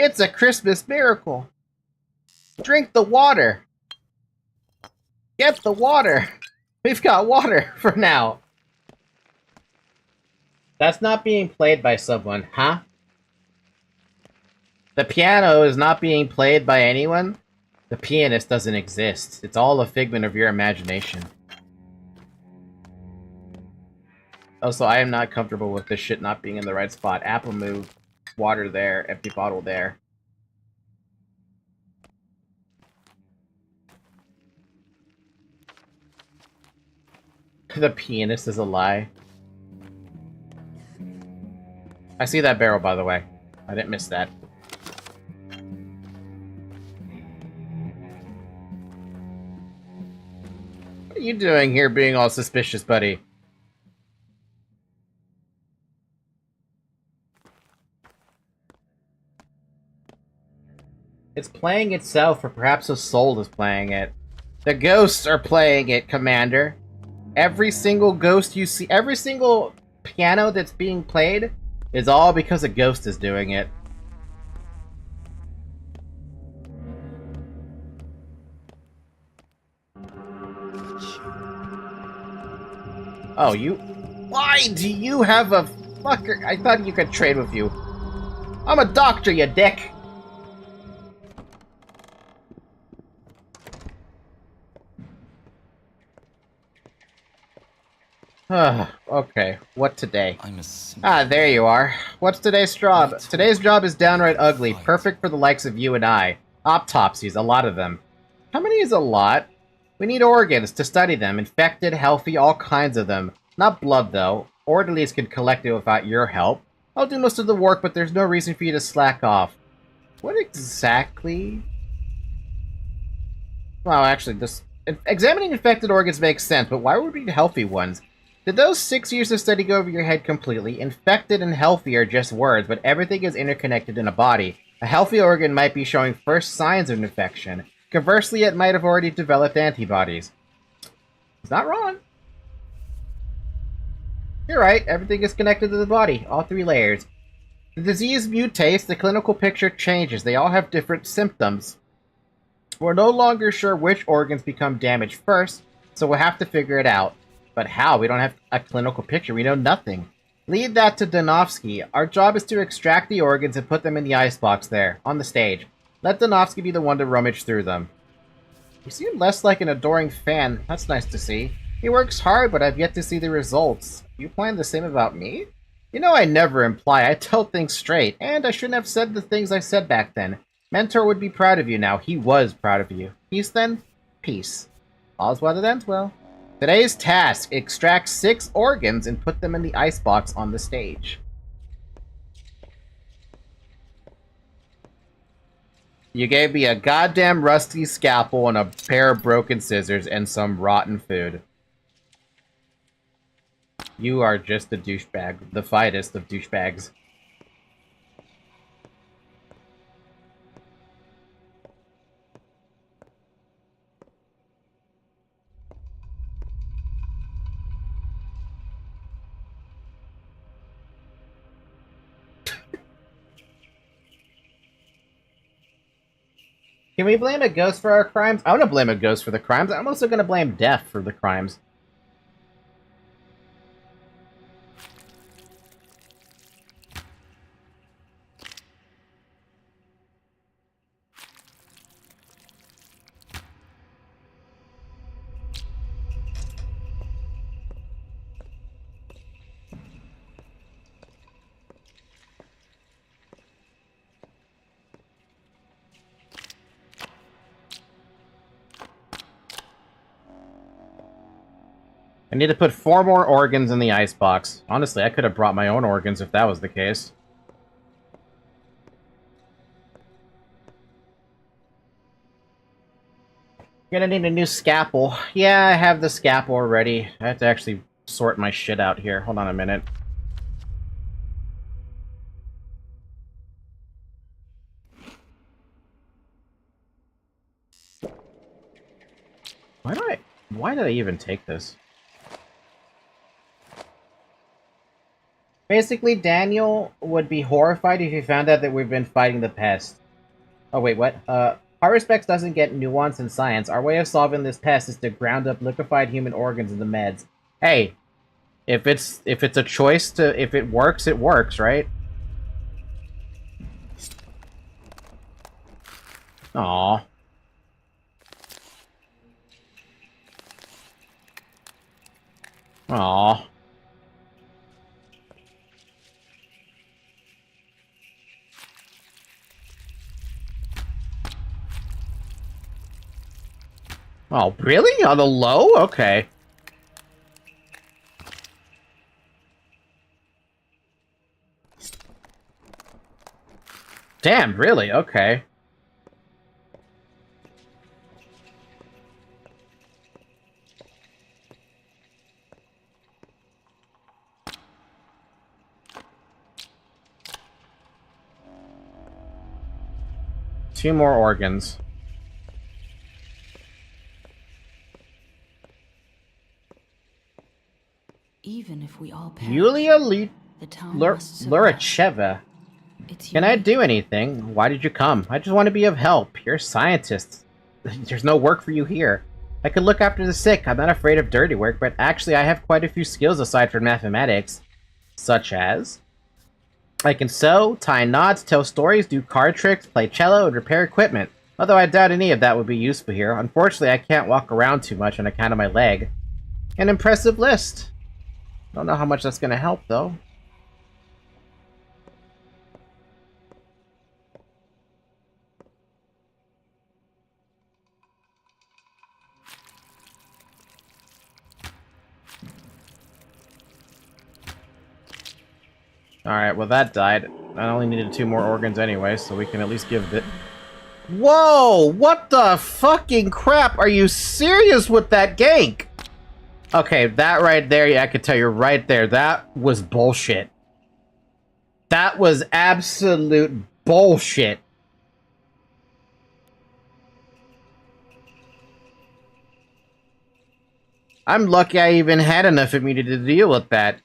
It's a Christmas miracle! Drink the water! Get the water! We've got water for now! That's not being played by someone, huh? The piano is not being played by anyone? The pianist doesn't exist. It's all a figment of your imagination. Also, I am not comfortable with this shit not being in the right spot. Apple move, water there, empty bottle there. The pianist is a lie. I see that barrel, by the way. I didn't miss that. What are you doing here being all suspicious, buddy? It's playing itself, or perhaps a soul is playing it. The ghosts are playing it, Commander. Every single ghost you see, every single piano that's being played is all because a ghost is doing it. Oh, you... why do you have a fucker? I thought you could trade with you. I'm a doctor, you dick! Okay, what today? Ah, there you are. What's today's job? Today's job is downright ugly, perfect for the likes of you and I. Autopsies, a lot of them. How many is a lot? We need organs to study them, infected, healthy, all kinds of them. Not blood, though. Orderlies can collect it without your help. I'll do most of the work, but there's no reason for you to slack off. What exactly? Well, actually, this... examining infected organs makes sense, but why would we need healthy ones? Did those 6 years of study go over your head completely? Infected and healthy are just words, but everything is interconnected in a body. A healthy organ might be showing first signs of infection. Conversely, it might have already developed antibodies. He's not wrong. You're right, everything is connected to the body, all 3 layers. The disease mutates, the clinical picture changes, they all have different symptoms. We're no longer sure which organs become damaged first, so we'll have to figure it out. But how? We don't have a clinical picture, we know nothing. Leave that to Danovsky. Our job is to extract the organs and put them in the icebox there, on the stage. Let Danovsky be the one to rummage through them. You seem less like an adoring fan. That's nice to see. He works hard, but I've yet to see the results. You plan the same about me? You know I never imply, I tell things straight, and I shouldn't have said the things I said back then. Mentor would be proud of you now. He was proud of you. Peace then? Peace. All's well that ends well. Today's task, extract 6 organs and put them in the icebox on the stage. You gave me a goddamn rusty scalpel and a pair of broken scissors and some rotten food. You are just a douchebag. The finest of douchebags. Can we blame a ghost for our crimes? I want to blame a ghost for the crimes. I'm also going to blame death for the crimes. I need to put 4 more organs in the icebox. Honestly, I could have brought my own organs if that was the case. Gonna need a new scalpel. Yeah, I have the scalpel already. I have to actually sort my shit out here. Hold on a minute. Why did I even take this? Basically, Daniel would be horrified if he found out that we've been fighting the pest. Oh, wait, what? Haruspex doesn't get nuance in science. Our way of solving this pest is to ground up liquefied human organs into meds. Hey, if it's a choice to... If it works, right? Aww. Aww. Oh, really? On the low? Okay. Damn, really? Okay. Two more organs. Even if we all perish, Yulia Luracheva. Luracheva. Can I do anything? Why did you come? I just want to be of help. You're a scientist. There's no work for you here. I could look after the sick. I'm not afraid of dirty work, but actually I have quite a few skills aside from mathematics. Such as... I can sew, tie knots, tell stories, do card tricks, play cello, and repair equipment. Although I doubt any of that would be useful here. Unfortunately, I can't walk around too much on account of my leg. An impressive list. Don't know how much that's gonna help, though. Alright, well that died. I only needed 2 more organs anyway, so we can at least give it... Whoa! What the fucking crap? Are you serious with that gank? Okay, that right there, yeah, I could tell you right there, that was bullshit. That was absolute bullshit. I'm lucky I even had enough immunity to deal with that.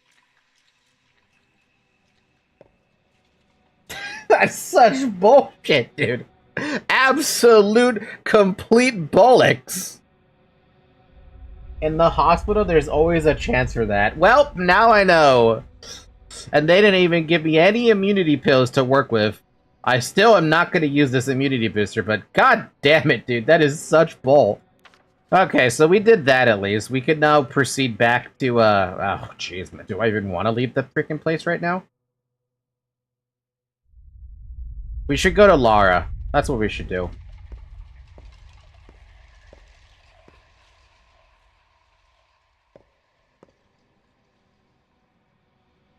That's such bullshit, dude. Absolute, complete bollocks. In the hospital, there's always a chance for that. Well, now I know. And they didn't even give me any immunity pills to work with. I still am not going to use this immunity booster, but god damn it, dude. That is such bull. Okay, so we did that at least. We could now proceed back to, oh, jeez, do I even want to leave the freaking place right now? We should go to Lara. That's what we should do.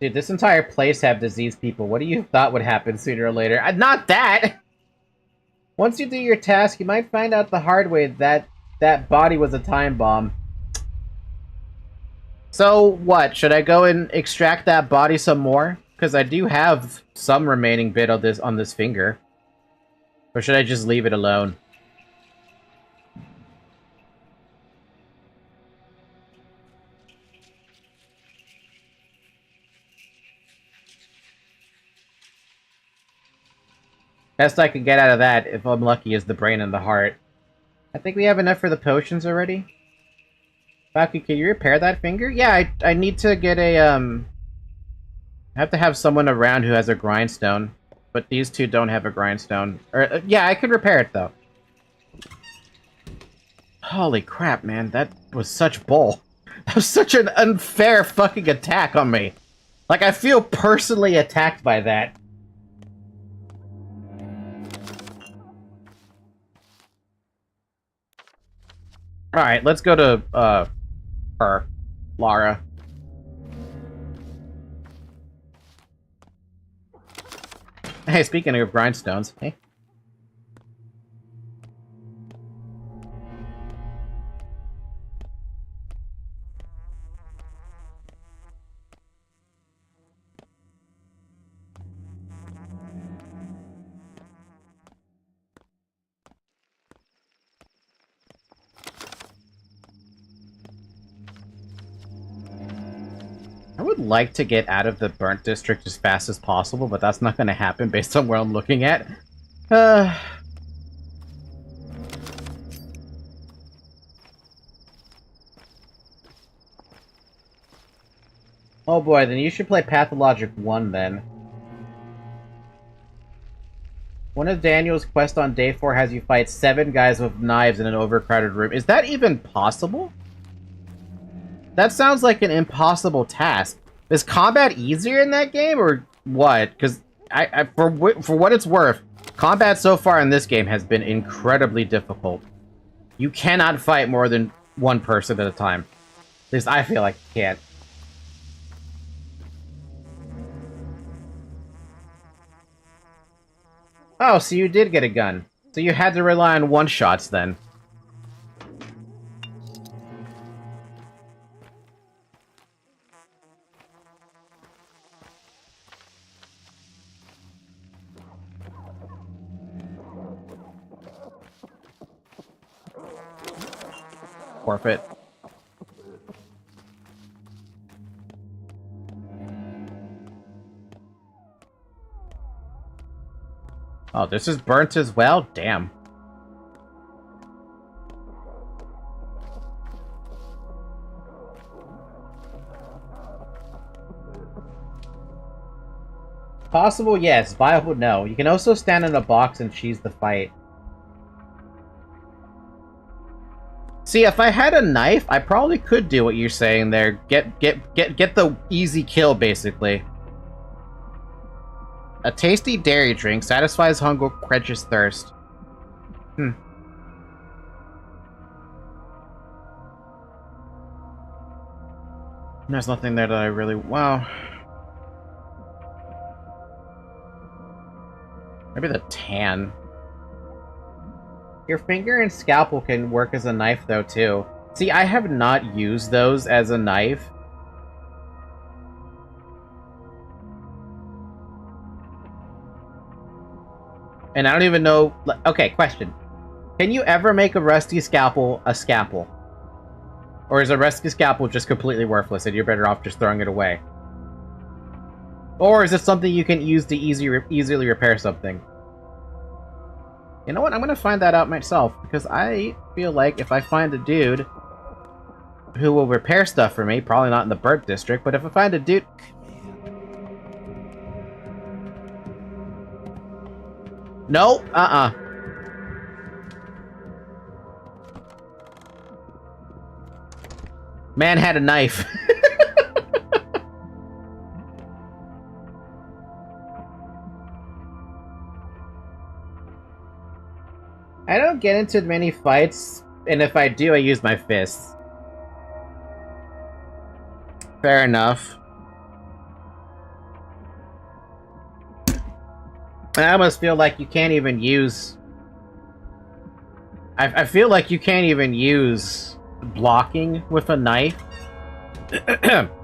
Dude, this entire place have diseased people. What do you thought would happen sooner or later? Not that! Once you do your task, you might find out the hard way that that body was a time bomb. So, what? Should I go and extract that body some more? Because I do have some remaining bit of this on this finger. Or should I just leave it alone? Best I can get out of that, if I'm lucky, is the brain and the heart. I think we have enough for the potions already. Baku, can you repair that finger? Yeah, I need to get a, I have to have someone around who has a grindstone. But these two don't have a grindstone. Or, yeah, I could repair it, though. Holy crap, man. That was such bull. That was such an unfair fucking attack on me. Like, I feel personally attacked by that. Alright, let's go to, Lara. Hey, speaking of grindstones, hey. I would like to get out of the burnt district as fast as possible, but that's not going to happen based on where I'm looking at. Oh boy, then you should play Pathologic 1 then. One of Daniel's quests on day 4 has you fight 7 guys with knives in an overcrowded room. Is that even possible? That sounds like an impossible task. Is combat easier in that game, or what? Because for what it's worth, combat so far in this game has been incredibly difficult. You cannot fight more than one person at a time. At least I feel like you can't. Oh, so you did get a gun. So you had to rely on one-shots then. Forfeit. Oh, this is burnt as well? Damn. Possible, yes. Viable, no. You can also stand in a box and cheese the fight. See, if I had a knife, I probably could do what you're saying there. Get the easy kill, basically. A tasty dairy drink satisfies hunger, quenches thirst. There's nothing there that I really... Wow. Maybe the tan. Your finger and scalpel can work as a knife, though, too. See, I have not used those as a knife. And I don't even know... Okay, question. Can you ever make a rusty scalpel a scalpel? Or is a rusty scalpel just completely worthless and you're better off just throwing it away? Or is it something you can use to easily repair something? You know what? I'm gonna find that out myself, because I feel like if I find a dude who will repair stuff for me, probably not in the burnt district, but if I find a dude... No, Man had a knife. I don't get into many fights, and if I do, I use my fists. Fair enough. I almost feel like you can't even use... I feel like you can't even use blocking with a knife.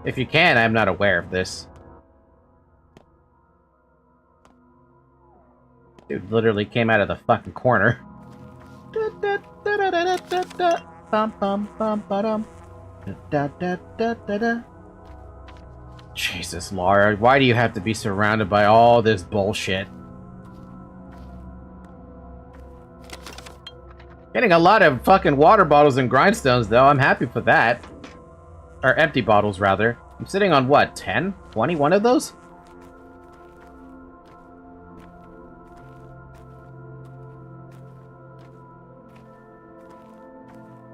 If you can, I'm not aware of this. Dude literally came out of the fucking corner. Jesus, Laura, why do you have to be surrounded by all this bullshit? Getting a lot of fucking water bottles and grindstones, though. I'm happy for that. Or empty bottles, rather. I'm sitting on, what, 10? 21 of those?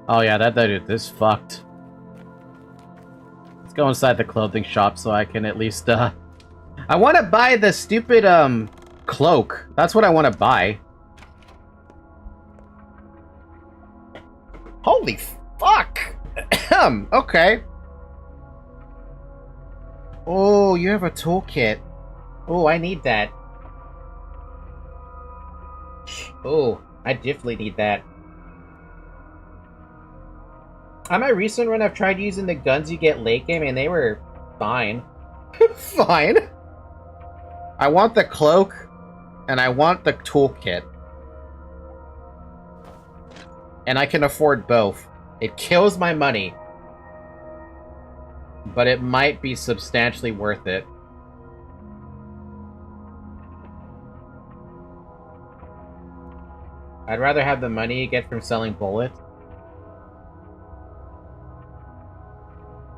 Oh yeah, that dude is fucked. Let's go inside the clothing shop so I can at least, I want to buy the stupid, cloak. That's what I want to buy. Holy fuck! Okay. Oh, you have a toolkit. Oh, I need that. Oh, I definitely need that. On my recent run, I've tried using the guns you get late game, and they were fine. Fine. I want the cloak, and I want the toolkit. And I can afford both. It kills my money. But it might be substantially worth it. I'd rather have the money you get from selling bullets.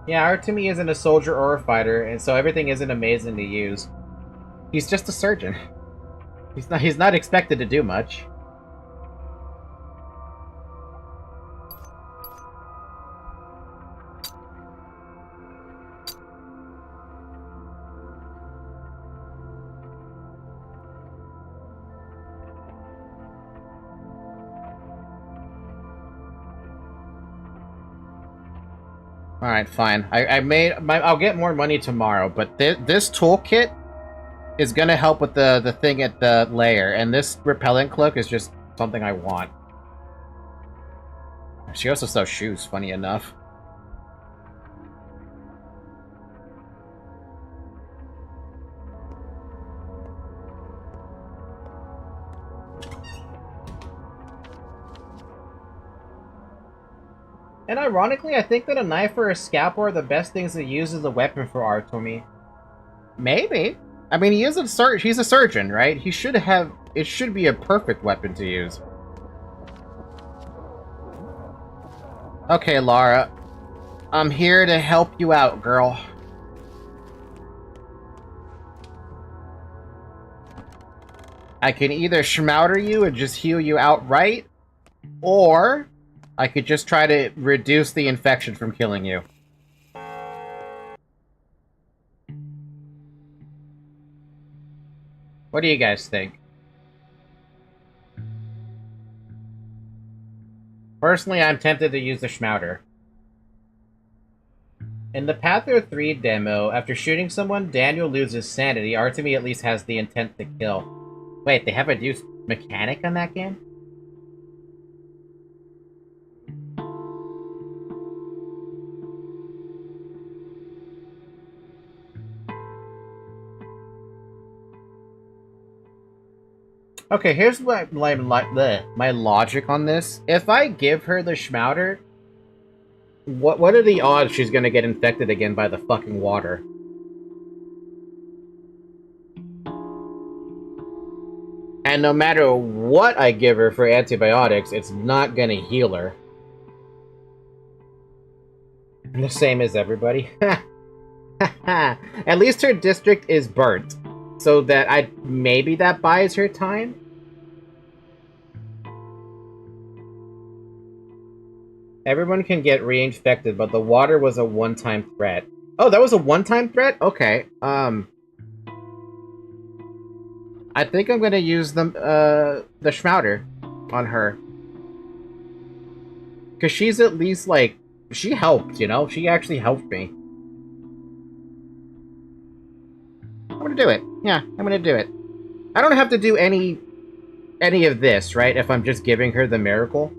Yeah, Artemi isn't a soldier or a fighter, and so everything isn't amazing to use. He's just a surgeon. He's not expected to do much. Alright, fine. I'll get more money tomorrow, but this toolkit is gonna help with the thing at the lair, and this repellent cloak is just something I want. She also sells shoes, funny enough. And ironically, I think that a knife or a scalpel are the best things to use as a weapon for Artemi. Maybe. I mean, he's a surgeon, right? He should have... It should be a perfect weapon to use. Okay, Lara. I'm here to help you out, girl. I can either schmouter you and just heal you outright, or I could just try to reduce the infection from killing you. What do you guys think? Personally, I'm tempted to use the schmouter. In the Patho 3 demo, after shooting someone, Daniel loses sanity. Artemi at least has the intent to kill. Wait, they have a reduced mechanic on that game? Okay, here's my logic on this. If I give her the schmouter, what are the odds she's gonna get infected again by the fucking water? And no matter what I give her for antibiotics, it's not gonna heal her. The same as everybody. At least her district is burnt, so that maybe that buys her time. Everyone can get reinfected, but the water was a one-time threat. Oh, that was a one-time threat? Okay. I think I'm gonna use the Schmouder on her. Cause she's at least, like, she helped, you know? She actually helped me. I'm gonna do it. Yeah, I'm gonna do it. I don't have to do any of this, right? If I'm just giving her the miracle.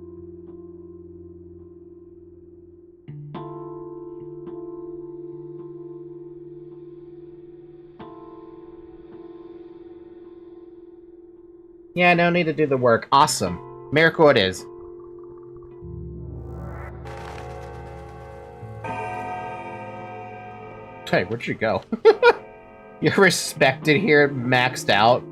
Yeah, no need to do the work. Awesome. Miracle it is. Hey, where'd you go? You're respected here, maxed out.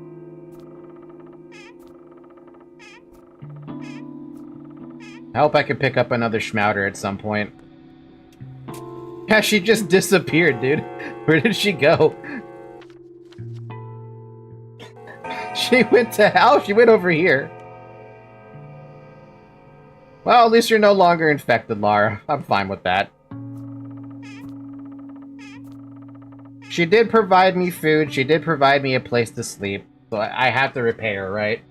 I hope I can pick up another Schmouder at some point. Yeah, she just disappeared, dude. Where did she go? She went to hell? She went over here. Well, at least you're no longer infected, Lara. I'm fine with that. She did provide me food. She did provide me a place to sleep. So I have to repay her, right?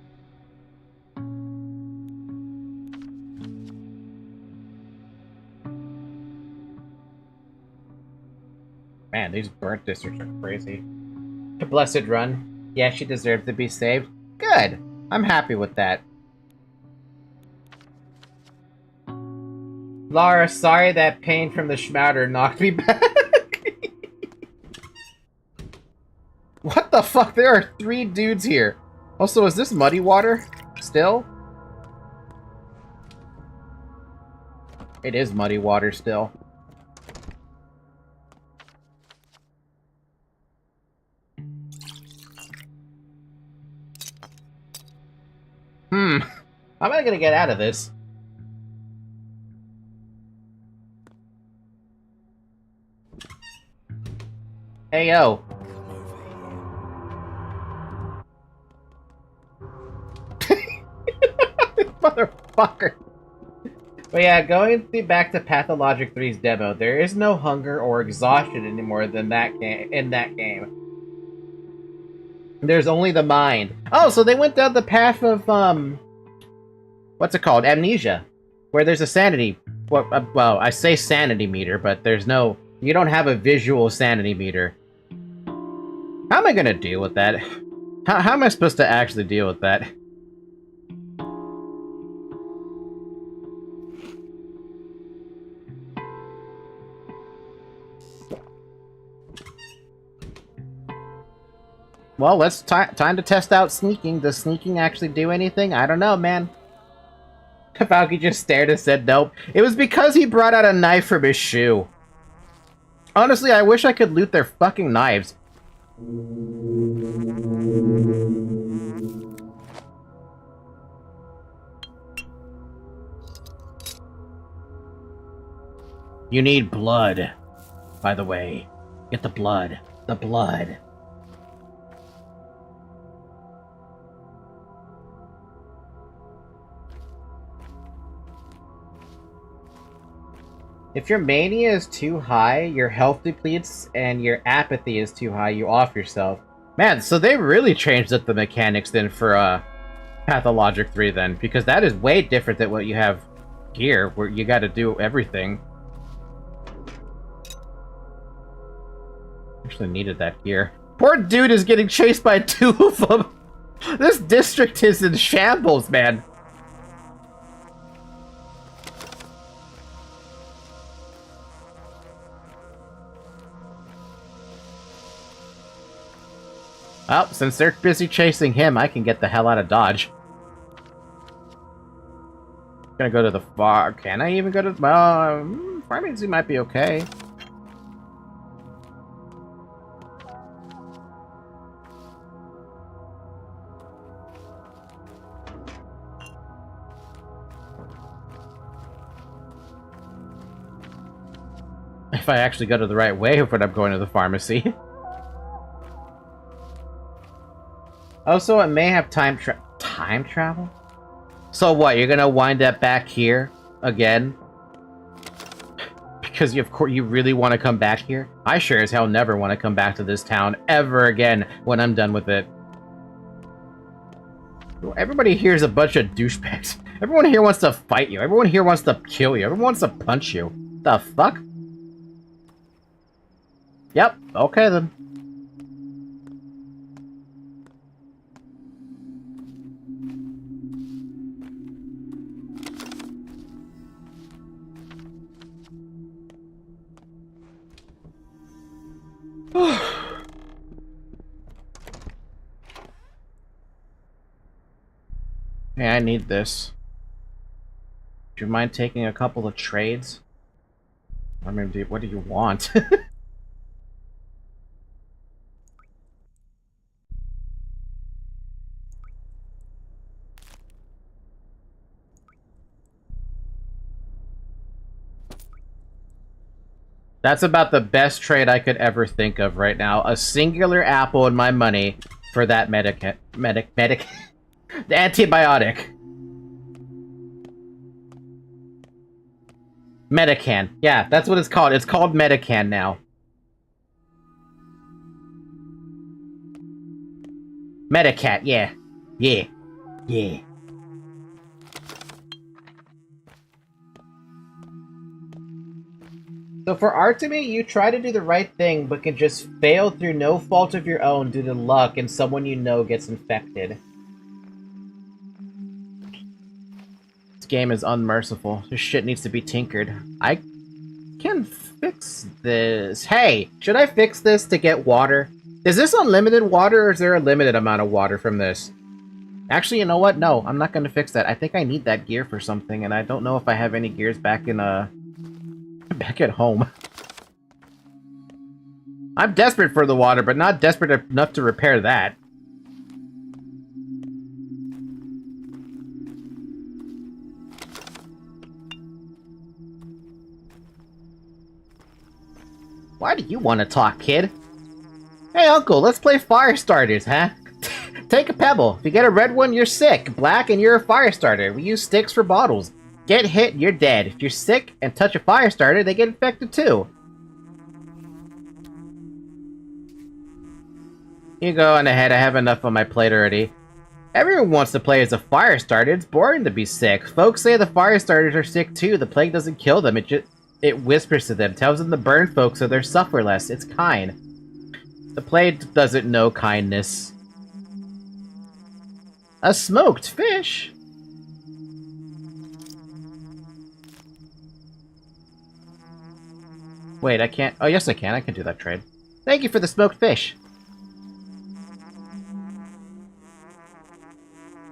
Man, these burnt districts are crazy. The Blessed Run. Yeah, she deserved to be saved. Good. I'm happy with that. Lara, sorry that pain from the Schmouder knocked me back. What the fuck? There are 3 dudes here. Also, is this muddy water? Still? It is muddy water still. How am I gonna get out of this? Hey, yo. Motherfucker. But yeah, going back to Pathologic 3's demo, there is no hunger or exhaustion anymore in that game. There's only the mind. Oh, so they went down the path of, what's it called? Amnesia. Where there's a sanity... Well, I say sanity meter, but there's no... You don't have a visual sanity meter. How am I gonna deal with that? How am I supposed to actually deal with that? Well, let's time to test out sneaking. Does sneaking actually do anything? I don't know, man. Valky just stared and said nope. It was because he brought out a knife from his shoe. Honestly, I wish I could loot their fucking knives. You need blood, by the way. Get the blood. The blood. If your mania is too high, your health depletes, and your apathy is too high, you off yourself. Man, so they really changed up the mechanics then for Pathologic 3 then, because that is way different than what you have here, where you gotta do everything. Actually needed that gear. Poor dude is getting chased by 2 of them! This district is in shambles, man! Well, since they're busy chasing him, I can get the hell out of Dodge. Gonna go to the far... Can I even go to... Pharmacy might be okay. If I actually go to the right way when I'm going to the pharmacy. Also, it may have time travel? So what, you're gonna wind up back here again? Because of course you really want to come back here? I sure as hell never want to come back to this town ever again when I'm done with it. Everybody here is a bunch of douchebags. Everyone here wants to fight you. Everyone here wants to kill you. Everyone wants to punch you. The fuck? Yep, okay then. Hey, I need this. Do you mind taking a couple of trades? I mean, what do you want? That's about the best trade I could ever think of right now. A singular apple and my money for that the antibiotic. Medican. Yeah, that's what it's called. It's called Medican now. Medicat, yeah. Yeah. Yeah. So for Artemy, you try to do the right thing, but can just fail through no fault of your own due to luck and someone you know gets infected. This game is unmerciful. This shit needs to be tinkered. I can fix this. Hey, should I fix this to get water? Is this unlimited water, or is there a limited amount of water from this? Actually, you know what? No, I'm not going to fix that. I think I need that gear for something, and I don't know if I have any gears back in, back at home. I'm desperate for the water, but not desperate enough to repair that. Why do you want to talk, kid? Hey, uncle, let's play fire starters, huh? Take a pebble. If you get a red one, you're sick. Black, and you're a fire starter. We use sticks for bottles. Get hit, you're dead. If you're sick and touch a fire starter, they get infected too. You go on ahead, I have enough on my plate already. Everyone wants to play as a fire starter. It's boring to be sick. Folks say the fire starters are sick too. The plague doesn't kill them. It whispers to them, tells them to burn folks so they suffer less. It's kind. The plague doesn't know kindness. A smoked fish? Wait, I can't. Oh, yes, I can. I can do that trade. Thank you for the smoked fish.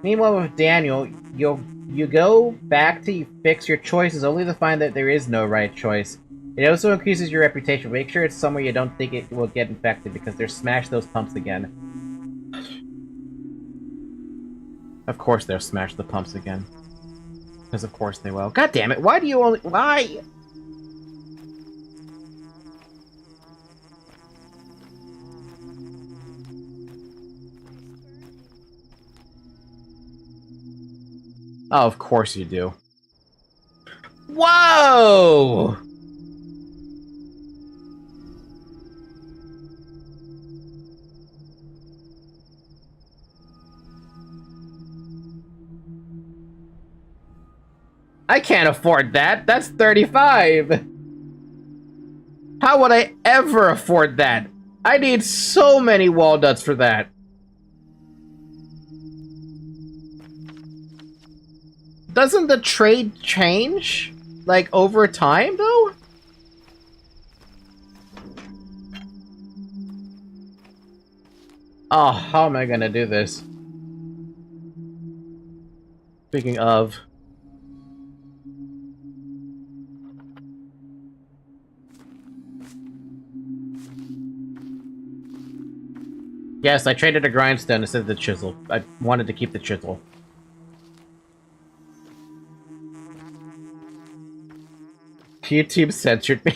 Meanwhile, with Daniel, you go back to fix your choices only to find that there is no right choice. It also increases your reputation. Make sure it's somewhere you don't think it will get infected, because they'll smash those pumps again. Of course they'll smash the pumps again. Because of course they will. God damn it, why do you only... Why? Oh, of course you do. Whoa! I can't afford that. That's 35. How would I ever afford that? I need so many walnuts for that. Doesn't the trade change, like, over time, though? Oh, how am I gonna do this? Speaking of... Yes, I traded a grindstone instead of the chisel. I wanted to keep the chisel. YouTube censored me.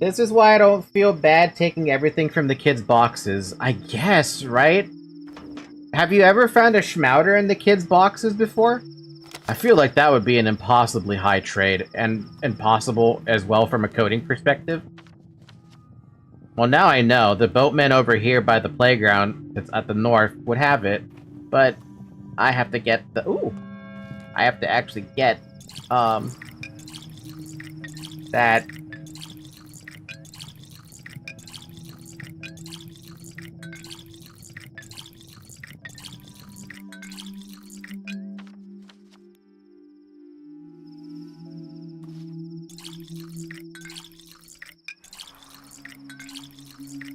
This is why I don't feel bad taking everything from the kids' boxes. I guess, right? Have you ever found a schmouder in the kids' boxes before? I feel like that would be an impossibly high trade, and impossible as well from a coding perspective. Well, now I know. The boatman over here by the playground, that's at the north, would have it, but I have to get the... Ooh! I have to actually get, that...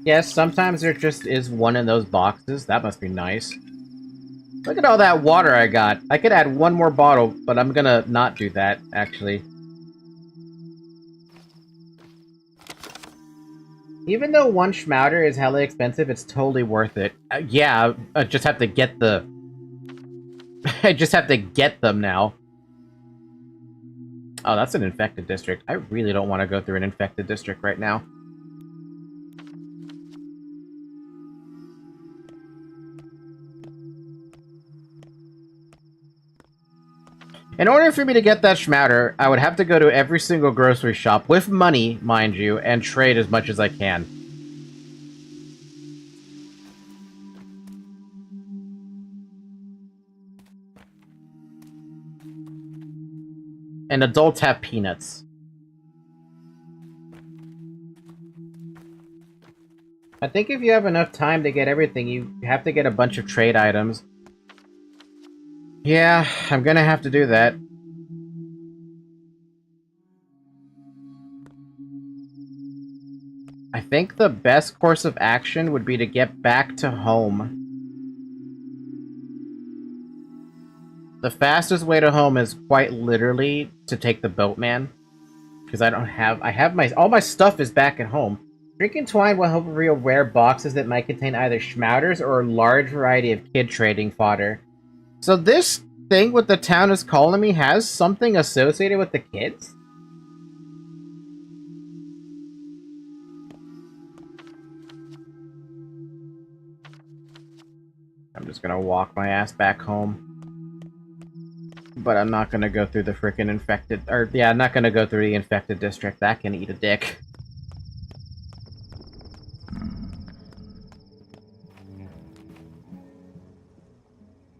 Yes, sometimes there just is one in those boxes. That must be nice. Look at all that water I got. I could add one more bottle, but I'm gonna not do that, actually. Even though one schmouder is hella expensive, it's totally worth it. Yeah, I just have to get the... I just have to get them now. Oh, that's an infected district. I really don't want to go through an infected district right now. In order for me to get that schmouder, I would have to go to every single grocery shop, with money, mind you, and trade as much as I can. And adults have peanuts. I think if you have enough time to get everything, you have to get a bunch of trade items. Yeah, I'm gonna have to do that. I think the best course of action would be to get back to home. The fastest way to home is quite literally to take the boatman. Because I have all my stuff is back at home. Drinking twine will help reveal rare boxes that might contain either schmouters or a large variety of kid trading fodder. So this thing with the town is calling me has something associated with the kids? I'm just gonna walk my ass back home. But I'm not gonna go through the frickin' infected... Or, yeah, I'm not gonna go through the infected district. That can eat a dick.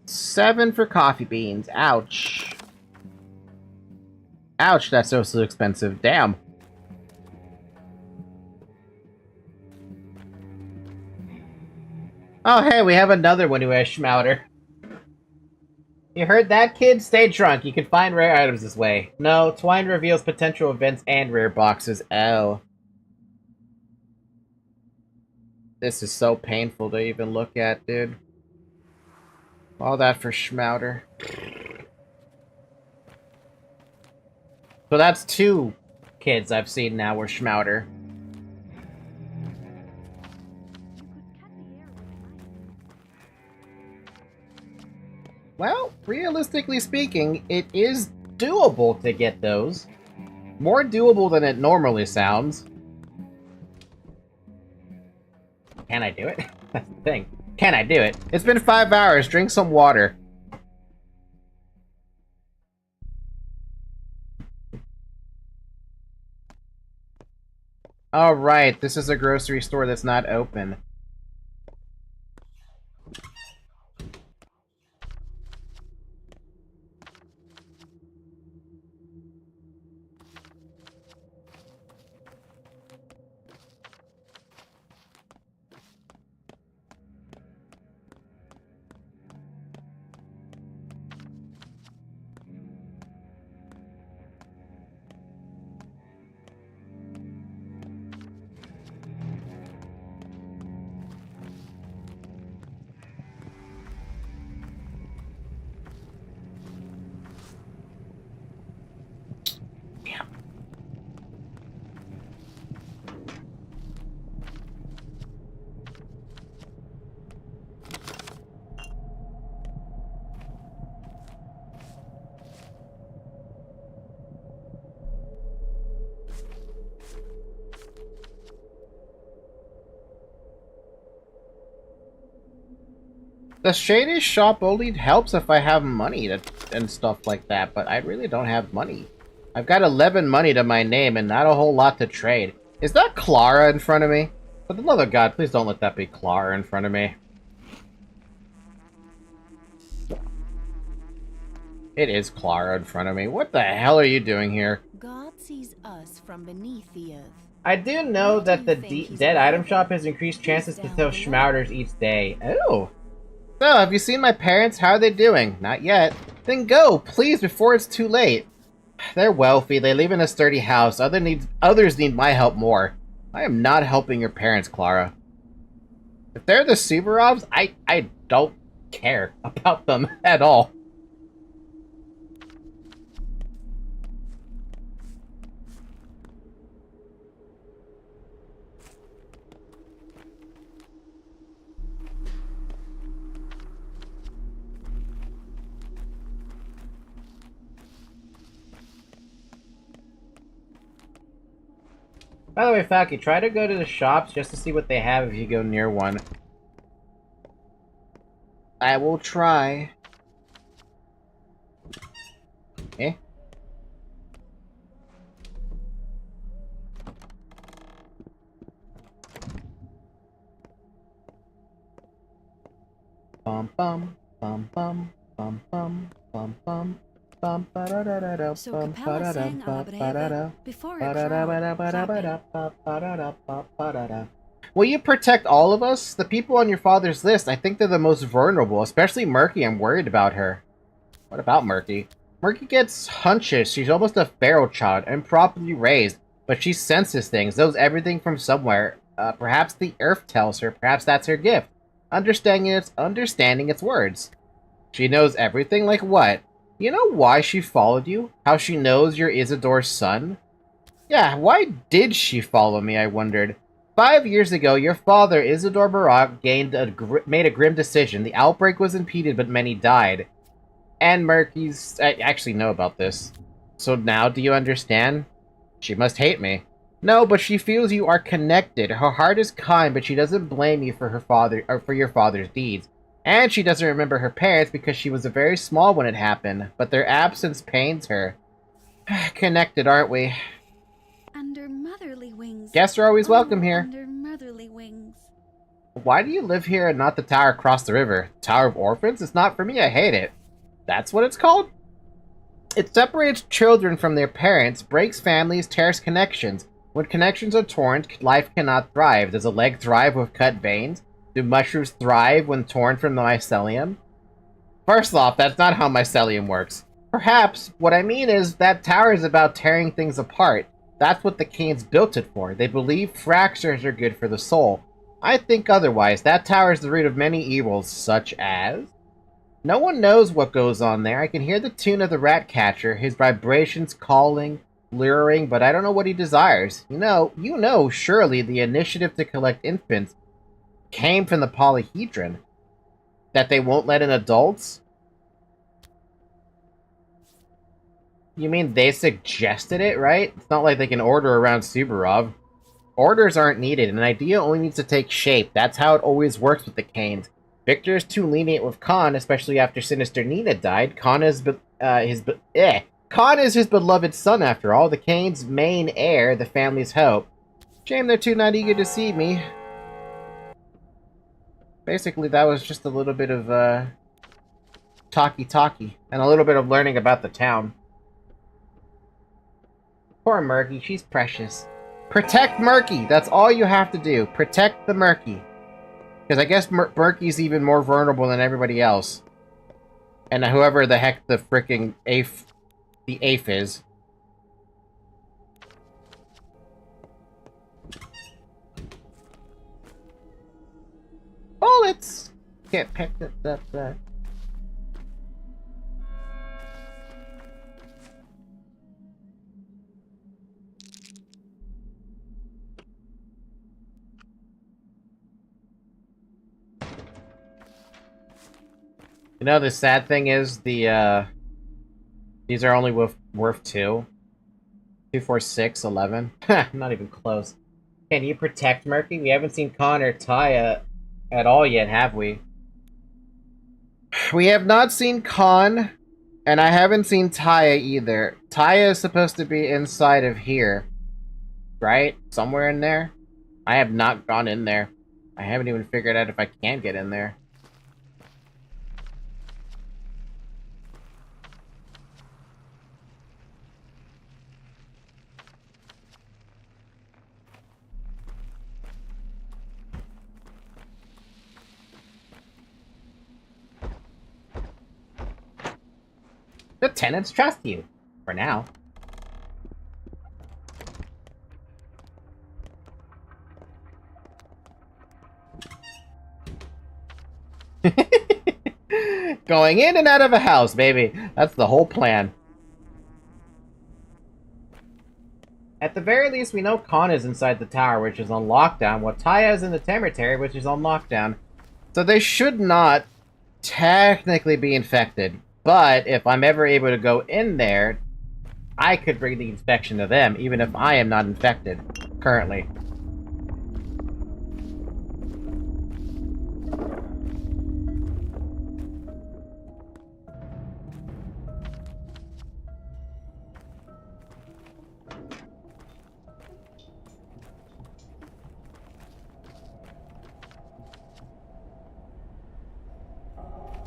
$7 for coffee beans. Ouch. Ouch, that's so expensive. Damn. Oh, hey, we have another one who has schmouter. You heard that, kid? Stay drunk. You can find rare items this way. No, twine reveals potential events and rare boxes. Oh. This is so painful to even look at, dude. All that for schmouter. So that's 2 kids I've seen now were schmouter. Well, realistically speaking, it is doable to get those. More doable than it normally sounds. Can I do it? That's the thing. Can I do it? It's been 5 hours. Drink some water. Alright, this is a grocery store that's not open. The shady shop only helps if I have money and stuff like that, but I really don't have money. I've got 11 money to my name and not a whole lot to trade. Is that Clara in front of me? For the love of God, please don't let that be Clara in front of me. It is Clara in front of me. What the hell are you doing here? God sees us from beneath the earth. I do know that the dead item shop has increased chances to sell schmouters each day. Oh. So, have you seen my parents? How are they doing? Not yet. Then go, please, before it's too late. They're wealthy, they live in a sturdy house, others need my help more. I am not helping your parents, Clara. If they're the Subarovs, I don't care about them at all. By the way, Falky, try to go to the shops just to see what they have if you go near one. I will try. Eh? Bum bum bum bum bum bum bum bum. So Capella sang a la breve before a crowd. Will you protect all of us? The people on your father's list, I think they're the most vulnerable, especially Murky. I'm worried about her. What about Murky? Murky gets hunches. She's almost a feral child, improperly raised, but she senses things, knows everything from somewhere. Perhaps the earth tells her, perhaps that's her gift. Understanding its words. She knows everything, like what? You know why she followed you? How she knows you're Isidore's son? Yeah, why did she follow me, I wondered. 5 years ago, your father, Isidore Barak, made a grim decision. The outbreak was impeded, but many died. And Murky's... I actually know about this. So now, do you understand? She must hate me. No, but she feels you are connected. Her heart is kind, but she doesn't blame you for your father's deeds. And she doesn't remember her parents because she was very small when it happened, but their absence pains her. Connected, aren't we? Under motherly wings. Guests are always welcome here. Under motherly wings. Why do you live here and not the tower across the river? Tower of Orphans? It's not for me, I hate it. That's what it's called? It separates children from their parents, breaks families, tears connections. When connections are torn, life cannot thrive. Does a leg thrive with cut veins? Do mushrooms thrive when torn from the mycelium? First off, that's not how mycelium works. Perhaps, what I mean is, that tower is about tearing things apart. That's what the Canes built it for. They believe fractures are good for the soul. I think otherwise. That tower is the root of many evils, such as... No one knows what goes on there. I can hear the tune of the rat catcher, his vibrations calling, luring, but I don't know what he desires. You know, surely the initiative to collect infants came from the polyhedron. That they won't let in adults? You mean they suggested it, right? It's not like they can order around Subarov. Orders aren't needed. An idea only needs to take shape. That's how it always works with the Canes. Victor is too lenient with Khan, especially after Sinister Nina died. Khan is his beloved son, after all. The Canes' main heir, the family's hope. Shame they're too not eager to see me. Basically, that was just a little bit of, talkie-talkie. And a little bit of learning about the town. Poor Murky, she's precious. Protect Murky! That's all you have to do. Protect the Murky. Because I guess Murky's even more vulnerable than everybody else. And whoever the heck the frickin' the Ape is. Bullets! Can't pick that. You know, the sad thing is, these are only worth 2. 2, 4, 6, 11. Not even close. Can you protect Murky? We haven't seen Connor Taya at all yet, have we? We have not seen Khan, and I haven't seen Taya either. Taya is supposed to be inside of here, right? Somewhere in there. I have not gone in there. I haven't even figured out if I can get in there. The tenants trust you. For now. Going in and out of a house, baby. That's the whole plan. At the very least, we know Khan is inside the tower, which is on lockdown, while Taya is in the cemetery, which is on lockdown. So they should not technically be infected. But if I'm ever able to go in there, I could bring the infection to them, even if I am not infected, currently.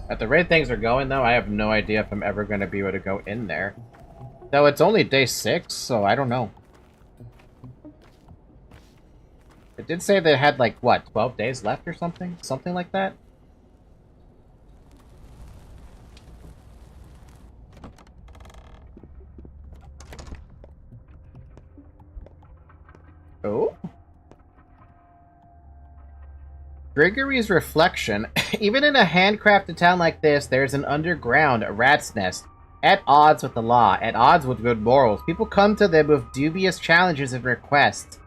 At the rate things are going, though, I have no idea if I'm ever going to be able to go in there. Though it's only day 6, so I don't know. It did say they had, like, what, 12 days left or something? Something like that? Oh? Grigory's reflection. Even in a handcrafted town like this, there's an underground rat's nest. At odds with the law, at odds with good morals. People come to them with dubious challenges and requests.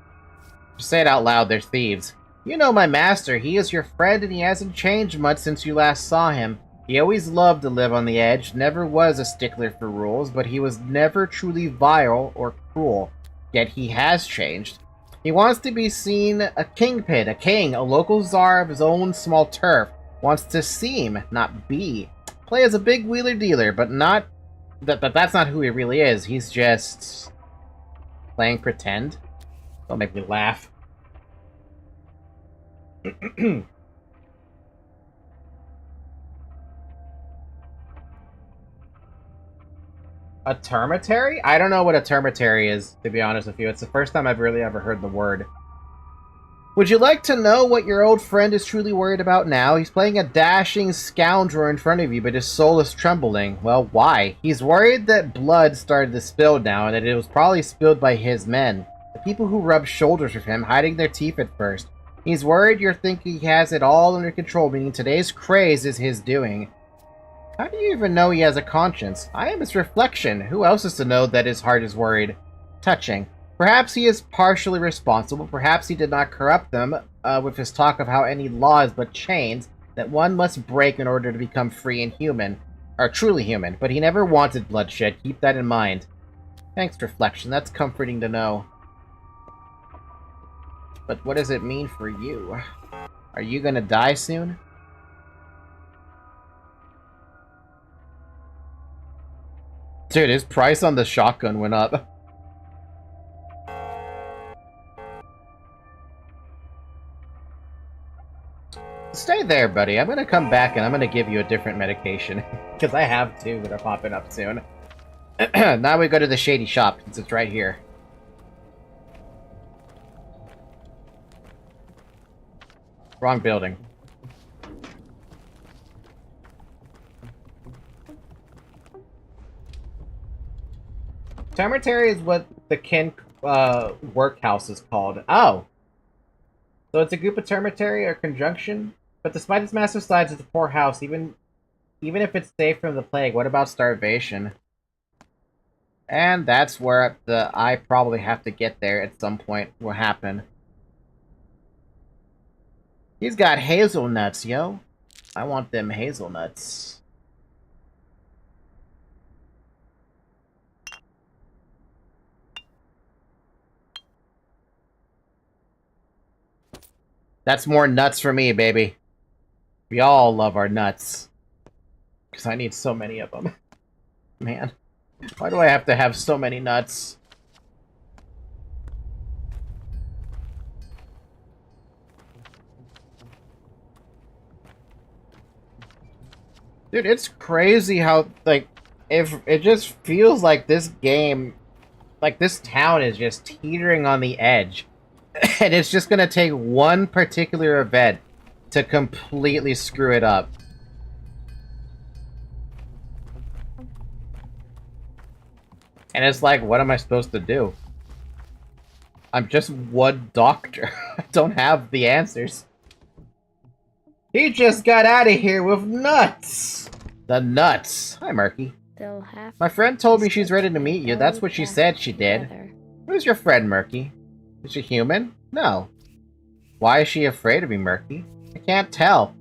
Just say it out loud, they're thieves. You know my master, he is your friend and he hasn't changed much since you last saw him. He always loved to live on the edge, never was a stickler for rules, but he was never truly vile or cruel. Yet he has changed. He wants to be seen a kingpin, a king, a local czar of his own small turf. Wants to seem, not be. Play as a big wheeler-dealer, but not... that's not who he really is. He's just... playing pretend. Don't make me laugh. A termitary? I don't know what a termitary is, to be honest with you. It's the first time I've really ever heard the word. Would you like to know what your old friend is truly worried about now? He's playing a dashing scoundrel in front of you, but his soul is trembling. Well, why? He's worried that blood started to spill now, and that it was probably spilled by his men. The people who rubbed shoulders with him, hiding their teeth at first. He's worried you're thinking he has it all under control, meaning today's craze is his doing. How do you even know he has a conscience? I am his reflection. Who else is to know that his heart is worried? Touching. Perhaps he is partially responsible. Perhaps he did not corrupt them with his talk of how any law is but chains that one must break in order to become free and human. Or truly human. But he never wanted bloodshed. Keep that in mind. Thanks, reflection. That's comforting to know. But what does it mean for you? Are you gonna die soon? Dude, his price on the shotgun went up. Stay there, buddy. I'm gonna come back and I'm gonna give you a different medication. Because I have two that are popping up soon. Now we go to the shady shop, since it's right here. Wrong building. Cemetery is what the kin workhouse is called. Oh! So it's a group of cemetery or conjunction? But despite its massive size, it's a poor house. Even if it's safe from the plague, what about starvation? And that's where I probably have to get there at some point will happen. He's got hazelnuts, yo. I want them hazelnuts. That's more nuts for me, baby. We all love our nuts. Because I need so many of them. Man. Why do I have to have so many nuts? Dude, it's crazy how, like, if it just feels like this game, like, this town is just teetering on the edge. And it's just gonna take one particular event to completely screw it up. And it's like, what am I supposed to do? I'm just one doctor. I don't have the answers. He just got out of here with nuts! The nuts. Hi, Murky. They'll have My friend told me she's ready to meet you. That's what she said she did. together. Who's your friend, Murky? Is she human? No. Why is she afraid of me, Murky? I can't tell.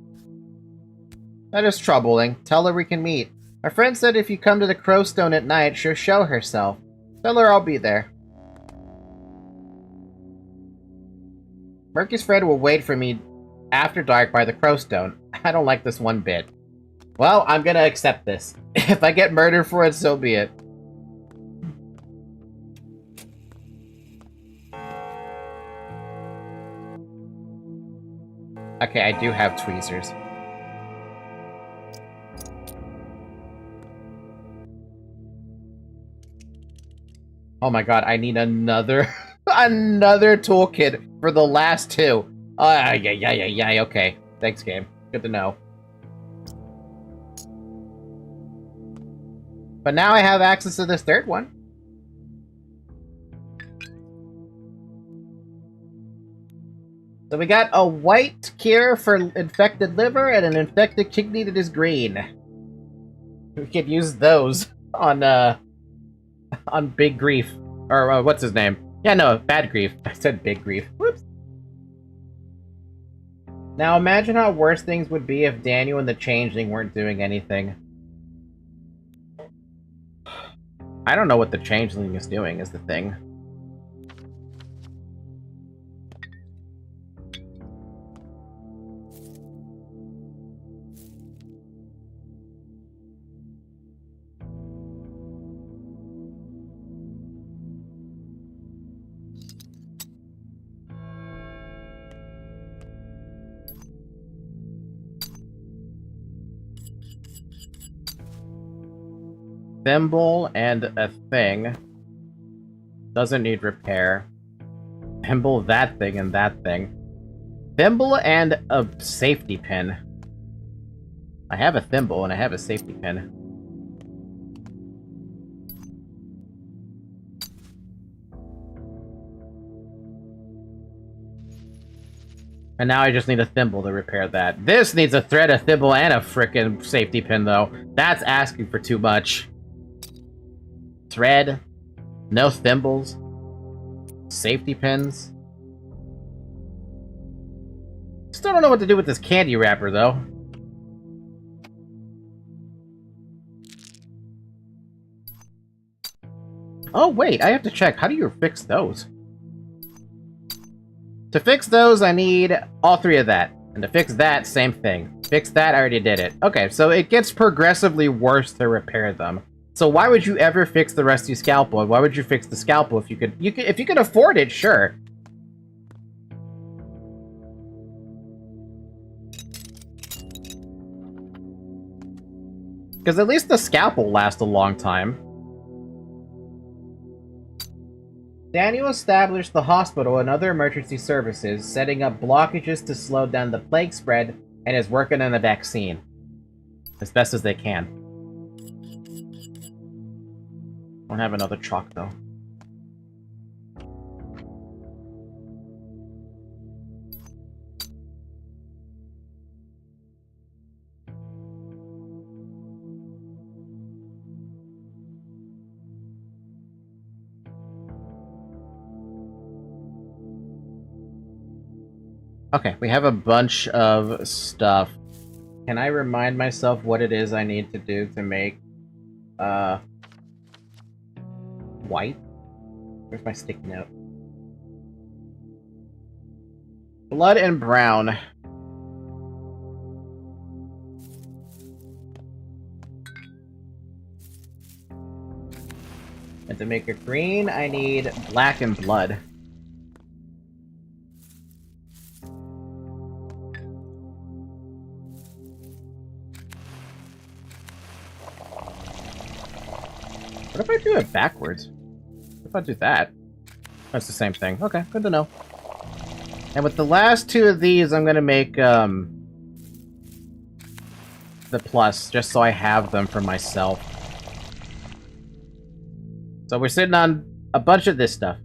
That is troubling. Tell her we can meet. My friend said if you come to the Crowstone at night, she'll show herself. Tell her I'll be there. Murky's friend will wait for me after dark by the Crowstone. I don't like this one bit. Well, I'm gonna accept this. If I get murdered for it, so be it. Okay, I do have tweezers. Oh my god, I need another another toolkit for the last two. Yeah, okay. Thanks, game. Good to know. But now I have access to this third one. So we got a white cure for infected liver and an infected kidney that is green. We could use those on Big Grief. Or, what's his name? Yeah, no, Bad Grief. I said Big Grief. Whoops. Now imagine how worse things would be if Daniel and the Changeling weren't doing anything. I don't know what the Changeling is doing, is the thing. Thimble and a thing. Doesn't need repair. Thimble, that thing, and that thing. Thimble and a safety pin. I have a thimble and I have a safety pin. And now I just need a thimble to repair that. This needs a thread, a thimble, and a frickin' safety pin, though. That's asking for too much. Thread, no thimbles, safety pins. Still don't know what to do with this candy wrapper, though. Oh, wait, I have to check. How do you fix those? To fix those, I need all three of that. And to fix that, same thing. Fix that, I already did it. Okay, so it gets progressively worse to repair them. So why would you ever fix the rusty scalpel? Why would you fix the scalpel if you could if you could afford it, sure. Because at least the scalpel lasts a long time. Daniel established the hospital and other emergency services, setting up blockages to slow down the plague spread, and is working on the vaccine. As best as they can. Don't have another chalk, though. Okay, we have a bunch of stuff. Can I remind myself what it is I need to do to make, white? Where's my sticky note? Blood and brown. And to make it green, I need black and blood. What if I do it backwards? What if I do that? That's the same thing. Okay, good to know. And with the last two of these, I'm gonna make, the plus, just so I have them for myself. So we're sitting on a bunch of this stuff.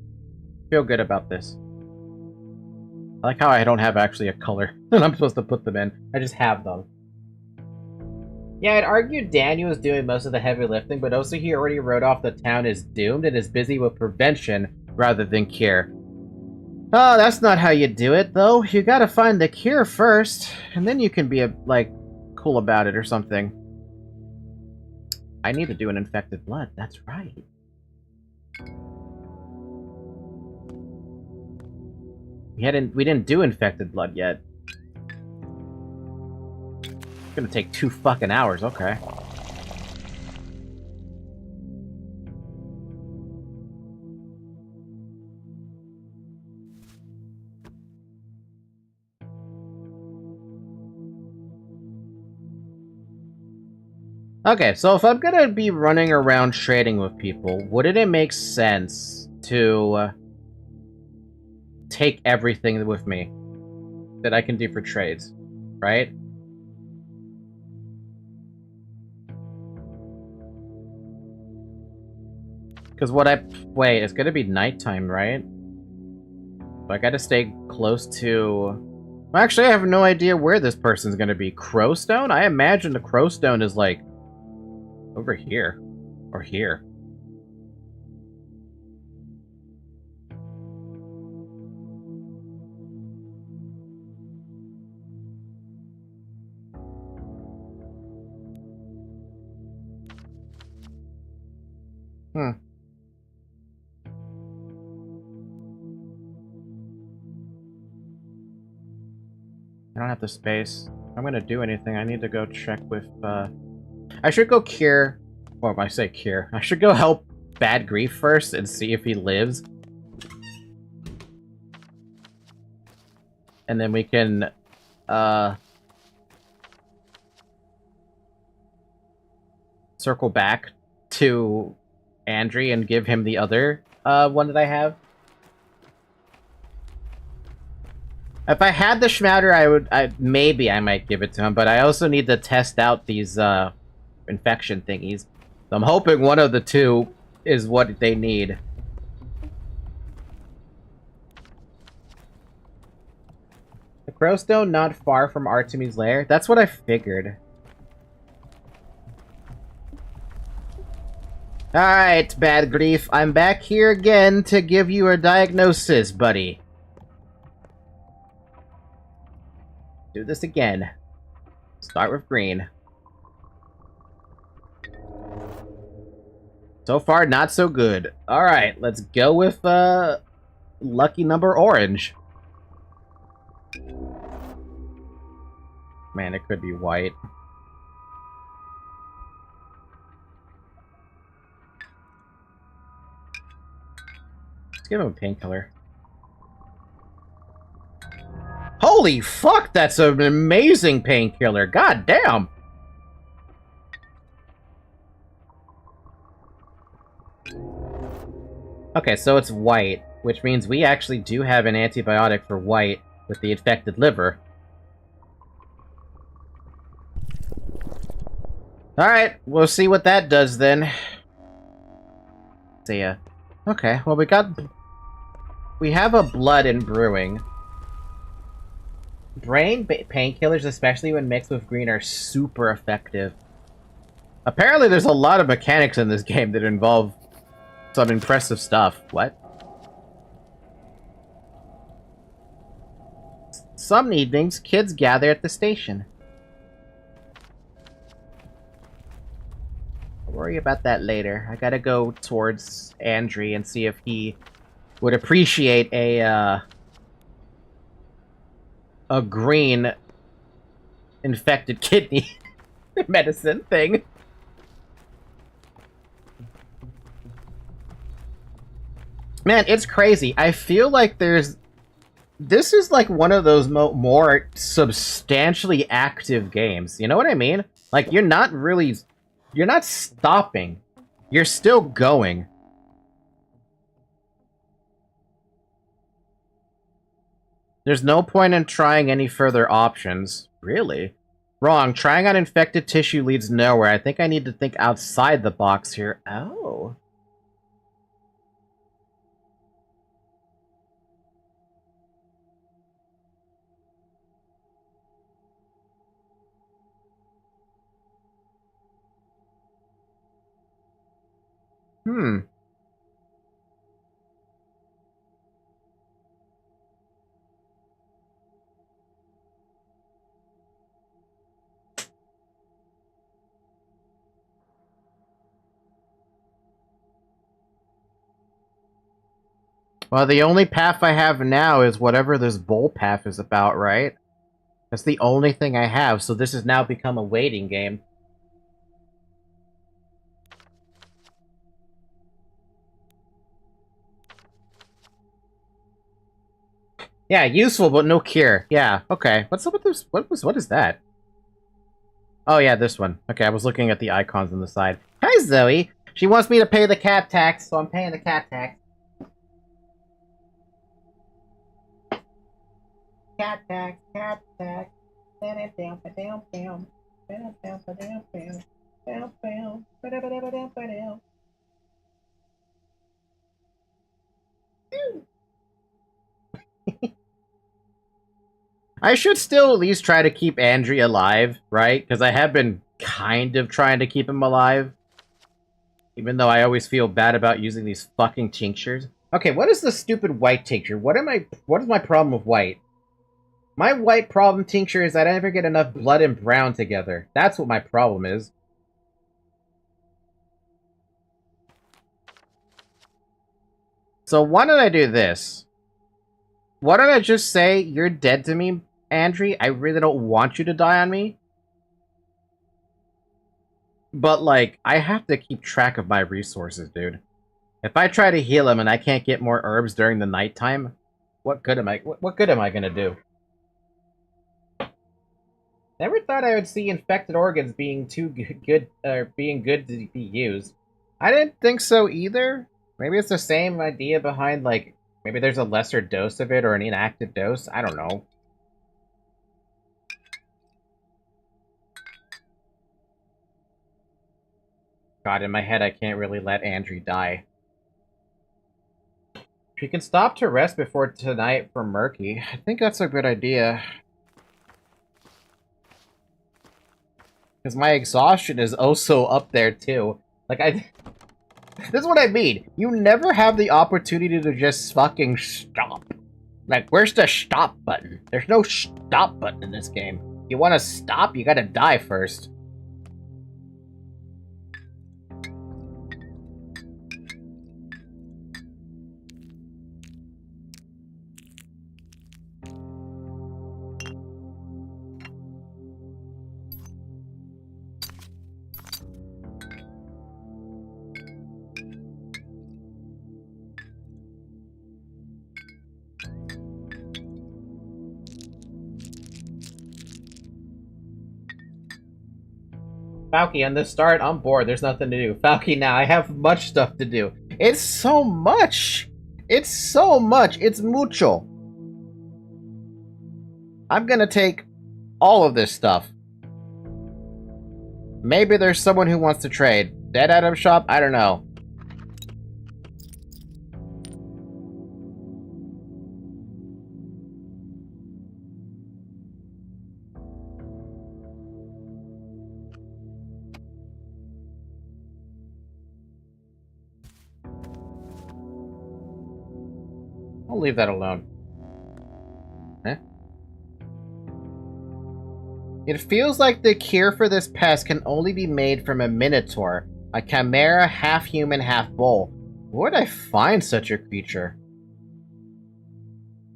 Feel good about this. I like how I don't have actually a color that I'm supposed to put them in. I just have them. Yeah, I'd argue Daniel is doing most of the heavy lifting, but also he already wrote off the town is doomed and is busy with prevention rather than cure. Oh, that's not how you do it, though. You gotta find the cure first, and then you can be, like, cool about it or something. I need to do an infected blood, that's right. We didn't do infected blood yet. It's gonna take 2 fucking hours, okay. Okay, so if I'm gonna be running around trading with people, wouldn't it make sense to take everything with me that I can do for trades, right? Because wait, it's gonna be nighttime, right? So I gotta stay close to... Well, actually, I have no idea where this person's gonna be. Crowstone? I imagine the Crowstone is, like, over here. Or here. I don't have the space. If I'm gonna do anything, I need to go check with, I should go cure... Well, I say cure. I should go help Bad Grief first and see if he lives. And then we can, circle back to Andre and give him the other, one that I have. If I had the Schmouder, maybe I might give it to him, but I also need to test out these, infection thingies. So I'm hoping one of the two is what they need. The Crowstone not far from Artemis' lair? That's what I figured. Alright, Bad Grief, I'm back here again to give you a diagnosis, buddy. Do this again. Start with green. So far, not so good. Alright, let's go with, lucky number orange. Man, it could be white. Let's give him a painkiller. Holy fuck, that's an amazing painkiller. God damn. Okay, so it's white, which means we actually do have an antibiotic for white with the infected liver. Alright, we'll see what that does then. See ya. Okay, well we have a blood in brewing. Brain painkillers, especially when mixed with green, are super effective. Apparently there's a lot of mechanics in this game that involve some impressive stuff. What? Some evenings, kids gather at the station. I'll worry about that later. I gotta go towards Andre and see if he would appreciate a green infected kidney medicine thing. Man, it's crazy. I feel like this is like one of those more substantially active games. You know what I mean? Like, you're not stopping. You're still going. There's no point in trying any further options. Really? Wrong. Trying on infected tissue leads nowhere. I think I need to think outside the box here. Oh. Hmm. Well, the only path I have now is whatever this bowl path is about, right? That's the only thing I have, so this has now become a waiting game. Yeah, useful, but no cure. Yeah, okay. What's up with this? What is that? Oh yeah, this one. Okay, I was looking at the icons on the side. Hi, Zoe! She wants me to pay the cat tax, so I'm paying the cat tax. Cat tax, cat tax. I should still at least try to keep Andrew alive, right? Because I have been kind of trying to keep him alive. Even though I always feel bad about using these fucking tinctures. Okay, what is the stupid white tincture? What is my problem with white? My white problem tincture is that I never get enough blood and brown together. That's what my problem is. So why don't I do this? Why don't I just say, you're dead to me, Andrew? I really don't want you to die on me. But, like, I have to keep track of my resources, dude. If I try to heal him and I can't get more herbs during the nighttime, what good am I gonna do? Never thought I would see infected organs being good to be used. I didn't think so either. Maybe it's the same idea behind, like, maybe there's a lesser dose of it or an inactive dose. I don't know. God, in my head, I can't really let Andrew die. She can stop to rest before tonight for Murky. I think that's a good idea. Because my exhaustion is also up there, too. Like, this is what I mean. You never have the opportunity to just fucking stop. Like, where's the stop button? There's no stop button in this game. You want to stop, you gotta die first. Falky, on the start, I'm bored. There's nothing to do. Falky, now I have much stuff to do. It's so much! It's so much! It's mucho! I'm gonna take all of this stuff. Maybe there's someone who wants to trade. Dead item shop? I don't know. I'll leave that alone. Eh? It feels like the cure for this pest can only be made from a minotaur, a chimera half-human, half-bull. Where would I find such a creature?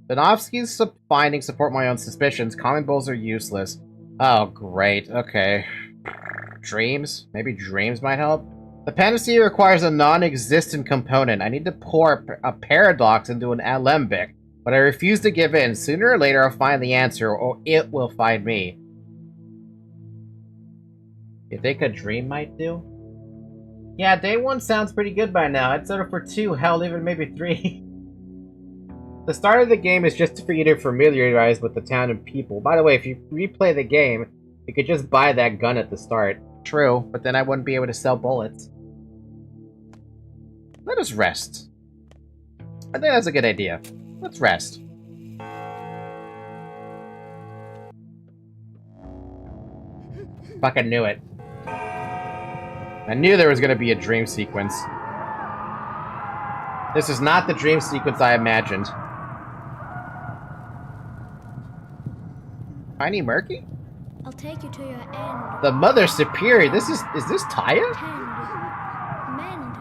Benovsky's findings support my own suspicions. Common bulls are useless. Oh, great. Okay. Dreams? Maybe dreams might help? The panacea requires a non-existent component. I need to pour a paradox into an alembic, but I refuse to give in. Sooner or later I'll find the answer, or it will find me. You think a dream might do? Yeah, day 1 sounds pretty good by now. I'd settle for 2, hell, even maybe 3. The start of the game is just for you to familiarize with the town and people. By the way, if you replay the game, you could just buy that gun at the start. True, but then I wouldn't be able to sell bullets. Let us rest. I think that's a good idea. Let's rest. Fucking knew it. I knew there was going to be a dream sequence. This is not the dream sequence I imagined. Tiny Murky? I'll take you to your end. The Mother Superior. Is this Taya? Mend.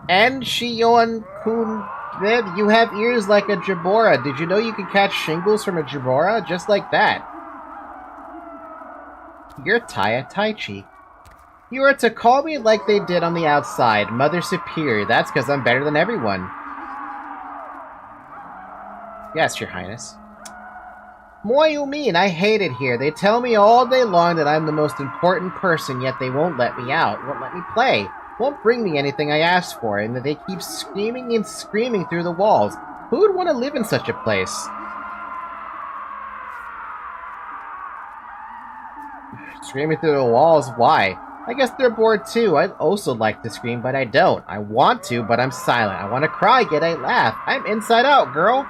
And Shion Kun, you have ears like a Jabora. Did you know you can catch shingles from a Jabora? Just like that. You're Taya Taichi. You are to call me like they did on the outside, Mother Superior. That's because I'm better than everyone. Yes, Your Highness. What you mean? I hate it here. They tell me all day long that I'm the most important person, yet they won't let me out, won't let me play, won't bring me anything I asked for, and that they keep screaming and screaming through the walls. Who would want to live in such a place? Screaming through the walls? Why? I guess they're bored too. I'd also like to scream, but I don't. I want to, but I'm silent. I want to cry, yet I laugh. I'm inside out, girl.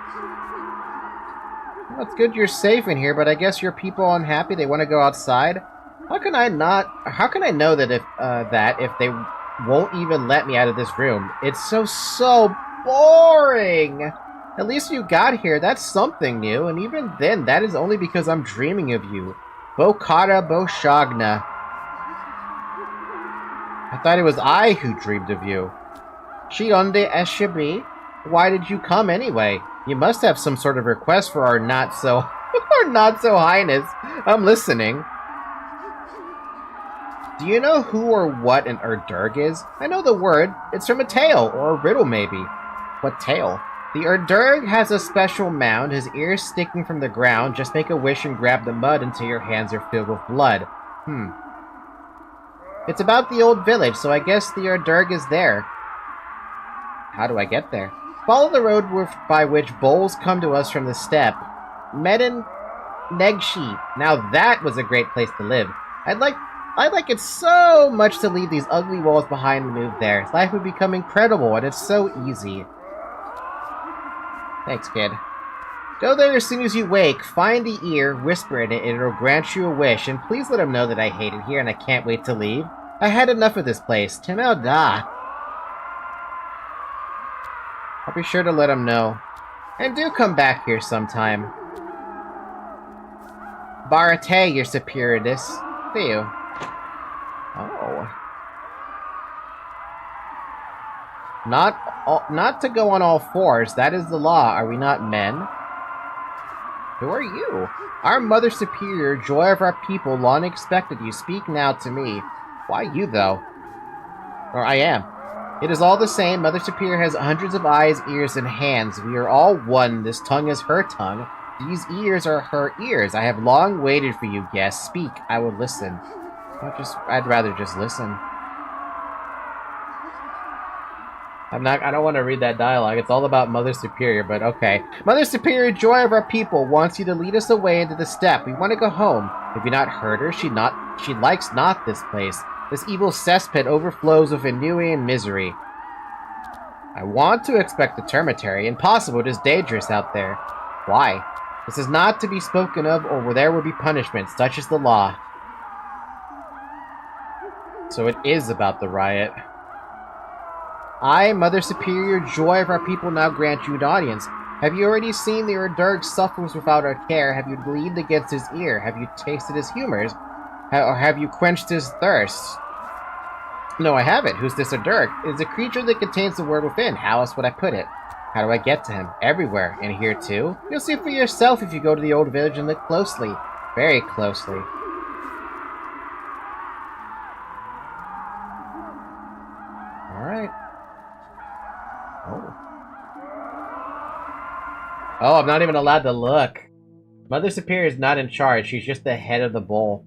Well, it's good you're safe in here, but I guess your people are unhappy. They want to go outside. How can I know that if they won't even let me out of this room? It's so boring. At least you got here. That's something new, and even then, that is only because I'm dreaming of you. Bokara Boshagna. I thought it was I who dreamed of you. Shionde Eshibi, why did you come anyway? You must have some sort of request for our not so highness. I'm listening. Do you know who or what an Erdurg is? I know the word. It's from a tale, or a riddle maybe. What tale? The Erdurg has a special mound, his ears sticking from the ground. Just make a wish and grab the mud until your hands are filled with blood. It's about the old village, so I guess the Erdurg is there. How do I get there? Follow the road by which bowls come to us from the steppe. Medin Negshi. Now that was a great place to live. I'd like it so much to leave these ugly walls behind and move there. Life would become incredible, and it's so easy. Thanks, kid. Go there as soon as you wake, find the ear, whisper in it, and it'll grant you a wish, and please let him know that I hate it here and I can't wait to leave. I had enough of this place. Timel da. I'll be sure to let him know. And do come back here sometime. Barate, your superiorness. See you. Oh. Not to go on all fours. That is the law. Are we not men? Who are you? Our Mother Superior, joy of our people, long expected you. Speak now to me. Why you, though? Or I am. It is all the same. Mother Superior has hundreds of eyes, ears, and hands. We are all one. This tongue is her tongue. These ears are her ears. I have long waited for you, guest. Speak. I will listen. I'd rather just listen. I don't want to read that dialogue. It's all about Mother Superior, but okay. Mother Superior, joy of our people, wants you to lead us away into the steppe. We want to go home. Have you not heard her? She likes not this place. This evil cesspit overflows with ennui and misery. I want to expect a termitary. Impossible. It is dangerous out there. Why? This is not to be spoken of, or there will be punishment. Such is the law. So it is about the riot. I, Mother Superior, joy of our people, now grant you an audience. Have you already seen the Erdurg suffers without our care? Have you leaned against his ear? Have you tasted his humors? Or have you quenched his thirst? No, I haven't. Who's this Erdurg? It is a creature that contains the word within. How else would I put it? How do I get to him? Everywhere. And here too? You'll see for yourself if you go to the old village and look closely. Very closely. Oh, I'm not even allowed to look. Mother Superior is not in charge. She's just the head of the bowl.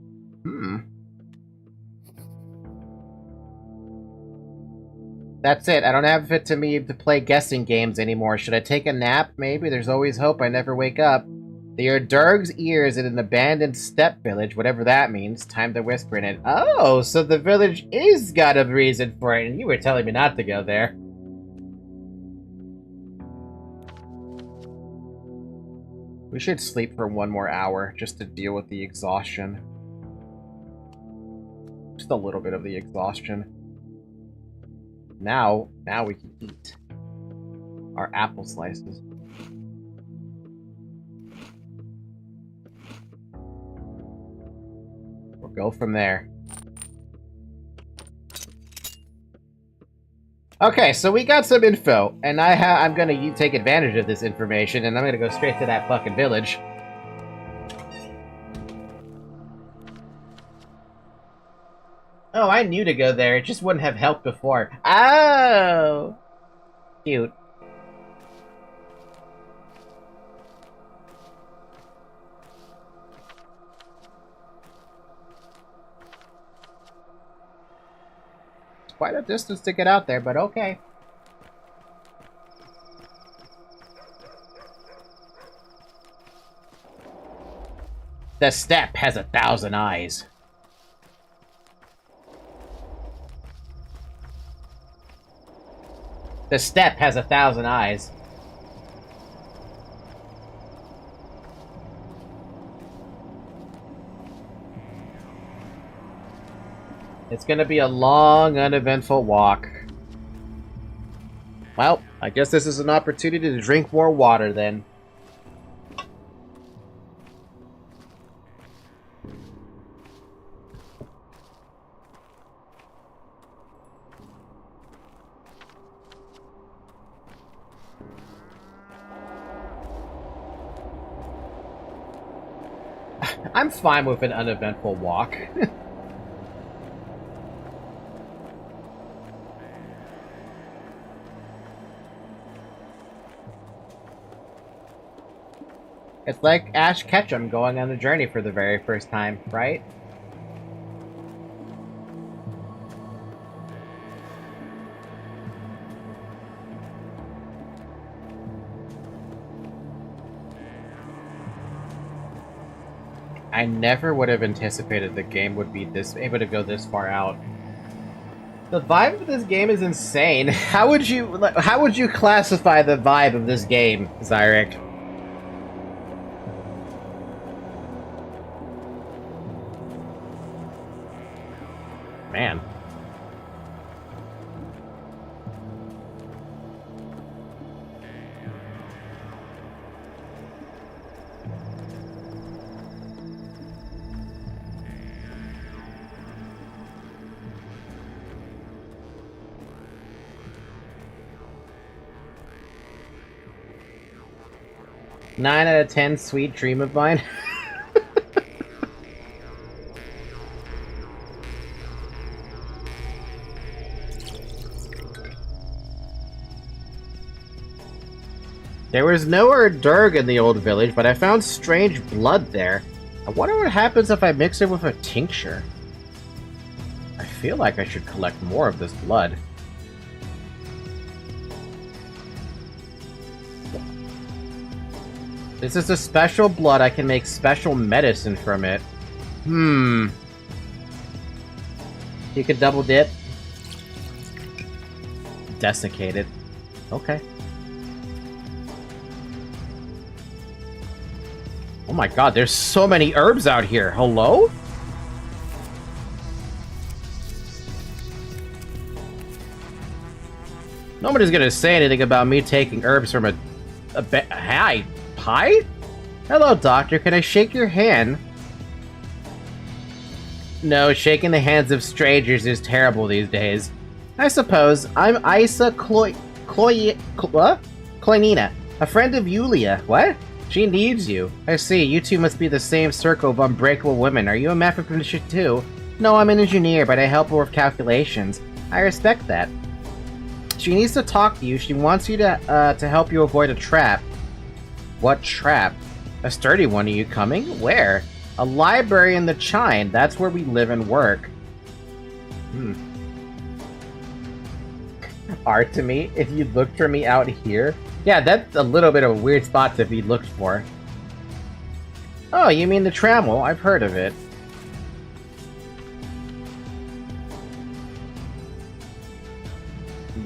That's it. I don't have it to me to play guessing games anymore. Should I take a nap? Maybe. There's always hope. I never wake up. They are Durg's ears in an abandoned steppe village, whatever that means. Time to whisper in it. Oh, so the village is got a reason for it, and you were telling me not to go there. We should sleep for 1 more hour, just to deal with the exhaustion. Just a little bit of the exhaustion. Now we can eat our apple slices. We'll go from there. Okay, so we got some info, and I'm gonna take advantage of this information, and I'm gonna go straight to that fucking village. Oh, I knew to go there. It just wouldn't have helped before. Oh! Cute. It's quite a distance to get out there, but okay. The steppe has 1,000 eyes. The steppe has 1,000 eyes. It's gonna be a long, uneventful walk. Well, I guess this is an opportunity to drink more water then. I'm fine with an uneventful walk. It's like Ash Ketchum going on a journey for the very first time, right? I never would have anticipated the game would be able to go this far out. The vibe of this game is insane. How would you classify the vibe of this game, Zyrek? Man. Nine out of 10, sweet dream of mine. There was no Durg in the old village, but I found strange blood there. I wonder what happens if I mix it with a tincture. I feel like I should collect more of this blood. This is a special blood. I can make special medicine from it. You could double dip. Desiccated. Okay. Oh my god, there's so many herbs out here. Hello? Nobody's gonna say anything about me taking herbs from Hi. Hi? Hello, doctor. Can I shake your hand? No, shaking the hands of strangers is terrible these days. I suppose. I'm Isa Kloinina, a friend of Yulia. What? She needs you. I see. You two must be the same circle of unbreakable women. Are you a mathematician too? No, I'm an engineer, but I help her with calculations. I respect that. She needs to talk to you. She wants you to help you avoid a trap. What trap? A sturdy one. Are you coming? Where? A library in the Chine. That's where we live and work. Art to me? If you looked for me out here? Yeah, that's a little bit of a weird spot to be looked for. Oh, you mean the Trammel? I've heard of it.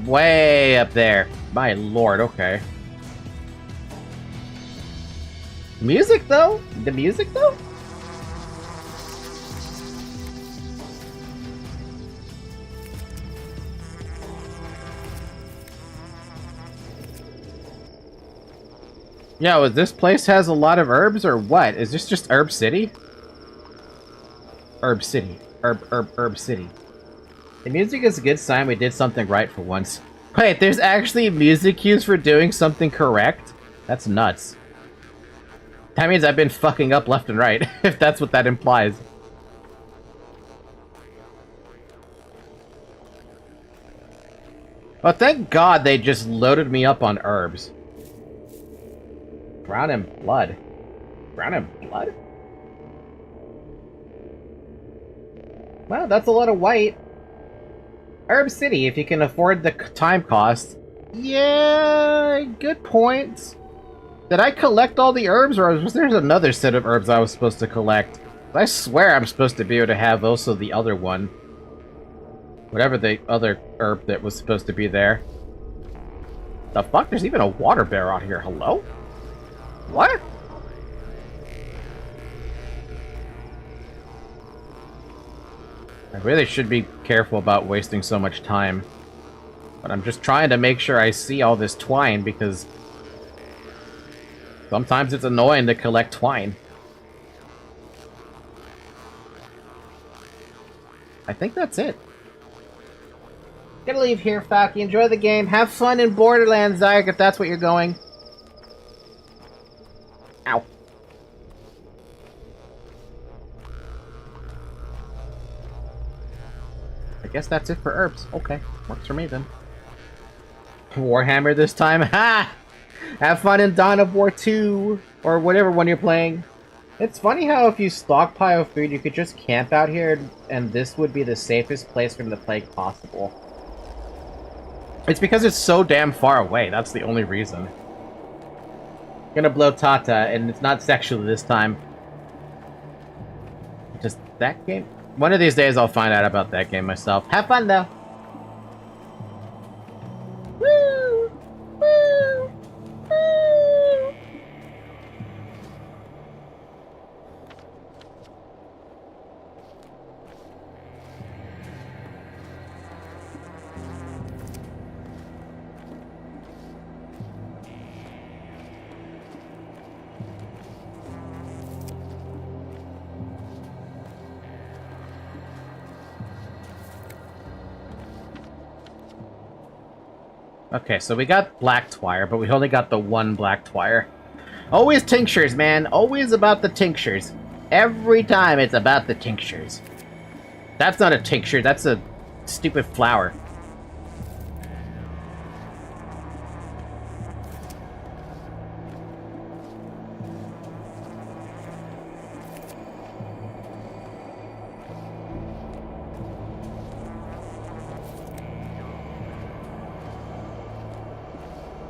Way up there. My lord, okay. Music, though? The music, though? Yo, this place has a lot of herbs, or what? Is this just Herb City? Herb City. Herb City. The music is a good sign we did something right for once. Wait, there's actually music cues for doing something correct? That's nuts. That means I've been fucking up left and right, if that's what that implies. Oh, thank God they just loaded me up on herbs. Brown and blood. Brown and blood? Well, that's a lot of white. Herb City, if you can afford the time cost. Yeah, good points. Did I collect all the herbs, or was there another set of herbs I was supposed to collect? I swear I'm supposed to be able to have also the other one. Whatever the other herb that was supposed to be there. The fuck? There's even a water bear out here. Hello? What? I really should be careful about wasting so much time. But I'm just trying to make sure I see all this twine, because sometimes it's annoying to collect twine. I think that's it. Gonna leave here, Falky. Enjoy the game. Have fun in Borderlands, Zyke, if that's what you're going. Ow. I guess that's it for herbs. Okay, works for me then. Warhammer this time? Ha! Have fun in Dawn of War 2, or whatever one you're playing. It's funny how if you stockpile food, you could just camp out here, and this would be the safest place from the plague possible. It's because it's so damn far away, that's the only reason. Gonna blow Tata, and it's not sexual this time. Just that game? One of these days I'll find out about that game myself. Have fun, though! Woo! Woo! Woo! Okay, so we got black twire, but we only got the one black twire. Always tinctures, man. Always about the tinctures. Every time it's about the tinctures. That's not a tincture, that's a stupid flower.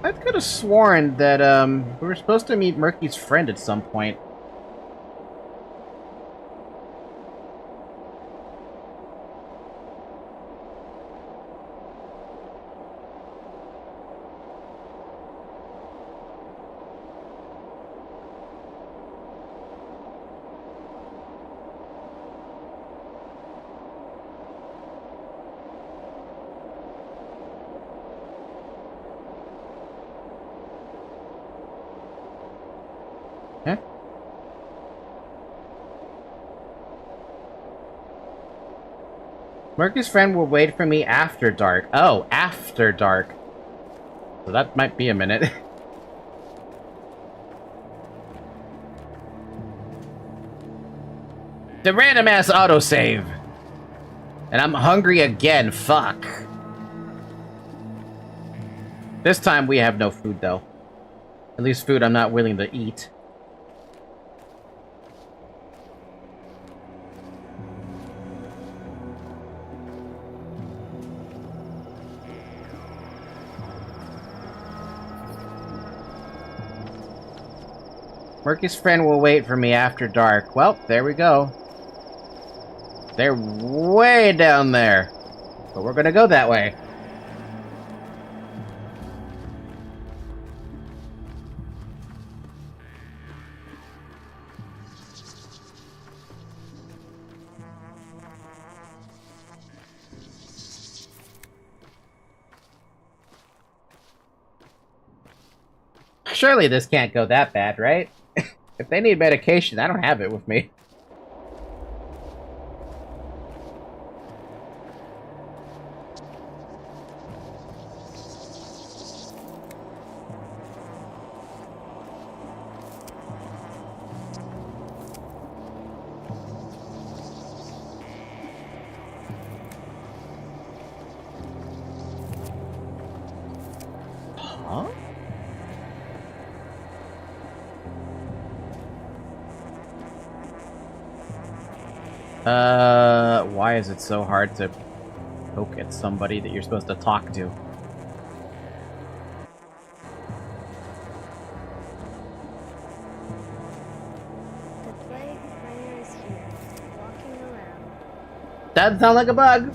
I could have sworn that, we were supposed to meet Murky's friend at some point. Huh? Murky's friend will wait for me after dark. Oh, after dark. So that might be a minute. The random ass autosave! And I'm hungry again, fuck. This time we have no food, though. At least food I'm not willing to eat. Murky's friend will wait for me after dark. Well, there we go. They're way down there. But we're gonna go that way. Surely this can't go that bad, right? If they need medication, I don't have it with me. Huh? Why is it so hard to poke at somebody that you're supposed to talk to? The plague bringer is here, walking around. Doesn't sound like a bug.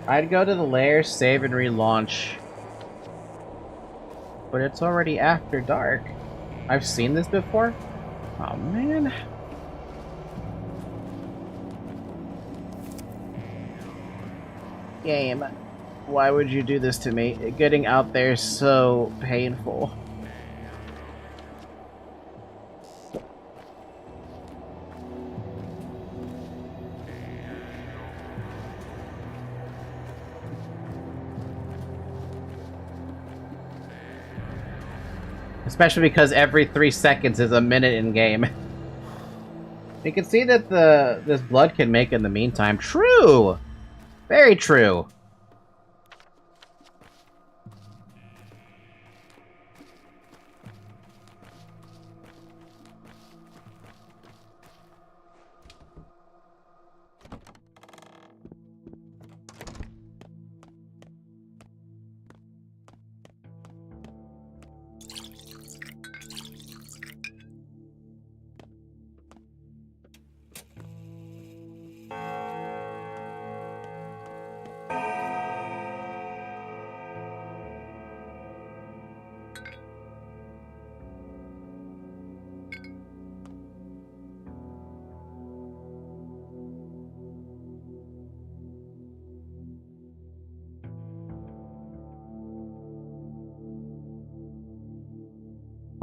I'd go to the lair, save, and relaunch. But it's already after dark. I've seen this before? Oh, man. Game, why would you do this to me? Getting out there is so painful. Especially because every 3 seconds is a minute in game. You can see that this blood can make in the meantime. True! Very true.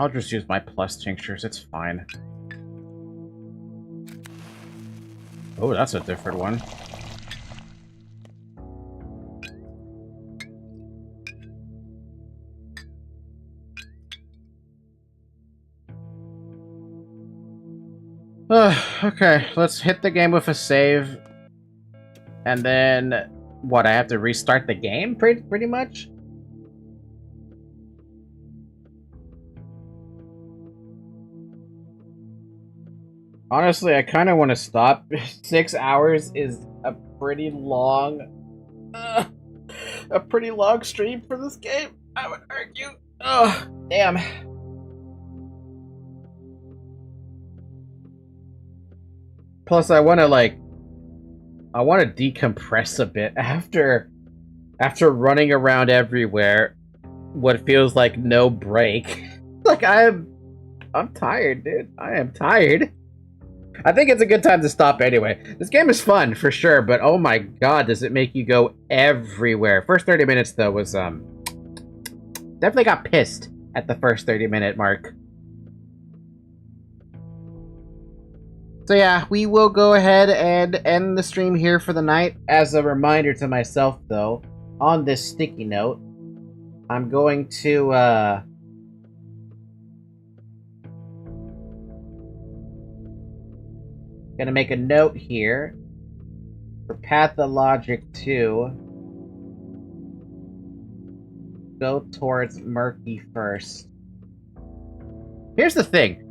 I'll just use my plus tinctures, it's fine. Oh, that's a different one. Okay, let's hit the game with a save. And then, what, I have to restart the game, pretty much? Honestly, I kind of want to stop. 6 hours is a pretty long stream for this game, I would argue. Oh, damn. Plus, I want to decompress a bit after running around everywhere. What feels like no break. Like, I'm tired, dude. I am tired. I think it's a good time to stop anyway. This game is fun, for sure, but oh my god, does it make you go everywhere. First 30 minutes, though, was, definitely got pissed at the first 30-minute mark. So yeah, we will go ahead and end the stream here for the night. As a reminder to myself, though, on this sticky note, I'm going to, gonna make a note here for Pathologic 2. Go towards Murky first. Here's the thing.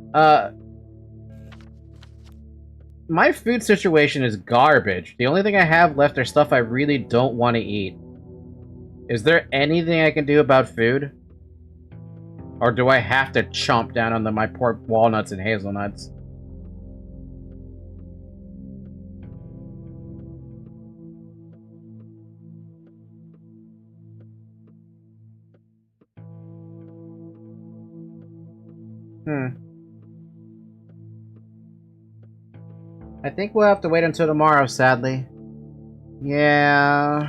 My food situation is garbage. The only thing I have left are stuff I really don't want to eat. Is there anything I can do about food? Or do I have to chomp down on my poor walnuts and hazelnuts? I think we'll have to wait until tomorrow, sadly. Yeah.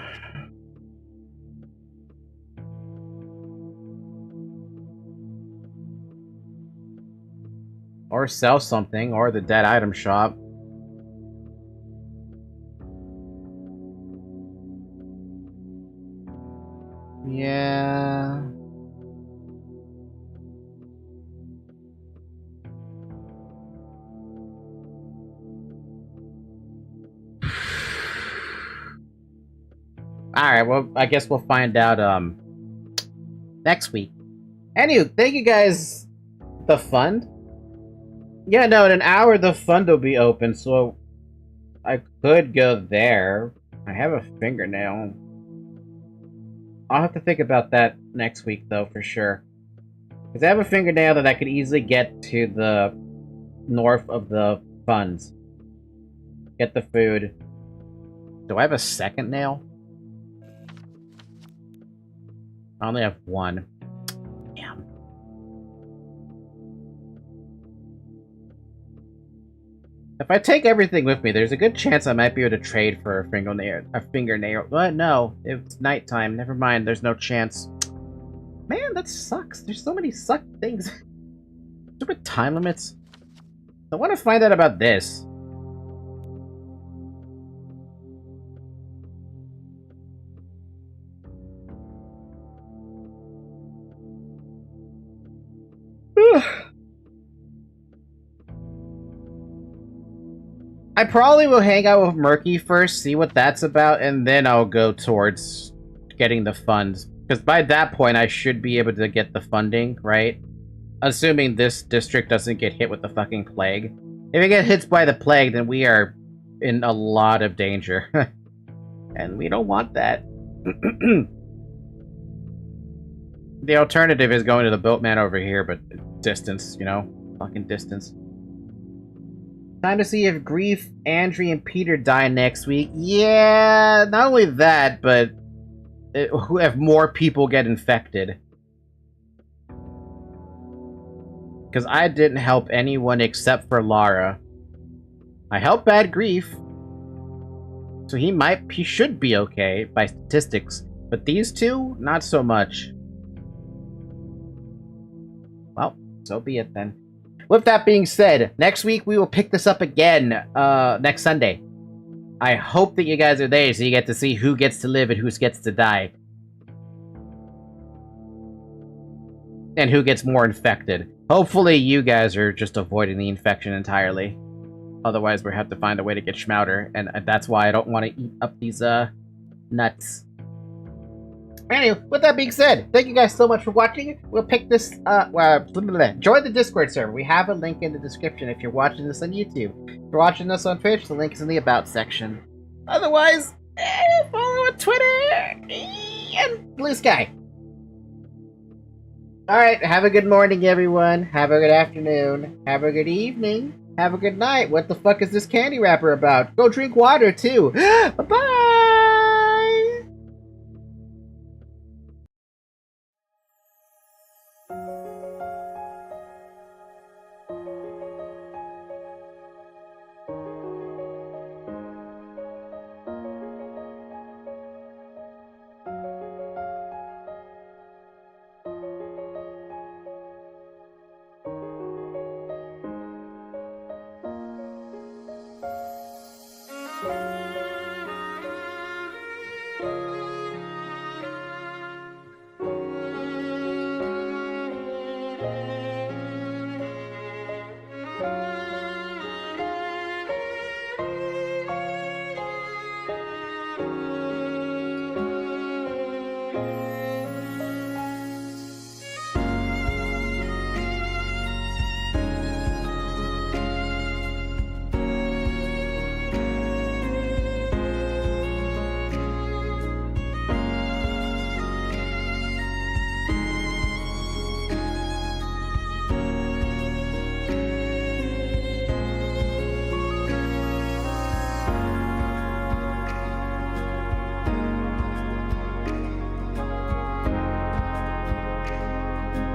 Or sell something, or the dead item shop. Yeah. Alright, well, I guess we'll find out, next week. Anyway, thank you guys. The fund? Yeah, no, in an hour the fund will be open, so I could go there. I have a fingernail. I'll have to think about that next week, though, for sure. Because I have a fingernail that I could easily get to the north of the funds. Get the food. Do I have a second nail? I only have one. Damn. If I take everything with me, there's a good chance I might be able to trade for a fingernail. But no, it's nighttime. Never mind, there's no chance. Man, that sucks. There's so many suck things. Stupid time limits. I want to find out about this. I probably will hang out with Murky first, see what that's about, and then I'll go towards getting the funds. Because by that point, I should be able to get the funding, right? Assuming this district doesn't get hit with the fucking plague. If it gets hit by the plague, then we are in a lot of danger. And we don't want that. The alternative is going to the boatman over here, but distance, you know? Fucking distance. Time to see if Grief, Andrew, and Peter die next week. Yeah, not only that, but have more people get infected. Because I didn't help anyone except for Lara. I helped Bad Grief. So he should be okay by statistics. But these two, not so much. Well, so be it then. With that being said, next week we will pick this up again, next Sunday. I hope that you guys are there so you get to see who gets to live and who gets to die. And who gets more infected. Hopefully you guys are just avoiding the infection entirely. Otherwise we'll have to find a way to get Schmouter, and that's why I don't want to eat up these, nuts. Anyway, with that being said, thank you guys so much for watching. We'll pick this, join the Discord server. We have a link in the description if you're watching this on YouTube. If you're watching this on Twitch, the link is in the About section. Otherwise, follow on Twitter and Blue Sky. Alright, have a good morning, everyone. Have a good afternoon. Have a good evening. Have a good night. What the fuck is this candy wrapper about? Go drink water, too. Bye-bye!